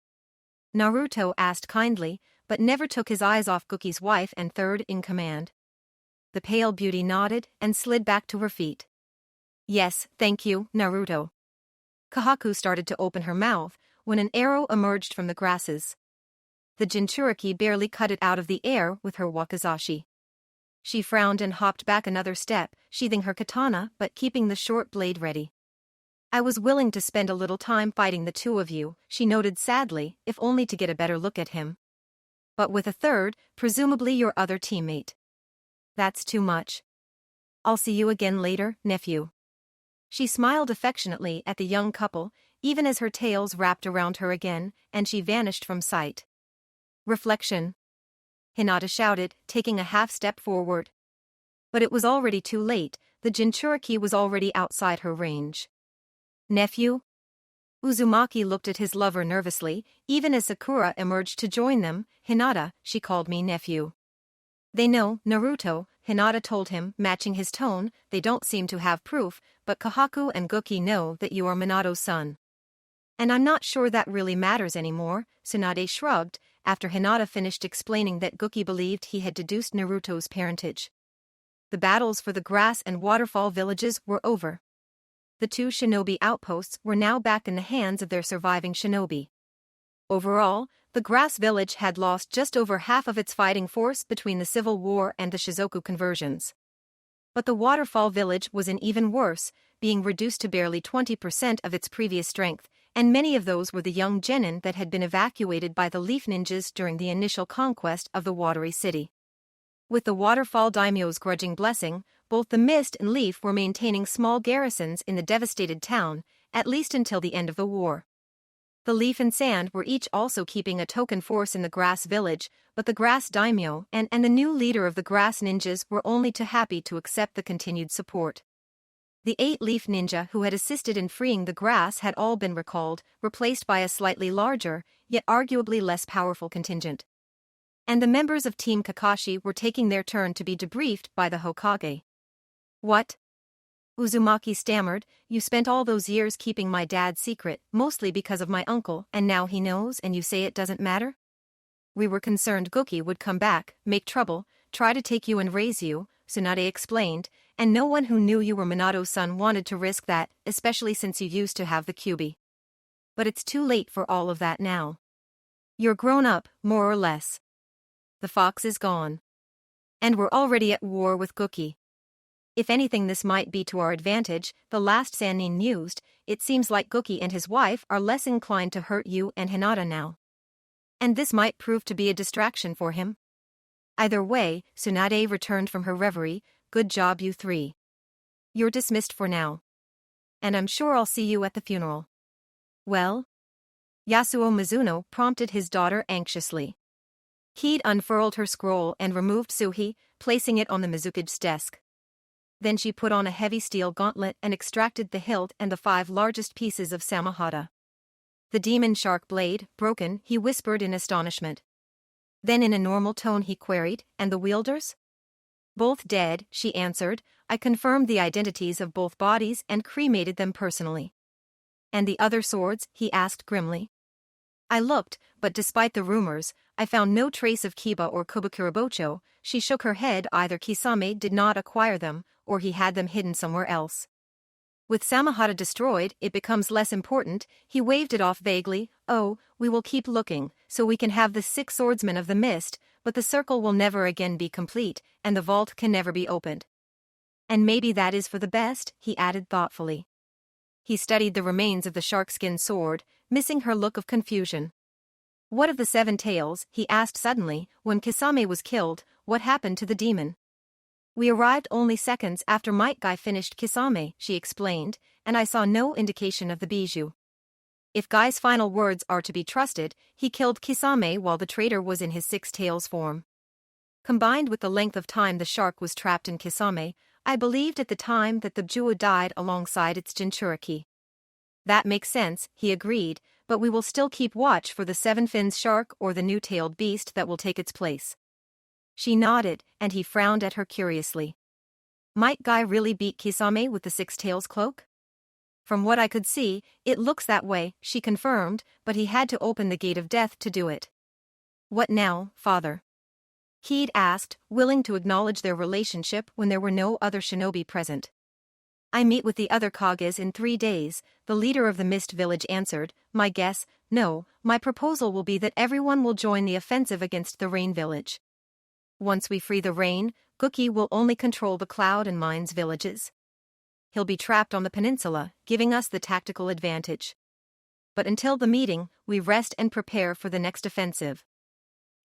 Speaker 1: Naruto asked kindly, but never took his eyes off Goki's wife and third in command. The pale beauty nodded and slid back to her feet. Yes, thank you, Naruto. Kahaku started to open her mouth when an arrow emerged from the grasses. The Jinchuriki barely cut it out of the air with her wakizashi. She frowned and hopped back another step, sheathing her katana but keeping the short blade ready. I was willing to spend a little time fighting the two of you, she noted sadly, if only to get a better look at him. But with a third, presumably your other teammate. That's too much. I'll see you again later, nephew. She smiled affectionately at the young couple, even as her tails wrapped around her again, and she vanished from sight. Reflection. Hinata shouted, taking a half-step forward. But it was already too late, the Jinchuriki was already outside her range. Nephew? Uzumaki looked at his lover nervously, even as Sakura emerged to join them. Hinata, she called me nephew. They know, Naruto, Hinata told him, matching his tone. They don't seem to have proof, but Kahaku and Goki know that you are Minato's son. And I'm not sure that really matters anymore, Tsunade shrugged, after Hinata finished explaining that Goki believed he had deduced Naruto's parentage. The battles for the grass and waterfall villages were over. The two shinobi outposts were now back in the hands of their surviving shinobi. Overall, the grass village had lost just over half of its fighting force between the Civil War and the Shizoku conversions. But the waterfall village was in even worse, being reduced to barely 20% of its previous strength, and many of those were the young genin that had been evacuated by the leaf ninjas during the initial conquest of the watery city. With the waterfall daimyo's grudging blessing, both the mist and leaf were maintaining small garrisons in the devastated town, at least until the end of the war. The leaf and sand were each also keeping a token force in the grass village, but the grass daimyo and the new leader of the grass ninjas were only too happy to accept the continued support. The 8 leaf ninja who had assisted in freeing the grass had all been recalled, replaced by a slightly larger, yet arguably less powerful contingent. And the members of Team Kakashi were taking their turn to be debriefed by the Hokage. What? Uzumaki stammered, you spent all those years keeping my dad's secret, mostly because of my uncle, and now he knows and you say it doesn't matter? We were concerned Goki would come back, make trouble, try to take you and raise you, Tsunade explained, and no one who knew you were Minato's son wanted to risk that, especially since you used to have the Kyuubi. But it's too late for all of that now. You're grown up, more or less. The fox is gone. And we're already at war with Goki. If anything, this might be to our advantage, the last Sannin mused. It seems like Guki and his wife are less inclined to hurt you and Hinata now. And this might prove to be a distraction for him. Either way, Tsunade returned from her reverie. Good job, you three. You're dismissed for now. And I'm sure I'll see you at the funeral. Well? Yasuo Mizuno prompted his daughter anxiously. He'd unfurled her scroll and removed Suhi, placing it on the Mizuki's desk. Then she put on a heavy steel gauntlet and extracted the hilt and the 5 largest pieces of Samahata. The demon shark blade, broken, he whispered in astonishment. Then in a normal tone he queried, and the wielders? Both dead, she answered. I confirmed the identities of both bodies and cremated them personally. And the other swords? He asked grimly. I looked, but despite the rumors, I found no trace of Kiba or Kubakurabocho. She shook her head. Either Kisame did not acquire them, or he had them hidden somewhere else. With Samahata destroyed, it becomes less important. He waved it off vaguely. Oh, we will keep looking, so we can have the 6 swordsmen of the mist, but the circle will never again be complete, and the vault can never be opened. And maybe that is for the best, he added thoughtfully. He studied the remains of the sharkskin sword, missing her look of confusion. What of the 7 tails? He asked suddenly. When Kisame was killed, what happened to the demon? We arrived only seconds after Might Guy finished Kisame, she explained, and I saw no indication of the bijou. If Guy's final words are to be trusted, he killed Kisame while the traitor was in his 6 tails form. Combined with the length of time the shark was trapped in Kisame, I believed at the time that the bijou died alongside its Jinchuriki. That makes sense, he agreed, but we will still keep watch for the 7-finned shark or the new-tailed beast that will take its place. She nodded, and he frowned at her curiously. Might Guy really beat Kisame with the 6 tails cloak? From what I could see, it looks that way, she confirmed, but he had to open the gate of death to do it. What now, father? He'd asked, willing to acknowledge their relationship when there were no other shinobi present. I meet with the other Kages in 3 days, the leader of the Mist Village answered. My guess, no, my proposal will be that everyone will join the offensive against the Rain Village. Once we free the rain, Guki will only control the Cloud and Mines villages. He'll be trapped on the peninsula, giving us the tactical advantage. But until the meeting, we rest and prepare for the next offensive.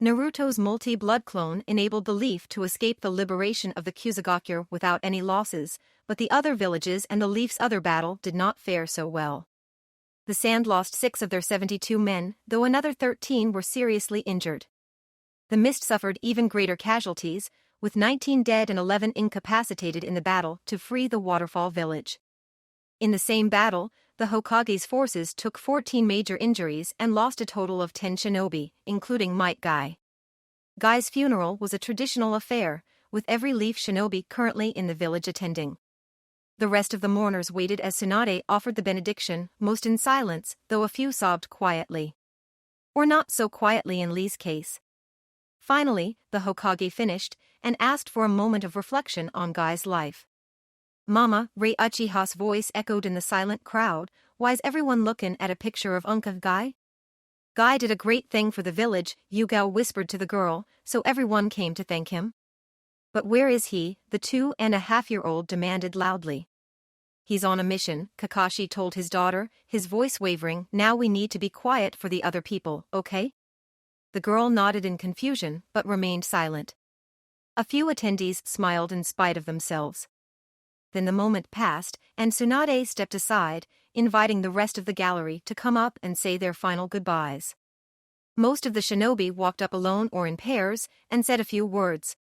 Speaker 1: Naruto's multi-blood clone enabled the Leaf to escape the liberation of the Kusagakure without any losses, but the other villages and the Leaf's other battle did not fare so well. The Sand lost 6 of their 72 men, though another 13 were seriously injured. The Mist suffered even greater casualties, with 19 dead and 11 incapacitated in the battle to free the Waterfall village. In the same battle, the Hokage's forces took 14 major injuries and lost a total of 10 shinobi, including Might Guy. Guy's funeral was a traditional affair, with every Leaf shinobi currently in the village attending. The rest of the mourners waited as Tsunade offered the benediction, most in silence, though a few sobbed quietly. Or not so quietly in Lee's case. Finally, the Hokage finished, and asked for a moment of reflection on Guy's life. Mama, Rei Uchiha's voice echoed in the silent crowd. Why's everyone looking at a picture of Uncle Guy? Guy did a great thing for the village, Yugao whispered to the girl, so everyone came to thank him. But where is he? The 2.5-year-old demanded loudly. He's on a mission, Kakashi told his daughter, his voice wavering. Now we need to be quiet for the other people, okay? The girl nodded in confusion, but remained silent. A few attendees smiled in spite of themselves. Then the moment passed, and Tsunade stepped aside, inviting the rest of the gallery to come up and say their final goodbyes. Most of the shinobi walked up alone or in pairs, and said a few words.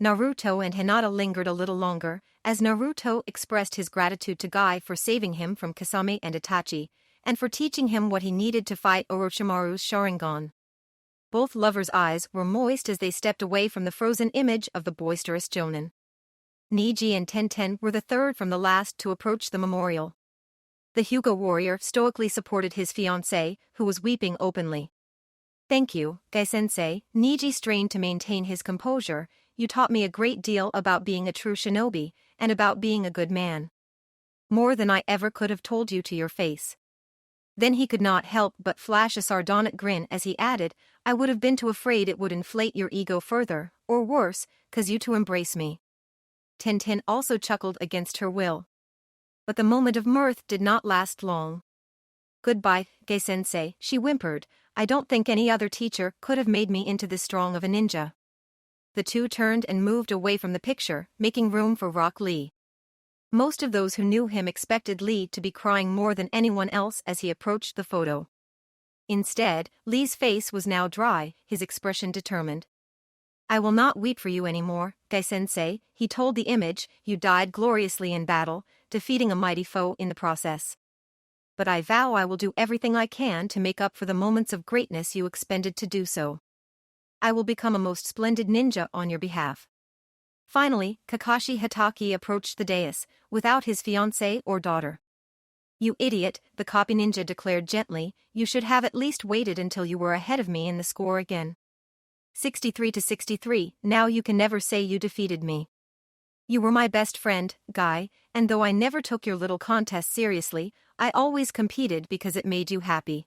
Speaker 1: Naruto and Hinata lingered a little longer, as Naruto expressed his gratitude to Guy for saving him from Kasame and Itachi, and for teaching him what he needed to fight Orochimaru's Sharingan. Both lovers' eyes were moist as they stepped away from the frozen image of the boisterous Jonin. Niji and Tenten were the third from the last to approach the memorial. The Hyuga warrior stoically supported his fiancée, who was weeping openly. Thank you, Gai-sensei. Niji strained to maintain his composure. You taught me a great deal about being a true shinobi, and about being a good man. More than I ever could have told you to your face. Then he could not help but flash a sardonic grin as he added, I would have been too afraid it would inflate your ego further, or worse, 'cause you to embrace me. Tintin also chuckled against her will. But the moment of mirth did not last long. "Goodbye, Gai-sensei," she whimpered. "I don't think any other teacher could have made me into this strong of a ninja." The two turned and moved away from the picture, making room for Rock Lee. Most of those who knew him expected Lee to be crying more than anyone else as he approached the photo. Instead, Lee's face was now dry, his expression determined. "I will not weep for you anymore, Gai-sensei," he told the image. "You died gloriously in battle, defeating a mighty foe in the process. But I vow I will do everything I can to make up for the moments of greatness you expended to do so. I will become a most splendid ninja on your behalf." Finally, Kakashi Hatake approached the dais, without his fiancée or daughter. "You idiot," the copy ninja declared gently, "you should have at least waited until you were ahead of me in the score again. 63-63, now you can never say you defeated me. You were my best friend, Guy, and though I never took your little contest seriously, I always competed because it made you happy.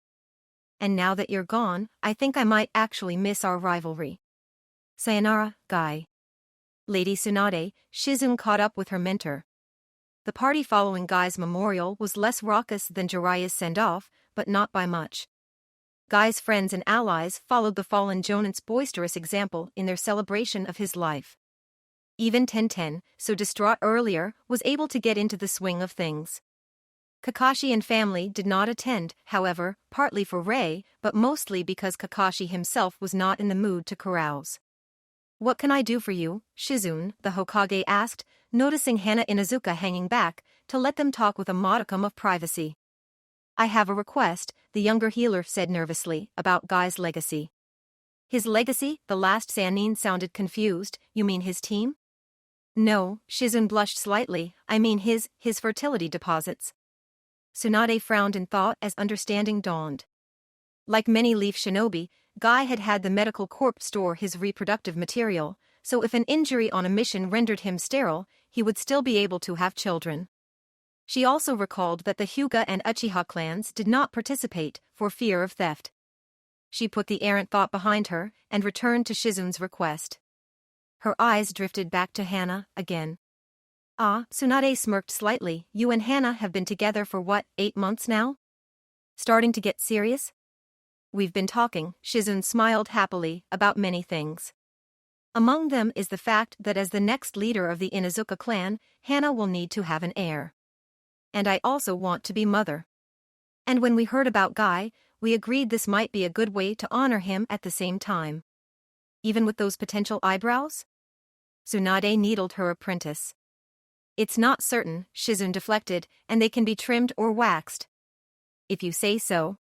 Speaker 1: And now that you're gone, I think I might actually miss our rivalry. Sayonara, Guy." Lady Tsunade, Shizune caught up with her mentor. The party following Guy's memorial was less raucous than Jiraiya's send-off, but not by much. Guy's friends and allies followed the fallen Jonin's boisterous example in their celebration of his life. Even Tenten, so distraught earlier, was able to get into the swing of things. Kakashi and family did not attend, however, partly for Rei, but mostly because Kakashi himself was not in the mood to carouse. "What can I do for you, Shizune?" the Hokage asked, noticing Hana Inuzuka hanging back, to let them talk with a modicum of privacy. "I have a request," the younger healer said nervously, "about Guy's legacy." "His legacy?" The last Sannin sounded confused. "You mean his team?" "No," Shizune blushed slightly, "I mean his fertility deposits." Tsunade frowned in thought as understanding dawned. Like many Leaf Shinobi, Guy had had the medical corps store his reproductive material, so if an injury on a mission rendered him sterile, he would still be able to have children. She also recalled that the Hyuga and Uchiha clans did not participate for fear of theft. She put the errant thought behind her and returned to Shizune's request. Her eyes drifted back to Hana again. "Ah," Tsunade smirked slightly, "you and Hana have been together for what, 8 months now? Starting to get serious?" "We've been talking," Shizune smiled happily, "about many things. Among them is the fact that as the next leader of the Inuzuka clan, Hana will need to have an heir. And I also want to be mother. And when we heard about Guy, we agreed this might be a good way to honor him at the same time. Even with those potential eyebrows?" Tsunade needled her apprentice. "It's not certain," Shizune deflected, "and they can be trimmed or waxed." "If you say so."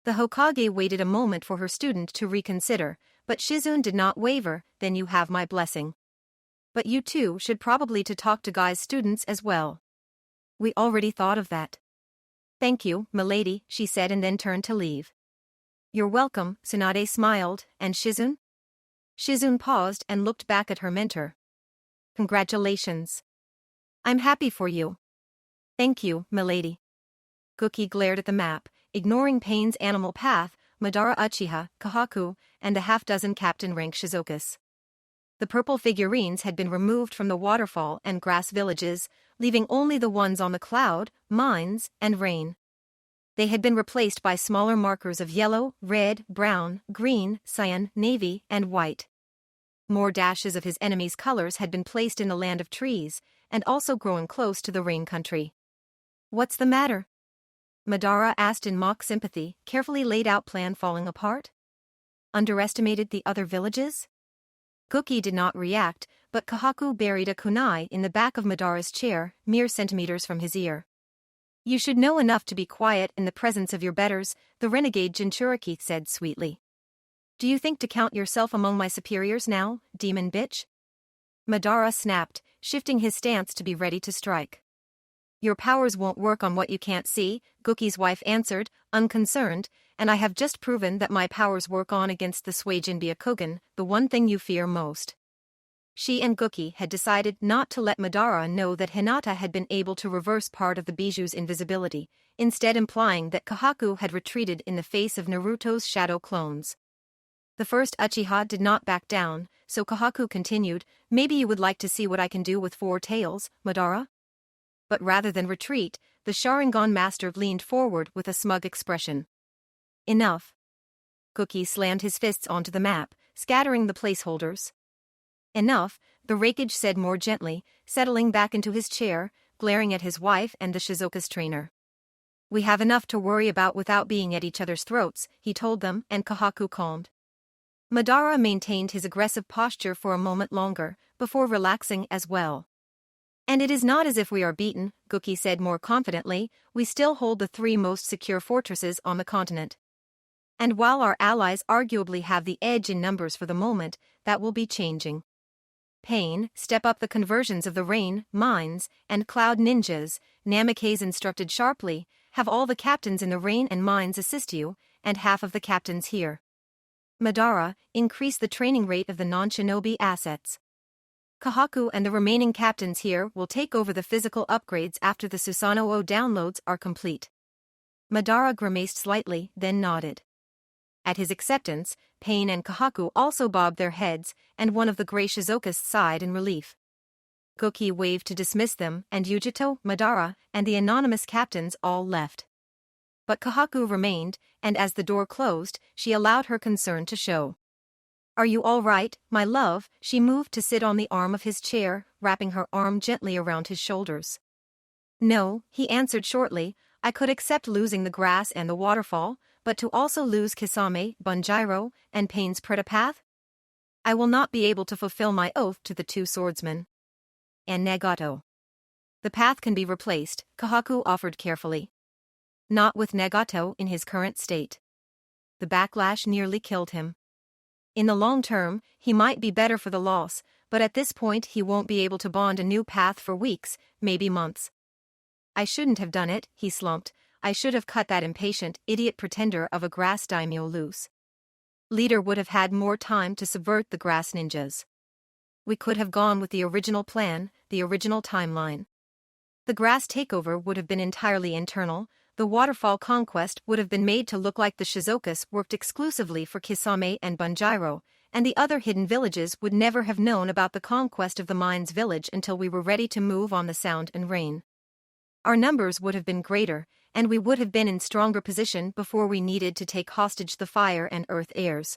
Speaker 1: The Hokage waited a moment for her student to reconsider, but Shizune did not waver. "Then you have my blessing. But you too should probably talk to Guy's students as well." "We already thought of that." "Thank you, milady," she said and then turned to leave. "You're welcome," Tsunade smiled, "and Shizune?" Shizune paused and looked back at her mentor. "Congratulations. I'm happy for you." "Thank you, milady." Guki glared at the map, ignoring Pain's animal path, Madara Uchiha, Kahaku, and a half-dozen captain-rank Shizokas. The purple figurines had been removed from the waterfall and grass villages, leaving only the ones on the cloud, mines, and rain. They had been replaced by smaller markers of yellow, red, brown, green, cyan, navy, and white. More dashes of his enemy's colors had been placed in the land of trees, and also growing close to the rain country. "What's the matter?" Madara asked in mock sympathy, carefully laid out plan falling apart. "Underestimated the other villages?" Guki did not react, but Kahaku buried a kunai in the back of Madara's chair, mere centimeters from his ear. "You should know enough to be quiet in the presence of your betters," the renegade Jinchuriki said sweetly. "Do you think to count yourself among my superiors now, demon bitch?" Madara snapped, shifting his stance to be ready to strike. "Your powers won't work on what you can't see," Guki's wife answered, unconcerned, "and I have just proven that my powers work on against the Suijin Byakugan, the one thing you fear most." She and Guki had decided not to let Madara know that Hinata had been able to reverse part of the Bijuu's invisibility, instead implying that Kahaku had retreated in the face of Naruto's shadow clones. The first Uchiha did not back down, so Kohaku continued, maybe you would like to see what I can do with 4 tails, Madara? But rather than retreat, the Sharingan master leaned forward with a smug expression. Enough. Cookie slammed his fists onto the map, scattering the placeholders. Enough, the Raikage said more gently, settling back into his chair, glaring at his wife and the Shizuka's trainer. We have enough to worry about without being at each other's throats, he told them, and Kohaku calmed. Madara maintained his aggressive posture for a moment longer, before relaxing as well. And it is not as if we are beaten, Cookie said more confidently, we still hold the 3 most secure fortresses on the continent. And while our allies arguably have the edge in numbers for the moment, that will be changing. Pain, step up the conversions of the rain, mines, and cloud ninjas, Namikaze instructed sharply, have all the captains in the rain and mines assist you, and half of the captains here. Madara, increase the training rate of the non-shinobi assets. Kohaku and the remaining captains here will take over the physical upgrades after the Susanoo downloads are complete. Madara grimaced slightly, then nodded. At his acceptance, Pain and Kohaku also bobbed their heads, and one of the Grey Shizukas sighed in relief. Cookie waved to dismiss them, and Yujito, Madara, and the anonymous captains all left. But Kohaku remained, and as the door closed, she allowed her concern to show. Are you all right, my love? She moved to sit on the arm of his chair, wrapping her arm gently around his shoulders. No, he answered shortly, I could accept losing the grass and the waterfall, but to also lose Kisame, Bunjiro, and Pain's Pretapath? I will not be able to fulfill my oath to the 2 swordsmen. And Nagato. The path can be replaced, Kohaku offered carefully. Not with Nagato in his current state. The backlash nearly killed him. In the long term, he might be better for the loss, but at this point he won't be able to bond a new path for weeks, maybe months. I shouldn't have done it, he slumped. I should have cut that impatient, idiot pretender of a grass daimyo loose. Leader would have had more time to subvert the grass ninjas. We could have gone with the original plan, the original timeline. The grass takeover would have been entirely internal, the waterfall conquest would have been made to look like the Shizukas worked exclusively for Kisame and Bunjiro, and the other hidden villages would never have known about the conquest of the Mines village until we were ready to move on the Sound and Rain. Our numbers would have been greater, and we would have been in stronger position before we needed to take hostage the fire and earth heirs.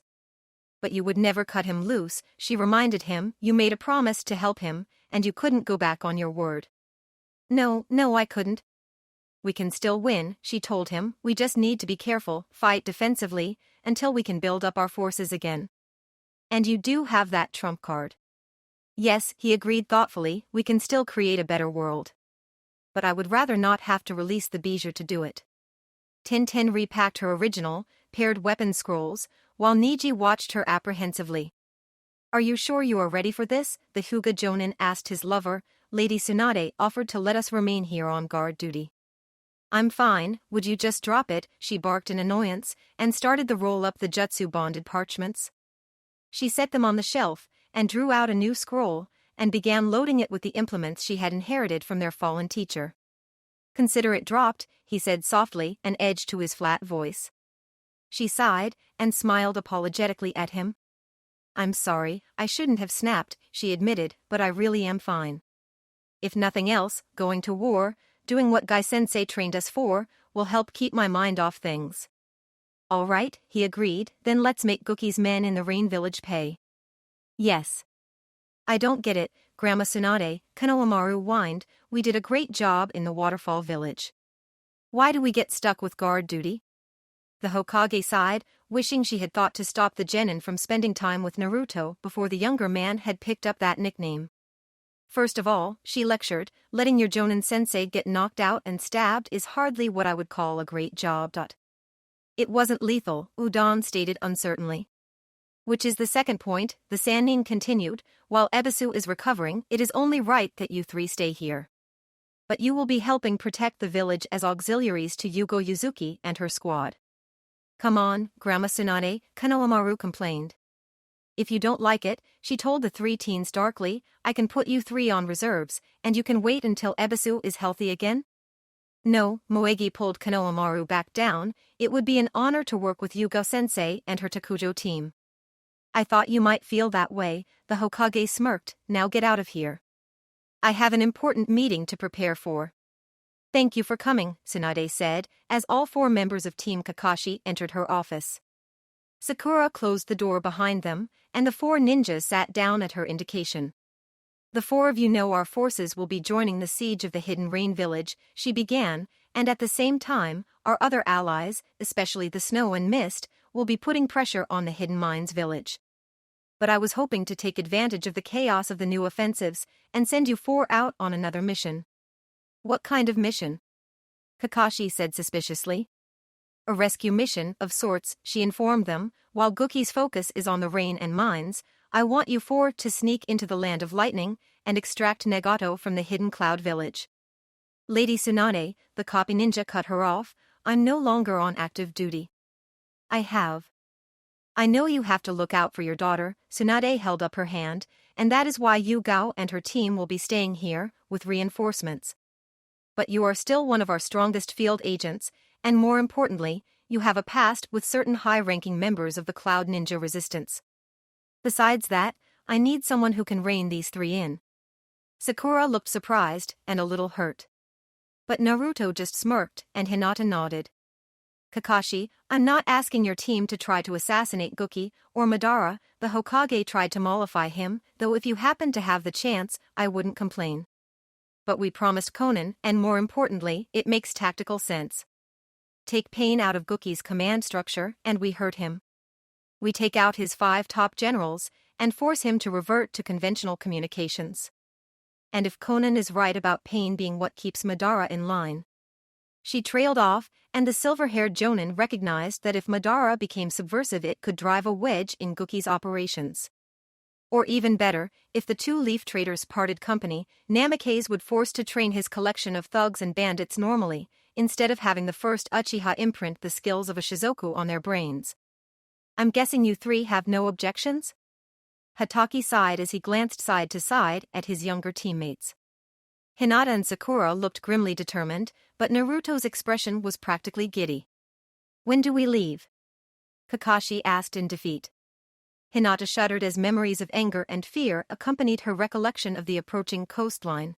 Speaker 1: But you would never cut him loose, she reminded him, you made a promise to help him, and you couldn't go back on your word. No, I couldn't. We can still win, she told him, we just need to be careful, fight defensively, until we can build up our forces again. And you do have that trump card. Yes, he agreed thoughtfully, we can still create a better world. But I would rather not have to release the Bijou to do it. Tintin repacked her original, paired weapon scrolls, while Niji watched her apprehensively. Are you sure you are ready for this? The Hyuga Jonin asked his lover. Lady Tsunade offered to let us remain here on guard duty. I'm fine, would you just drop it, she barked in annoyance, and started to roll up the jutsu-bonded parchments. She set them on the shelf, and drew out a new scroll, and began loading it with the implements she had inherited from their fallen teacher. Consider it dropped, he said softly, an edge to his flat voice. She sighed, and smiled apologetically at him. I'm sorry, I shouldn't have snapped, she admitted, but I really am fine. If nothing else, going to war, doing what Gai-sensei trained us for, will help keep my mind off things. All right, he agreed, then let's make Gookie's men in the Rain Village pay. Yes. I don't get it, Grandma Tsunade, Konohamaru whined, we did a great job in the Waterfall Village. Why do we get stuck with guard duty? The Hokage sighed, wishing she had thought to stop the genin from spending time with Naruto before the younger man had picked up that nickname. First of all, she lectured, letting your Jonin-sensei get knocked out and stabbed is hardly what I would call a great job. It wasn't lethal, Udon stated uncertainly. Which is the second point, the Sannin continued, while Ebisu is recovering, it is only right that you 3 stay here. But you will be helping protect the village as auxiliaries to Yugo Yuzuki and her squad. Come on, Grandma Tsunade, Konohamaru complained. If you don't like it, she told the 3 teens darkly, I can put you 3 on reserves, and you can wait until Ebisu is healthy again? No, Moegi pulled Konohamaru back down, it would be an honor to work with Yugo-sensei and her Takujo team. I thought you might feel that way, the Hokage smirked. Now get out of here. I have an important meeting to prepare for. Thank you for coming, Tsunade said, as all 4 members of Team Kakashi entered her office. Sakura closed the door behind them, and the 4 ninjas sat down at her indication. The 4 of you know our forces will be joining the siege of the Hidden Rain Village, she began, and at the same time, our other allies, especially the Snow and Mist, will be putting pressure on the Hidden Mines Village. But I was hoping to take advantage of the chaos of the new offensives and send you 4 out on another mission. What kind of mission? Kakashi said suspiciously. A rescue mission, of sorts, she informed them. While Guki's focus is on the rain and mines, I want you 4 to sneak into the Land of Lightning and extract Nagato from the Hidden Cloud Village. Lady Tsunade, the copy ninja cut her off, I'm no longer on active duty. I know you have to look out for your daughter, Tsunade held up her hand, and that is why Yugao and her team will be staying here, with reinforcements. But you are still one of our strongest field agents, and more importantly, you have a past with certain high-ranking members of the Cloud Ninja Resistance. Besides that, I need someone who can rein these 3 in. Sakura looked surprised and a little hurt. But Naruto just smirked and Hinata nodded. Kakashi, I'm not asking your team to try to assassinate Guki or Madara, the Hokage tried to mollify him, though if you happen to have the chance, I wouldn't complain. But we promised Konan, and more importantly, it makes tactical sense. Take pain out of Guki's command structure, and we hurt him. We take out his 5 top generals, and force him to revert to conventional communications. And if Konan is right about pain being what keeps Madara in line. She trailed off, and the silver-haired Jonin recognized that if Madara became subversive it could drive a wedge in Guki's operations. Or even better, if the 2 leaf traders parted company, Namikaze would force to train his collection of thugs and bandits normally, instead of having the first Uchiha imprint the skills of a Shizoku on their brains. I'm guessing you 3 have no objections? Hatake sighed as he glanced side to side at his younger teammates. Hinata and Sakura looked grimly determined, but Naruto's expression was practically giddy. When do we leave? Kakashi asked in defeat. Hinata shuddered as memories of anger and fear accompanied her recollection of the approaching coastline.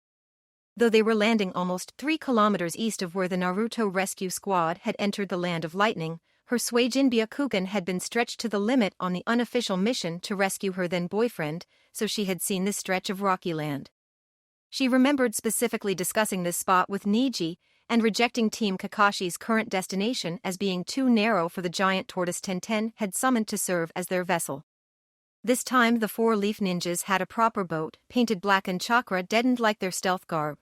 Speaker 1: Though they were landing almost 3 kilometers east of where the Naruto rescue squad had entered the Land of Lightning, her Suijin Byakugan had been stretched to the limit on the unofficial mission to rescue her then-boyfriend, so she had seen this stretch of rocky land. She remembered specifically discussing this spot with Niji, and rejecting Team Kakashi's current destination as being too narrow for the giant tortoise Tenten had summoned to serve as their vessel. This time the 4 leaf ninjas had a proper boat, painted black and chakra deadened like their stealth garb.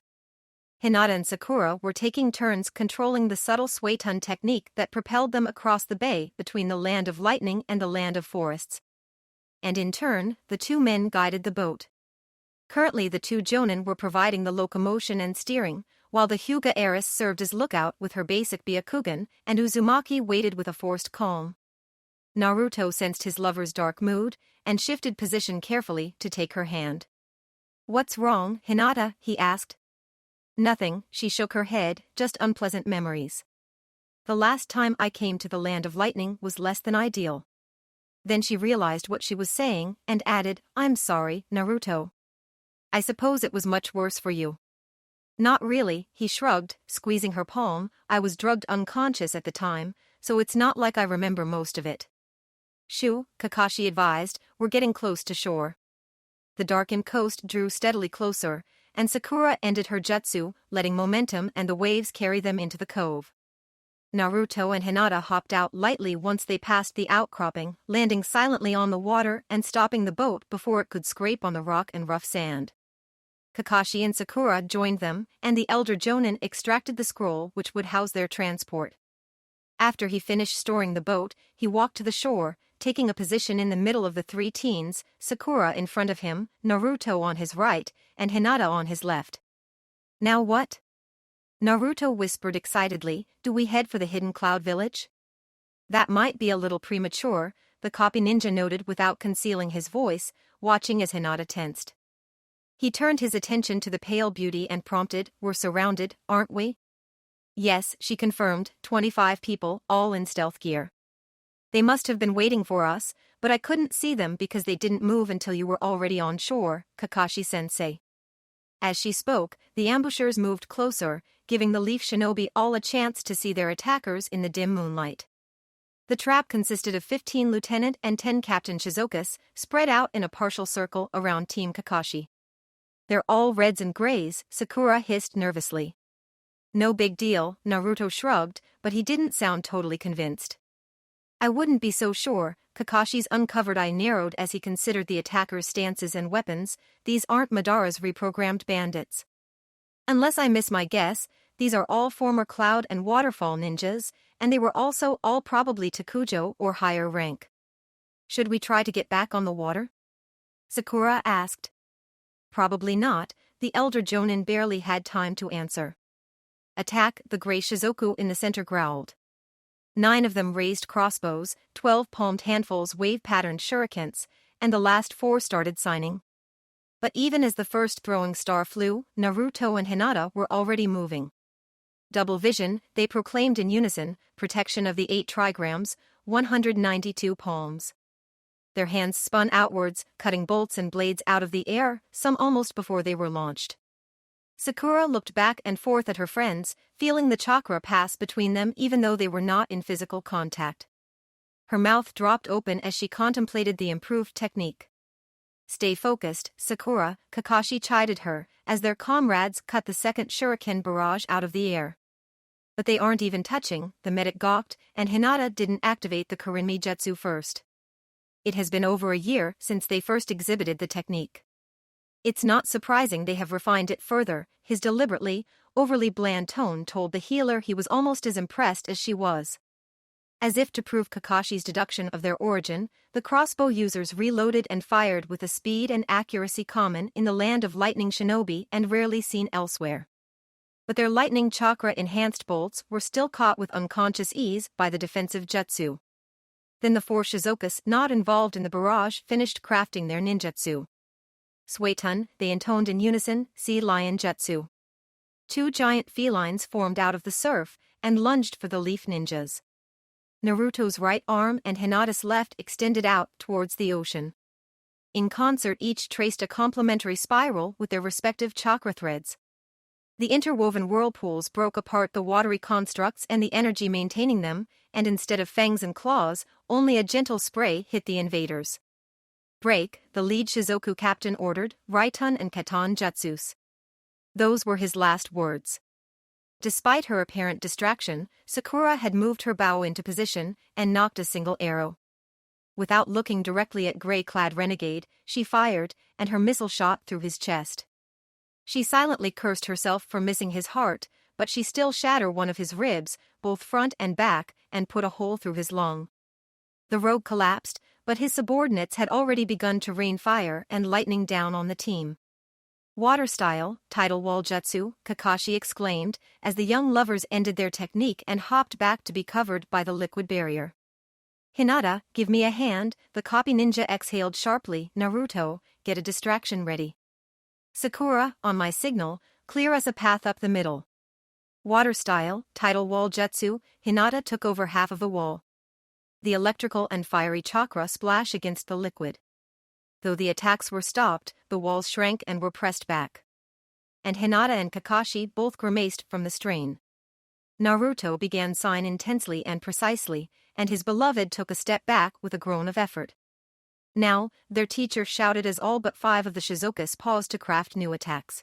Speaker 1: Hinata and Sakura were taking turns controlling the subtle sway-tun technique that propelled them across the bay between the Land of Lightning and the Land of Forests. And in turn, the 2 men guided the boat. Currently the 2 Jonin were providing the locomotion and steering, while the Hyuga heiress served as lookout with her basic Byakugan, and Uzumaki waited with a forced calm. Naruto sensed his lover's dark mood, and shifted position carefully to take her hand. What's wrong, Hinata? He asked. Nothing, she shook her head, just unpleasant memories. The last time I came to the Land of Lightning was less than ideal. Then she realized what she was saying, and added, I'm sorry, Naruto. I suppose it was much worse for you. Not really, he shrugged, squeezing her palm. I was drugged unconscious at the time, so it's not like I remember most of it. Shoo, Kakashi advised, we're getting close to shore. The darkened coast drew steadily closer, and Sakura ended her jutsu, letting momentum and the waves carry them into the cove. Naruto and Hinata hopped out lightly once they passed the outcropping, landing silently on the water and stopping the boat before it could scrape on the rock and rough sand. Kakashi and Sakura joined them, and the elder Jonin extracted the scroll which would house their transport. After he finished storing the boat, he walked to the shore, taking a position in the middle of the 3 teens, Sakura in front of him, Naruto on his right, and Hinata on his left. Now what? Naruto whispered excitedly, do we head for the Hidden Cloud Village? That might be a little premature, the copy ninja noted without concealing his voice, watching as Hinata tensed. He turned his attention to the pale beauty and prompted, we're surrounded, aren't we? Yes, she confirmed, 25 people, all in stealth gear. They must have been waiting for us, but I couldn't see them because they didn't move until you were already on shore, Kakashi-sensei. As she spoke, the ambushers moved closer, giving the Leaf Shinobi all a chance to see their attackers in the dim moonlight. The trap consisted of 15 Lieutenant and 10 Captain Shizukas, spread out in a partial circle around Team Kakashi. "They're all reds and grays," Sakura hissed nervously. "No big deal," Naruto shrugged, but he didn't sound totally convinced. "I wouldn't be so sure." Kakashi's uncovered eye narrowed as he considered the attackers' stances and weapons. "These aren't Madara's reprogrammed bandits. Unless I miss my guess, these are all former Cloud and Waterfall ninjas, and they were also all probably Takujo or higher rank. Should we try to get back on the water?" Sakura asked. "Probably not," the elder Jonin barely had time to answer. "Attack," the gray Shizuku in the center growled. 9 of them raised crossbows, 12 palmed handfuls wave-patterned shurikens, and the last 4 started signing. But even as the first throwing star flew, Naruto and Hinata were already moving. "Double vision," they proclaimed in unison, protection of the 8 trigrams, 192 palms. Their hands spun outwards, cutting bolts and blades out of the air, some almost before they were launched. Sakura looked back and forth at her friends, feeling the chakra pass between them even though they were not in physical contact. Her mouth dropped open as she contemplated the improved technique. "Stay focused, Sakura," Kakashi chided her, as their comrades cut the second shuriken barrage out of the air. "But they aren't even touching," the medic gawked, and Hinata didn't activate the Kurinmi Jutsu first. "It has been over a year since they first exhibited the technique. It's not surprising they have refined it further," his deliberately, overly bland tone told the healer he was almost as impressed as she was. As if to prove Kakashi's deduction of their origin, the crossbow users reloaded and fired with a speed and accuracy common in the land of lightning shinobi and rarely seen elsewhere. But their lightning chakra-enhanced bolts were still caught with unconscious ease by the defensive jutsu. Then the 4 Shizukas not involved in the barrage finished crafting their ninjutsu. "Suetun," they intoned in unison, "Sea Lion Jutsu." 2 giant felines formed out of the surf and lunged for the leaf ninjas. Naruto's right arm and Hinata's left extended out towards the ocean. In concert, each traced a complementary spiral with their respective chakra threads. The interwoven whirlpools broke apart the watery constructs and the energy maintaining them, and instead of fangs and claws, only a gentle spray hit the invaders. "Break," the lead Shizuku captain ordered, "Raitun and Katan Jutsus." Those were his last words. Despite her apparent distraction, Sakura had moved her bow into position and knocked a single arrow. Without looking directly at gray-clad renegade, she fired, and her missile shot through his chest. She silently cursed herself for missing his heart, but she still shattered one of his ribs, both front and back, and put a hole through his lung. The rogue collapsed, but his subordinates had already begun to rain fire and lightning down on the team. "Water style, tidal wall jutsu," Kakashi exclaimed, as the young lovers ended their technique and hopped back to be covered by the liquid barrier. "Hinata, give me a hand," the copy ninja exhaled sharply. "Naruto, get a distraction ready. Sakura, on my signal, clear us a path up the middle." Water style, tidal wall jutsu, Hinata took over half of the wall. The electrical and fiery chakra splash against the liquid. Though the attacks were stopped, the walls shrank and were pressed back. And Hinata and Kakashi both grimaced from the strain. Naruto began sign intensely and precisely, and his beloved took a step back with a groan of effort. "Now," their teacher shouted as all but 5 of the Shizukas paused to craft new attacks.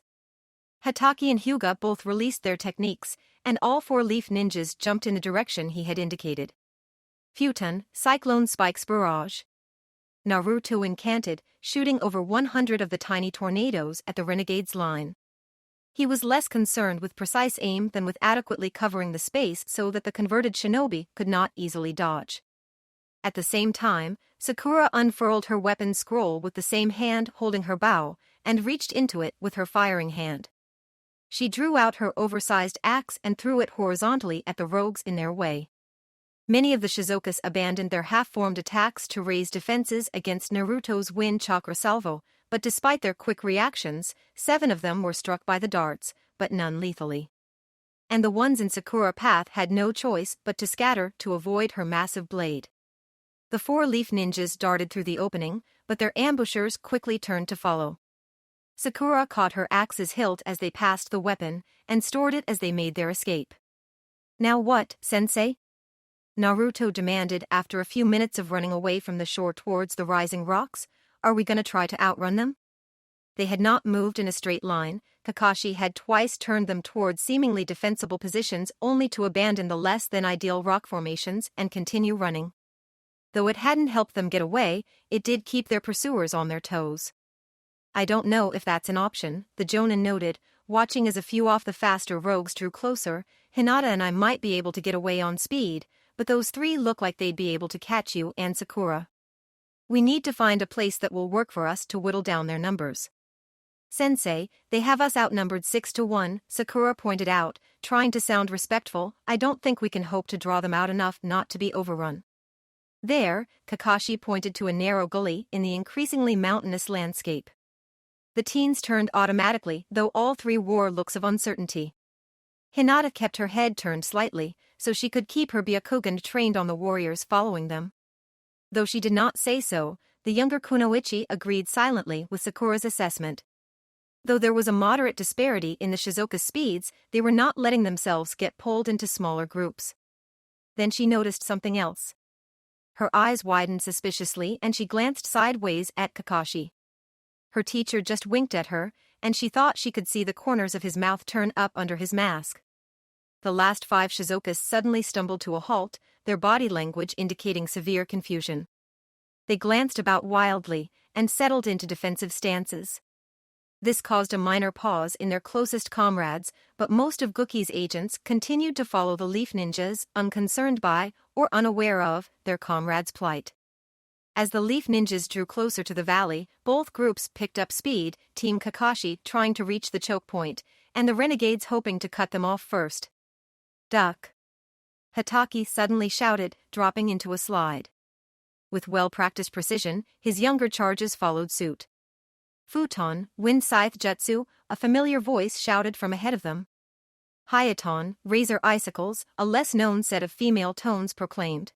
Speaker 1: Hatake and Hyuga both released their techniques, and all 4 leaf ninjas jumped in the direction he had indicated. "Futun, Cyclone Spikes Barrage." Naruto incanted, shooting over 100 of the tiny tornadoes at the renegade's line. He was less concerned with precise aim than with adequately covering the space so that the converted shinobi could not easily dodge. At the same time, Sakura unfurled her weapon scroll with the same hand holding her bow, and reached into it with her firing hand. She drew out her oversized axe and threw it horizontally at the rogues in their way. Many of the Shizukas abandoned their half-formed attacks to raise defenses against Naruto's wind chakra salvo, but despite their quick reactions, 7 of them were struck by the darts, but none lethally. And the ones in Sakura path had no choice but to scatter to avoid her massive blade. The four-leaf ninjas darted through the opening, but their ambushers quickly turned to follow. Sakura caught her axe's hilt as they passed the weapon, and stored it as they made their escape. "Now what, sensei?" Naruto demanded after a few minutes of running away from the shore towards the rising rocks. "Are we gonna try to outrun them?" They had not moved in a straight line. Kakashi had twice turned them towards seemingly defensible positions only to abandon the less than ideal rock formations and continue running. Though it hadn't helped them get away, it did keep their pursuers on their toes. "I don't know if that's an option," the Jonin noted, watching as a few of the faster rogues drew closer. "Hinata and I might be able to get away on speed, but those three look like they'd be able to catch you and Sakura. We need to find a place that will work for us to whittle down their numbers." "Sensei, they have us outnumbered 6-1, Sakura pointed out, trying to sound respectful. "I don't think we can hope to draw them out enough not to be overrun." There, Kakashi pointed to a narrow gully in the increasingly mountainous landscape. The teens turned automatically, though all three wore looks of uncertainty. Hinata kept her head turned slightly, so she could keep her Byakugan trained on the warriors following them. Though she did not say so, the younger Kunoichi agreed silently with Sakura's assessment. Though there was a moderate disparity in the Shizuka's speeds, they were not letting themselves get pulled into smaller groups. Then she noticed something else. Her eyes widened suspiciously and she glanced sideways at Kakashi. Her teacher just winked at her, and she thought she could see the corners of his mouth turn up under his mask. The last 5 Shizukas suddenly stumbled to a halt, their body language indicating severe confusion. They glanced about wildly and settled into defensive stances. This caused a minor pause in their closest comrades, but most of Guki's agents continued to follow the Leaf Ninjas, unconcerned by, or unaware of, their comrades' plight. As the Leaf Ninjas drew closer to the valley, both groups picked up speed, Team Kakashi trying to reach the choke point, and the renegades hoping to cut them off first. "Duck!" Hatake suddenly shouted, dropping into a slide. With well-practiced precision, his younger charges followed suit. "Futon, Wind Scythe Jutsu," a familiar voice shouted from ahead of them. "Hayaton, Razor Icicles," a less-known set of female tones proclaimed.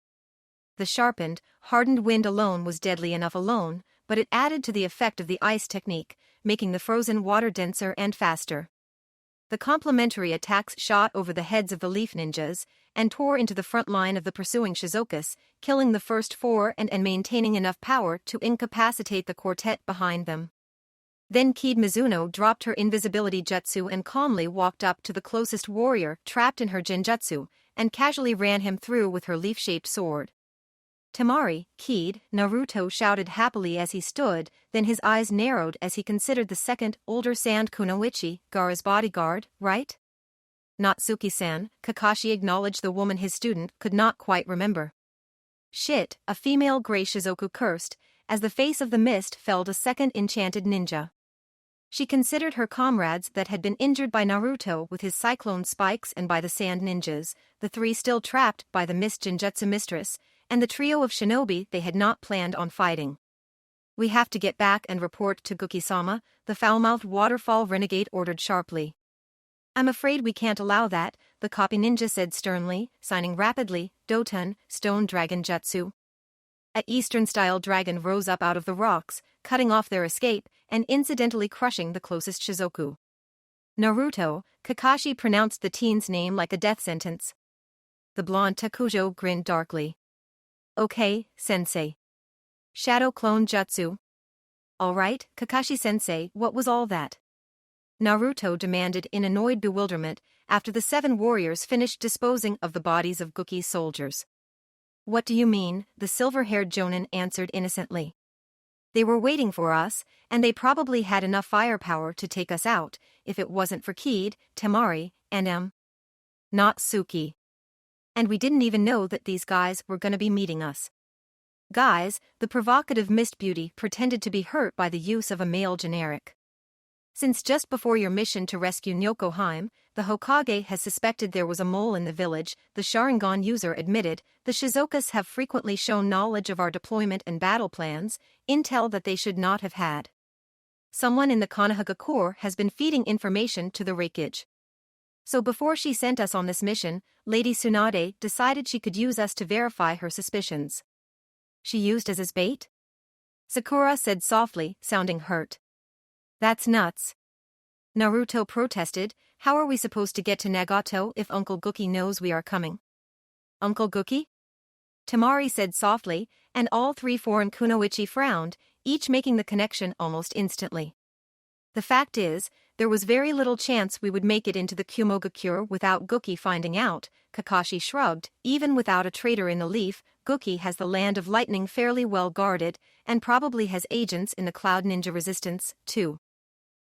Speaker 1: The sharpened, hardened wind alone was deadly enough alone, but it added to the effect of the ice technique, making the frozen water denser and faster. The complementary attacks shot over the heads of the Leaf Ninjas and tore into the front line of the pursuing Shizukas, killing the first 4 and maintaining enough power to incapacitate the quartet behind them. Then Kid Mizuno dropped her invisibility jutsu and calmly walked up to the closest warrior trapped in her genjutsu, and casually ran him through with her leaf-shaped sword. "Temari, Kid," Naruto shouted happily as he stood, then his eyes narrowed as he considered the second, older Sand Kunoichi, Gaara's bodyguard, right? "Natsuki-san," Kakashi acknowledged the woman his student could not quite remember. "Shit," a female gray Shizuku cursed, as the face of the mist felled a second enchanted ninja. She considered her comrades that had been injured by Naruto with his cyclone spikes and by the sand ninjas, the 3 still trapped by the mist genjutsu mistress, and the trio of shinobi they had not planned on fighting. "We have to get back and report to Guki-sama," the foul-mouthed waterfall renegade ordered sharply. "I'm afraid we can't allow that," the copy ninja said sternly, signing rapidly, "Doton, Stone Dragon Jutsu." A Eastern-style dragon rose up out of the rocks, cutting off their escape and incidentally crushing the closest Shizuku. "Naruto," Kakashi pronounced the teen's name like a death sentence. The blonde Takujo grinned darkly. "Okay, sensei." "Shadow Clone Jutsu." "All right, Kakashi-sensei, what was all that?" Naruto demanded in annoyed bewilderment after the 7 warriors finished disposing of the bodies of Guki's soldiers. "What do you mean?" the silver-haired Jonin answered innocently. "They were waiting for us, and they probably had enough firepower to take us out, if it wasn't for Kid, Temari, and Natsuki. And we didn't even know that these guys were gonna be meeting us." "Guys," the provocative mist beauty pretended to be hurt by the use of a male generic. "Since just before your mission to rescue Nyokoheim, the Hokage has suspected there was a mole in the village," the Sharingan user admitted. "The Shizukas have frequently shown knowledge of our deployment and battle plans, intel that they should not have had. Someone in the Konoha Corps has been feeding information to the Reikage. So before she sent us on this mission, Lady Tsunade decided she could use us to verify her suspicions." She used as his bait? Sakura said softly, sounding hurt. That's nuts. Naruto protested, how are we supposed to get to Nagato if Uncle Gookie knows we are coming? Uncle Gookie? Temari said softly, and all three foreign kunoichi frowned, each making the connection almost instantly. The fact is, there was very little chance we would make it into the Kumogakure without Gookie finding out, Kakashi shrugged, even without a traitor in the leaf, Gookie has the Land of Lightning fairly well guarded, and probably has agents in the Cloud Ninja Resistance, too.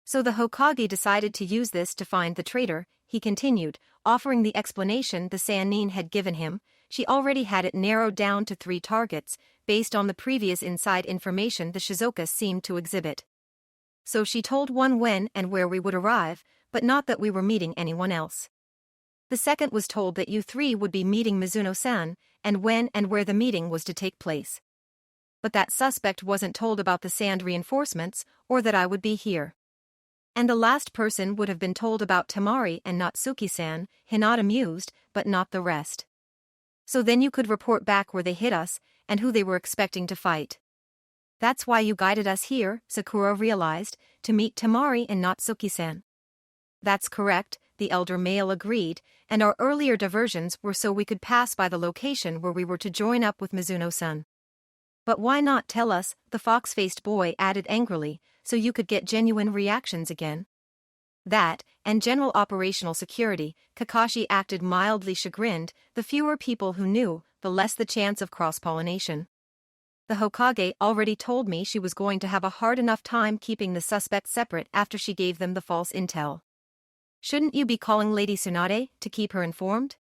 Speaker 1: So the Hokage decided to use this to find the traitor, he continued, offering the explanation the Sannin had given him. She already had it narrowed down to 3 targets, based on the previous inside information the Shizuka seemed to exhibit. So she told one when and where we would arrive, but not that we were meeting anyone else. The second was told that you 3 would be meeting Mizuno-san, and when and where the meeting was to take place. But that suspect wasn't told about the sand reinforcements, or that I would be here. And the last person would have been told about Temari and Natsuki-san, Hinata mused, but not the rest. So then you could report back where they hit us, and who they were expecting to fight. That's why you guided us here, Sakura realized, to meet Temari and Natsuki-san. That's correct, the elder male agreed, and our earlier diversions were so we could pass by the location where we were to join up with Mizuno-san. But why not tell us, the fox-faced boy added angrily, so you could get genuine reactions again? That, and general operational security, Kakashi acted mildly chagrined, the fewer people who knew, the less the chance of cross-pollination. The Hokage already told me she was going to have a hard enough time keeping the suspects separate after she gave them the false intel. Shouldn't you be calling Lady Tsunade to keep her informed?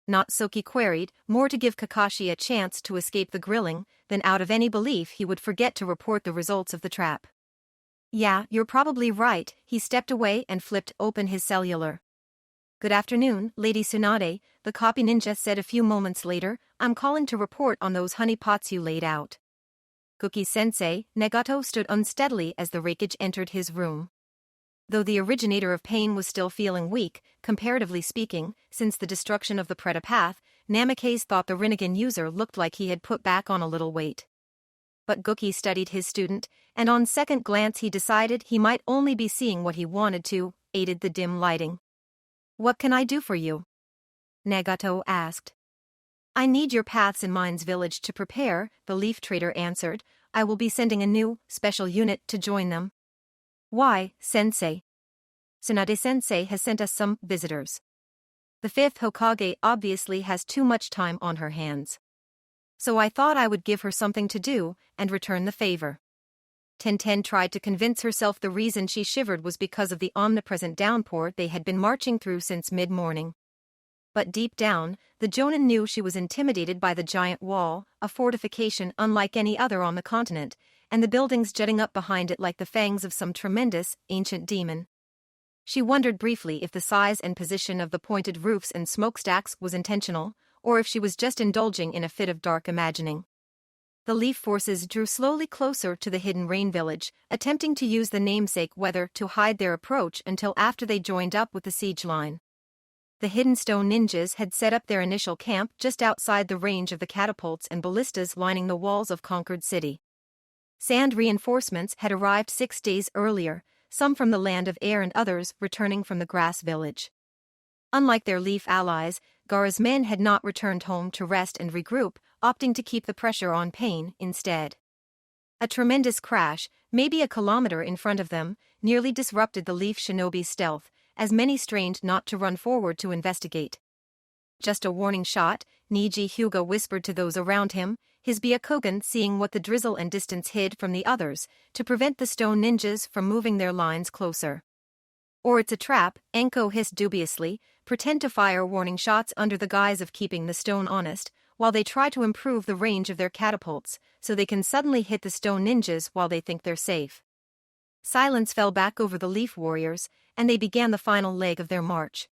Speaker 1: Natsuki queried, more to give Kakashi a chance to escape the grilling than out of any belief he would forget to report the results of the trap. Yeah, you're probably right, he stepped away and flipped open his cellular. Good afternoon, Lady Tsunade, the copy ninja said a few moments later, I'm calling to report on those honey pots you laid out. Gookie-sensei, Nagato stood unsteadily as the Reikage entered his room. Though the originator of pain was still feeling weak, comparatively speaking, since the destruction of the Pretapath, Namikaze thought the Rinnegan user looked like he had put back on a little weight. But Gookie studied his student, and on second glance he decided he might only be seeing what he wanted to, aided the dim lighting. What can I do for you? Nagato asked. I need your paths in Mind's village to prepare, the leaf trader answered. I will be sending a new, special unit to join them. Why, sensei? Tsunade-sensei has sent us some visitors. The 5th Hokage obviously has too much time on her hands. So I thought I would give her something to do, and return the favor. Tenten tried to convince herself the reason she shivered was because of the omnipresent downpour they had been marching through since mid-morning. But deep down, the Jonin knew she was intimidated by the giant wall, a fortification unlike any other on the continent, and the buildings jutting up behind it like the fangs of some tremendous, ancient demon. She wondered briefly if the size and position of the pointed roofs and smokestacks was intentional, or if she was just indulging in a fit of dark imagining. The leaf forces drew slowly closer to the hidden rain village, attempting to use the namesake weather to hide their approach until after they joined up with the siege line. The hidden stone ninjas had set up their initial camp just outside the range of the catapults and ballistas lining the walls of conquered city. Sand reinforcements had arrived 6 days earlier, some from the land of air and others returning from the grass village. Unlike their leaf allies, Gaara's men had not returned home to rest and regroup, opting to keep the pressure on Pain instead. A tremendous crash, maybe a kilometer in front of them, nearly disrupted the leaf shinobi's stealth, as many strained not to run forward to investigate. Just a warning shot, Niji Hyuga whispered to those around him, his Byakugan seeing what the drizzle and distance hid from the others, to prevent the stone ninjas from moving their lines closer. Or it's a trap, Enko hissed dubiously, pretend to fire warning shots under the guise of keeping the stone honest, while they try to improve the range of their catapults, so they can suddenly hit the stone ninjas while they think they're safe. Silence fell back over the leaf warriors, and they began the final leg of their march.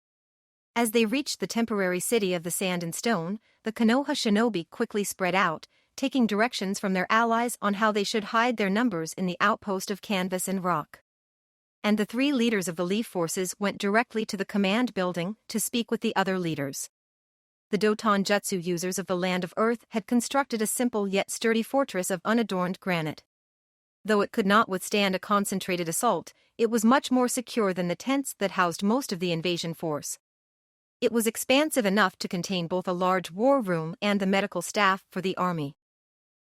Speaker 1: As they reached the temporary city of the sand and stone, the Konoha shinobi quickly spread out, taking directions from their allies on how they should hide their numbers in the outpost of canvas and rock. And the 3 leaders of the leaf forces went directly to the command building to speak with the other leaders. The Doton Jutsu users of the Land of Earth had constructed a simple yet sturdy fortress of unadorned granite. Though it could not withstand a concentrated assault, it was much more secure than the tents that housed most of the invasion force. It was expansive enough to contain both a large war room and the medical staff for the army.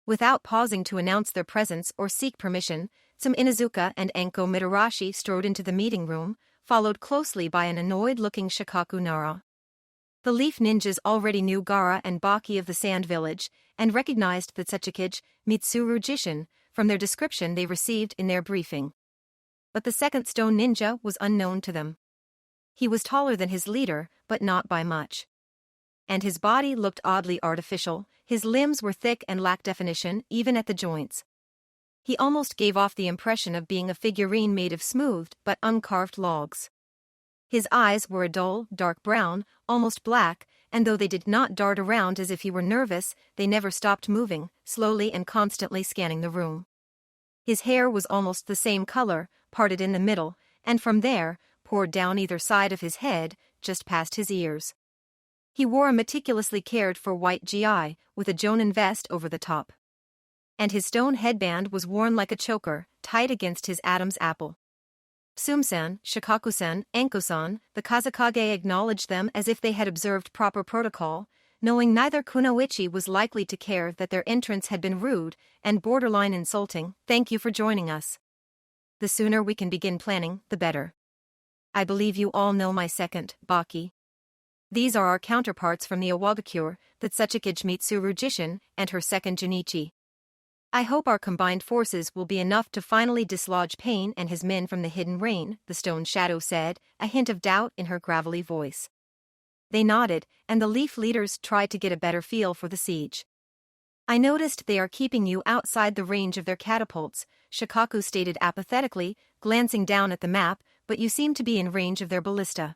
Speaker 1: Without pausing to announce their presence or seek permission, some Inuzuka and Enko Mitarashi strode into the meeting room, followed closely by an annoyed-looking Shikaku Nara. The Leaf Ninjas already knew Gaara and Baki of the Sand Village, and recognized the Tsuchikage, Mitsuru Jishin, from their description they received in their briefing. But the second stone ninja was unknown to them. He was taller than his leader, but not by much. And his body looked oddly artificial, his limbs were thick and lacked definition, even at the joints. He almost gave off the impression of being a figurine made of smoothed but uncarved logs. His eyes were a dull, dark brown, almost black, and though they did not dart around as if he were nervous, they never stopped moving, slowly and constantly scanning the room. His hair was almost the same color, parted in the middle, and from there, poured down either side of his head, just past his ears. He wore a meticulously cared for white gi, with a jonin vest over the top. And his stone headband was worn like a choker, tight against his Adam's apple. Sumsen, Shikaku-sen, Enko-san, the Kazekage acknowledged them as if they had observed proper protocol, knowing neither Kunoichi was likely to care that their entrance had been rude and borderline insulting. Thank you for joining us. The sooner we can begin planning, the better. I believe you all know my second, Baki. These are our counterparts from the Awagakure, the Tsuchikage Mitsuru Jishin, and her second Junichi. I hope our combined forces will be enough to finally dislodge Pain and his men from the hidden rain, the stone shadow said, a hint of doubt in her gravelly voice. They nodded, and the Leaf leaders tried to get a better feel for the siege. I noticed they are keeping you outside the range of their catapults, Shikaku stated apathetically, glancing down at the map, but you seem to be in range of their ballista.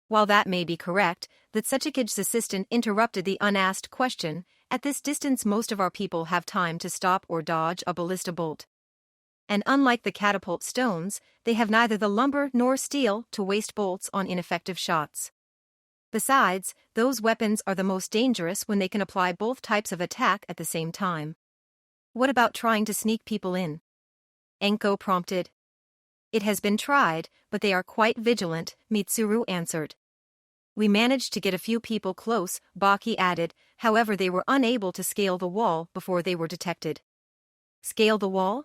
Speaker 1: While that may be correct, the Tsuchikage's assistant interrupted the unasked question. At this distance most of our people have time to stop or dodge a ballista bolt. And unlike the catapult stones, they have neither the lumber nor steel to waste bolts on ineffective shots. Besides, those weapons are the most dangerous when they can apply both types of attack at the same time. What about trying to sneak people in? Enko prompted. It has been tried, but they are quite vigilant, Mitsuru answered. We managed to get a few people close, Baki added, however they were unable to scale the wall before they were detected. Scale the wall?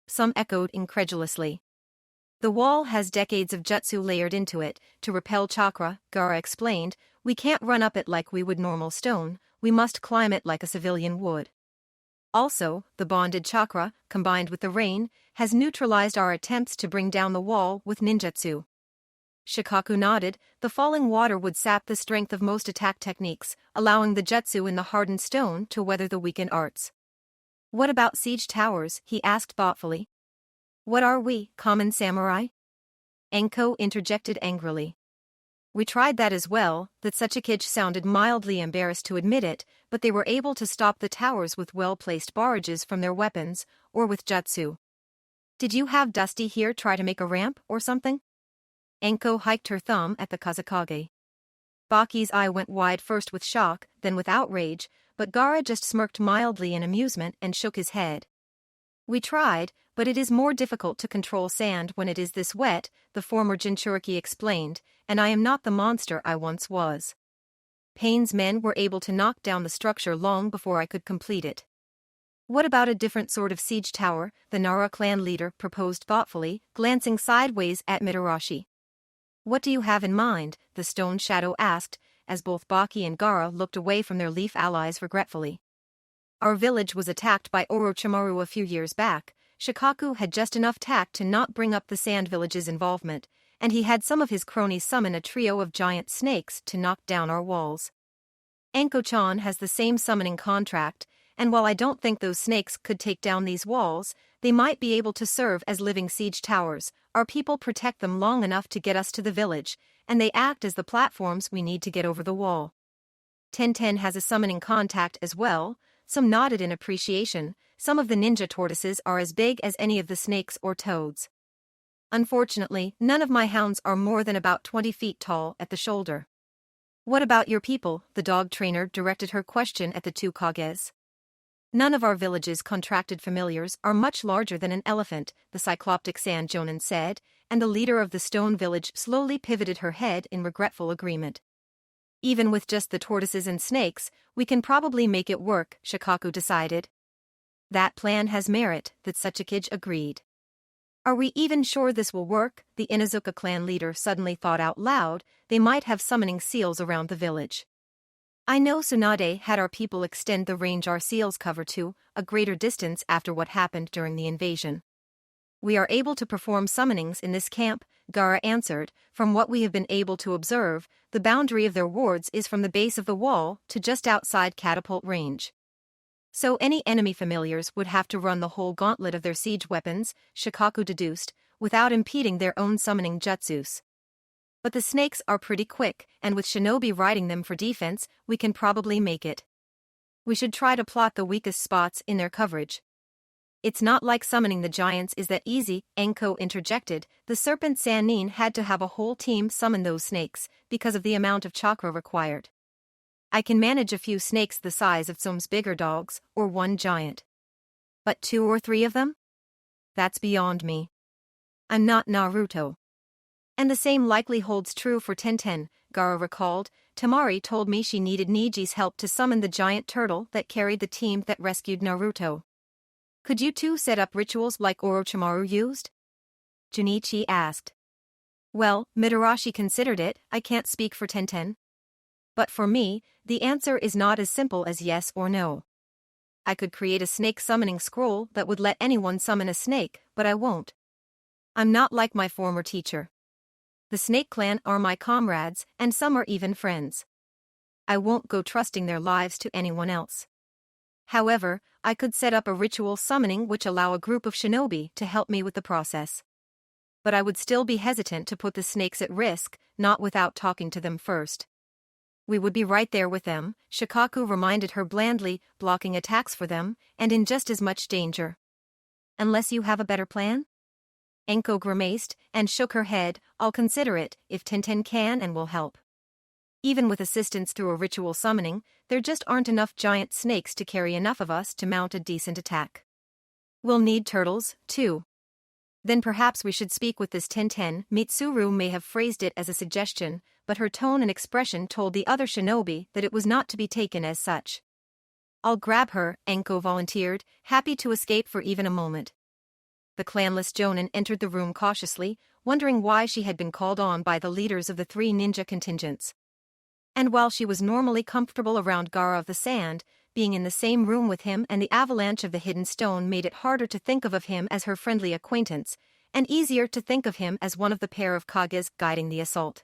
Speaker 1: Some echoed incredulously. The wall has decades of jutsu layered into it, to repel chakra, Gaara explained. We can't run up it like we would normal stone, we must climb it like a civilian would. Also, the bonded chakra, combined with the rain, has neutralized our attempts to bring down the wall with ninjutsu. Shikaku nodded. The falling water would sap the strength of most attack techniques, allowing the jutsu in the hardened stone to weather the weakened arts. What about siege towers? He asked thoughtfully. What are we, common samurai? Enko interjected angrily. We tried that as well. The Tsuchikage sounded mildly embarrassed to admit it, but they were able to stop the towers with well-placed barrages from their weapons, or with jutsu. Did you have Dusty here try to make a ramp, or something? Enko hiked her thumb at the Kazekage. Baki's eye went wide first with shock, then with outrage, but Gaara just smirked mildly in amusement and shook his head. We tried, but it is more difficult to control sand when it is this wet, the former Jinchuriki explained, and I am not the monster I once was. Pain's men were able to knock down the structure long before I could complete it. What about a different sort of siege tower? The Nara clan leader proposed thoughtfully, glancing sideways at Mitarashi. What do you have in mind? The stone shadow asked, as both Baki and Gaara looked away from their Leaf allies regretfully. Our village was attacked by Orochimaru a few years back. Shikaku had just enough tact to not bring up the Sand Village's involvement, and he had some of his cronies summon a trio of giant snakes to knock down our walls. Enko-chan has the same summoning contract, and while I don't think those snakes could take down these walls, they might be able to serve as living siege towers. Our people protect them long enough to get us to the village, and they act as the platforms we need to get over the wall. Tenten has a summoning contact as well. Some nodded in appreciation. Some of the ninja tortoises are as big as any of the snakes or toads. Unfortunately, none of my hounds are more than about 20 feet tall at the shoulder. What about your people? The dog trainer directed her question at the two Kages. None of our village's contracted familiars are much larger than an elephant, the cycloptic San Jonan said, and the leader of the stone village slowly pivoted her head in regretful agreement. Even with just the tortoises and snakes, we can probably make it work, Shikaku decided. That plan has merit, that Sachikage agreed. Are we even sure this will work? The Inuzuka clan leader suddenly thought out loud. They might have summoning seals around the village. I know Tsunade had our people extend the range our seals cover to a greater distance after what happened during the invasion. We are able to perform summonings in this camp, Gaara answered. From what we have been able to observe, the boundary of their wards is from the base of the wall to just outside catapult range. So any enemy familiars would have to run the whole gauntlet of their siege weapons, Shikaku deduced, without impeding their own summoning jutsus. But the snakes are pretty quick, and with shinobi riding them for defense, we can probably make it. We should try to plot the weakest spots in their coverage. It's not like summoning the giants is that easy, Enko interjected. The serpent Sannin had to have a whole team summon those snakes, because of the amount of chakra required. I can manage a few snakes the size of some bigger dogs, or one giant. But 2 or 3 of them? That's beyond me. I'm not Naruto. And the same likely holds true for Tenten, Gaara recalled. Tamari told me she needed Niji's help to summon the giant turtle that carried the team that rescued Naruto. Could you two set up rituals like Orochimaru used? Junichi asked. Well, Mitarashi considered it. I can't speak for Tenten. But for me, the answer is not as simple as yes or no. I could create a snake summoning scroll that would let anyone summon a snake, but I won't. I'm not like my former teacher. The Snake Clan are my comrades, and some are even friends. I won't go trusting their lives to anyone else. However, I could set up a ritual summoning which allow a group of shinobi to help me with the process. But I would still be hesitant to put the snakes at risk, not without talking to them first. We would be right there with them, Shikaku reminded her blandly, blocking attacks for them, and in just as much danger. Unless you have a better plan? Enko grimaced and shook her head. I'll consider it, if Tenten can and will help. Even with assistance through a ritual summoning, there just aren't enough giant snakes to carry enough of us to mount a decent attack. We'll need turtles, too. Then perhaps we should speak with this Tenten. Mitsuru may have phrased it as a suggestion, but her tone and expression told the other shinobi that it was not to be taken as such. I'll grab her, Enko volunteered, happy to escape for even a moment. The clanless Jonin entered the room cautiously, wondering why she had been called on by the leaders of the 3 ninja contingents. And while she was normally comfortable around Gaara of the Sand, being in the same room with him and the avalanche of the hidden stone made it harder to think of him as her friendly acquaintance, and easier to think of him as one of the pair of Kages guiding the assault.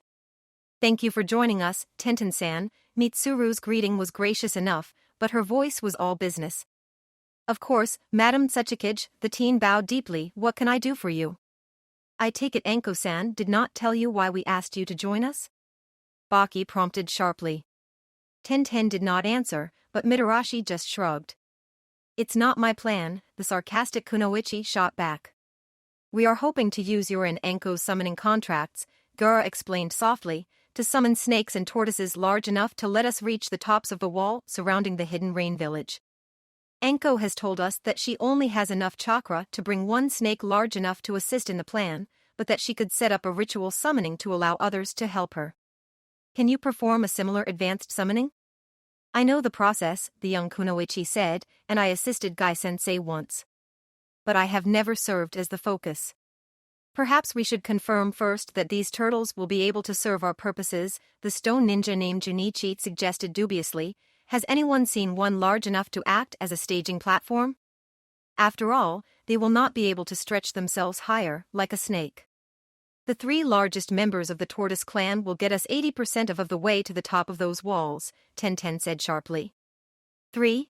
Speaker 1: Thank you for joining us, Tenten-san. Mitsuru's greeting was gracious enough, but her voice was all business. Of course, Madam Sachikage, the teen bowed deeply. What can I do for you? I take it Enko-san did not tell you why we asked you to join us? Baki prompted sharply. Tenten did not answer, but Mitarashi just shrugged. It's not my plan, the sarcastic Kunoichi shot back. We are hoping to use your and Enko's summoning contracts, Gaara explained softly, to summon snakes and tortoises large enough to let us reach the tops of the wall surrounding the hidden rain village. Enko has told us that she only has enough chakra to bring one snake large enough to assist in the plan, but that she could set up a ritual summoning to allow others to help her. Can you perform a similar advanced summoning? I know the process, the young Kunoichi said, and I assisted Gai-sensei once. But I have never served as the focus. Perhaps we should confirm first that these turtles will be able to serve our purposes, the stone ninja named Junichi suggested dubiously. Has anyone seen one large enough to act as a staging platform? After all, they will not be able to stretch themselves higher, like a snake. The 3 largest members of the tortoise clan will get us 80% of the way to the top of those walls, Tenten said sharply. 3?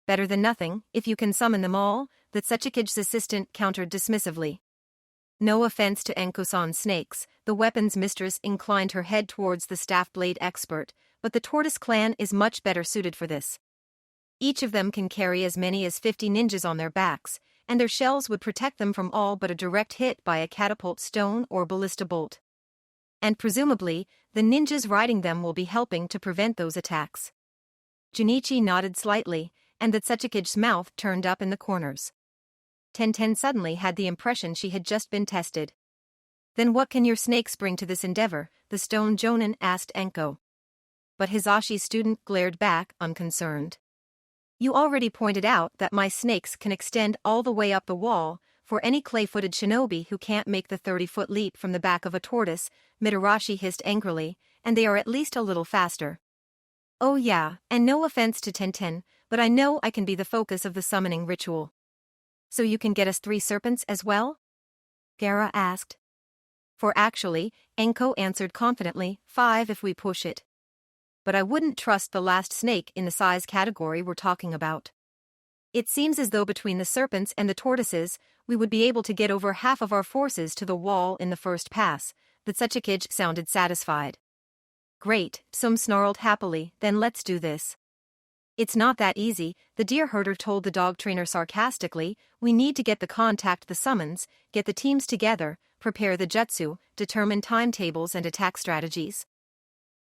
Speaker 1: Better than nothing, if you can summon them all, the Sachikage's assistant countered dismissively. No offense to Enko-san's snakes, the weapons mistress inclined her head towards the staff blade expert, but the tortoise clan is much better suited for this. Each of them can carry as many as 50 ninjas on their backs, and their shells would protect them from all but a direct hit by a catapult stone or ballista bolt. And presumably, the ninjas riding them will be helping to prevent those attacks. Junichi nodded slightly, and the Tsuchikige's mouth turned up in the corners. Tenten suddenly had the impression she had just been tested. Then what can your snakes bring to this endeavor? The stone jonin asked Enko. But Hisashi's student glared back, unconcerned. You already pointed out that my snakes can extend all the way up the wall. For any clay-footed shinobi who can't make the 30-foot leap from the back of a tortoise, Mitarashi hissed angrily, and they are at least a little faster. Oh yeah, and no offense to Tenten, but I know I can be the focus of the summoning ritual. So you can get us 3 serpents as well? Gaara asked. For actually, Enko answered confidently, 5 if we push it. But I wouldn't trust the last snake in the size category we're talking about. It seems as though between the serpents and the tortoises, we would be able to get over half of our forces to the wall in the first pass. The Tsuchikige sounded satisfied. Great, Sum snarled happily, then let's do this. It's not that easy, the deer herder told the dog trainer sarcastically. We need to get the contact the summons, get the teams together, prepare the jutsu, determine timetables and attack strategies.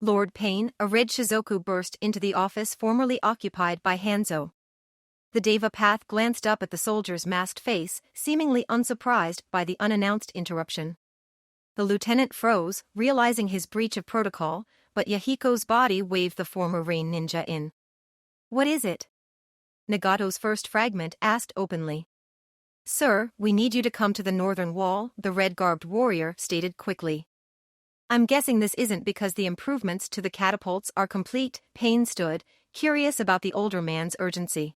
Speaker 1: Lord Pain, a red Shizoku burst into the office formerly occupied by Hanzo. The Deva Path glanced up at the soldier's masked face, seemingly unsurprised by the unannounced interruption. The lieutenant froze, realizing his breach of protocol, but Yahiko's body waved the former rain ninja in. What is it? Nagato's first fragment asked openly. Sir, we need you to come to the northern wall, the red-garbed warrior stated quickly. I'm guessing this isn't because the improvements to the catapults are complete. Pain stood, curious about the older man's urgency.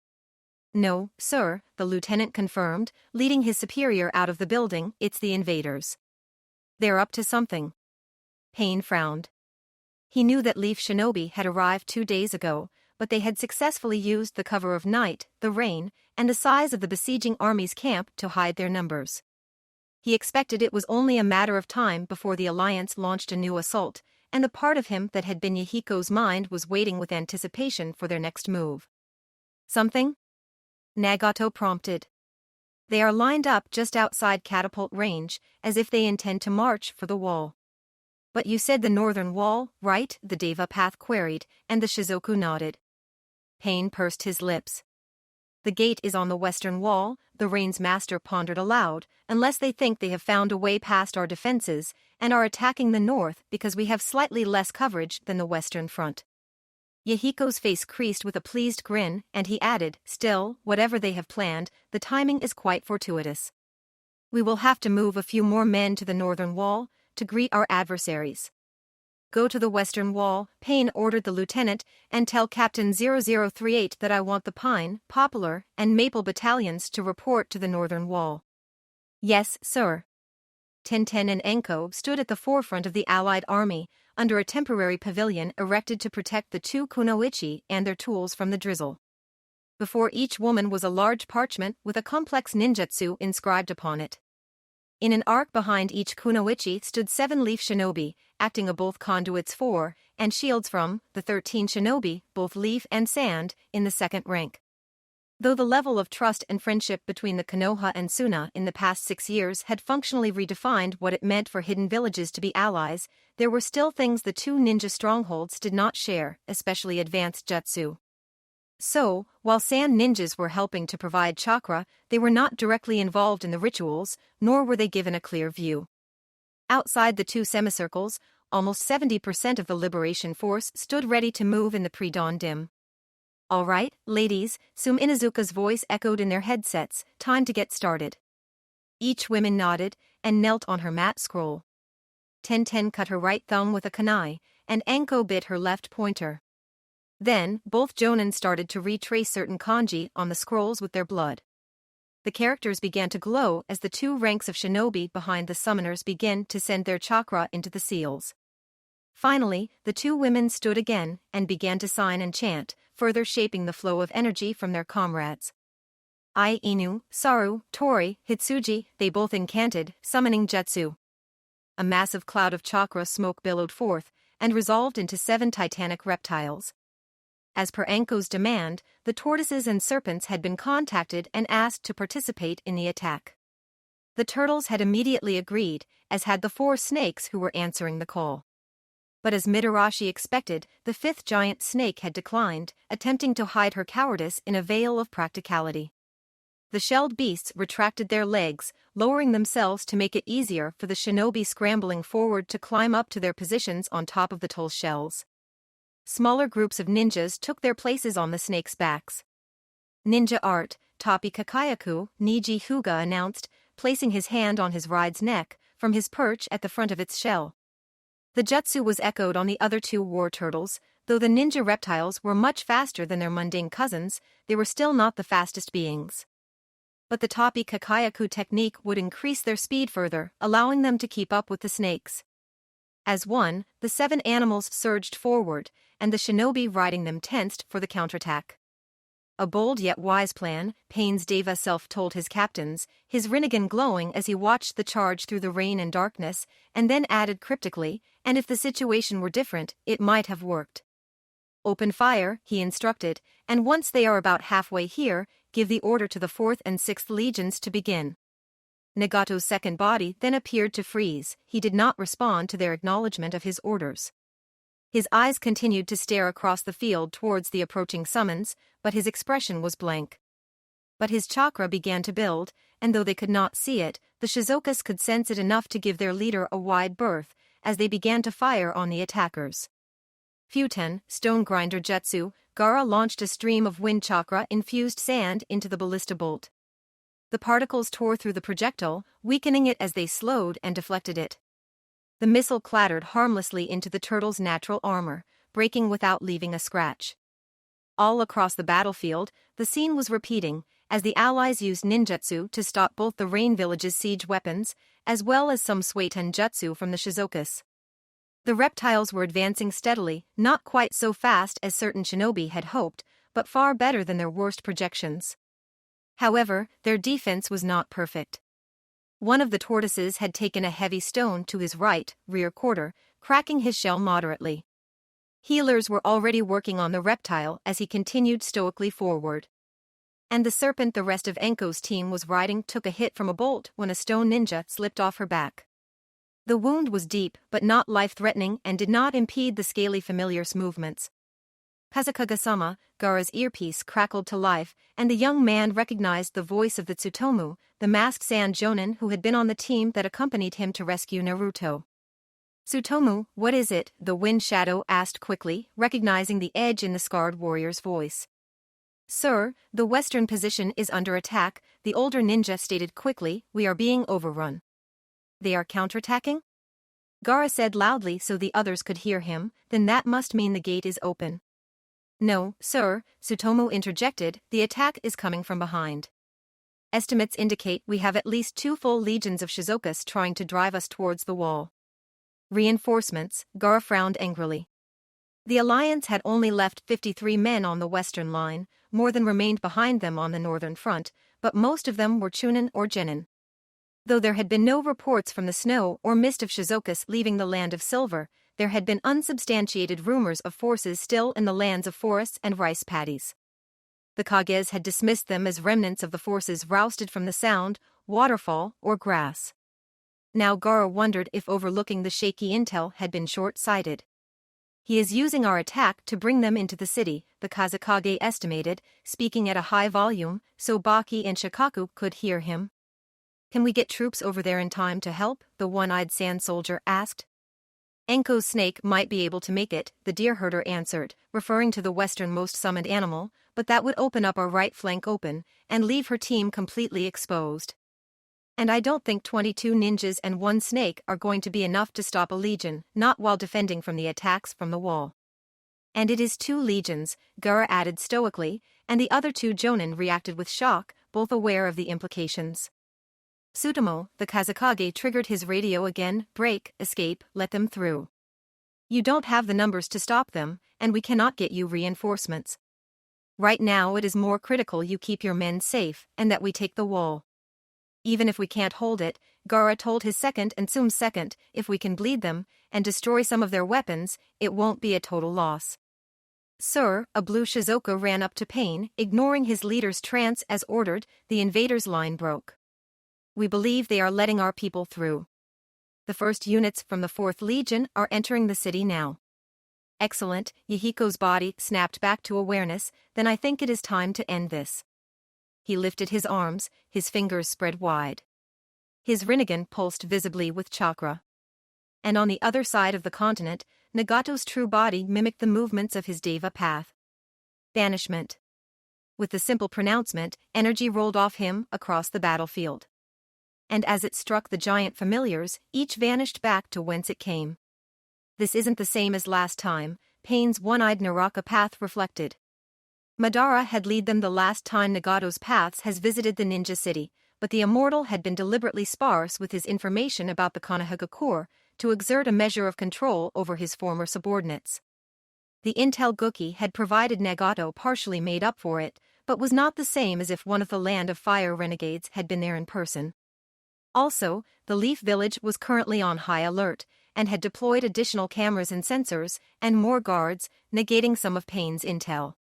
Speaker 1: No, sir, the lieutenant confirmed, leading his superior out of the building. It's the invaders. They're up to something. Pain frowned. He knew that Leaf Shinobi had arrived 2 days ago, but they had successfully used the cover of night, the rain, and the size of the besieging army's camp to hide their numbers. He expected it was only a matter of time before the alliance launched a new assault, and the part of him that had been Yahiko's mind was waiting with anticipation for their next move. Something? Nagato prompted. They are lined up just outside catapult range, as if they intend to march for the wall. But you said the northern wall, right? The Deva Path queried, and the Shizoku nodded. Pain pursed his lips. The gate is on the western wall, the Rain's master pondered aloud, unless they think they have found a way past our defenses, and are attacking the north because we have slightly less coverage than the western front. Yahiko's face creased with a pleased grin, and he added, still, whatever they have planned, the timing is quite fortuitous. We will have to move a few more men to the northern wall, to greet our adversaries. Go to the western wall, Pain ordered the lieutenant, and tell Captain 0038 that I want the Pine, Poplar, and Maple battalions to report to the northern wall. Yes, sir. Tenten and Enko stood at the forefront of the allied army, under a temporary pavilion erected to protect the 2 kunoichi and their tools from the drizzle. Before each woman was a large parchment with a complex ninjutsu inscribed upon it. In an arc behind each kunoichi stood 7 leaf shinobi, acting as both conduits for, and shields from, the 13 shinobi, both leaf and sand, in the second rank. Though the level of trust and friendship between the Konoha and Suna in the past 6 years had functionally redefined what it meant for hidden villages to be allies, there were still things the 2 ninja strongholds did not share, especially advanced jutsu. So, while sand ninjas were helping to provide chakra, they were not directly involved in the rituals, nor were they given a clear view. Outside the 2 semicircles, almost 70% of the liberation force stood ready to move in the pre-dawn dim. All right, ladies, Sum Inuzuka's voice echoed in their headsets, time to get started. Each woman nodded, and knelt on her mat scroll. Tenten cut her right thumb with a kunai, and Enko bit her left pointer. Then, both jonin started to retrace certain kanji on the scrolls with their blood. The characters began to glow as the 2 ranks of shinobi behind the summoners began to send their chakra into the seals. Finally, the 2 women stood again and began to sign and chant, further shaping the flow of energy from their comrades. Ai Inu, Saru, Tori, Hitsuji, they both incanted, summoning jutsu. A massive cloud of chakra smoke billowed forth, and resolved into 7 titanic reptiles. As per Enko's demand, the tortoises and serpents had been contacted and asked to participate in the attack. The turtles had immediately agreed, as had the 4 snakes who were answering the call. But as Mitarashi expected, the 5th giant snake had declined, attempting to hide her cowardice in a veil of practicality. The shelled beasts retracted their legs, lowering themselves to make it easier for the shinobi scrambling forward to climb up to their positions on top of the tall shells. Smaller groups of ninjas took their places on the snakes' backs. Ninja art, Tapi Kakayaku, Niji Huga announced, placing his hand on his ride's neck, from his perch at the front of its shell. The jutsu was echoed on the other 2 war turtles. Though the ninja reptiles were much faster than their mundane cousins, they were still not the fastest beings. But the Tapi Kakayaku technique would increase their speed further, allowing them to keep up with the snakes. As one, the 7 animals surged forward, and the shinobi riding them tensed for the counterattack. A bold yet wise plan, Pain's Deva self-told his captains, his Rinnegan glowing as he watched the charge through the rain and darkness, and then added cryptically, and if the situation were different, it might have worked. Open fire, he instructed, and once they are about halfway here, give the order to the 4th and 6th legions to begin. Nagato's second body then appeared to freeze. He did not respond to their acknowledgement of his orders. His eyes continued to stare across the field towards the approaching summons, but his expression was blank. But his chakra began to build, and though they could not see it, the Shizokas could sense it enough to give their leader a wide berth, as they began to fire on the attackers. Futen, Stone Grinder Jutsu, Gaara launched a stream of wind chakra-infused sand into the ballista bolt. The particles tore through the projectile, weakening it as they slowed and deflected it. The missile clattered harmlessly into the turtle's natural armor, breaking without leaving a scratch. All across the battlefield, the scene was repeating, as the allies used ninjutsu to stop both the Rain Village's siege weapons, as well as some Sueten jutsu from the Shizokas. The reptiles were advancing steadily, not quite so fast as certain shinobi had hoped, but far better than their worst projections. However, their defense was not perfect. One of the tortoises had taken a heavy stone to his right, rear quarter, cracking his shell moderately. Healers were already working on the reptile as he continued stoically forward. And the serpent the rest of Enko's team was riding took a hit from a bolt when a stone ninja slipped off her back. The wound was deep but not life-threatening and did not impede the scaly familiar's movements. Kazakaga-sama, Gaara's earpiece crackled to life, and the young man recognized the voice of the Tsutomu, the masked sand jonin who had been on the team that accompanied him to rescue Naruto. "Tsutomu, what is it?" the wind shadow asked quickly, recognizing the edge in the scarred warrior's voice. "Sir, the western position is under attack," the older ninja stated quickly. "We are being overrun." "They are counterattacking?" Gaara said loudly so the others could hear him. "Then that must mean the gate is open." "No, sir," Tsutomu interjected, "the attack is coming from behind. Estimates indicate we have at least 2 full legions of Shizokas trying to drive us towards the wall." "Reinforcements," Gaara frowned angrily. The alliance had only left 53 men on the western line, more than remained behind them on the northern front, but most of them were Chunin or Genin. Though there had been no reports from the snow or mist of Shizokas leaving the land of silver, there had been unsubstantiated rumors of forces still in the lands of forests and rice paddies. The Kages had dismissed them as remnants of the forces rousted from the sound, waterfall, or grass. Now Gaara wondered if overlooking the shaky intel had been short-sighted. "He is using our attack to bring them into the city," the Kazakage estimated, speaking at a high volume, so Baki and Shikaku could hear him. "Can we get troops over there in time to help?" the one-eyed sand soldier asked. "Enko's snake might be able to make it," the deer herder answered, referring to the westernmost summoned animal, "but that would open up our right flank open, and leave her team completely exposed. And I don't think 22 ninjas and 1 snake are going to be enough to stop a legion, not while defending from the attacks from the wall." "And it is 2 legions," Gaara added stoically, and the other 2 jonin reacted with shock, both aware of the implications. Tsutomu, the Kazakage triggered his radio again. "Break, escape, let them through. You don't have the numbers to stop them, and we cannot get you reinforcements. Right now it is more critical you keep your men safe, and that we take the wall. Even if we can't hold it," Gaara told his second and Tsum's second, "if we can bleed them, and destroy some of their weapons, it won't be a total loss." "Sir," a blue Shizuka ran up to Pain, ignoring his leader's trance as ordered. The invaders' line broke. We believe they are letting our people through. The first units from the 4th Legion are entering the city now. Excellent, Yahiko's body snapped back to awareness, then I think it is time to end this. He lifted his arms, his fingers spread wide. His Rinnegan pulsed visibly with chakra. And on the other side of the continent, Nagato's true body mimicked the movements of his Deva path. Banishment. With the simple pronouncement, energy rolled off him across the battlefield. And as it struck the giant familiars, each vanished back to whence it came. This isn't the same as last time, Pain's one-eyed Naraka path reflected. Madara had led them the last time Nagato's paths has visited the ninja city, but the immortal had been deliberately sparse with his information about the Konohagakure to exert a measure of control over his former subordinates. The intel Guki had provided Nagato partially made up for it, but was not the same as if one of the Land of Fire renegades had been there in person. Also, the Leaf Village was currently on high alert, and had deployed additional cameras and sensors, and more guards, negating some of Pain's intel.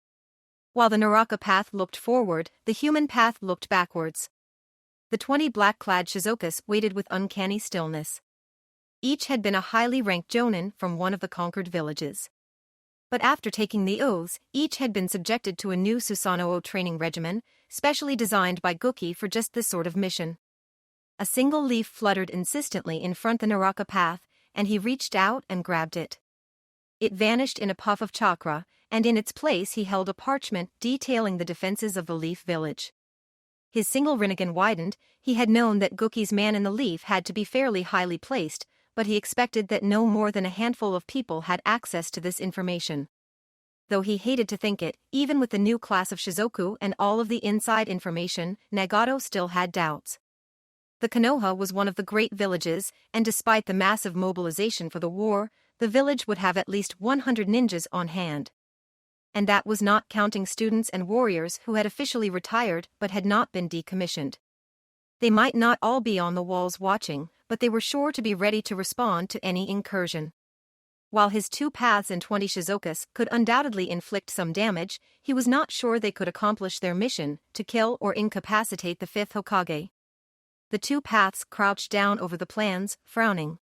Speaker 1: While the Naraka path looked forward, the human path looked backwards. The 20 black-clad Shizokas waited with uncanny stillness. Each had been a highly ranked jonin from one of the conquered villages. But after taking the oaths, each had been subjected to a new Susanoo training regimen, specially designed by Guki for just this sort of mission. A single leaf fluttered insistently in front the Naraka path, and he reached out and grabbed it. It vanished in a puff of chakra, and in its place he held a parchment detailing the defenses of the Leaf Village. His single Rinnegan widened. He had known that Guki's man in the leaf had to be fairly highly placed, but he expected that no more than a handful of people had access to this information. Though he hated to think it, even with the new class of Shizoku and all of the inside information, Nagato still had doubts. The Konoha was one of the great villages, and despite the massive mobilization for the war, the village would have at least 100 ninjas on hand. And that was not counting students and warriors who had officially retired but had not been decommissioned. They might not all be on the walls watching, but they were sure to be ready to respond to any incursion. While his 2 paths and 20 Shizokas could undoubtedly inflict some damage, he was not sure they could accomplish their mission, to kill or incapacitate the 5th Hokage. The 2 paths crouched down over the plans, frowning.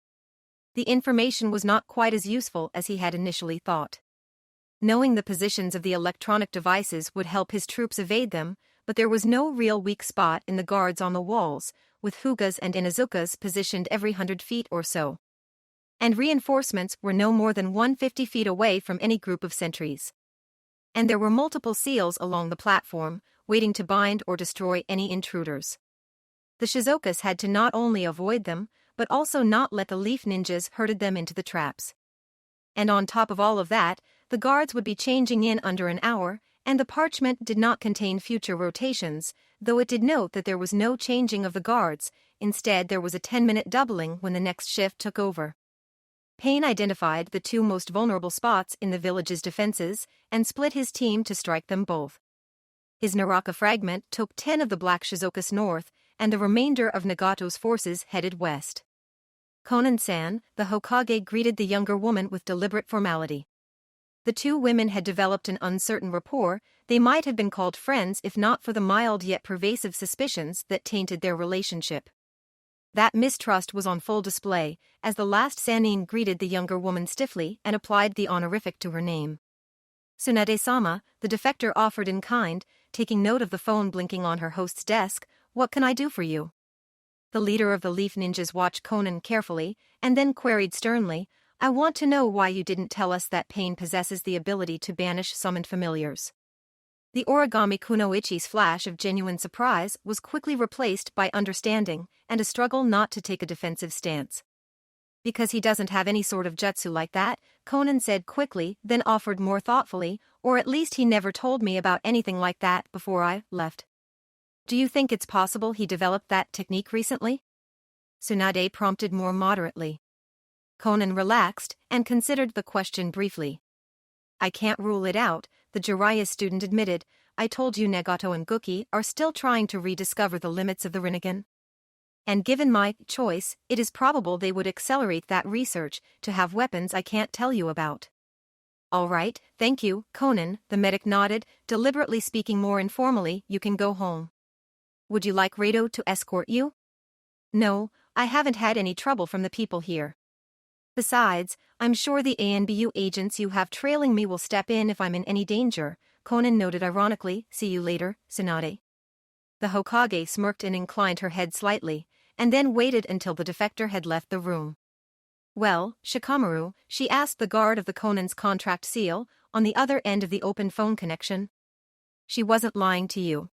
Speaker 1: The information was not quite as useful as he had initially thought. Knowing the positions of the electronic devices would help his troops evade them, but there was no real weak spot in the guards on the walls, with Hyugas and Inazukas positioned every 100 feet or so. And reinforcements were no more than 150 feet away from any group of sentries. And there were multiple seals along the platform, waiting to bind or destroy any intruders. The Shizokas had to not only avoid them, but also not let the Leaf Ninjas herded them into the traps. And on top of all of that, the guards would be changing in under an hour, and the parchment did not contain future rotations, though it did note that there was no changing of the guards. Instead there was a 10-minute doubling when the next shift took over. Pain identified the 2 most vulnerable spots in the village's defenses, and split his team to strike them both. His Naraka fragment took 10 of the Black Shizokas north, and the remainder of Nagato's forces headed west. Konan-san, the Hokage, greeted the younger woman with deliberate formality. The 2 women had developed an uncertain rapport. They might have been called friends if not for the mild yet pervasive suspicions that tainted their relationship. That mistrust was on full display, as the last Sannin greeted the younger woman stiffly and applied the honorific to her name. Tsunade-sama, the defector offered in kind, taking note of the phone blinking on her host's desk. What can I do for you? The leader of the Leaf Ninjas watched Konan carefully, and then queried sternly, I want to know why you didn't tell us that Pain possesses the ability to banish summoned familiars. The Origami Kunoichi's flash of genuine surprise was quickly replaced by understanding, and a struggle not to take a defensive stance. Because he doesn't have any sort of jutsu like that, Konan said quickly, then offered more thoughtfully, or at least he never told me about anything like that before I left. Do you think it's possible he developed that technique recently? Tsunade prompted more moderately. Konan relaxed and considered the question briefly. I can't rule it out, the Jiraiya student admitted. I told you Nagato and Guki are still trying to rediscover the limits of the Rinnegan. And given my choice, it is probable they would accelerate that research to have weapons I can't tell you about. All right, thank you, Konan, the medic nodded, deliberately speaking more informally. You can go home. Would you like Rado to escort you? No, I haven't had any trouble from the people here. Besides, I'm sure the ANBU agents you have trailing me will step in if I'm in any danger, Conan noted ironically. See you later, Tsunade. The Hokage smirked and inclined her head slightly, and then waited until the defector had left the room. Well, Shikamaru, she asked the guard of the Conan's contract seal, on the other end of the open phone connection. She wasn't lying to you.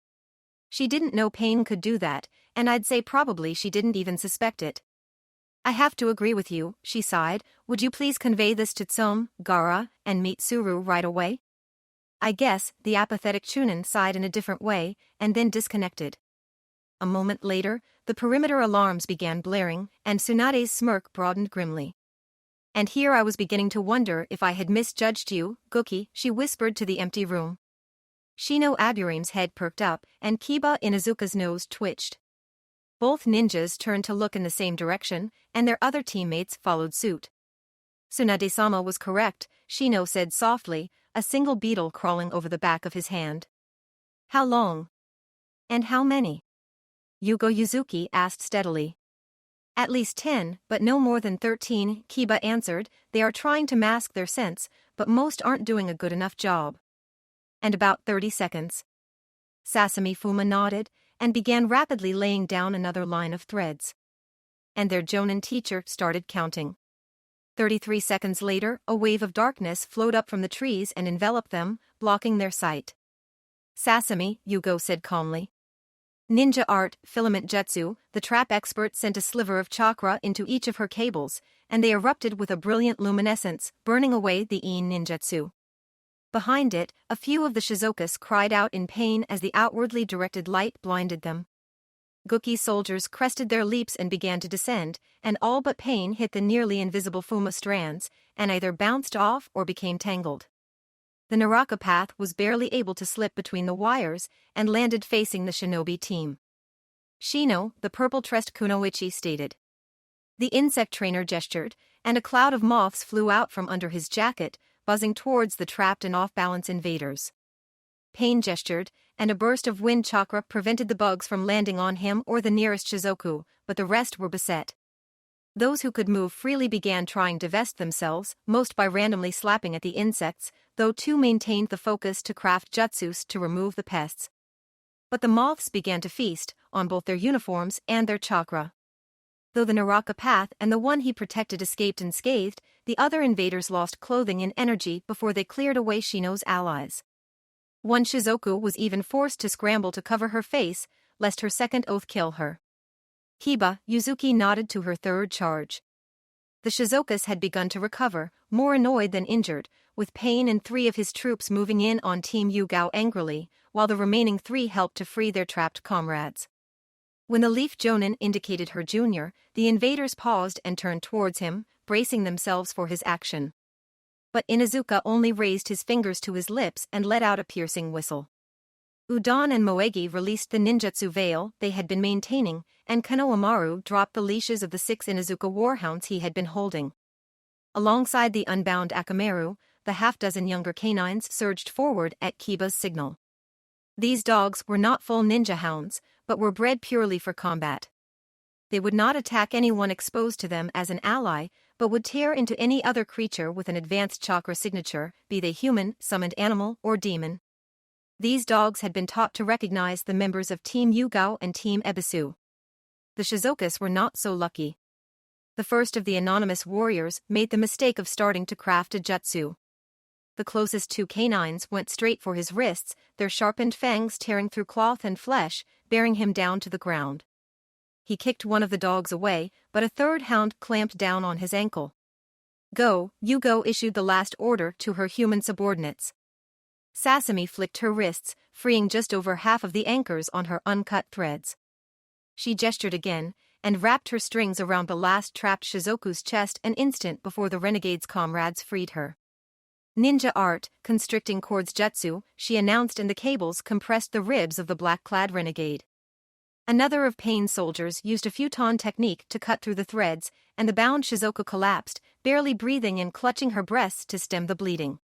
Speaker 1: She didn't know Pain could do that, and I'd say probably she didn't even suspect it. I have to agree with you, she sighed. Would you please convey this to Tsum, Gaara, and Mitsuru right away? I guess, the apathetic Chunin sighed in a different way, and then disconnected. A moment later, the perimeter alarms began blaring, and Tsunade's smirk broadened grimly. And here I was beginning to wonder if I had misjudged you, Gookie, she whispered to the empty room. Shino Aburim's head perked up, and Kiba Inuzuka's nose twitched. Both ninjas turned to look in the same direction, and their other teammates followed suit. Tsunade-sama was correct, Shino said softly, a single beetle crawling over the back of his hand. How long? And how many? Yugo Yuzuki asked steadily. At least 10, but no more than 13, Kiba answered. They are trying to mask their scents, but most aren't doing a good enough job. And about 30 seconds. Sasami Fuma nodded, and began rapidly laying down another line of threads. And their Jonin teacher started counting. 33 seconds later, a wave of darkness flowed up from the trees and enveloped them, blocking their sight. Sasami, Yugo said calmly. Ninja art, filament jutsu, the trap expert sent a sliver of chakra into each of her cables, and they erupted with a brilliant luminescence, burning away the Ien ninjutsu. Behind it, a few of the Shizokas cried out in pain as the outwardly directed light blinded them. Gookie's soldiers crested their leaps and began to descend, and all but Pain hit the nearly invisible Fuma strands, and either bounced off or became tangled. The Naraka path was barely able to slip between the wires and landed facing the shinobi team. Shino, the purple-tressed kunoichi, stated. The insect trainer gestured, and a cloud of moths flew out from under his jacket, buzzing towards the trapped and off-balance invaders. Pain gestured, and a burst of wind chakra prevented the bugs from landing on him or the nearest Shizoku, but the rest were beset. Those who could move freely began trying to vest themselves, most by randomly slapping at the insects, though two maintained the focus to craft jutsus to remove the pests. But the moths began to feast, on both their uniforms and their chakra. Though the Naraka path and the one he protected escaped unscathed, the other invaders lost clothing and energy before they cleared away Shino's allies. One Shizoku was even forced to scramble to cover her face, lest her second oath kill her. Kiba, Yuzuki nodded to her third charge. The Shizokas had begun to recover, more annoyed than injured, with Pain and 3 of his troops moving in on Team Yugao angrily, while the remaining 3 helped to free their trapped comrades. When the Leaf Jonin indicated her junior, the invaders paused and turned towards him, bracing themselves for his action. But Inuzuka only raised his fingers to his lips and let out a piercing whistle. Udon and Moegi released the ninjutsu veil they had been maintaining, and Konohamaru dropped the leashes of the 6 Inuzuka warhounds he had been holding. Alongside the unbound Akamaru, the half-dozen younger canines surged forward at Kiba's signal. These dogs were not full ninja hounds, but were bred purely for combat. They would not attack anyone exposed to them as an ally, but would tear into any other creature with an advanced chakra signature, be they human, summoned animal, or demon. These dogs had been taught to recognize the members of Team Yugao and Team Ebisu. The Shizokas were not so lucky. The first of the anonymous warriors made the mistake of starting to craft a jutsu. The closest 2 canines went straight for his wrists, their sharpened fangs tearing through cloth and flesh, bearing him down to the ground. He kicked one of the dogs away, but a third hound clamped down on his ankle. Go, Yugo issued the last order to her human subordinates. Sasami flicked her wrists, freeing just over half of the anchors on her uncut threads. She gestured again, and wrapped her strings around the last trapped Shizoku's chest an instant before the renegade's comrades freed her. Ninja art, constricting cords jutsu, she announced, and the cables compressed the ribs of the black-clad renegade. Another of Pain's soldiers used a futon technique to cut through the threads, and the bound Shizoku collapsed, barely breathing and clutching her breasts to stem the bleeding.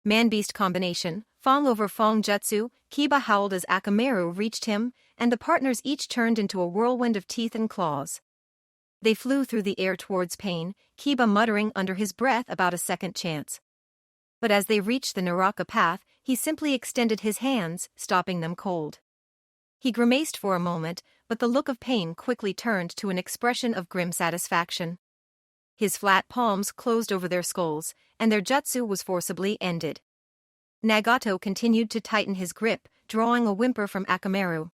Speaker 1: Man-beast combination, Fong over Fong jutsu, Kiba howled as Akamaru reached him, and the partners each turned into a whirlwind of teeth and claws. They flew through the air towards Pain, Kiba muttering under his breath about a second chance. But as they reached the Naraka path, he simply extended his hands, stopping them cold. He grimaced for a moment, but the look of pain quickly turned to an expression of grim satisfaction. His flat palms closed over their skulls, and their jutsu was forcibly ended. Nagato continued to tighten his grip, drawing a whimper from Akamaru.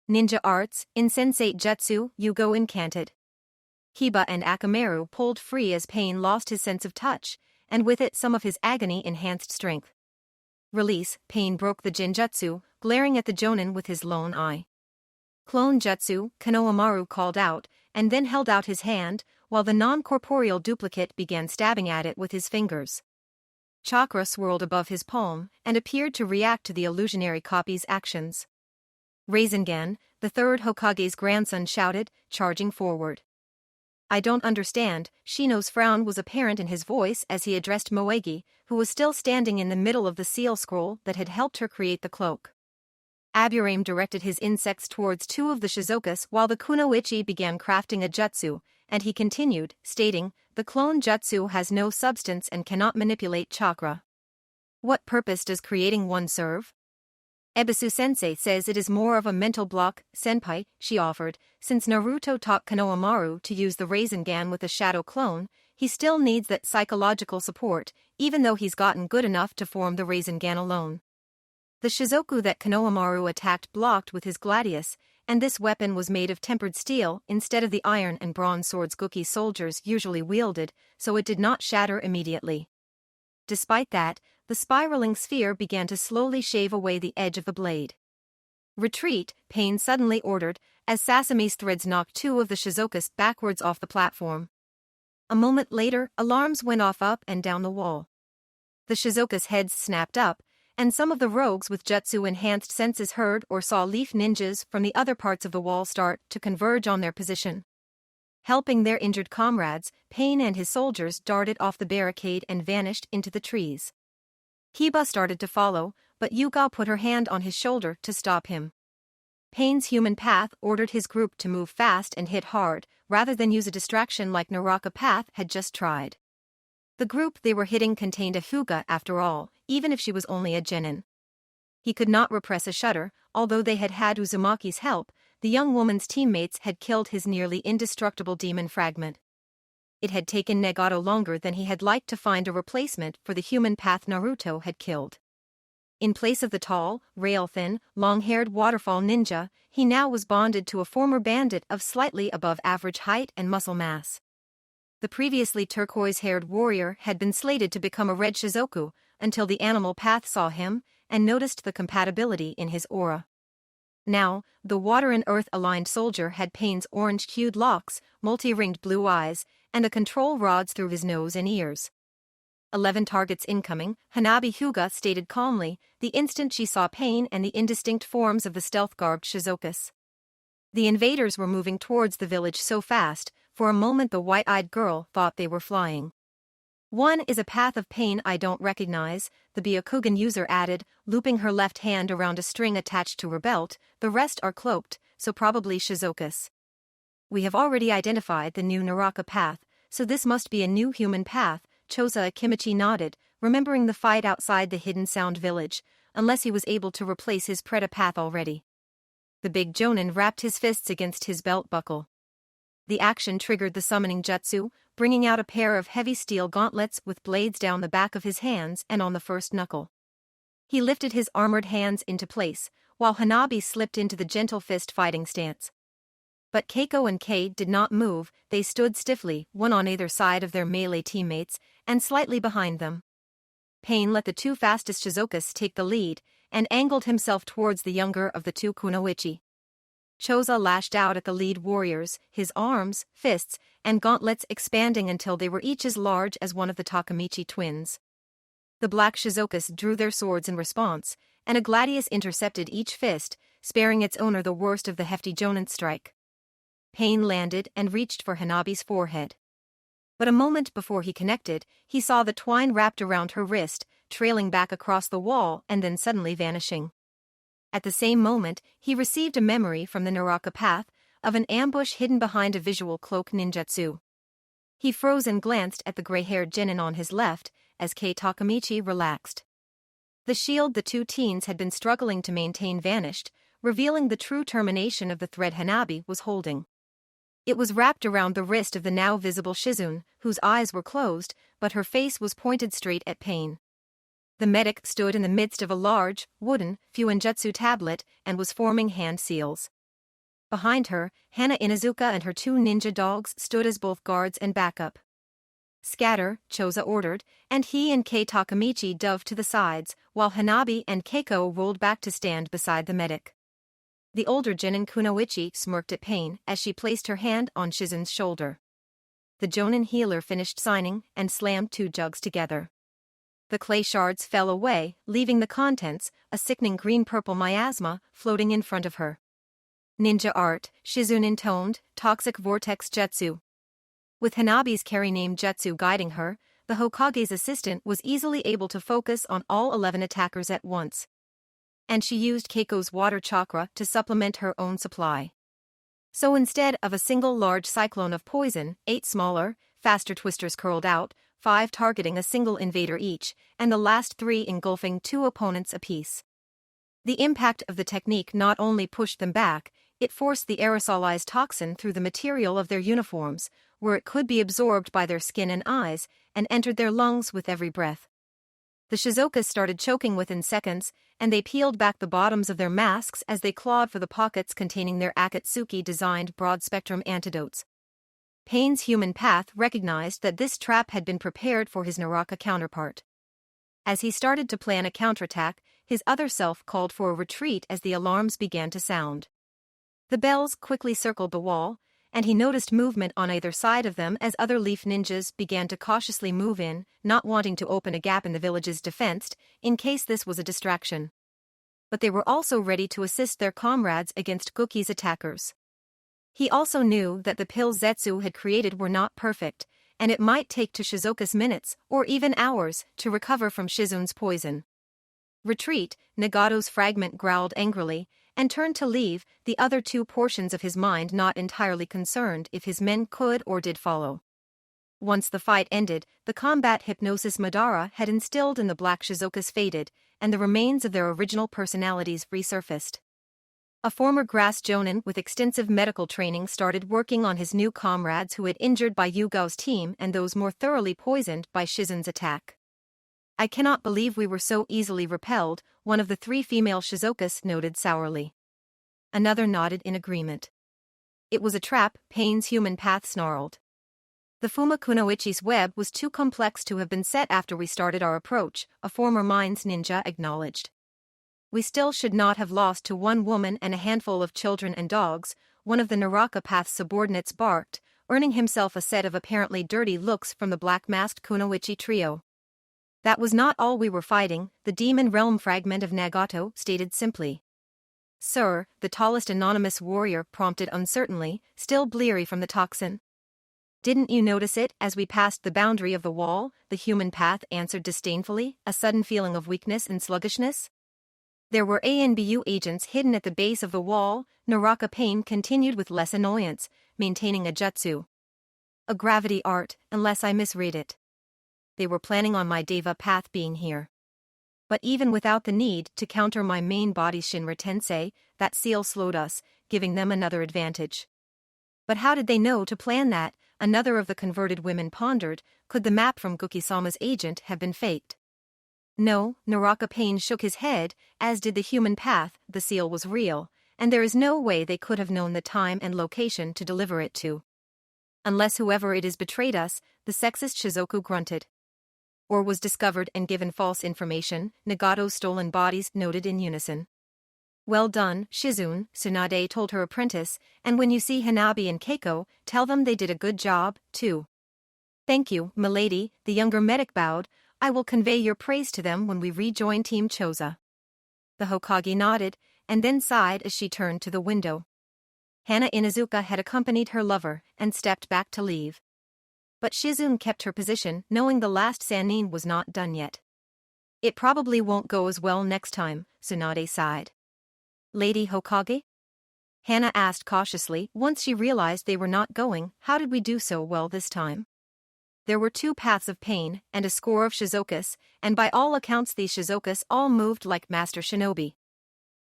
Speaker 1: Ninja arts, insensate jutsu, Yugo incanted. Kiba and Akamaru pulled free as Pain lost his sense of touch, and with it some of his agony-enhanced strength. Release, Pain broke the Jinjutsu, glaring at the Jonin with his lone eye. Clone Jutsu, Konohamaru called out, and then held out his hand, while the non-corporeal duplicate began stabbing at it with his fingers. Chakra swirled above his palm, and appeared to react to the illusionary copy's actions. Rasengan, the third Hokage's grandson shouted, charging forward. I don't understand. Shino's frown was apparent in his voice as he addressed Moegi, who was still standing in the middle of the seal scroll that had helped her create the cloak. Aburame directed his insects towards two of the Shizokas while the Kunoichi began crafting a jutsu, and he continued, stating, the clone jutsu has no substance and cannot manipulate chakra. What purpose does creating one serve? Ebisu-sensei says it is more of a mental block, senpai, she offered. Since Naruto taught Konohamaru to use the Rasengan with a shadow clone, he still needs that psychological support, even though he's gotten good enough to form the Rasengan alone. The Shizoku that Konohamaru attacked blocked with his gladius, and this weapon was made of tempered steel instead of the iron and bronze swords Guki soldiers usually wielded, so it did not shatter immediately. Despite that, the spiraling sphere began to slowly shave away the edge of the blade. Retreat, Pain suddenly ordered, as Sasame's threads knocked two of the Shizokas backwards off the platform. A moment later, alarms went off up and down the wall. The Shizokas' heads snapped up, and some of the rogues with jutsu-enhanced senses heard or saw leaf ninjas from the other parts of the wall start to converge on their position. Helping their injured comrades, Pain and his soldiers darted off the barricade and vanished into the trees. Kiba started to follow, but Yuga put her hand on his shoulder to stop him. Pain's human path ordered his group to move fast and hit hard, rather than use a distraction like Naraka Path had just tried. The group they were hitting contained a Hyuga after all, even if she was only a genin. He could not repress a shudder. Although they had had Uzumaki's help, the young woman's teammates had killed his nearly indestructible demon fragment. It had taken Nagato longer than he had liked to find a replacement for the human path Naruto had killed. In place of the tall, rail-thin, long-haired waterfall ninja, he now was bonded to a former bandit of slightly above average height and muscle mass. The previously turquoise-haired warrior had been slated to become a red Shizoku until the animal path saw him and noticed the compatibility in his aura. Now, the water and earth-aligned soldier had Pain's orange-hued locks, multi-ringed blue eyes, and the control rods through his nose and ears. 11 targets incoming, Hanabi Hyuga stated calmly, the instant she saw Pain and the indistinct forms of the stealth-garbed Shizokas. The invaders were moving towards the village so fast, for a moment the white-eyed girl thought they were flying. One is a path of Pain I don't recognize, the Byakugan user added, looping her left hand around a string attached to her belt. The rest are cloaked, so probably Shizokas. We have already identified the new Naraka path, so this must be a new human path, Choza Akimichi nodded, remembering the fight outside the Hidden Sound village, unless he was able to replace his Preta path already. The big Jonin wrapped his fists against his belt buckle. The action triggered the summoning jutsu, bringing out a pair of heavy steel gauntlets with blades down the back of his hands and on the first knuckle. He lifted his armored hands into place, while Hanabi slipped into the gentle fist fighting stance. But Keiko and Kei did not move, they stood stiffly, one on either side of their melee teammates, and slightly behind them. Pain let the two fastest Shizokas take the lead, and angled himself towards the younger of the two Kunoichi. Choza lashed out at the lead warriors, his arms, fists, and gauntlets expanding until they were each as large as one of the Takamichi twins. The black Shizokas drew their swords in response, and a gladius intercepted each fist, sparing its owner the worst of the hefty Jonin strike. Pain landed and reached for Hanabi's forehead. But a moment before he connected, he saw the twine wrapped around her wrist, trailing back across the wall and then suddenly vanishing. At the same moment, he received a memory from the Naraka path of an ambush hidden behind a visual cloak ninjutsu. He froze and glanced at the gray-haired genin on his left as Kei Takamichi relaxed. The shield the two teens had been struggling to maintain vanished, revealing the true termination of the thread Hanabi was holding. It was wrapped around the wrist of the now visible Shizune, whose eyes were closed, but her face was pointed straight at Pain. The medic stood in the midst of a large, wooden, Fuinjutsu tablet and was forming hand seals. Behind her, Hana Inuzuka and her two ninja dogs stood as both guards and backup. Scatter, Choza ordered, and he and Kei Takamichi dove to the sides, while Hanabi and Keiko rolled back to stand beside the medic. The older Genin Kunoichi smirked at Pain as she placed her hand on Shizune's shoulder. The Jonin healer finished signing and slammed two jugs together. The clay shards fell away, leaving the contents, a sickening green-purple miasma, floating in front of her. Ninja art, Shizune intoned, toxic vortex jutsu. With Hanabi's carry name jutsu guiding her, the Hokage's assistant was easily able to focus on all 11 attackers at once. And she used Keiko's water chakra to supplement her own supply. So instead of a single large cyclone of poison, 8 smaller, faster twisters curled out, 5 targeting a single invader each, and the last 3 engulfing 2 opponents apiece. The impact of the technique not only pushed them back, it forced the aerosolized toxin through the material of their uniforms, where it could be absorbed by their skin and eyes, and entered their lungs with every breath. The Shizuokas started choking within seconds, and they peeled back the bottoms of their masks as they clawed for the pockets containing their Akatsuki-designed broad-spectrum antidotes. Pain's human path recognized that this trap had been prepared for his Naraka counterpart. As he started to plan a counterattack, his other self called for a retreat as the alarms began to sound. The bells quickly circled the wall, and he noticed movement on either side of them as other leaf ninjas began to cautiously move in, not wanting to open a gap in the village's defense, in case this was a distraction. But they were also ready to assist their comrades against Guki's attackers. He also knew that the pills Zetsu had created were not perfect, and it might take to Shizuoka's minutes, or even hours, to recover from Shizune's poison. Retreat, Nagato's fragment growled angrily, and turned to leave, the other 2 portions of his mind not entirely concerned if his men could or did follow. Once the fight ended, the combat hypnosis Madara had instilled in the Black Shizuokas faded, and the remains of their original personalities resurfaced. A former grass jonin with extensive medical training started working on his new comrades who had injured by Yugao's team and those more thoroughly poisoned by Shizune's attack. "I cannot believe we were so easily repelled," one of the 3 female Shizuokas noted sourly. Another nodded in agreement. "It was a trap," Pain's human path snarled. "The Fuma Kunoichi's web was too complex to have been set after we started our approach," a former mines ninja acknowledged. "We still should not have lost to one woman and a handful of children and dogs," one of the Naraka Path's subordinates barked, earning himself a set of apparently dirty looks from the black-masked Kunoichi trio. "That was not all we were fighting," the demon realm fragment of Nagato stated simply. "Sir," the tallest anonymous warrior prompted uncertainly, still bleary from the toxin. "Didn't you notice it as we passed the boundary of the wall?" the human path answered disdainfully, a sudden feeling of weakness and sluggishness. "There were ANBU agents hidden at the base of the wall," Naraka Pain continued with less annoyance, maintaining a jutsu. "A gravity art, unless I misread it. They were planning on my Deva path being here. But even without the need to counter my main body Shinra Tensei, that seal slowed us, giving them another advantage." "But how did they know to plan that?" another of the converted women pondered. "Could the map from Guki-sama's agent have been faked?" "No," Naraka Pain shook his head, as did the human path. "The seal was real, and there is no way they could have known the time and location to deliver it to. Unless whoever it is betrayed us," the sexist Shizuoku grunted. "Or was discovered and given false information," Nagato's stolen bodies noted in unison. "Well done, Shizune," Tsunade told her apprentice, "and when you see Hanabi and Keiko, tell them they did a good job, too." "Thank you, milady," the younger medic bowed. "I will convey your praise to them when we rejoin Team Choza." The Hokage nodded, and then sighed as she turned to the window. Hana Inuzuka had accompanied her lover, and stepped back to leave. But Shizune kept her position, knowing the last Sannin was not done yet. "It probably won't go as well next time," Tsunade sighed. Lady Hokage? Hana asked cautiously. Once she realized they were not going, how did we do so well this time? There were 2 paths of pain and a score of Shizokas, and by all accounts these Shizokas all moved like master shinobi.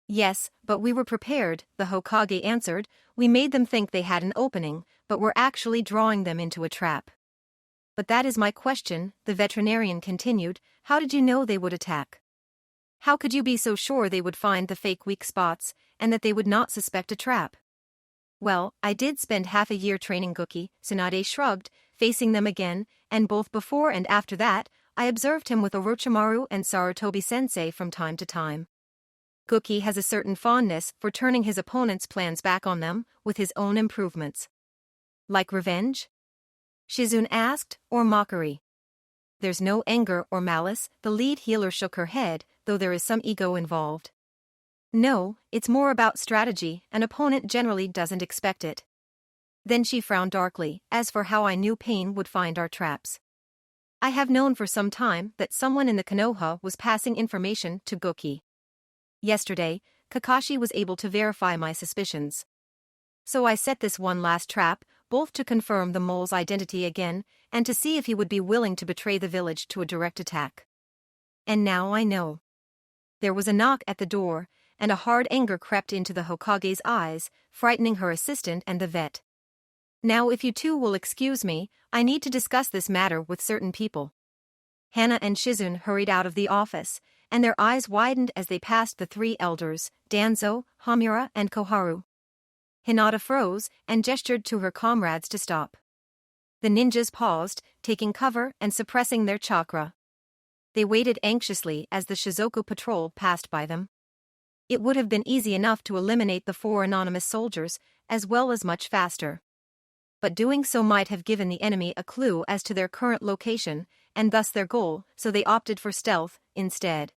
Speaker 1: Yes, but we were prepared, the Hokage answered. We made them think they had an opening, but were actually drawing them into a trap. But that is my question, the veterinarian continued. How did you know they would attack? How could you be so sure they would find the fake weak spots, and that they would not suspect a trap? Well, I did spend half a year training Gookie, Tsunade shrugged, facing them again, and both before and after that, I observed him with Orochimaru and Sarutobi-sensei from time to time. Gookie has a certain fondness for turning his opponent's plans back on them, with his own improvements. Like revenge? Shizune asked, or mockery? There's no anger or malice, the lead healer shook her head, though there is some ego involved. No, it's more about strategy, an opponent generally doesn't expect it. Then she frowned darkly. As for how I knew Pain would find our traps. I have known for some time that someone in the Konoha was passing information to Gookie. Yesterday, Kakashi was able to verify my suspicions. So I set this one last trap, both to confirm the mole's identity again, and to see if he would be willing to betray the village to a direct attack. And now I know. There was a knock at the door, and a hard anger crept into the Hokage's eyes, frightening her assistant and the vet. Now if you two will excuse me, I need to discuss this matter with certain people. Hana and Shizune hurried out of the office, and their eyes widened as they passed the 3 elders, Danzo, Hamura, and Koharu. Hinata froze and gestured to her comrades to stop. The ninjas paused, taking cover and suppressing their chakra. They waited anxiously as the Shizoku patrol passed by them. It would have been easy enough to eliminate the 4 anonymous soldiers, as well as much faster. But doing so might have given the enemy a clue as to their current location, and thus their goal, so they opted for stealth instead.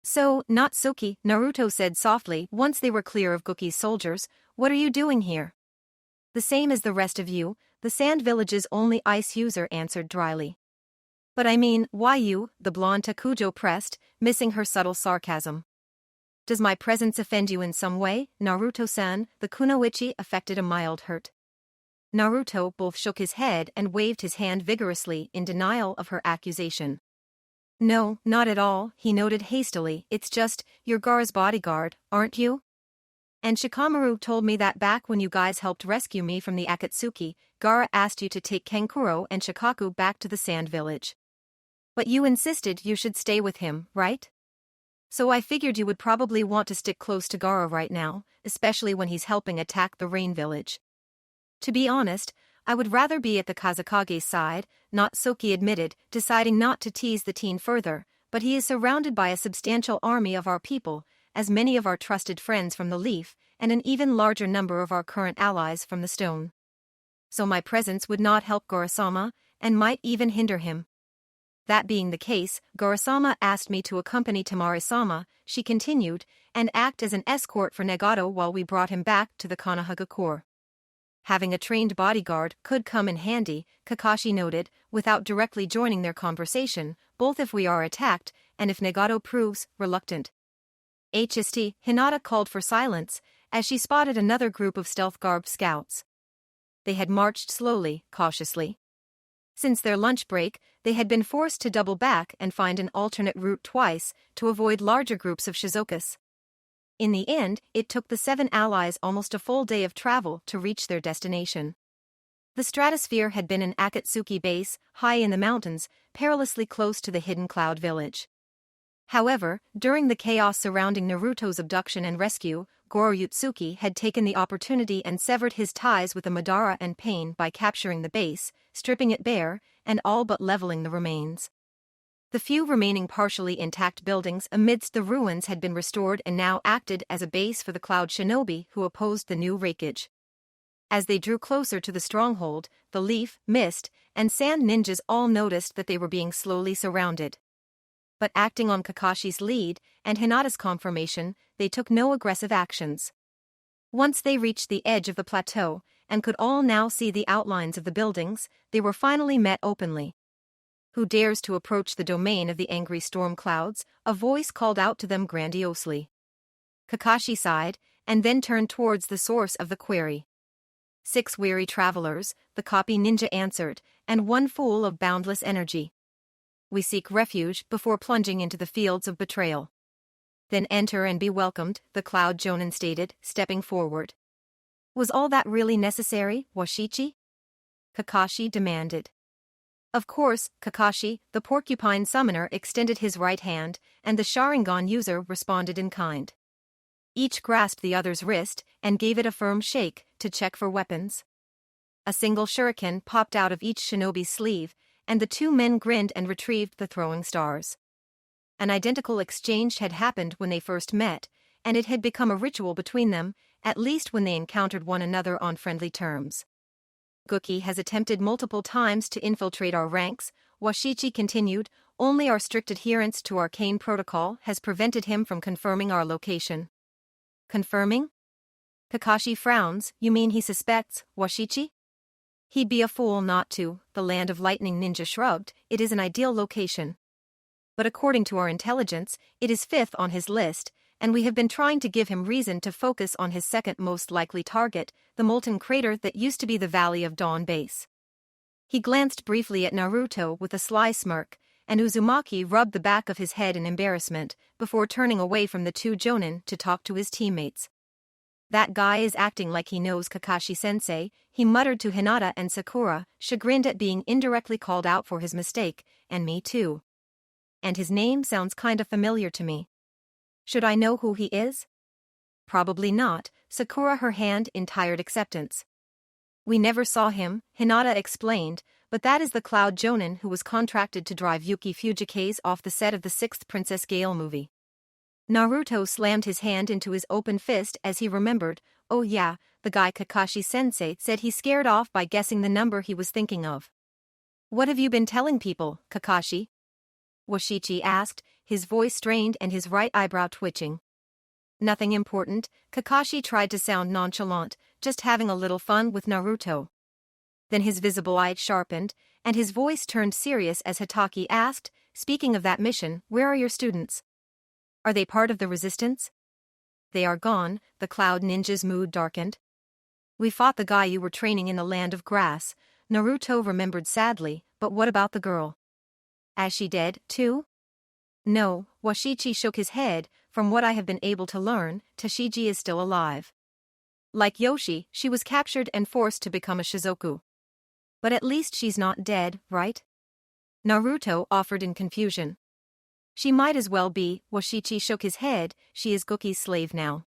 Speaker 1: So, Natsuki, Naruto said softly once they were clear of Gookie's soldiers, what are you doing here? The same as the rest of you, the Sand Village's only ice user answered dryly. But I mean, why you, the blonde Takujo pressed, missing her subtle sarcasm. Does my presence offend you in some way, Naruto-san? The kunoichi affected a mild hurt. Naruto both shook his head and waved his hand vigorously in denial of her accusation. No, not at all, he noted hastily, it's just, you're Gaara's bodyguard, aren't you? And Shikamaru told me that back when you guys helped rescue me from the Akatsuki, Gaara asked you to take Kenkuro and Shikaku back to the Sand Village. But you insisted you should stay with him, right? So I figured you would probably want to stick close to Gaara right now, especially when he's helping attack the Rain Village. To be honest, I would rather be at the Kazekage's side, Natsuki admitted, deciding not to tease the teen further, but he is surrounded by a substantial army of our people, as many of our trusted friends from the Leaf, and an even larger number of our current allies from the Stone. So my presence would not help Gaara-sama, and might even hinder him. That being the case, Gaara-sama asked me to accompany Tamari-sama, she continued, and act as an escort for Nagato while we brought him back to the Konohagakure. Having a trained bodyguard could come in handy, Kakashi noted, without directly joining their conversation, both if we are attacked, and if Nagato proves reluctant. HST, Hinata called for silence, as she spotted another group of stealth-garbed scouts. They had marched slowly, cautiously. Since their lunch break, they had been forced to double back and find an alternate route twice to avoid larger groups of Shizokas. In the end, it took the 7 allies almost a full day of travel to reach their destination. The stratosphere had been an Akatsuki base, high in the mountains, perilously close to the hidden cloud village. However, during the chaos surrounding Naruto's abduction and rescue, Goro Yutsuki had taken the opportunity and severed his ties with the Madara and Pain by capturing the base, stripping it bare, and all but leveling the remains. The few remaining partially intact buildings amidst the ruins had been restored and now acted as a base for the Cloud Shinobi who opposed the new raikage. As they drew closer to the stronghold, the Leaf, Mist, and Sand ninjas all noticed that they were being slowly surrounded. But acting on Kakashi's lead and Hinata's confirmation, they took no aggressive actions. Once they reached the edge of the plateau, and could all now see the outlines of the buildings, they were finally met openly. Who dares to approach the domain of the angry storm clouds? A voice called out to them grandiosely. Kakashi sighed, and then turned towards the source of the query. 6 weary travelers, the copy ninja answered, and one full of boundless energy. We seek refuge before plunging into the fields of betrayal. Then enter and be welcomed, the Cloud Jonin stated, stepping forward. Was all that really necessary, Washichi? Kakashi demanded. Of course, Kakashi, the porcupine summoner extended his right hand, and the Sharingan user responded in kind. Each grasped the other's wrist and gave it a firm shake to check for weapons. A single shuriken popped out of each shinobi's sleeve, and the 2 men grinned and retrieved the throwing stars. An identical exchange had happened when they first met, and it had become a ritual between them, at least when they encountered one another on friendly terms. Guki has attempted multiple times to infiltrate our ranks, Washichi continued, only our strict adherence to arcane protocol has prevented him from confirming our location. Confirming? Kakashi frowns, you mean he suspects, Washichi? He'd be a fool not to, the Land of Lightning ninja shrugged, it is an ideal location. But according to our intelligence, it is 5th on his list, and we have been trying to give him reason to focus on his second most likely target, the molten crater that used to be the Valley of Dawn base. He glanced briefly at Naruto with a sly smirk, and Uzumaki rubbed the back of his head in embarrassment, before turning away from the 2 Jonin to talk to his teammates. That guy is acting like he knows Kakashi-sensei, he muttered to Hinata and Sakura, chagrined at being indirectly called out for his mistake, and me too. And his name sounds kinda familiar to me. Should I know who he is? Probably not, Sakura her hand in tired acceptance. We never saw him, Hinata explained, but that is the Cloud Jonin who was contracted to drive Yuki Fujikaze off the set of the 6th Princess Gale movie. Naruto slammed his hand into his open fist as he remembered, oh yeah, the guy Kakashi-sensei said he scared off by guessing the number he was thinking of. What have you been telling people, Kakashi? Washichi asked, his voice strained and his right eyebrow twitching. Nothing important, Kakashi tried to sound nonchalant, just having a little fun with Naruto. Then his visible eye sharpened, and his voice turned serious as Hitaki asked, speaking of that mission, where are your students? Are they part of the resistance? They are gone, the Cloud Ninja's mood darkened. We fought the guy you were training in the Land of Grass, Naruto remembered sadly, but what about the girl? Is she dead, too? No, Washichi shook his head, from what I have been able to learn, Tashigi is still alive. Like Yoshi, she was captured and forced to become a Shizoku. But at least she's not dead, right? Naruto offered in confusion. She might as well be, Washichi shook his head, she is Guki's slave now.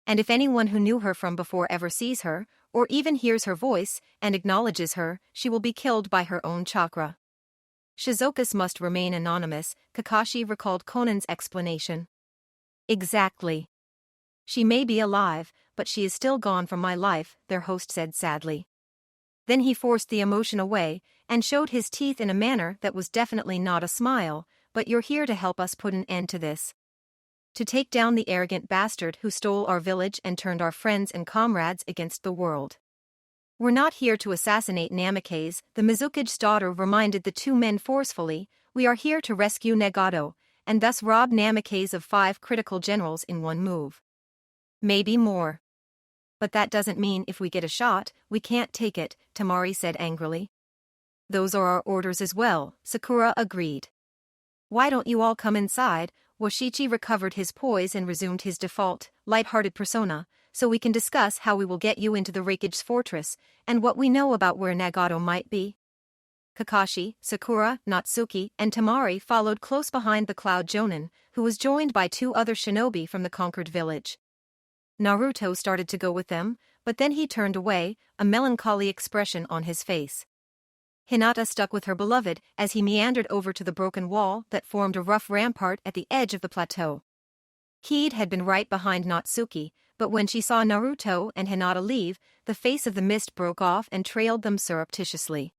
Speaker 1: And if anyone who knew her from before ever sees her, or even hears her voice, and acknowledges her, she will be killed by her own chakra. Shizokus must remain anonymous, Kakashi recalled Konan's explanation. Exactly. She may be alive, but she is still gone from my life, their host said sadly. Then he forced the emotion away, and showed his teeth in a manner that was definitely not a smile, but you're here to help us put an end to this. To take down the arrogant bastard who stole our village and turned our friends and comrades against the world. We're not here to assassinate Namikaze, the Mizukage's daughter reminded the 2 men forcefully, we are here to rescue Nagato, and thus rob Namikaze of 5 critical generals in one move. Maybe more. But that doesn't mean if we get a shot, we can't take it, Tamari said angrily. Those are our orders as well, Sakura agreed. Why don't you all come inside? Washichi recovered his poise and resumed his default, light-hearted persona, so we can discuss how we will get you into the Raikage's fortress, and what we know about where Nagato might be. Kakashi, Sakura, Natsuki, and Tamari followed close behind the Cloud Jonin, who was joined by 2 other shinobi from the conquered village. Naruto started to go with them, but then he turned away, a melancholy expression on his face. Hinata stuck with her beloved as he meandered over to the broken wall that formed a rough rampart at the edge of the plateau. Kid had been right behind Natsuki, but when she saw Naruto and Hinata leave, the face of the mist broke off and trailed them surreptitiously.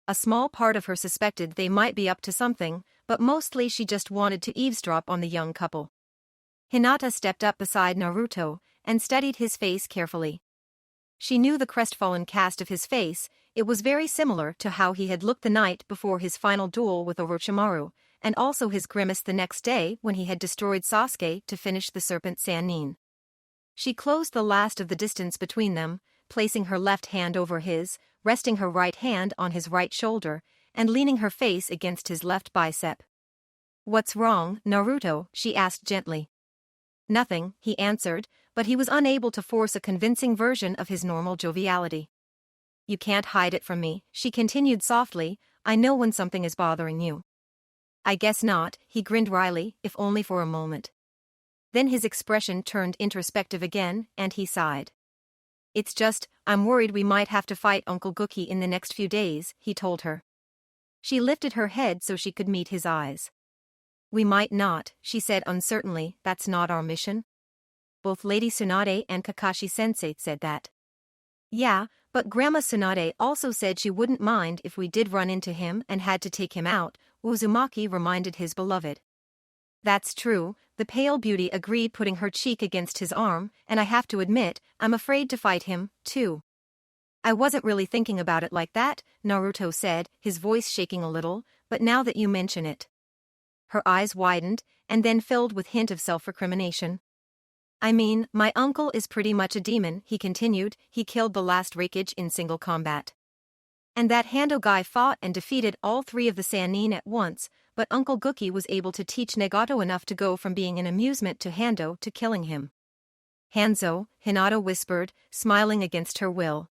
Speaker 1: A small part of her suspected they might be up to something, but mostly she just wanted to eavesdrop on the young couple. Hinata stepped up beside Naruto and studied his face carefully. She knew the crestfallen cast of his face, it was very similar to how he had looked the night before his final duel with Orochimaru, and also his grimace the next day when he had destroyed Sasuke to finish the serpent Sannin. She closed the last of the distance between them, placing her left hand over his, resting her right hand on his right shoulder, and leaning her face against his left bicep. "What's wrong, Naruto?" she asked gently. "Nothing," he answered, but he was unable to force a convincing version of his normal joviality. "You can't hide it from me," she continued softly, "I know when something is bothering you." "I guess not," he grinned wryly, if only for a moment. Then his expression turned introspective again, and he sighed. "It's just, I'm worried we might have to fight Uncle Gookie in the next few days," he told her. She lifted her head so she could meet his eyes. "We might not," she said uncertainly, "that's not our mission." "Both Lady Tsunade and Kakashi-sensei said that." "Yeah, but Grandma Tsunade also said she wouldn't mind if we did run into him and had to take him out," Uzumaki reminded his beloved. "That's true," the pale beauty agreed, putting her cheek against his arm, "and I have to admit, I'm afraid to fight him, too." "I wasn't really thinking about it like that," Naruto said, his voice shaking a little, "but now that you mention it." Her eyes widened, and then filled with hint of self-recrimination. "I mean, my uncle is pretty much a demon," he continued. "He killed the last Raikage in single combat. And that Hando guy fought and defeated all three of the Sannin at once, but Uncle Gookie was able to teach Nagato enough to go from being an amusement to Hando to killing him." "Hanzo," Hinata whispered, smiling against her will.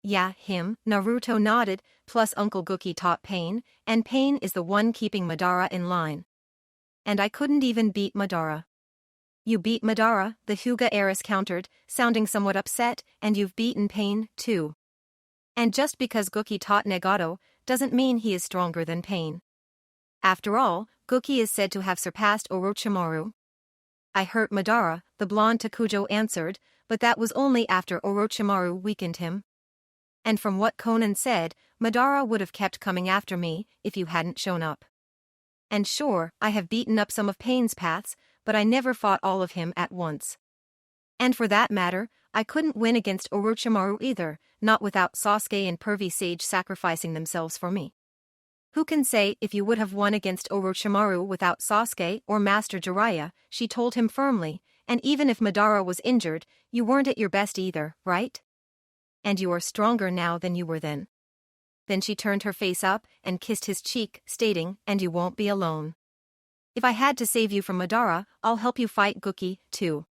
Speaker 1: "Yeah, him," Naruto nodded, "plus Uncle Gookie taught Pain, and Pain is the one keeping Madara in line. And I couldn't even beat Madara." "You beat Madara," the Hyuga heiress countered, sounding somewhat upset, "and you've beaten Pain, too. And just because Gookie taught Nagato, doesn't mean he is stronger than Pain. After all, Gookie is said to have surpassed Orochimaru." "I hurt Madara," the blonde Takujo answered, "but that was only after Orochimaru weakened him. And from what Konan said, Madara would have kept coming after me if you hadn't shown up. And sure, I have beaten up some of Pain's paths, but I never fought all of him at once. And for that matter, I couldn't win against Orochimaru either, not without Sasuke and Pervy Sage sacrificing themselves for me. Who can say if you would have won against Orochimaru without Sasuke or Master Jiraiya," she told him firmly, "and even if Madara was injured, you weren't at your best either, right? And you are stronger now than you were then." Then she turned her face up and kissed his cheek, stating, "And you won't be alone. If I had to save you from Madara, I'll help you fight Gookie, too.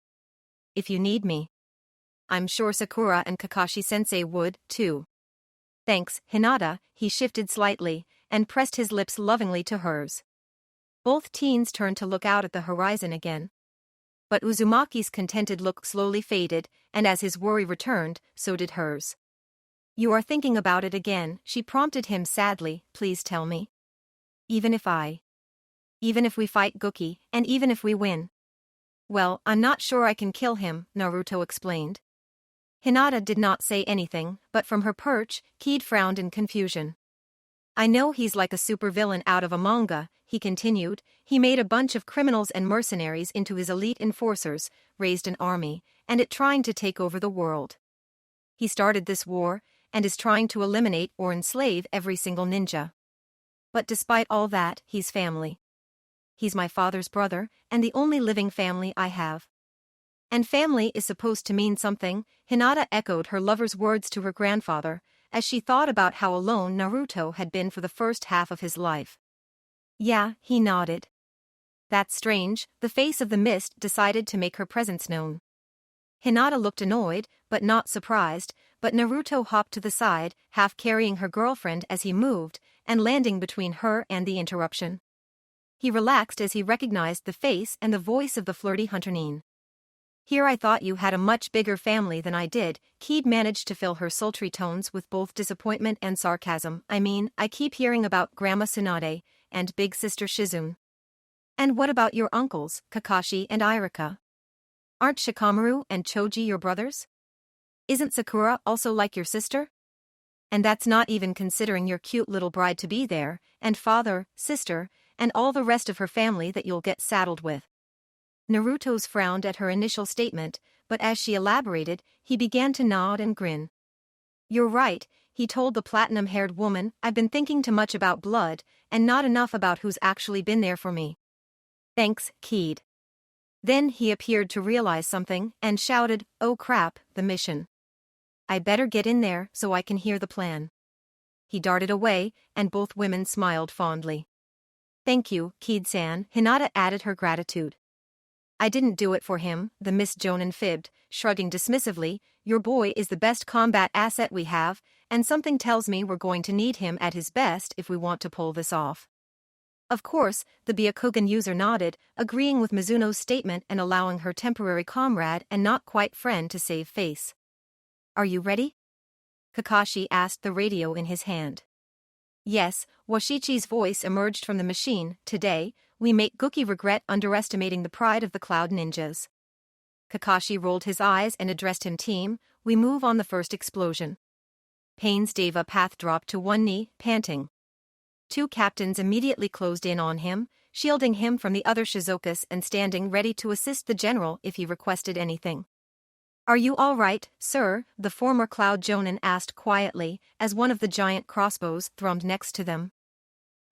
Speaker 1: If you need me. I'm sure Sakura and Kakashi-sensei would, too." "Thanks, Hinata," he shifted slightly, and pressed his lips lovingly to hers. Both teens turned to look out at the horizon again. But Uzumaki's contented look slowly faded, and as his worry returned, so did hers. "You are thinking about it again," she prompted him sadly, "please tell me. Even if we fight Gookie, and even if we win." "Well, I'm not sure I can kill him," Naruto explained. Hinata did not say anything, but from her perch, Kid frowned in confusion. "I know he's like a supervillain out of a manga," he continued. "He made a bunch of criminals and mercenaries into his elite enforcers, raised an army, and it trying to take over the world. He started this war, and is trying to eliminate or enslave every single ninja. But despite all that, he's family. He's my father's brother, and the only living family I have. And family is supposed to mean something," Hinata echoed her lover's words to her grandfather, as she thought about how alone Naruto had been for the first half of his life. "Yeah," he nodded. "That's strange," the face of the mist decided to make her presence known. Hinata looked annoyed, but not surprised, but Naruto hopped to the side, half carrying her girlfriend as he moved, and landing between her and the interruption. He relaxed as he recognized the face and the voice of the flirty Hunterine. "Here I thought you had a much bigger family than I did," Kid managed to fill her sultry tones with both disappointment and sarcasm. "I mean, I keep hearing about Grandma Tsunade and Big Sister Shizune. And what about your uncles, Kakashi and Irika? Aren't Shikamaru and Choji your brothers? Isn't Sakura also like your sister? And that's not even considering your cute little bride-to-be there, and father, sister, and all the rest of her family that you'll get saddled with." Naruto's frowned at her initial statement, but as she elaborated, he began to nod and grin. "You're right," he told the platinum-haired woman, "I've been thinking too much about blood, and not enough about who's actually been there for me. Thanks, Keed. Then he appeared to realize something and shouted, "Oh crap, the mission. I better get in there so I can hear the plan." He darted away, and both women smiled fondly. "Thank you, Keed-san," Hinata added her gratitude. "I didn't do it for him," the Miss Jonan fibbed, shrugging dismissively. "Your boy is the best combat asset we have, and something tells me we're going to need him at his best if we want to pull this off." Of course, the Byakugan user nodded, agreeing with Mizuno's statement and allowing her temporary comrade and not quite friend to save face. "Are you ready?" Kakashi asked the radio in his hand. "Yes," Washichi's voice emerged from the machine. "Today, we make Guki regret underestimating the pride of the Cloud Ninjas." Kakashi rolled his eyes and addressed him. "Team, we move on the first explosion." Pain's Deva Path dropped to one knee, panting. Two captains immediately closed in on him, shielding him from the other Shizukas and standing ready to assist the general if he requested anything. "Are you all right, sir?" the former Cloud Jonin asked quietly, as one of the giant crossbows thrummed next to them.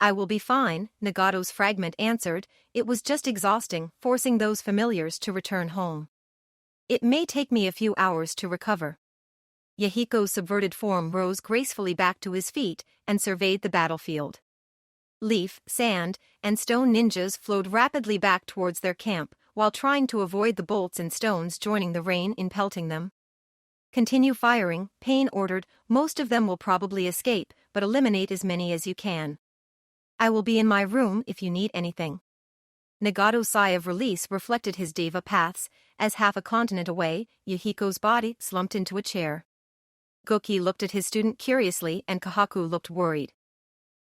Speaker 1: "I will be fine," Nagato's fragment answered. "It was just exhausting, forcing those familiars to return home. It may take me a few hours to recover." Yahiko's subverted form rose gracefully back to his feet and surveyed the battlefield. Leaf, sand, and stone ninjas flowed rapidly back towards their camp, while trying to avoid the bolts and stones joining the rain in pelting them. "Continue firing," Pain ordered. "Most of them will probably escape, but eliminate as many as you can. I will be in my room if you need anything." Nagato's sigh of release reflected his Deva paths, as half a continent away, Yahiko's body slumped into a chair. Guki looked at his student curiously and Kahaku looked worried.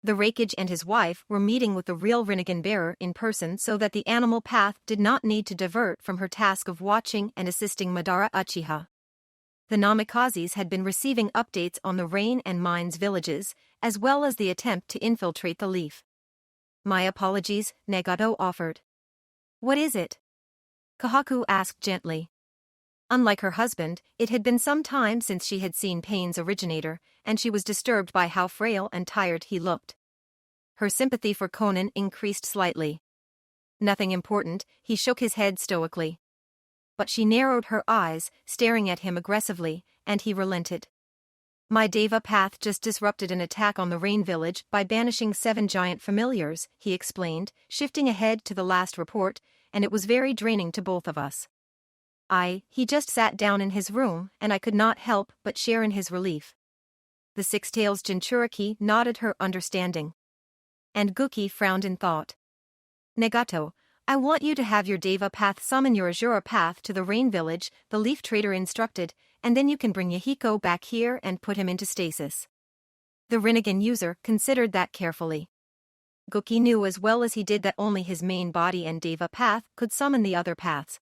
Speaker 1: The Reikage and his wife were meeting with the real Rinnegan bearer in person so that the animal path did not need to divert from her task of watching and assisting Madara Uchiha. The Namikazes had been receiving updates on the rain and mines villages, as well as the attempt to infiltrate the Leaf. "My apologies," Nagato offered. "What is it?" Kahaku asked gently. Unlike her husband, it had been some time since she had seen Pain's originator, and she was disturbed by how frail and tired he looked. Her sympathy for Conan increased slightly. "Nothing important," he shook his head stoically. But she narrowed her eyes, staring at him aggressively, and he relented. "My Deva path just disrupted an attack on the rain village by banishing 7 giant familiars," he explained, shifting ahead to the last report, "and it was very draining to both of us. He just sat down in his room, and I could not help but share in his relief." The Six-Tails Jinchuriki nodded her understanding. And Guki frowned in thought. "Nagato, I want you to have your Deva path summon your Azura path to the rain village," the Leaf Trader instructed, "and then you can bring Yahiko back here and put him into stasis." The Rinnegan user considered that carefully. Guki knew as well as he did that only his main body and Deva path could summon the other paths.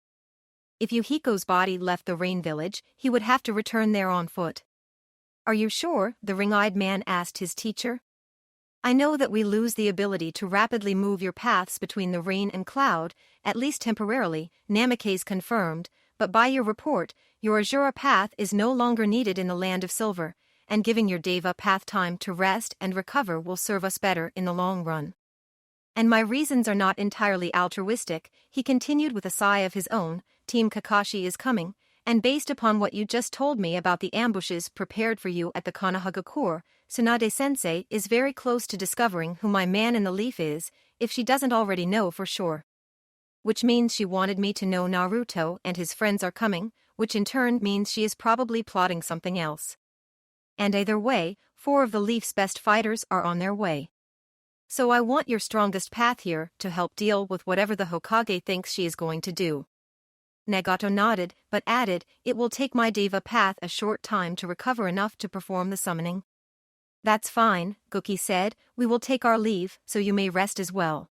Speaker 1: If Yahiko's body left the rain village, he would have to return there on foot. "Are you sure?" the ring-eyed man asked his teacher. "I know that we lose the ability to rapidly move your paths between the rain and cloud, at least temporarily," Namikaze confirmed, "but by your report, your Azura path is no longer needed in the Land of Silver, and giving your Deva path time to rest and recover will serve us better in the long run. And my reasons are not entirely altruistic," he continued with a sigh of his own. "Team Kakashi is coming, and based upon what you just told me about the ambushes prepared for you at the Konohagakure, Tsunade-sensei is very close to discovering who my man in the leaf is, if she doesn't already know for sure. Which means she wanted me to know Naruto and his friends are coming, which in turn means she is probably plotting something else. And either way, 4 of the Leaf's best fighters are on their way. So I want your strongest path here to help deal with whatever the Hokage thinks she is going to do." Nagato nodded, but added, "It will take my Deva path a short time to recover enough to perform the summoning." "That's fine," Guki said, "we will take our leave, so you may rest as well."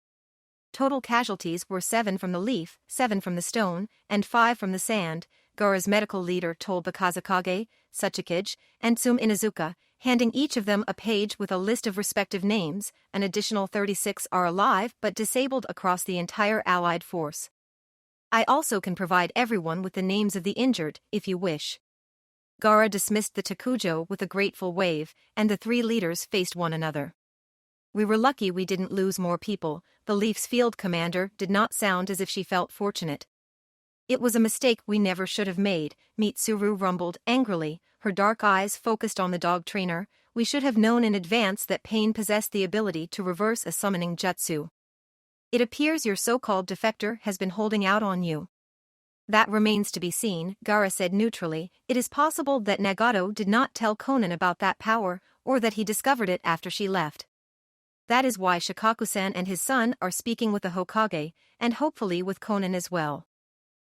Speaker 1: Total casualties were 7 from the leaf, 7 from the stone, and 5 from the sand, Gaara's medical leader told the Kazekage, Tsuchikage, and Tsum Inuzuka, handing each of them a page with a list of respective names. An additional 36 are alive but disabled across the entire Allied force. "I also can provide everyone with the names of the injured, if you wish." Gaara dismissed the Takujo with a grateful wave, and the 3 leaders faced one another. We were lucky we didn't lose more people. The Leafs field commander did not sound as if she felt fortunate. It was a mistake we never should have made, Mitsuru rumbled angrily, her dark eyes focused on the dog trainer. We should have known in advance that Pain possessed the ability to reverse a summoning jutsu. It appears your so-called defector has been holding out on you. That remains to be seen, Gaara said neutrally. It is possible that Nagato did not tell Konan about that power, or that he discovered it after she left. That is why Shikaku-san and his son are speaking with the Hokage, and hopefully with Konan as well.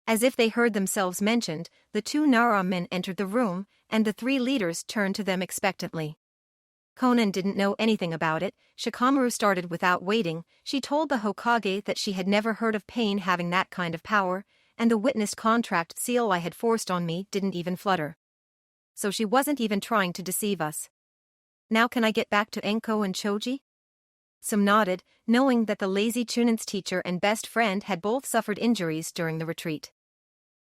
Speaker 1: As if they heard themselves mentioned, the two Nara men entered the room, and the three leaders turned to them expectantly. Konan didn't know anything about it. Shikamaru started without waiting. She told the Hokage that she had never heard of Pain having that kind of power, and the witnessed contract seal I had forced on me didn't even flutter. So she wasn't even trying to deceive us. Now can I get back to Enko and Choji? Some nodded, knowing that the lazy Chunan's teacher and best friend had both suffered injuries during the retreat.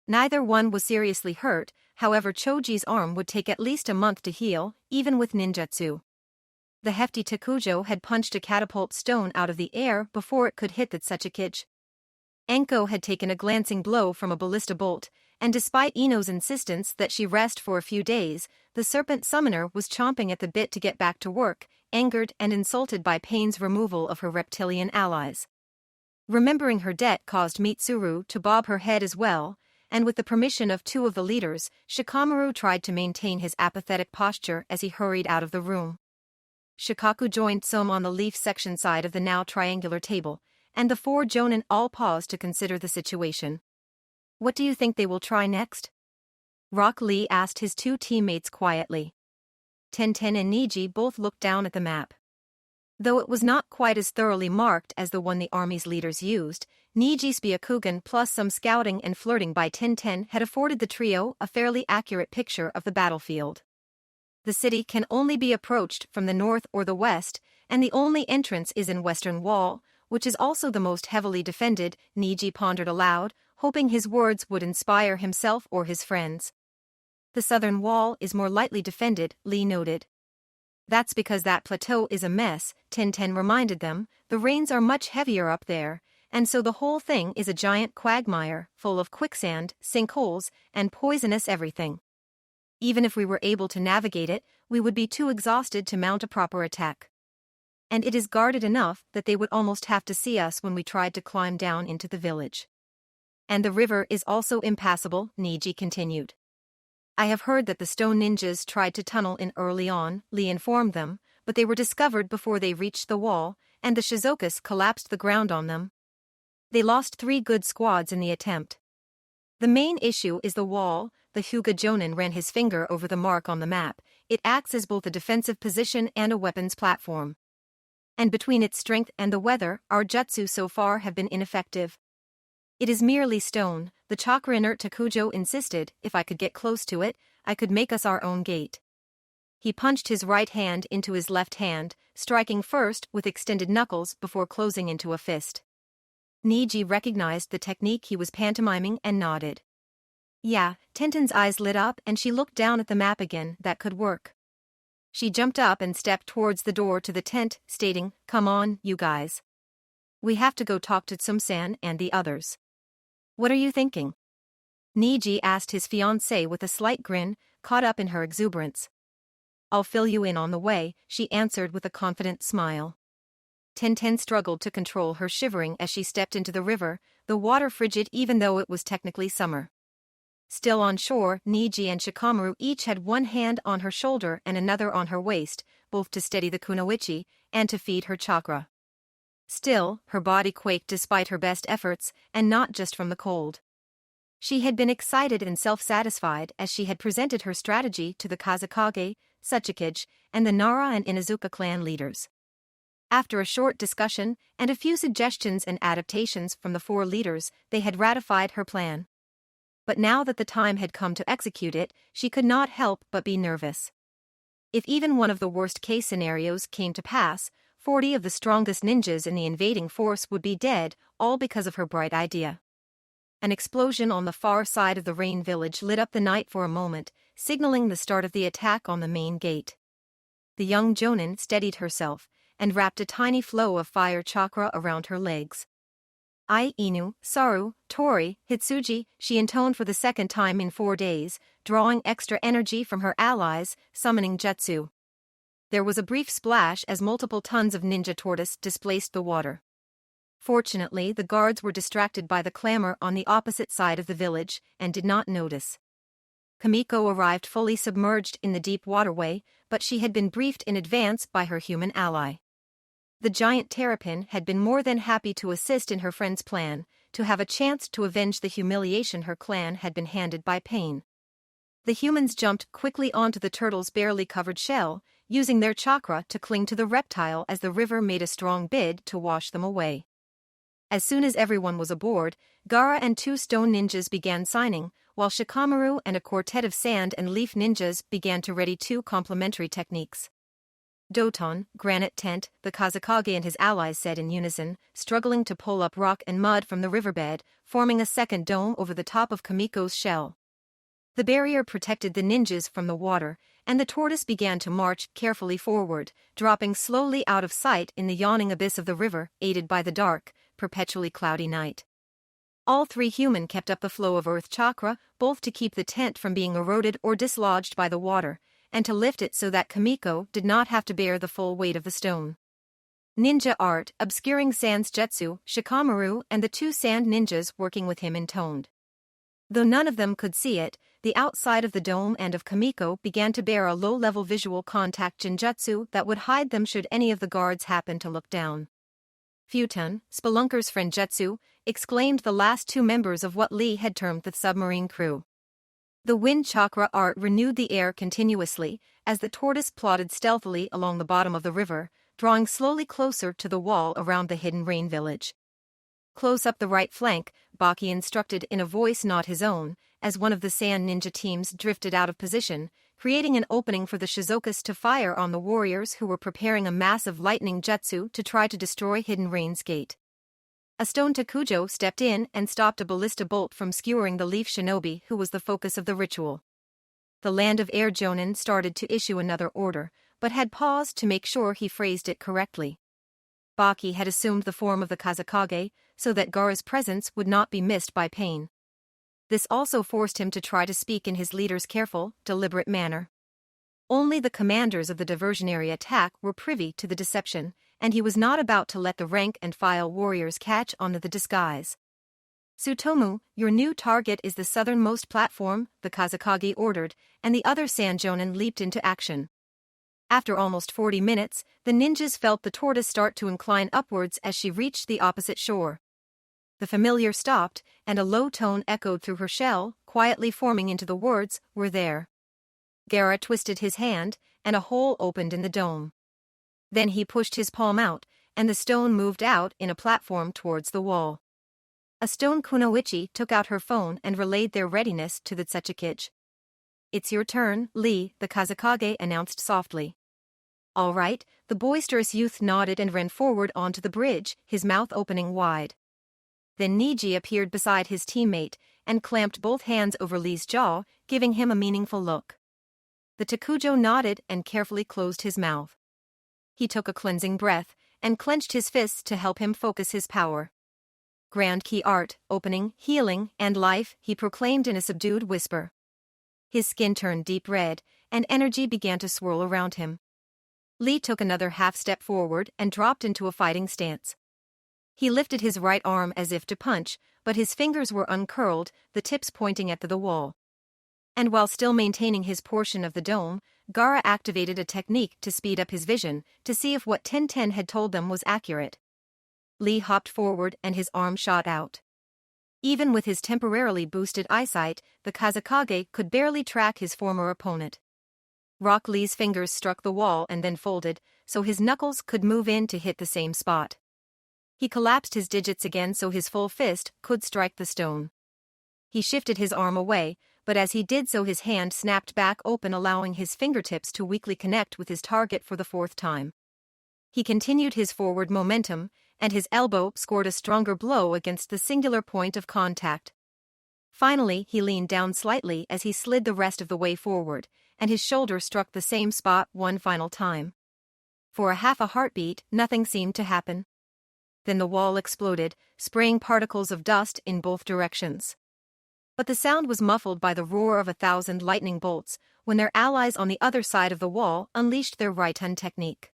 Speaker 1: Neither one was seriously hurt, however Choji's arm would take at least a month to heal, even with ninjutsu. The hefty Takujo had punched a catapult stone out of the air before it could hit the Tsuchikage. Enko had taken a glancing blow from a ballista bolt, and despite Ino's insistence that she rest for a few days, the serpent summoner was chomping at the bit to get back to work, angered and insulted by Pain's removal of her reptilian allies. Remembering her debt caused Mitsuru to bob her head as well, and with the permission of two of the leaders, Shikamaru tried to maintain his apathetic posture as he hurried out of the room. Shikaku joined Some on the Leaf section side of the now triangular table, and the four Jonin all paused to consider the situation. What do you think they will try next? Rock Lee asked his two teammates quietly. Tenten and Niji both looked down at the map. Though it was not quite as thoroughly marked as the one the army's leaders used, Niji's Byakugan plus some scouting and flirting by Tenten had afforded the trio a fairly accurate picture of the battlefield. The city can only be approached from the north or the west, and the only entrance is in Western Wall, which is also the most heavily defended, Niji pondered aloud, hoping his words would inspire himself or his friends. The southern wall is more lightly defended, Lee noted. That's because that plateau is a mess, Tenten reminded them. The rains are much heavier up there, and so the whole thing is a giant quagmire, full of quicksand, sinkholes, and poisonous everything. Even if we were able to navigate it, we would be too exhausted to mount a proper attack. And it is guarded enough that they would almost have to see us when we tried to climb down into the village. And the river is also impassable, Niji continued. I have heard that the stone ninjas tried to tunnel in early on, Lee informed them, but they were discovered before they reached the wall, and the Shizokas collapsed the ground on them. They lost 3 good squads in the attempt. The main issue is the wall. The Hyuga Jonin ran his finger over the mark on the map. It acts as both a defensive position and a weapons platform. And between its strength and the weather, our jutsu so far have been ineffective. It is merely stone, the chakra-inert Takujo insisted. If I could get close to it, I could make us our own gate. He punched his right hand into his left hand, striking first with extended knuckles before closing into a fist. Niji recognized the technique he was pantomiming and nodded. Yeah, Tenten's eyes lit up and she looked down at the map again. That could work. She jumped up and stepped towards the door to the tent, stating, "Come on, you guys. We have to go talk to Tsum-san and the others." What are you thinking? Niji asked his fiancée with a slight grin, caught up in her exuberance. I'll fill you in on the way, she answered with a confident smile. Tenten struggled to control her shivering as she stepped into the river, the water frigid even though it was technically summer. Still on shore, Niji and Shikamaru each had one hand on her shoulder and another on her waist, both to steady the kunoichi and to feed her chakra. Still, her body quaked despite her best efforts, and not just from the cold. She had been excited and self-satisfied as she had presented her strategy to the Kazekage, Tsuchikage, and the Nara and Inazuka clan leaders. After a short discussion and a few suggestions and adaptations from the 4 leaders, they had ratified her plan. But now that the time had come to execute it, she could not help but be nervous. If even one of the worst-case scenarios came to pass, 40 of the strongest ninjas in the invading force would be dead, all because of her bright idea. An explosion on the far side of the rain village lit up the night for a moment, signaling the start of the attack on the main gate. The young Jonin steadied herself, and wrapped a tiny flow of fire chakra around her legs. "I, Inu, Saru, Tori, Hitsuji," she intoned for the second time in 4 days, drawing extra energy from her allies, summoning jutsu. There was a brief splash as multiple tons of ninja tortoise displaced the water. Fortunately, the guards were distracted by the clamor on the opposite side of the village and did not notice. Kamiko arrived fully submerged in the deep waterway, but she had been briefed in advance by her human ally. The giant terrapin had been more than happy to assist in her friend's plan, to have a chance to avenge the humiliation her clan had been handed by Pain. The humans jumped quickly onto the turtle's barely covered shell, using their chakra to cling to the reptile as the river made a strong bid to wash them away. As soon as everyone was aboard, Gaara and 2 stone ninjas began signing, while Shikamaru and a quartet of sand and leaf ninjas began to ready 2 complementary techniques. "Doton, granite tent," the Kazekage and his allies said in unison, struggling to pull up rock and mud from the riverbed, forming a second dome over the top of Kamiko's shell. The barrier protected the ninjas from the water, and the tortoise began to march carefully forward, dropping slowly out of sight in the yawning abyss of the river, aided by the dark, perpetually cloudy night. All 3 human kept up the flow of earth chakra, both to keep the tent from being eroded or dislodged by the water, and to lift it so that Kamiko did not have to bear the full weight of the stone. Ninja art, obscuring Sand's jutsu, Shikamaru and the 2 sand ninjas working with him intoned. Though none of them could see it, the outside of the dome and of Kamiko began to bear a low-level visual contact jinjutsu that would hide them should any of the guards happen to look down. "Futon, Spelunker's friend jutsu," exclaimed the last 2 members of what Lee had termed the submarine crew. The wind chakra art renewed the air continuously, as the tortoise plodded stealthily along the bottom of the river, drawing slowly closer to the wall around the hidden rain village. "Close up the right flank," Baki instructed in a voice not his own, as one of the sand ninja teams drifted out of position, creating an opening for the Shizokas to fire on the warriors who were preparing a massive lightning jutsu to try to destroy Hidden Rain's gate. A stone Takujo stepped in and stopped a ballista bolt from skewering the leaf shinobi who was the focus of the ritual. The Land of Air Jonin started to issue another order, but had paused to make sure he phrased it correctly. Baki had assumed the form of the Kazekage, so that Gaara's presence would not be missed by Pain. This also forced him to try to speak in his leader's careful, deliberate manner. Only the commanders of the diversionary attack were privy to the deception, and he was not about to let the rank-and-file warriors catch on to the disguise. "Tsutomu, your new target is the southernmost platform," the Kazekage ordered, and the other Sanjonin leaped into action. After almost 40 minutes, the ninjas felt the tortoise start to incline upwards as she reached the opposite shore. The familiar stopped, and a low tone echoed through her shell, quietly forming into the words, "We're there." Gaara twisted his hand, and a hole opened in the dome. Then he pushed his palm out, and the stone moved out in a platform towards the wall. A stone kunoichi took out her phone and relayed their readiness to the Tsechikage. "It's your turn, Lee," the Kazekage announced softly. "All right," the boisterous youth nodded and ran forward onto the bridge, his mouth opening wide. Then Niji appeared beside his teammate, and clamped both hands over Lee's jaw, giving him a meaningful look. The Takujo nodded and carefully closed his mouth. He took a cleansing breath, and clenched his fists to help him focus his power. "Grand key art, opening, healing, and life," he proclaimed in a subdued whisper. His skin turned deep red, and energy began to swirl around him. Lee took another half-step forward and dropped into a fighting stance. He lifted his right arm as if to punch, but his fingers were uncurled, the tips pointing at the wall. And while still maintaining his portion of the dome, Gaara activated a technique to speed up his vision, to see if what Tenten had told them was accurate. Lee hopped forward and his arm shot out. Even with his temporarily boosted eyesight, the Kazekage could barely track his former opponent. Rock Lee's fingers struck the wall and then folded, so his knuckles could move in to hit the same spot. He collapsed his digits again so his full fist could strike the stone. He shifted his arm away, but as he did so his hand snapped back open, allowing his fingertips to weakly connect with his target for the 4th time. He continued his forward momentum, and his elbow scored a stronger blow against the singular point of contact. Finally, he leaned down slightly as he slid the rest of the way forward, and his shoulder struck the same spot one final time. For a half a heartbeat, nothing seemed to happen. Then the wall exploded, spraying particles of dust in both directions. But the sound was muffled by the roar of 1,000 lightning bolts when their allies on the other side of the wall unleashed their Raiton technique.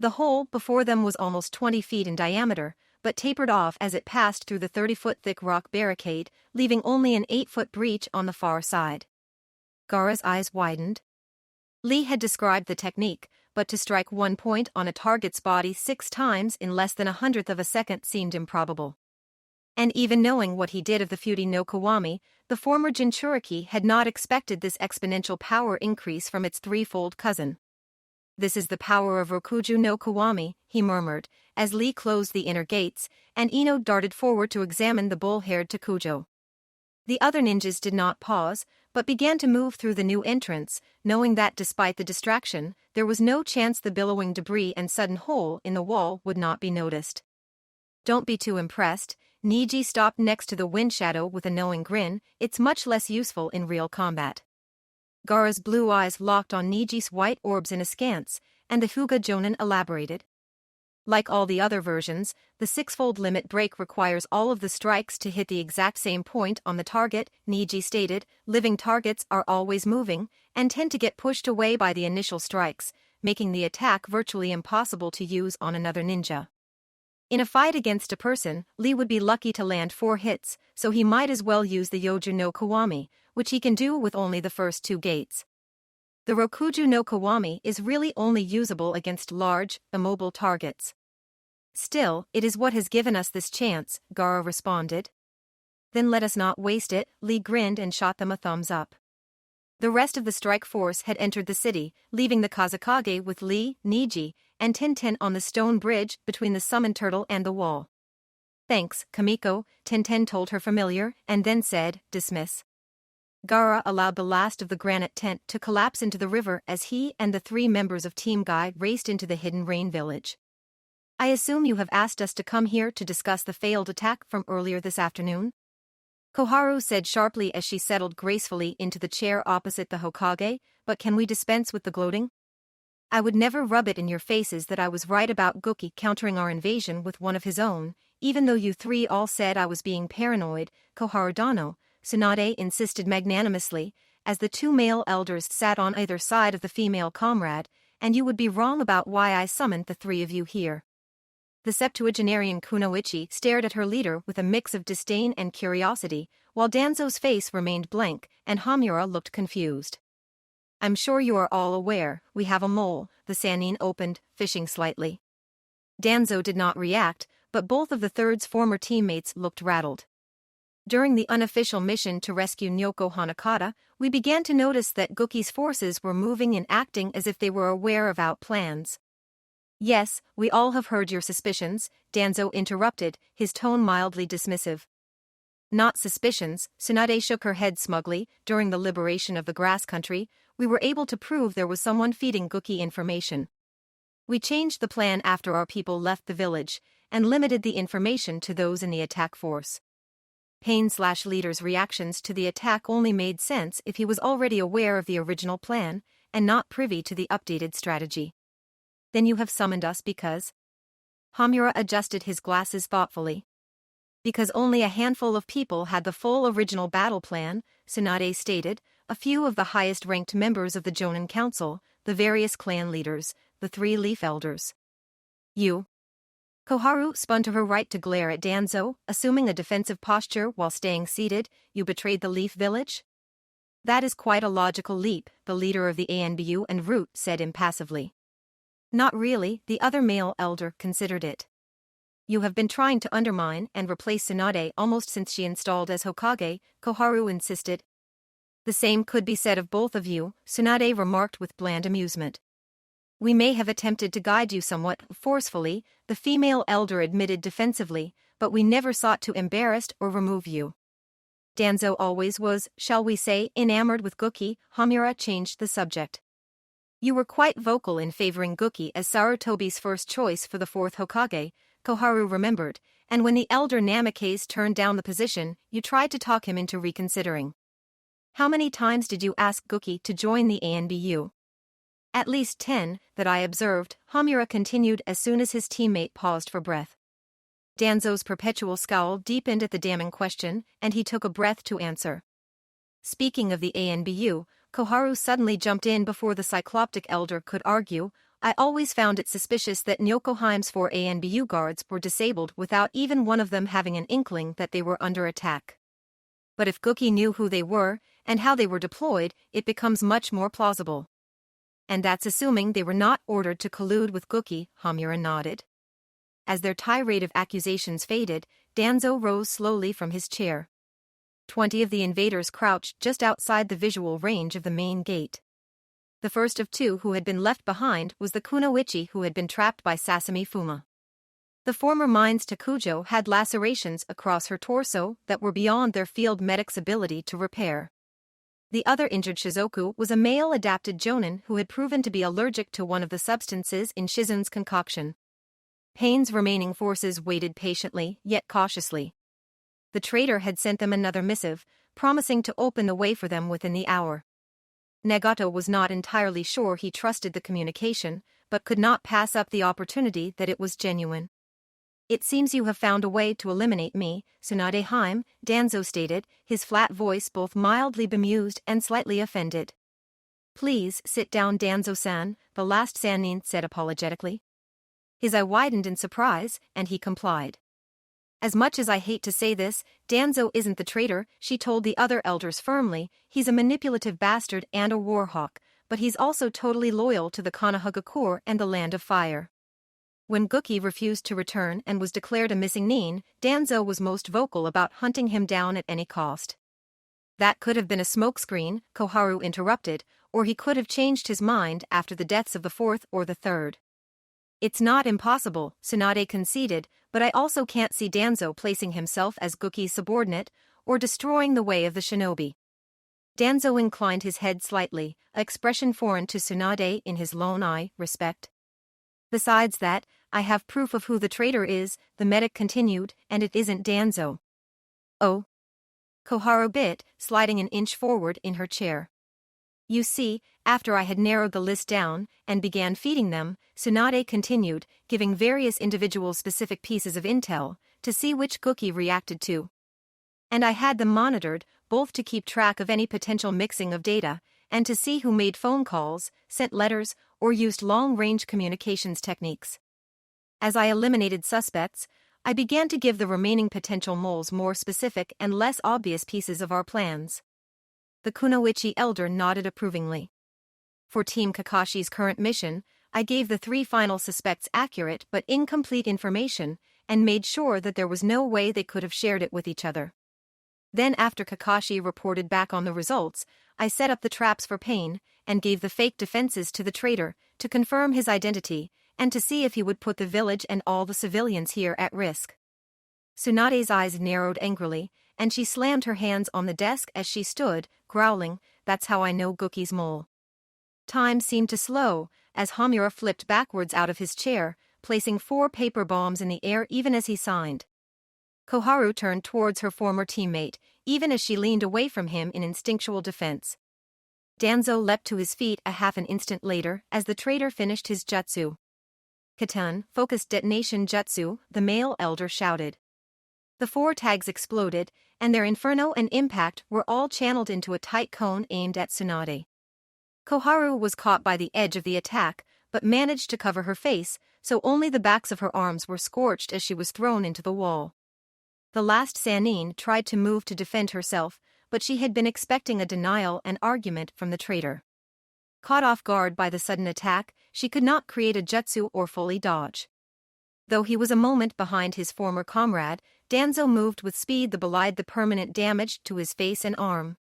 Speaker 1: The hole before them was almost 20 feet in diameter, but tapered off as it passed through the 30-foot-thick rock barricade, leaving only an 8-foot breach on the far side. Gaara's eyes widened. Lee had described the technique, but to strike one point on a target's body 6 times in less than 1/100th of a second seemed improbable. And even knowing what he did of the Fuji no Kiwami, the former Jinchuriki had not expected this exponential power increase from its threefold cousin. "This is the power of Rokuju no Kiwami," he murmured, as Lee closed the inner gates, and Ino darted forward to examine the bull-haired Takujo. The other ninjas did not pause, but began to move through the new entrance, knowing that despite the distraction, there was no chance the billowing debris and sudden hole in the wall would not be noticed. "Don't be too impressed," Niji stopped next to the wind shadow with a knowing grin. "It's much less useful in real combat." Gaara's blue eyes locked on Niji's white orbs in askance, and the Fuga Jonin elaborated. "Like all the other versions, the 6-fold limit break requires all of the strikes to hit the exact same point on the target," Niji stated. "Living targets are always moving, and tend to get pushed away by the initial strikes, making the attack virtually impossible to use on another ninja. In a fight against a person, Lee would be lucky to land 4 hits, so he might as well use the Yoju no Kiwami, which he can do with only the first 2 gates. The Rokuju no Kiwami is really only usable against large, immobile targets." "Still, it is what has given us this chance," Gaara responded. "Then let us not waste it," Lee grinned and shot them a thumbs up. The rest of the strike force had entered the city, leaving the Kazekage with Lee, Niji, and Tenten on the stone bridge between the summon turtle and the wall. "Thanks, Kamiko," Tenten told her familiar, and then said, "Dismiss." Gaara allowed the last of the granite tent to collapse into the river as he and the 3 members of Team Guy raced into the hidden rain village. "I assume you have asked us to come here to discuss the failed attack from earlier this afternoon?" Koharu said sharply as she settled gracefully into the chair opposite the Hokage, "But can we dispense with the gloating? I would never rub it in your faces that I was right about Guki countering our invasion with one of his own, even though you 3 all said I was being paranoid." "Koharu Dano," Tsunade insisted magnanimously, as the 2 male elders sat on either side of the female comrade, "and you would be wrong about why I summoned the 3 of you here." The septuagenarian Kunoichi stared at her leader with a mix of disdain and curiosity, while Danzo's face remained blank, and Hamura looked confused. "I'm sure you are all aware, we have a mole," the Sannin opened, fishing slightly. Danzo did not react, but both of the third's former teammates looked rattled. "During the unofficial mission to rescue Nyoko Hanakata, we began to notice that Guki's forces were moving and acting as if they were aware of our plans." "Yes, we all have heard your suspicions," Danzo interrupted, his tone mildly dismissive. "Not suspicions," Tsunade shook her head smugly. "During the liberation of the grass country, we were able to prove there was someone feeding Guki information. We changed the plan after our people left the village, and limited the information to those in the attack force. Pain/Leader's reactions to the attack only made sense if he was already aware of the original plan, and not privy to the updated strategy." "Then you have summoned us because—" Hamura adjusted his glasses thoughtfully. "Because only a handful of people had the full original battle plan," Tsunade stated, "a few of the highest-ranked members of the Jonin Council, the various clan leaders, the 3 Leaf Elders. You." Koharu spun to her right to glare at Danzo, assuming a defensive posture while staying seated. "You betrayed the Leaf Village?" "That is quite a logical leap," the leader of the ANBU and Root said impassively. "Not really," the other male elder considered it. "You have been trying to undermine and replace Tsunade almost since she installed as Hokage," Koharu insisted. "The same could be said of both of you," Tsunade remarked with bland amusement. "We may have attempted to guide you somewhat forcefully," the female elder admitted defensively, "but we never sought to embarrass or remove you. Danzo always was, shall we say, enamored with Guki." Hamura changed the subject. "You were quite vocal in favoring Guki as Sarutobi's first choice for the 4th Hokage," Koharu remembered, "and when the elder Namikaze turned down the position, you tried to talk him into reconsidering. How many times did you ask Guki to join the ANBU?" At least 10, that I observed, Hamura continued as soon as his teammate paused for breath. Danzo's perpetual scowl deepened at the damning question, and he took a breath to answer. Speaking of the ANBU, Koharu suddenly jumped in before the cycloptic elder could argue. I always found it suspicious that Nyokoheim's 4 ANBU guards were disabled without even one of them having an inkling that they were under attack. But if Guki knew who they were, and how they were deployed, it becomes much more plausible. And that's assuming they were not ordered to collude with Guki, Hamura nodded. As their tirade of accusations faded, Danzo rose slowly from his chair. 20 of the invaders crouched just outside the visual range of the main gate. The first of 2 who had been left behind was the Kunoichi who had been trapped by Sasami Fuma. The former mine's Takujo had lacerations across her torso that were beyond their field medic's ability to repair. The other injured Shizoku was a male-adapted jonin who had proven to be allergic to one of the substances in Shizun's concoction. Pain's remaining forces waited patiently, yet cautiously. The traitor had sent them another missive, promising to open the way for them within the hour. Nagato was not entirely sure he trusted the communication, but could not pass up the opportunity that it was genuine. It seems you have found a way to eliminate me, Tsunade Heim, Danzo stated, his flat voice both mildly bemused and slightly offended. Please sit down, Danzo-san, the last Sannin said apologetically. His eye widened in surprise, and he complied. As much as I hate to say this, Danzo isn't the traitor, she told the other elders firmly. He's a manipulative bastard and a warhawk, but he's also totally loyal to the Konohagakure and the Land of Fire. When Guki refused to return and was declared a missing nin, Danzo was most vocal about hunting him down at any cost. That could have been a smokescreen, Koharu interrupted, or he could have changed his mind after the deaths of the 4th or the 3rd. It's not impossible, Tsunade conceded, but I also can't see Danzo placing himself as Guki's subordinate, or destroying the way of the shinobi. Danzo inclined his head slightly, an expression foreign to Tsunade in his lone eye, respect. Besides that, I have proof of who the traitor is, the medic continued, and it isn't Danzo. Oh? Koharu bit, sliding an inch forward in her chair. You see, after I had narrowed the list down, and began feeding them, Tsunade continued, giving various individuals specific pieces of intel, to see which Guki reacted to. And I had them monitored, both to keep track of any potential mixing of data, and to see who made phone calls, sent letters, or used long-range communications techniques. As I eliminated suspects, I began to give the remaining potential moles more specific and less obvious pieces of our plans. The Kunoichi elder nodded approvingly. For Team Kakashi's current mission, I gave the 3 final suspects accurate but incomplete information, and made sure that there was no way they could have shared it with each other. Then after Kakashi reported back on the results, I set up the traps for Pain, and gave the fake defenses to the traitor, to confirm his identity, and to see if he would put the village and all the civilians here at risk. Tsunade's eyes narrowed angrily, and she slammed her hands on the desk as she stood, growling, that's how I know Guki's mole. Time seemed to slow, as Hamura flipped backwards out of his chair, placing 4 paper bombs in the air even as he signed. Koharu turned towards her former teammate, even as she leaned away from him in instinctual defense. Danzo leapt to his feet a half an instant later as the traitor finished his jutsu. Katan, focused detonation jutsu, the male elder shouted. The 4 tags exploded, and their inferno and impact were all channeled into a tight cone aimed at Tsunade. Koharu was caught by the edge of the attack, but managed to cover her face, so only the backs of her arms were scorched as she was thrown into the wall. The last Sannin tried to move to defend herself, but she had been expecting a denial and argument from the traitor. Caught off guard by the sudden attack, she could not create a jutsu or fully dodge. Though he was a moment behind his former comrade, Danzo moved with speed that belied the permanent damage to his face and arm.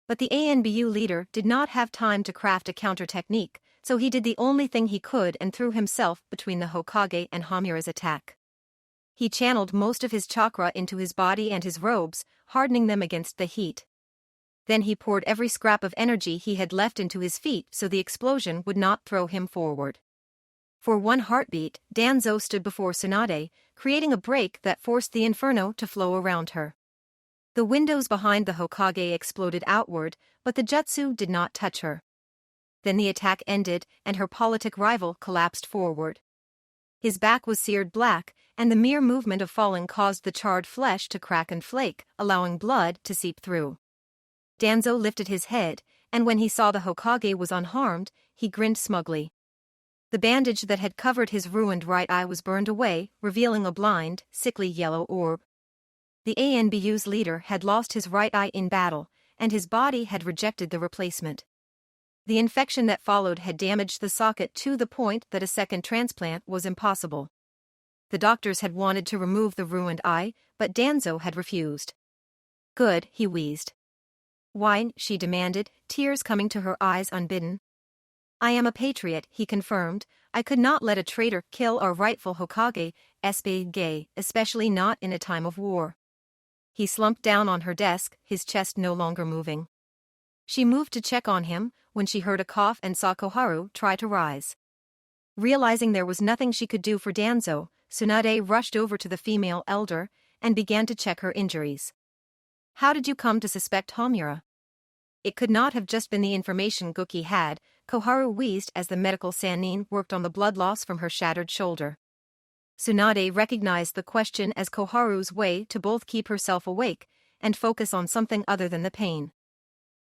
Speaker 1: But the ANBU leader did not have time to craft a counter-technique, so he did the only thing he could and threw himself between the Hokage and Hamura's attack. He channeled most of his chakra into his body and his robes, hardening them against the heat. Then he poured every scrap of energy he had left into his feet so the explosion would not throw him forward. For one heartbeat, Danzo stood before Tsunade, creating a break that forced the inferno to flow around her. The windows behind the Hokage exploded outward, but the jutsu did not touch her. Then the attack ended and her politic rival collapsed forward. His back was seared black, and the mere movement of falling caused the charred flesh to crack and flake, allowing blood to seep through. Danzo lifted his head, and when he saw the Hokage was unharmed, he grinned smugly. The bandage that had covered his ruined right eye was burned away, revealing a blind, sickly yellow orb. The ANBU's leader had lost his right eye in battle, and his body had rejected the replacement. The infection that followed had damaged the socket to the point that a second transplant was impossible. The doctors had wanted to remove the ruined eye, but Danzo had refused. "Good," he wheezed. "Why?" she demanded, tears coming to her eyes unbidden. "I am a patriot," he confirmed. "I could not let a traitor kill our rightful Hokage, especially not in a time of war." He slumped down on her desk, his chest no longer moving. She moved to check on him when she heard a cough and saw Koharu try to rise. Realizing there was nothing she could do for Danzo, Tsunade rushed over to the female elder and began to check her injuries. "How did you come to suspect Homura?" "It could not have just been the information Guki had," Koharu wheezed as the medical sannin worked on the blood loss from her shattered shoulder. Tsunade recognized the question as Koharu's way to both keep herself awake and focus on something other than the pain.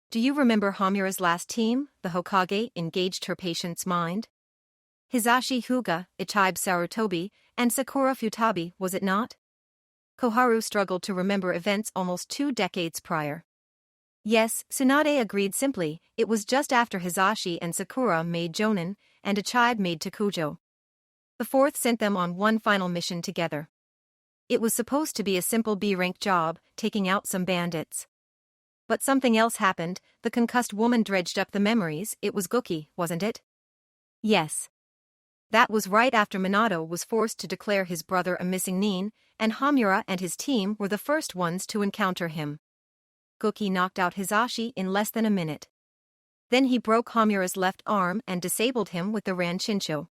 Speaker 1: "Do you remember Homura's last team?" the Hokage engaged her patient's mind. "Hizashi Hyuga, Ichibe Sarutobi, and Sakura Futabi, was it not?" Koharu struggled to remember events almost 2 decades prior. "Yes," Tsunade agreed simply, "it was just after Hizashi and Sakura made Jonin, and Ichibe made Takujo. The fourth sent them on one final mission together. It was supposed to be a simple B-rank job, taking out some bandits. But something else happened. The concussed woman dredged up the memories. It was Guki, wasn't it?" "Yes. That was right after Minato was forced to declare his brother a missing nin, and Homura and his team were the first ones to encounter him. Guki knocked out Hizashi in less than a minute. Then he broke Homura's left arm and disabled him with the Ranchincho.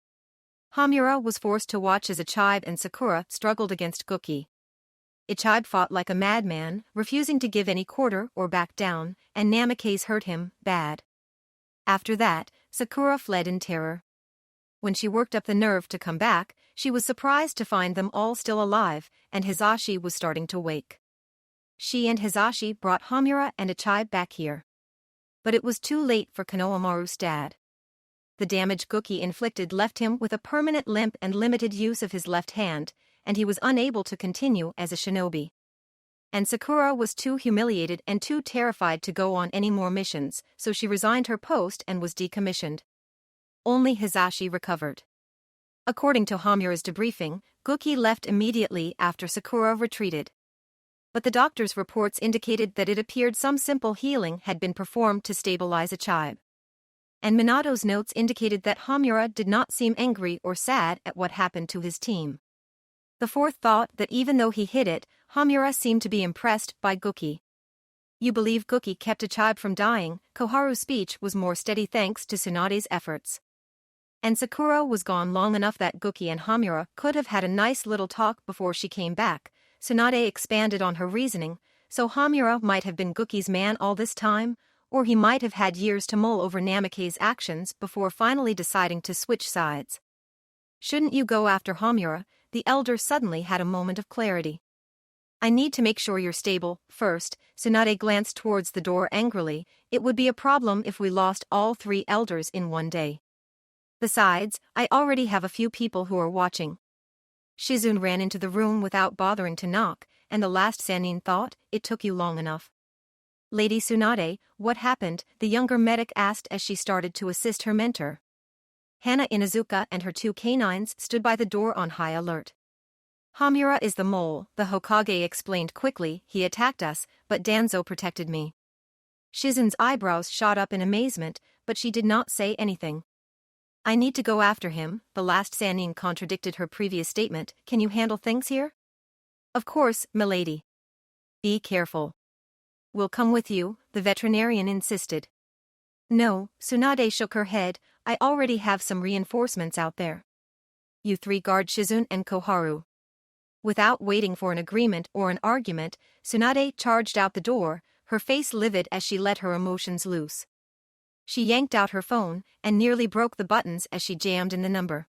Speaker 1: Homura was forced to watch as Ichibe and Sakura struggled against Guki. Ichibe fought like a madman, refusing to give any quarter or back down, and Namikaze hurt him bad. After that, Sakura fled in terror. When she worked up the nerve to come back, she was surprised to find them all still alive, and Hizashi was starting to wake. She and Hizashi brought Homura and Ichibe back here. But it was too late for Konohamaru's dad. The damage Guki inflicted left him with a permanent limp and limited use of his left hand, and he was unable to continue as a shinobi. And Sakura was too humiliated and too terrified to go on any more missions, so she resigned her post and was decommissioned. Only Hizashi recovered. According to Homura's debriefing, Guki left immediately after Sakura retreated. But the doctor's reports indicated that it appeared some simple healing had been performed to stabilize Ichibe. And Minato's notes indicated that Homura did not seem angry or sad at what happened to his team. The fourth thought that even though he hid it, Homura seemed to be impressed by Guki. "You believe Guki kept Ichibe from dying?" Koharu's speech was more steady thanks to Tsunade's efforts. And Sakura was gone long enough that Guki and Homura could have had a nice little talk before she came back. Tsunade expanded on her reasoning, so Homura might have been Guki's man all this time, or he might have had years to mull over Namikaze's actions before finally deciding to switch sides. "Shouldn't you go after Homura?" The elder suddenly had a moment of clarity. "I need to make sure you're stable first." Tsunade glanced towards the door angrily. "It would be a problem if we lost all 3 elders in one day. Besides, I already have a few people who are watching." Shizune ran into the room without bothering to knock, and the last Sannin thought, "It took you long enough." "Lady Tsunade, what happened?" the younger medic asked as she started to assist her mentor. Hana Inuzuka and her 2 canines stood by the door on high alert. "Homura is the mole," the Hokage explained quickly. "He attacked us, but Danzo protected me." Shizune's eyebrows shot up in amazement, but she did not say anything. "I need to go after him," the last Sannin contradicted her previous statement. "Can you handle things here?" "Of course, milady." "Be careful." "We'll come with you," the veterinarian insisted. "No," Tsunade shook her head, "I already have some reinforcements out there. You 3 guard Shizune and Koharu." Without waiting for an agreement or an argument, Tsunade charged out the door, her face livid as she let her emotions loose. She yanked out her phone and nearly broke the buttons as she jammed in the number.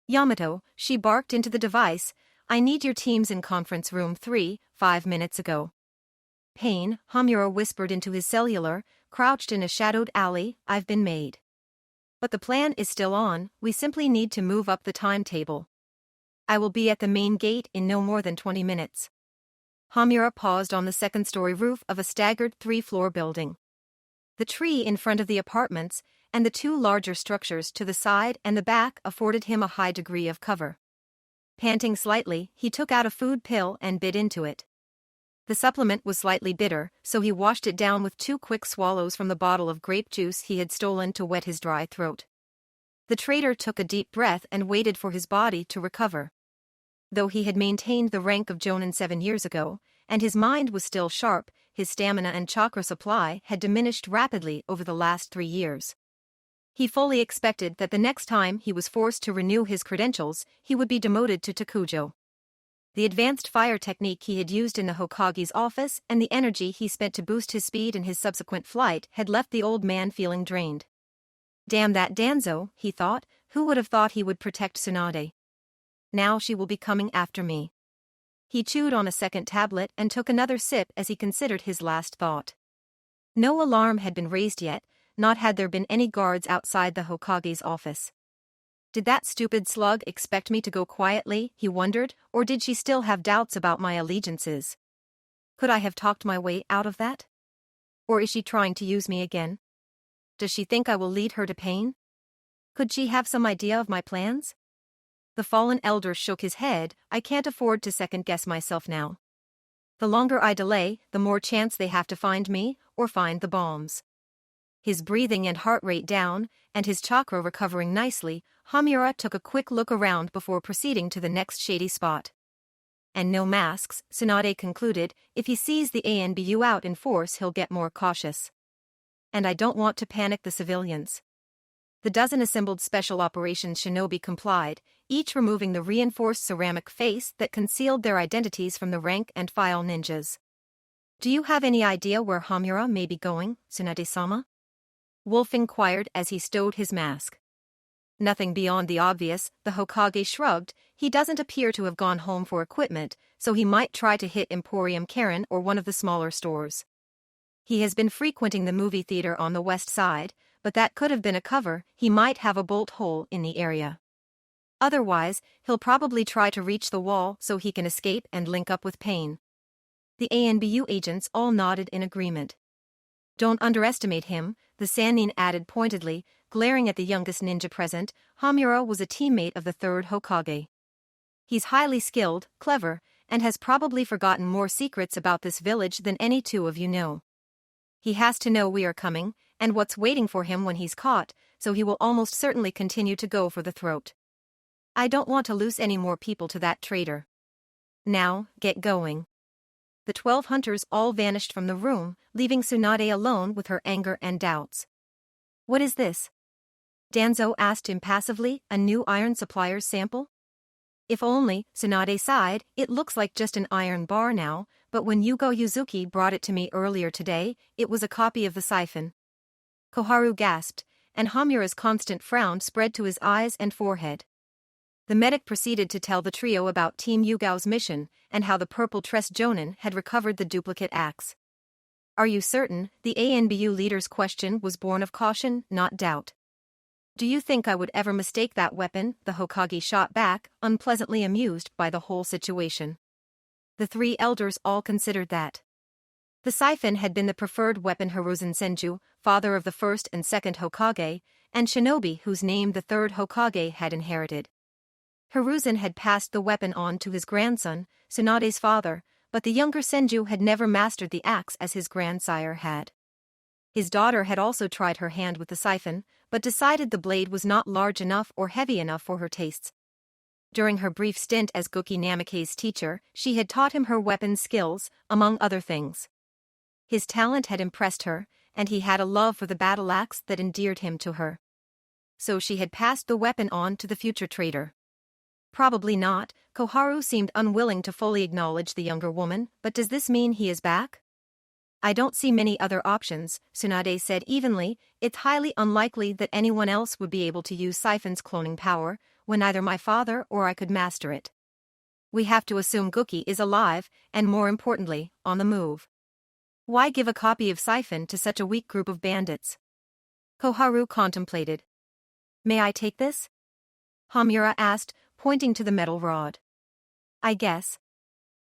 Speaker 1: Yamato, she barked into the device, I need your teams in conference room 3, 5 minutes ago. Pain, Hamura whispered into his cellular, crouched in a shadowed alley, I've been made. But the plan is still on, we simply need to move up the timetable. I will be at the main gate in no more than 20 minutes. Hamura paused on the second-story roof of a staggered 3-floor building. The tree in front of the apartments and the 2 larger structures to the side and the back afforded him a high degree of cover. Panting slightly, he took out a food pill and bit into it. The supplement was slightly bitter, so he washed it down with 2 quick swallows from the bottle of grape juice he had stolen to wet his dry throat. The trader took a deep breath and waited for his body to recover. Though he had maintained the rank of Jonin 7 years ago, and his mind was still sharp, his stamina and chakra supply had diminished rapidly over the last 3 years. He fully expected that the next time he was forced to renew his credentials, he would be demoted to Takujo. The advanced fire technique he had used in the Hokage's office and the energy he spent to boost his speed in his subsequent flight had left the old man feeling drained. Damn that Danzo, he thought, who would have thought he would protect Tsunade? Now she will be coming after me. He chewed on a second tablet and took another sip as he considered his last thought. No alarm had been raised yet, not had there been any guards outside the Hokage's office. Did that stupid slug expect me to go quietly, he wondered, or did she still have doubts about my allegiances? Could I have talked my way out of that? Or is she trying to use me again? Does she think I will lead her to pain? Could she have some idea of my plans? The fallen elder shook his head, I can't afford to second-guess myself now. The longer I delay, the more chance they have to find me, or find the bombs. His breathing and heart rate down, and his chakra recovering nicely, Hamura took a quick look around before proceeding to the next shady spot. And no masks, Tsunade concluded, if he sees the ANBU out in force he'll get more cautious. And I don't want to panic the civilians. The dozen assembled special operations shinobi complied, each removing the reinforced ceramic face that concealed their identities from the rank-and-file ninjas. Do you have any idea where Hamura may be going, Tsunade-sama? Wolf inquired as he stowed his mask. Nothing beyond the obvious, the Hokage shrugged, he doesn't appear to have gone home for equipment, so he might try to hit Emporium Karen or one of the smaller stores. He has been frequenting the movie theater on the west side, but that could have been a cover, he might have a bolt hole in the area. Otherwise, he'll probably try to reach the wall so he can escape and link up with Pain. The ANBU agents all nodded in agreement. Don't underestimate him, the Sannin added pointedly, glaring at the youngest ninja present. Hamura was a teammate of the third Hokage. He's highly skilled, clever, and has probably forgotten more secrets about this village than any 2 of you know. He has to know we are coming, and what's waiting for him when he's caught, so he will almost certainly continue to go for the throat. I don't want to lose any more people to that traitor. Now, get going. The 12 hunters all vanished from the room, leaving Tsunade alone with her anger and doubts. What is this? Danzo asked impassively, a new iron supplier's sample? If only, Tsunade sighed, it looks like just an iron bar now, but when Yugo Yuzuki brought it to me earlier today, it was a copy of the siphon. Koharu gasped, and Hamura's constant frown spread to his eyes and forehead. The medic proceeded to tell the trio about Team Yugao's mission, and how the purple tress Jonin had recovered the duplicate axe. Are you certain? The ANBU leader's question was born of caution, not doubt. Do you think I would ever mistake that weapon? The Hokage shot back, unpleasantly amused by the whole situation. The 3 elders all considered that. The siphon had been the preferred weapon Hiruzen Senju, father of the first and second Hokage, and shinobi whose name the third Hokage had inherited. Hiruzen had passed the weapon on to his grandson, Tsunade's father, but the younger Senju had never mastered the axe as his grandsire had. His daughter had also tried her hand with the siphon, but decided the blade was not large enough or heavy enough for her tastes. During her brief stint as Goki Namikaze's teacher, she had taught him her weapon skills, among other things. His talent had impressed her, and he had a love for the battle axe that endeared him to her. So she had passed the weapon on to the future trader. Probably not, Koharu seemed unwilling to fully acknowledge the younger woman, but does this mean he is back? I don't see many other options, Tsunade said evenly. It's highly unlikely that anyone else would be able to use Siphon's cloning power, when neither my father or I could master it. We have to assume Gookie is alive, and more importantly, on the move. Why give a copy of Siphon to such a weak group of bandits? Koharu contemplated. May I take this? Hamura asked, pointing to the metal rod. I guess.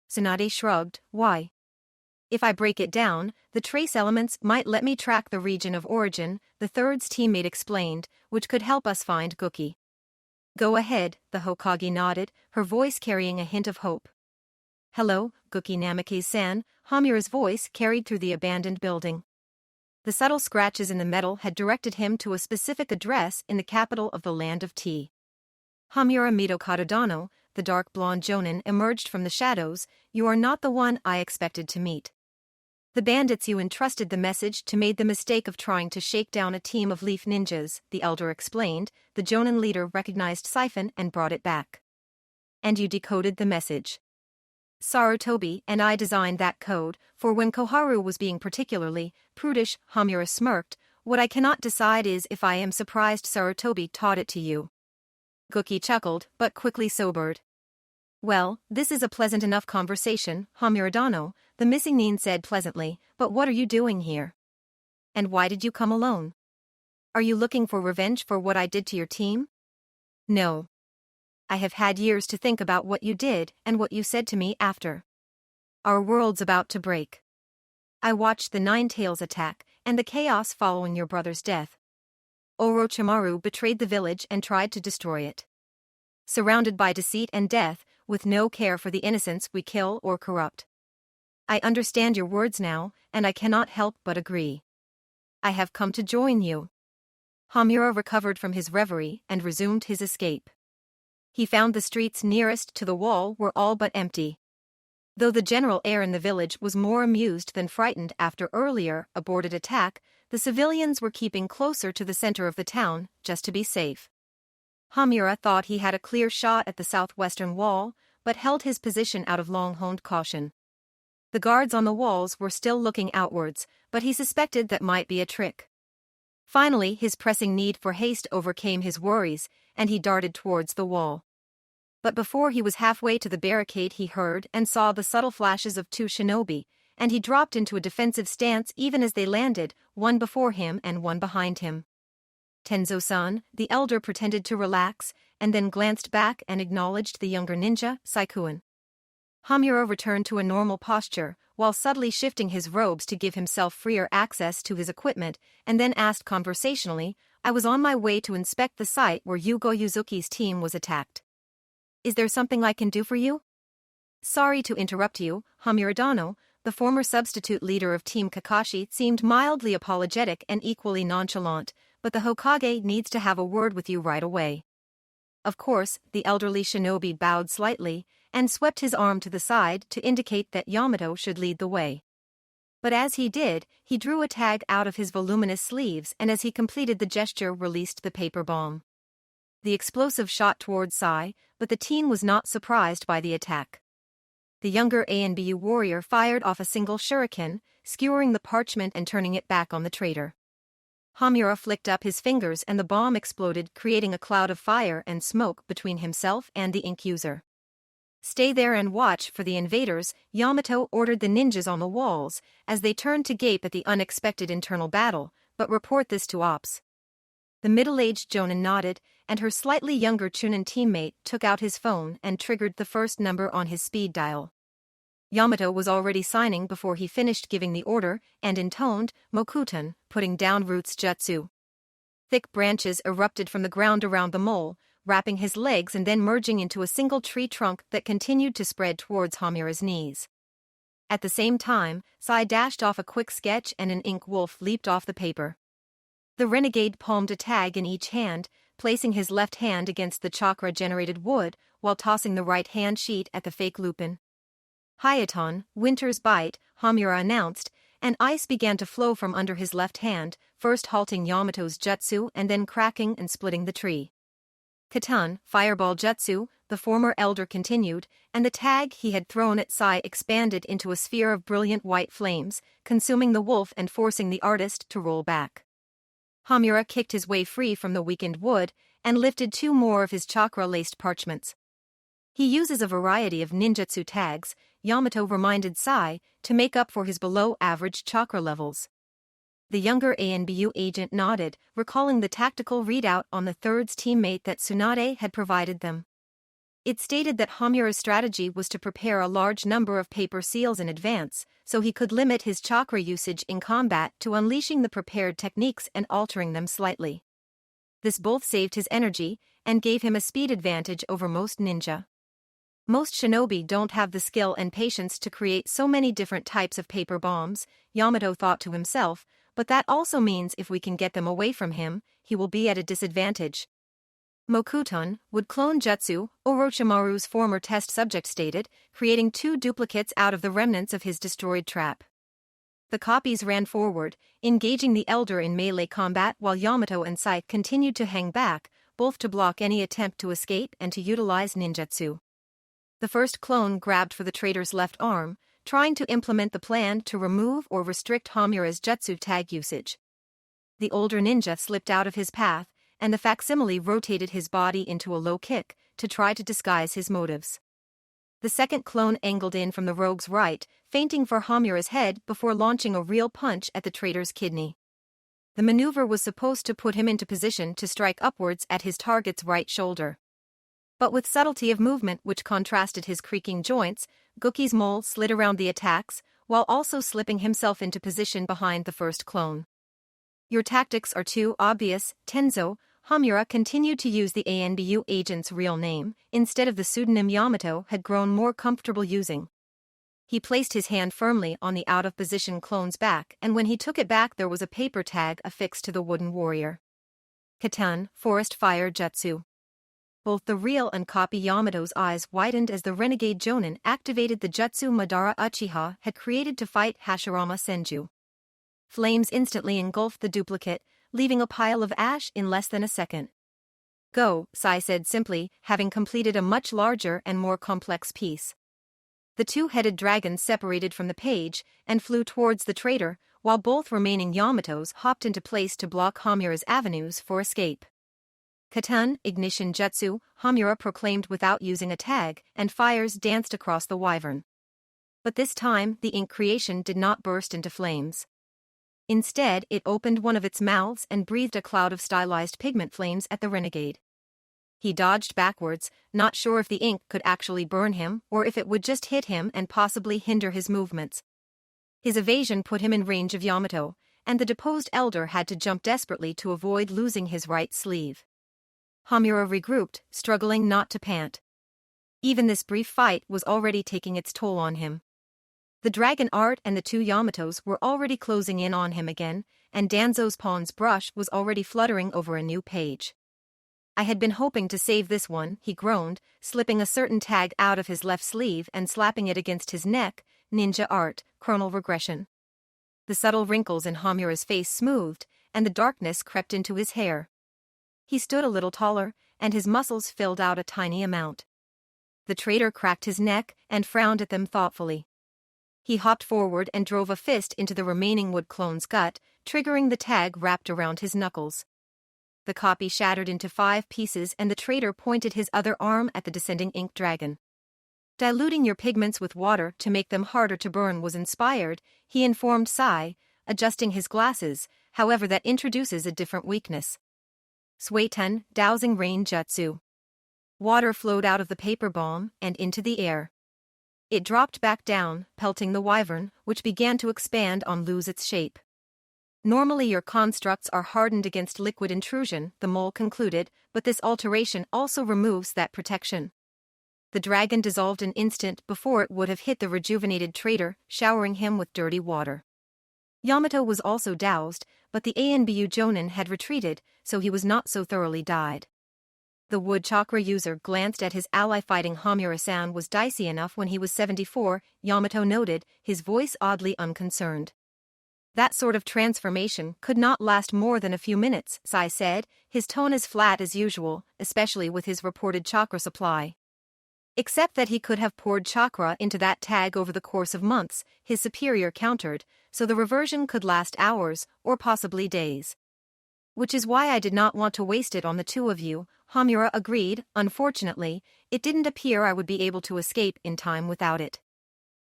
Speaker 1: Tsunade shrugged. Why? If I break it down, the trace elements might let me track the region of origin, the third's teammate explained, which could help us find Gookie. Go ahead, the Hokage nodded, her voice carrying a hint of hope. Hello, Gookie Namikaze-san, Hamura's voice carried through the abandoned building. The subtle scratches in the metal had directed him to a specific address in the capital of the land of tea. Hamura Mito Kadodano, the dark blonde jonin, emerged from the shadows. You are not the one I expected to meet. The bandits you entrusted the message to made the mistake of trying to shake down a team of leaf ninjas, the elder explained. The jonin leader recognized Siphon and brought it back. And you decoded the message. Sarutobi and I designed that code, for when Koharu was being particularly prudish, Hamura smirked. What I cannot decide is if I am surprised Sarutobi taught it to you. Gookie chuckled, but quickly sobered. Well, this is a pleasant enough conversation, Hamuradano, the missing nin said pleasantly, but what are you doing here? And why did you come alone? Are you looking for revenge for what I did to your team? No. I have had years to think about what you did and what you said to me after. Our world's about to break. I watched the Nine Tails attack and the chaos following your brother's death. Orochimaru betrayed the village and tried to destroy it. Surrounded by deceit and death, with no care for the innocents we kill or corrupt. I understand your words now, and I cannot help but agree. I have come to join you. Hamura recovered from his reverie and resumed his escape. He found the streets nearest to the wall were all but empty. Though the general air in the village was more amused than frightened after earlier aborted attack, the civilians were keeping closer to the center of the town, just to be safe. Hamura thought he had a clear shot at the southwestern wall, but held his position out of long-honed caution. The guards on the walls were still looking outwards, but he suspected that might be a trick. Finally, his pressing need for haste overcame his worries, and he darted towards the wall. But before he was halfway to the barricade he heard and saw the subtle flashes of two shinobi, and he dropped into a defensive stance even as they landed, one before him and one behind him. Tenzo-san, the elder pretended to relax, and then glanced back and acknowledged the younger ninja, Saikuen. Hamura returned to a normal posture, while subtly shifting his robes to give himself freer access to his equipment, and then asked conversationally, I was on my way to inspect the site where Yugo Yuzuki's team was attacked. Is there something I can do for you? Sorry to interrupt you, Hamuradano, the former substitute leader of Team Kakashi seemed mildly apologetic and equally nonchalant, but the Hokage needs to have a word with you right away. Of course, the elderly shinobi bowed slightly, and swept his arm to the side to indicate that Yamato should lead the way. But as he did, he drew a tag out of his voluminous sleeves and as he completed the gesture released the paper bomb. The explosive shot towards Sai, but the teen was not surprised by the attack. The younger ANBU warrior fired off a single shuriken, skewering the parchment and turning it back on the traitor. Hamura flicked up his fingers and the bomb exploded, creating a cloud of fire and smoke between himself and the ink user. Stay there and watch for the invaders, Yamato ordered the ninjas on the walls, as they turned to gape at the unexpected internal battle, but report this to Ops. The middle-aged Jonin nodded, and her slightly younger Chunin teammate took out his phone and triggered the first number on his speed dial. Yamato was already signing before he finished giving the order, and intoned, Mokuton, putting down Root's jutsu. Thick branches erupted from the ground around the mole, wrapping his legs and then merging into a single tree trunk that continued to spread towards Hamura's knees. At the same time, Sai dashed off a quick sketch and an ink wolf leaped off the paper. The renegade palmed a tag in each hand, placing his left hand against the chakra-generated wood while tossing the right hand sheet at the fake Lupin. Hayaton, Winter's Bite, Hamura announced, and ice began to flow from under his left hand, first halting Yamato's jutsu and then cracking and splitting the tree. Katan, Fireball Jutsu, the former elder continued, and the tag he had thrown at Sai expanded into a sphere of brilliant white flames, consuming the wolf and forcing the artist to roll back. Hamura kicked his way free from the weakened wood, and lifted 2 more of his chakra-laced parchments. He uses a variety of ninjutsu tags, Yamato reminded Sai, to make up for his below-average chakra levels. The younger ANBU agent nodded, recalling the tactical readout on the third's teammate that Tsunade had provided them. It stated that Hamura's strategy was to prepare a large number of paper seals in advance, so he could limit his chakra usage in combat to unleashing the prepared techniques and altering them slightly. This both saved his energy and gave him a speed advantage over most ninja. Most shinobi don't have the skill and patience to create so many different types of paper bombs, Yamato thought to himself, but that also means if we can get them away from him, he will be at a disadvantage. Mokuton would clone jutsu, Orochimaru's former test subject stated, creating 2 duplicates out of the remnants of his destroyed trap. The copies ran forward, engaging the elder in melee combat while Yamato and Sai continued to hang back, both to block any attempt to escape and to utilize ninjutsu. The first clone grabbed for the traitor's left arm, trying to implement the plan to remove or restrict Hamura's jutsu tag usage. The older ninja slipped out of his path, and the facsimile rotated his body into a low kick to try to disguise his motives. The second clone angled in from the rogue's right, feinting for Hamura's head before launching a real punch at the traitor's kidney. The maneuver was supposed to put him into position to strike upwards at his target's right shoulder. But with subtlety of movement which contrasted his creaking joints, Goki's mole slid around the attacks, while also slipping himself into position behind the first clone. Your tactics are too obvious, Tenzo. Hamura continued to use the ANBU agent's real name, instead of the pseudonym Yamato had grown more comfortable using. He placed his hand firmly on the out-of-position clone's back, and when he took it back there was a paper tag affixed to the wooden warrior. Katan, Forest Fire Jutsu. Both the real and copy Yamato's eyes widened as the renegade Jonin activated the jutsu Madara Uchiha had created to fight Hashirama Senju. Flames instantly engulfed the duplicate, leaving a pile of ash in less than a second. Go, Sai said simply, having completed a much larger and more complex piece. The 2-headed dragons separated from the page and flew towards the traitor, while both remaining Yamatos hopped into place to block Hamura's avenues for escape. Katan, Ignition Jutsu, Hamura proclaimed without using a tag, and fires danced across the wyvern. But this time, the ink creation did not burst into flames. Instead, it opened one of its mouths and breathed a cloud of stylized pigment flames at the renegade. He dodged backwards, not sure if the ink could actually burn him or if it would just hit him and possibly hinder his movements. His evasion put him in range of Yamato, and the deposed elder had to jump desperately to avoid losing his right sleeve. Hamura regrouped, struggling not to pant. Even this brief fight was already taking its toll on him. The dragon art and the 2 Yamatos were already closing in on him again, and Danzo's pawn's brush was already fluttering over a new page. I had been hoping to save this one, he groaned, slipping a certain tag out of his left sleeve and slapping it against his neck, ninja art, chronal regression. The subtle wrinkles in Hamura's face smoothed, and the darkness crept into his hair. He stood a little taller, and his muscles filled out a tiny amount. The traitor cracked his neck and frowned at them thoughtfully. He hopped forward and drove a fist into the remaining wood clone's gut, triggering the tag wrapped around his knuckles. The copy shattered into 5 pieces and the traitor pointed his other arm at the descending ink dragon. Diluting your pigments with water to make them harder to burn was inspired, he informed Sai, adjusting his glasses, however that introduces a different weakness. Suiten, Dowsing Rain Jutsu. Water flowed out of the paper bomb and into the air. It dropped back down, pelting the wyvern, which began to expand and lose its shape. Normally your constructs are hardened against liquid intrusion, the mole concluded, but this alteration also removes that protection. The dragon dissolved an instant before it would have hit the rejuvenated traitor, showering him with dirty water. Yamato was also doused, but the ANBU Jonin had retreated, so he was not so thoroughly dyed. The wood chakra user glanced at his ally. Fighting Hamura-san was dicey enough when he was 74, Yamato noted, his voice oddly unconcerned. That sort of transformation could not last more than a few minutes, Sai said, his tone as flat as usual, especially with his reported chakra supply. Except that he could have poured chakra into that tag over the course of months, his superior countered, so the reversion could last hours, or possibly days. Which is why I did not want to waste it on the two of you, Hamura agreed. Unfortunately, it didn't appear I would be able to escape in time without it.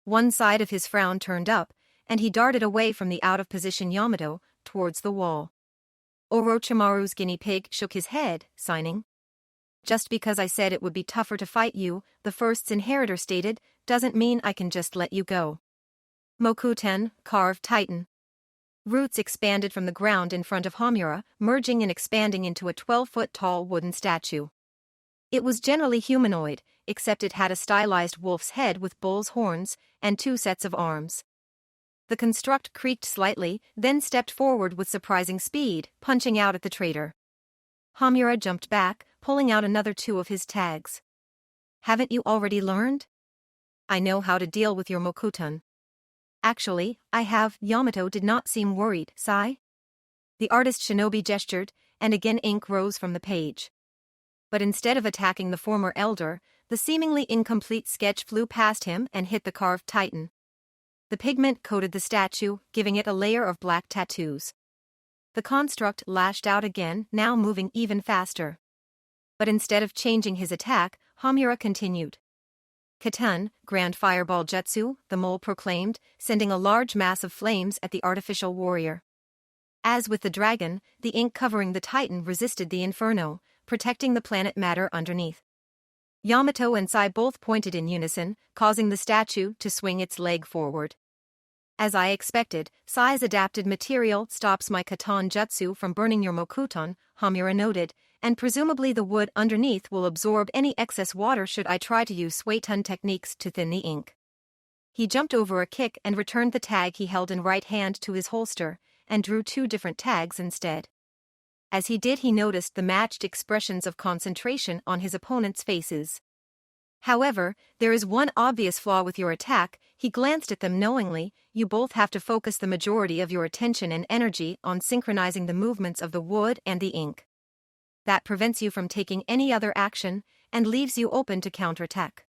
Speaker 1: One side of his frown turned up, and he darted away from the out-of-position Yamato, towards the wall. Orochimaru's guinea pig shook his head, signing. Just because I said it would be tougher to fight you, the first's inheritor stated, doesn't mean I can just let you go. Mokuten, carved titan. Roots expanded from the ground in front of Hamura, merging and expanding into a 12-foot-tall wooden statue. It was generally humanoid, except it had a stylized wolf's head with bull's horns, and 2 sets of arms. The construct creaked slightly, then stepped forward with surprising speed, punching out at the traitor. Hamura jumped back, pulling out another 2 of his tags. Haven't you already learned? I know how to deal with your Mokuten. Actually, I have. Yamato did not seem worried. Sigh. The artist shinobi gestured, and again ink rose from the page. But instead of attacking the former elder, the seemingly incomplete sketch flew past him and hit the carved titan. The pigment coated the statue, giving it a layer of black tattoos. The construct lashed out again, now moving even faster. But instead of changing his attack, Hamura continued. Katan, Grand Fireball Jutsu, the mole proclaimed, sending a large mass of flames at the artificial warrior. As with the dragon, the ink covering the titan resisted the inferno, protecting the planet matter underneath. Yamato and Sai both pointed in unison, causing the statue to swing its leg forward. As I expected, Sai's adapted material stops my Katan Jutsu from burning your Mokuten, Hamura noted, and presumably the wood underneath will absorb any excess water should I try to use Suetun techniques to thin the ink. He jumped over a kick and returned the tag he held in right hand to his holster, and drew 2 different tags instead. As he did, he noticed the matched expressions of concentration on his opponent's faces. However, there is one obvious flaw with your attack. He glanced at them knowingly. You both have to focus the majority of your attention and energy on synchronizing the movements of the wood and the ink. That prevents you from taking any other action, and leaves you open to counterattack.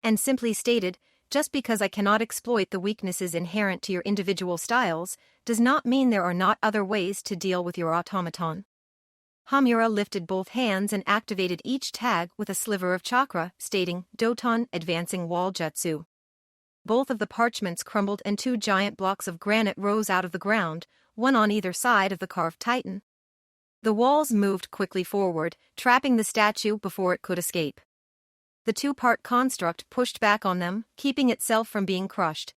Speaker 1: And simply stated, just because I cannot exploit the weaknesses inherent to your individual styles, does not mean there are not other ways to deal with your automaton. Hamura lifted both hands and activated each tag with a sliver of chakra, stating, Doton, Advancing Wall Jutsu. Both of the parchments crumbled and 2 giant blocks of granite rose out of the ground, one on either side of the carved titan. The walls moved quickly forward, trapping the statue before it could escape. The 2-part construct pushed back on them, keeping itself from being crushed.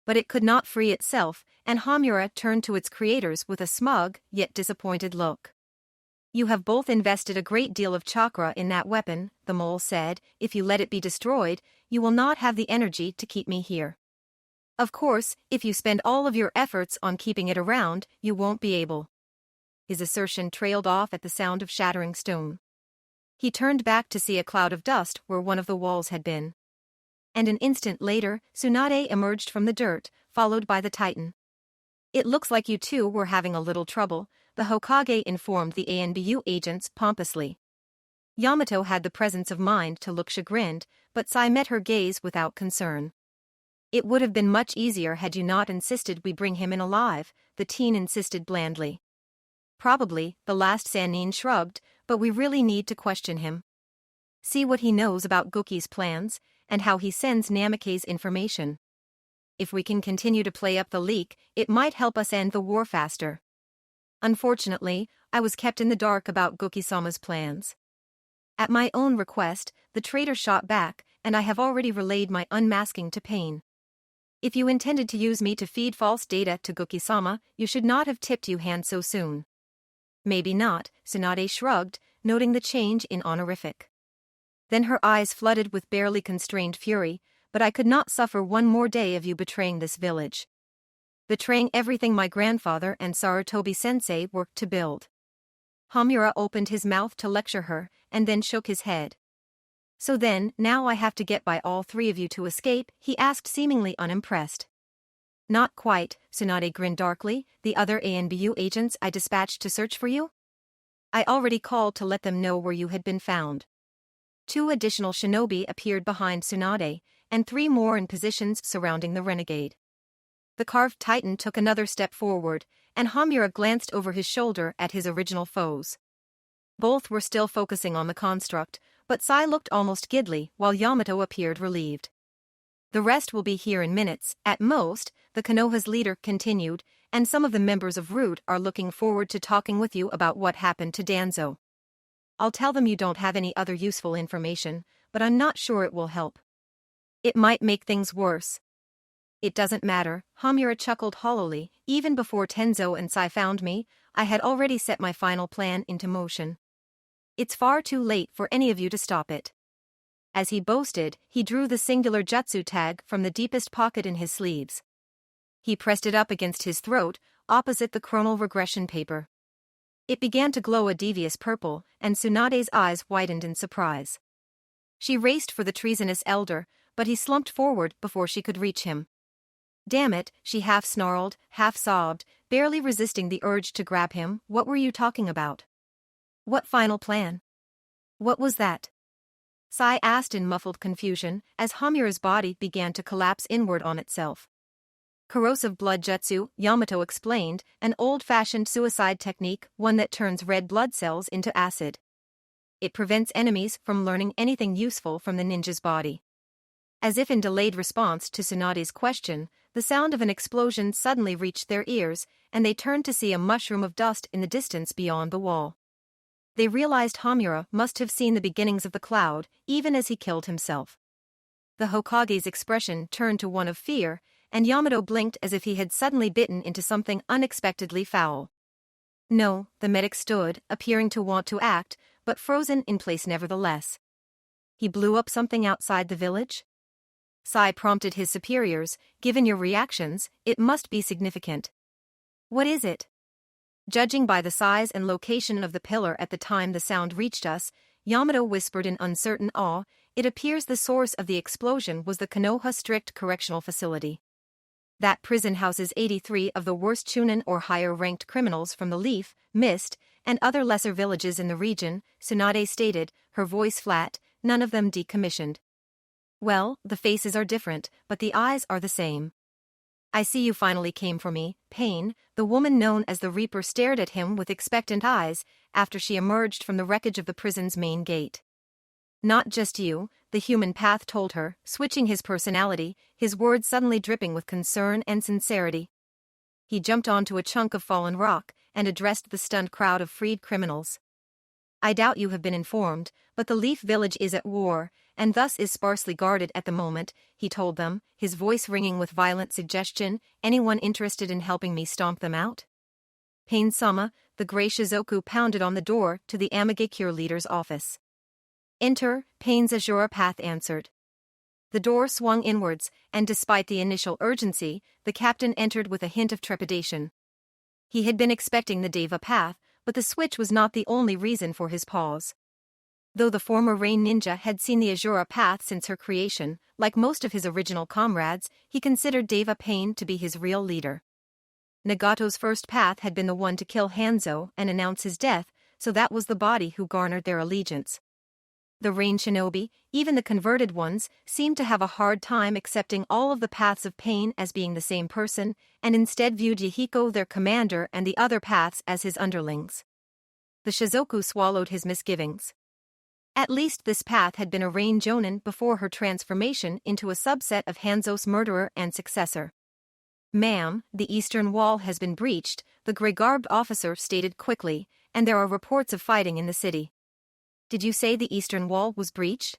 Speaker 1: But it could not free itself, and Hamura turned to its creators with a smug, yet disappointed look. You have both invested a great deal of chakra in that weapon, the mole said. If you let it be destroyed, you will not have the energy to keep me here. Of course, if you spend all of your efforts on keeping it around, you won't be able. His assertion trailed off at the sound of shattering stone. He turned back to see a cloud of dust where one of the walls had been. And an instant later, Tsunade emerged from the dirt, followed by the titan. It looks like you two were having a little trouble, the Hokage informed the ANBU agents pompously. Yamato had the presence of mind to look chagrined, but Sai met her gaze without concern. It would have been much easier had you not insisted we bring him in alive, the teen insisted blandly. Probably, the last Sannin shrugged, but we really need to question him. See what he knows about Goki's plans, and how he sends Namake's information. If we can continue to play up the leak, it might help us end the war faster. Unfortunately, I was kept in the dark about Goki-sama's plans. At my own request, the traitor shot back, and I have already relayed my unmasking to Pain. If you intended to use me to feed false data to Goki-sama, you should not have tipped you hand so soon. Maybe not, Tsunade shrugged, noting the change in honorific. Then her eyes flooded with barely constrained fury, but I could not suffer one more day of you betraying this village. Betraying everything my grandfather and Sarutobi-sensei worked to build. Hamura opened his mouth to lecture her, and then shook his head. So then, now I have to get by all 3 of you to escape? He asked, seemingly unimpressed. Not quite, Tsunade grinned darkly. The other ANBU agents I dispatched to search for you? I already called to let them know where you had been found. 2 additional shinobi appeared behind Tsunade, and 3 more in positions surrounding the renegade. The carved titan took another step forward, and Hamura glanced over his shoulder at his original foes. Both were still focusing on the construct, but Sai looked almost giddy while Yamato appeared relieved. The rest will be here in minutes, at most, the Konoha's leader continued, and some of the members of Root are looking forward to talking with you about what happened to Danzo. I'll tell them you don't have any other useful information, but I'm not sure it will help. It might make things worse. It doesn't matter, Hamura chuckled hollowly. Even before Tenzo and Sai found me, I had already set my final plan into motion. It's far too late for any of you to stop it. As he boasted, he drew the singular jutsu tag from the deepest pocket in his sleeves. He pressed it up against his throat, opposite the chronal regression paper. It began to glow a devious purple, and Tsunade's eyes widened in surprise. She raced for the treasonous elder, but he slumped forward before she could reach him. Damn it, she half snarled, half sobbed, barely resisting the urge to grab him. What were you talking about? What final plan? What was that? Sai asked in muffled confusion, as Hamura's body began to collapse inward on itself. Corrosive blood jutsu, Yamato explained, an old-fashioned suicide technique, one that turns red blood cells into acid. It prevents enemies from learning anything useful from the ninja's body. As if in delayed response to Tsunade's question, the sound of an explosion suddenly reached their ears, and they turned to see a mushroom of dust in the distance beyond the wall. They realized Hamura must have seen the beginnings of the cloud, even as he killed himself. The Hokage's expression turned to one of fear, and Yamato blinked as if he had suddenly bitten into something unexpectedly foul. No, the medic stood, appearing to want to act, but frozen in place nevertheless. He blew up something outside the village? Sai prompted his superiors, given your reactions, it must be significant. What is it? Judging by the size and location of the pillar at the time the sound reached us, Yamato whispered in uncertain awe, it appears the source of the explosion was the Konoha Strict Correctional Facility. That prison houses 83 of the worst Chunin or higher-ranked criminals from the Leaf, Mist, and other lesser villages in the region, Tsunade stated, her voice flat, none of them decommissioned. Well, the faces are different, but the eyes are the same. I see you finally came for me, Pain. The woman known as the Reaper stared at him with expectant eyes after she emerged from the wreckage of the prison's main gate. Not just you, the human path told her, switching his personality, his words suddenly dripping with concern and sincerity. He jumped onto a chunk of fallen rock and addressed the stunned crowd of freed criminals. I doubt you have been informed, but the Leaf Village is at war, and thus is sparsely guarded at the moment, he told them, his voice ringing with violent suggestion. Anyone interested in helping me stomp them out? Pain-sama, the gray Shizoku pounded on the door to the Amagekure leader's office. Enter, Pain's Azura Path answered. The door swung inwards, and despite the initial urgency, the captain entered with a hint of trepidation. He had been expecting the Deva Path, but the switch was not the only reason for his pause. Though the former Rain Ninja had seen the Azura Path since her creation, like most of his original comrades, he considered Deva Pain to be his real leader. Nagato's first path had been the one to kill Hanzo and announce his death, so that was the body who garnered their allegiance. The Rain Shinobi, even the converted ones, seemed to have a hard time accepting all of the paths of Pain as being the same person, and instead viewed Yahiko, their commander, and the other paths as his underlings. The Shizoku swallowed his misgivings. At least this path had been a Rain Jonin before her transformation into a subset of Hanzo's murderer and successor. Ma'am, the eastern wall has been breached, the gray-garbed officer stated quickly, and there are reports of fighting in the city. Did you say the eastern wall was breached?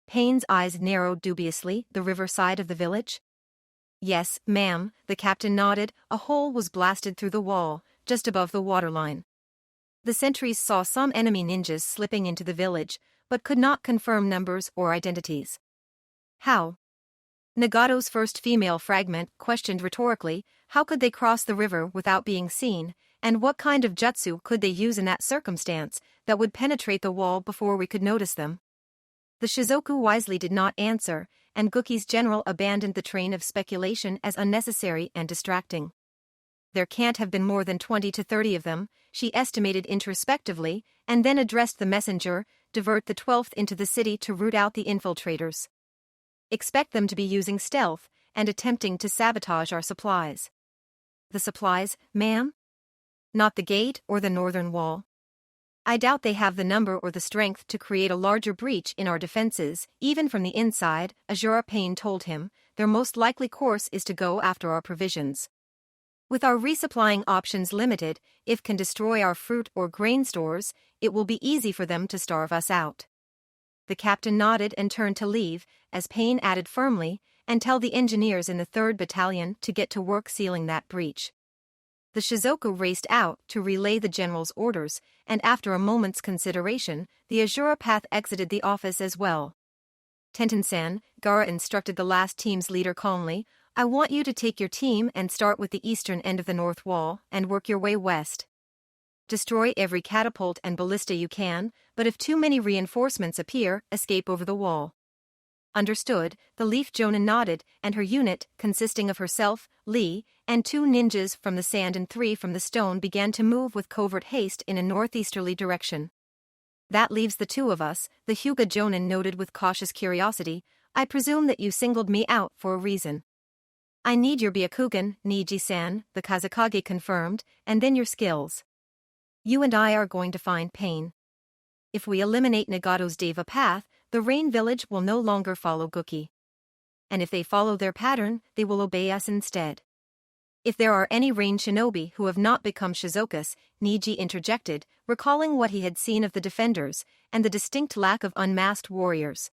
Speaker 1: Pain's eyes narrowed dubiously, the river side of the village? Yes, ma'am, the captain nodded, a hole was blasted through the wall, just above the waterline. The sentries saw some enemy ninjas slipping into the village, but could not confirm numbers or identities. How? Nagato's first female fragment questioned rhetorically, how could they cross the river without being seen, and what kind of jutsu could they use in that circumstance that would penetrate the wall before we could notice them? The Shizoku wisely did not answer, and Guki's general abandoned the train of speculation as unnecessary and distracting. There can't have been more than 20 to 30 of them, she estimated introspectively, and then addressed the messenger, divert the 12th into the city to root out the infiltrators. Expect them to be using stealth and attempting to sabotage our supplies. The supplies, ma'am? Not the gate or the northern wall. I doubt they have the number or the strength to create a larger breach in our defenses, even from the inside, Azura Payne told him. Their most likely course is to go after our provisions. With our resupplying options limited, if can destroy our fruit or grain stores, it will be easy for them to starve us out. The captain nodded and turned to leave, as Payne added firmly, and tell the engineers in the 3rd Battalion to get to work sealing that breach. The Shizuku raced out to relay the general's orders, and after a moment's consideration, the Azura Path exited the office as well. Tenten-san, Gaara instructed the last team's leader calmly, I want you to take your team and start with the eastern end of the north wall and work your way west. Destroy every catapult and ballista you can, but if too many reinforcements appear, escape over the wall. Understood, the Leaf Jonin nodded, and her unit, consisting of herself, Lee, and 2 ninjas from the sand and 3 from the stone began to move with covert haste in a northeasterly direction. That leaves the 2 of us, the Hyuga Jonin noted with cautious curiosity, I presume that you singled me out for a reason. I need your Byakugan, Niji-san, the Kazekage confirmed, and then your skills. You and I are going to find Pain. If we eliminate Nagato's Deva path, the Rain Village will no longer follow Guki. And if they follow their pattern, they will obey us instead. If there are any Rain shinobi who have not become Shizokas, Niji interjected, recalling what he had seen of the defenders, and the distinct lack of unmasked warriors.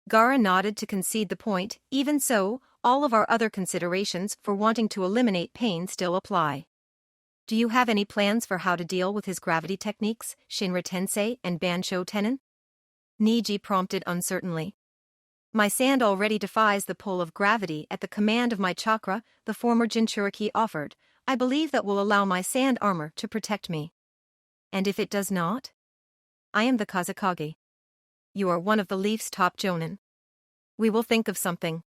Speaker 1: Gaara nodded to concede the point, even so, all of our other considerations for wanting to eliminate Pain still apply. Do you have any plans for how to deal with his gravity techniques, Shinra Tensei and Bansho Tenon? Niji prompted uncertainly. My sand already defies the pull of gravity at the command of my chakra, the former Jinchuriki offered. I believe that will allow my sand armor to protect me. And if it does not? I am the Kazekage. You are one of the Leaf's top jonin. We will think of something.